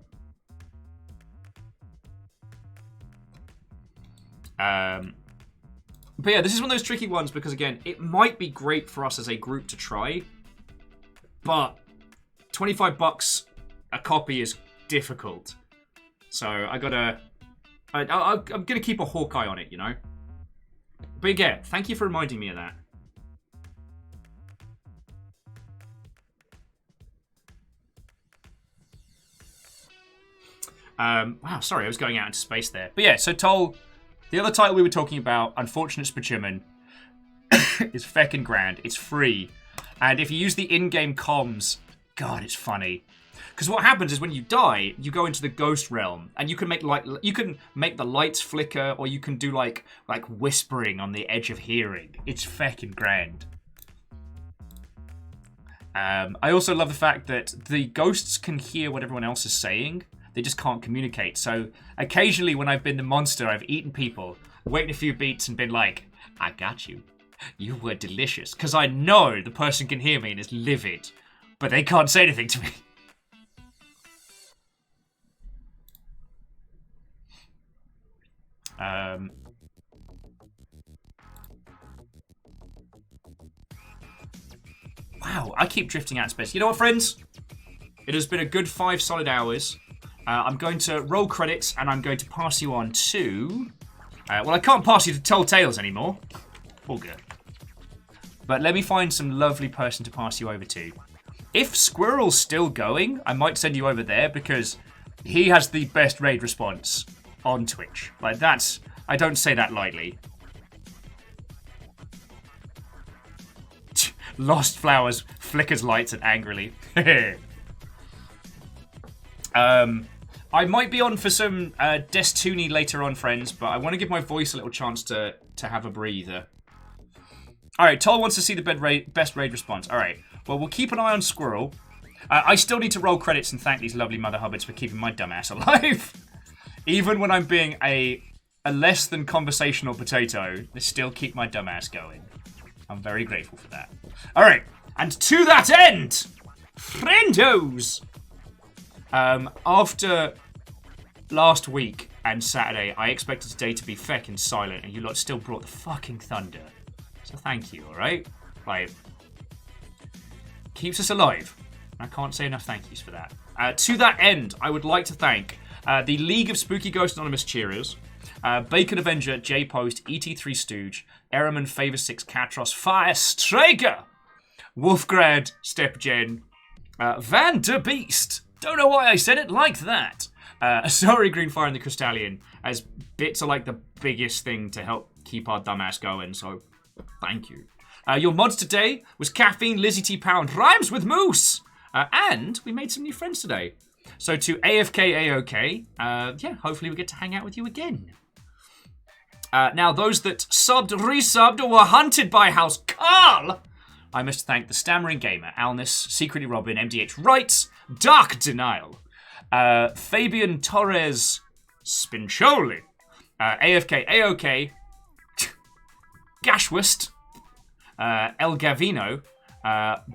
But yeah, this is one of those tricky ones because, again, it might be great for us as a group to try, but $25 a copy is difficult. So I'm gonna keep a hawk eye on it, you know? But yeah, thank you for reminding me of that. Wow, sorry, I was going out into space there. But yeah, so Toll... The other title we were talking about, Unfortunate Spachiman, is feckin' grand. It's free. And if you use the in-game comms, God, it's funny. Because what happens is when you die, you go into the ghost realm, and you can make the lights flicker, or you can do like whispering on the edge of hearing. It's feckin' grand. I also love the fact that the ghosts can hear what everyone else is saying. They just can't communicate. So occasionally when I've been the monster, I've eaten people, waited a few beats and been like, I got you. You were delicious. Because I know the person can hear me and is livid, but they can't say anything to me. Wow, I keep drifting out of space. You know what, friends? It has been a good 5 solid hours. I'm going to roll credits, and I'm going to pass you on to... well, I can't pass you to Tell Tales anymore. All good. But let me find some lovely person to pass you over to. If Squirrel's still going, I might send you over there, because he has the best raid response on Twitch. Like, that's... I don't say that lightly. Lost Flowers flickers lights and angrily. I might be on for some Destiny later on, friends, but I want to give my voice a little chance to have a breather. Alright, Toll wants to see the best raid response. Alright, well, we'll keep an eye on Squirrel. I still need to roll credits and thank these lovely Mother Hubbards for keeping my dumbass alive. Even when I'm being a less than conversational potato, they still keep my dumbass going. I'm very grateful for that. All right, and to that end, friendos. After last week and Saturday, I expected today to be feckin' silent, and you lot still brought the fucking thunder. So thank you, all right? Like, keeps us alive. I can't say enough thank yous for that. To that end, I would like to thank the League of Spooky Ghost Anonymous Cheerers, Bacon Avenger, J Post, ET3 Stooge, Ehrman, Favor 6, Katros, Fire Striker, Wolfgrad, Step Gen, Van der Beast. Don't know why I said it like that. Sorry, Green Fire and the Crystallian, as bits are like the biggest thing to help keep our dumbass going, so thank you. Your mods today was Caffeine, Lizzie T Pound, Rhymes with Moose, and we made some new friends today. So to AFK AOK, yeah, hopefully we get to hang out with you again. Now, those that subbed, resubbed, or were hunted by House Carl, I must thank the Stammering Gamer, Alnus, Secretly Robin, MDH Rights, Dark Denial, Fabian Torres Spincioli, AFK AOK, Gashwist, El Gavino,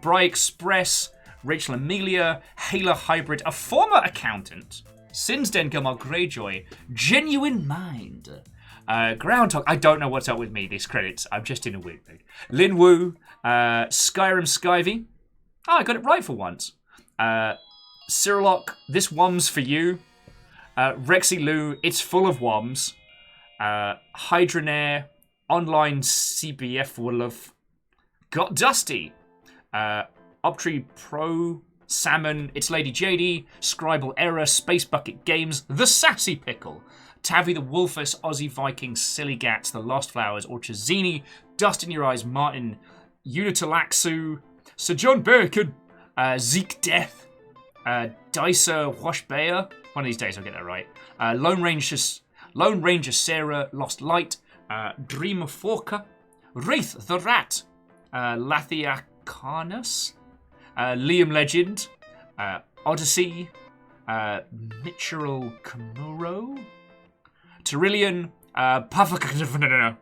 Bry Express, Rachel Amelia, Halo Hybrid, a former accountant, Sinsden Gilmore Greyjoy, Genuine Mind, Groundhog, I don't know what's up with me, these credits, I'm just in a weird mood. Lin Wu, Skyrim Skyvy, oh, I got it right for once. Cyrilloc, This Wom's for You, Rexy Lou, It's Full of Woms, Hydranair, Online CBF Wolof, Got Dusty, Optree Pro, Salmon, It's Lady JD, Scribal Error, Space Bucket Games, The Sassy Pickle, Tavi the Wolfus, Aussie Viking, Silly Gats, The Lost Flowers, Orchazini, Dust in Your Eyes, Martin, Unitalaxu, Sir John Bacon, Zeke Death, Dicer Washbear, one of these days I'll get that right, Lone Ranger Sarah, Lost Light, Dream of Forker, Wraith the Rat, Lathiacanus, Liam Legend, Odyssey, Mitchell Kamuro, Tyrillian,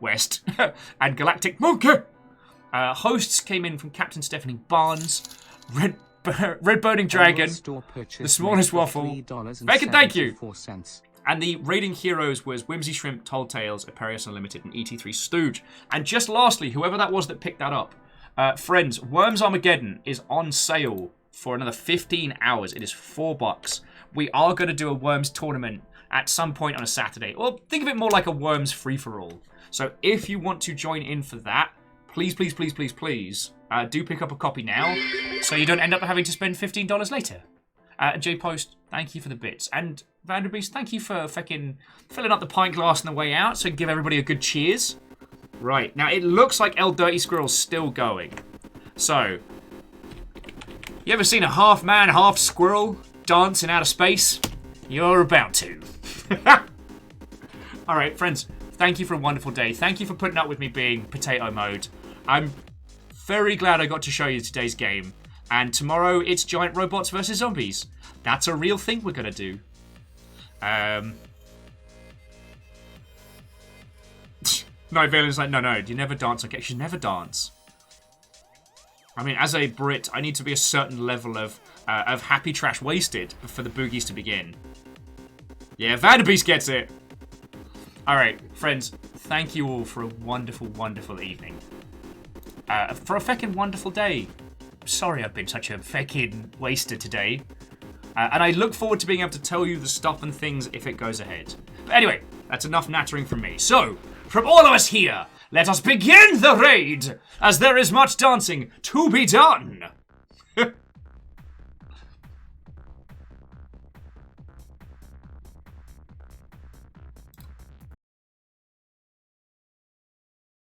West, and Galactic Monkey. Hosts came in from Captain Stephanie Barnes, Red Burning Dragon, The Smallest Waffle, Bacon, thank you. And the raiding heroes was Whimsy Shrimp, Told Tales, Aparius Unlimited, and ET3 Stooge. And just lastly, whoever that was that picked that up, friends, Worms Armageddon is on sale for another 15 hours. It is $4. We are going to do a Worms tournament at some point on a Saturday. Or think of it more like a Worms free-for-all. So if you want to join in for that, please, please, please, please, please, do pick up a copy now so you don't end up having to spend $15 later. J-Post, thank you for the bits. And Vanderbeest, thank you for fucking filling up the pint glass on the way out so give everybody a good cheers. Right, now it looks like El Dirty Squirrel's still going. So, you ever seen a half man, half squirrel dance in outer space? You're about to. Alright, friends, thank you for a wonderful day. Thank you for putting up with me being potato mode. I'm very glad I got to show you today's game. And tomorrow, it's giant robots versus zombies. That's a real thing we're going to do. Night Valen's like, no, you never dance. Okay, she never dance. I mean, as a Brit, I need to be a certain level of happy trash wasted for the boogies to begin. Yeah, Vanderbeest gets it. Alright, friends, thank you all for a wonderful, wonderful evening. For a feckin' wonderful day. Sorry I've been such a feckin' waster today. And I look forward to being able to tell you the stuff and things if it goes ahead. But anyway, that's enough nattering from me. So, from all of us here, let us begin the raid, as there is much dancing to be done.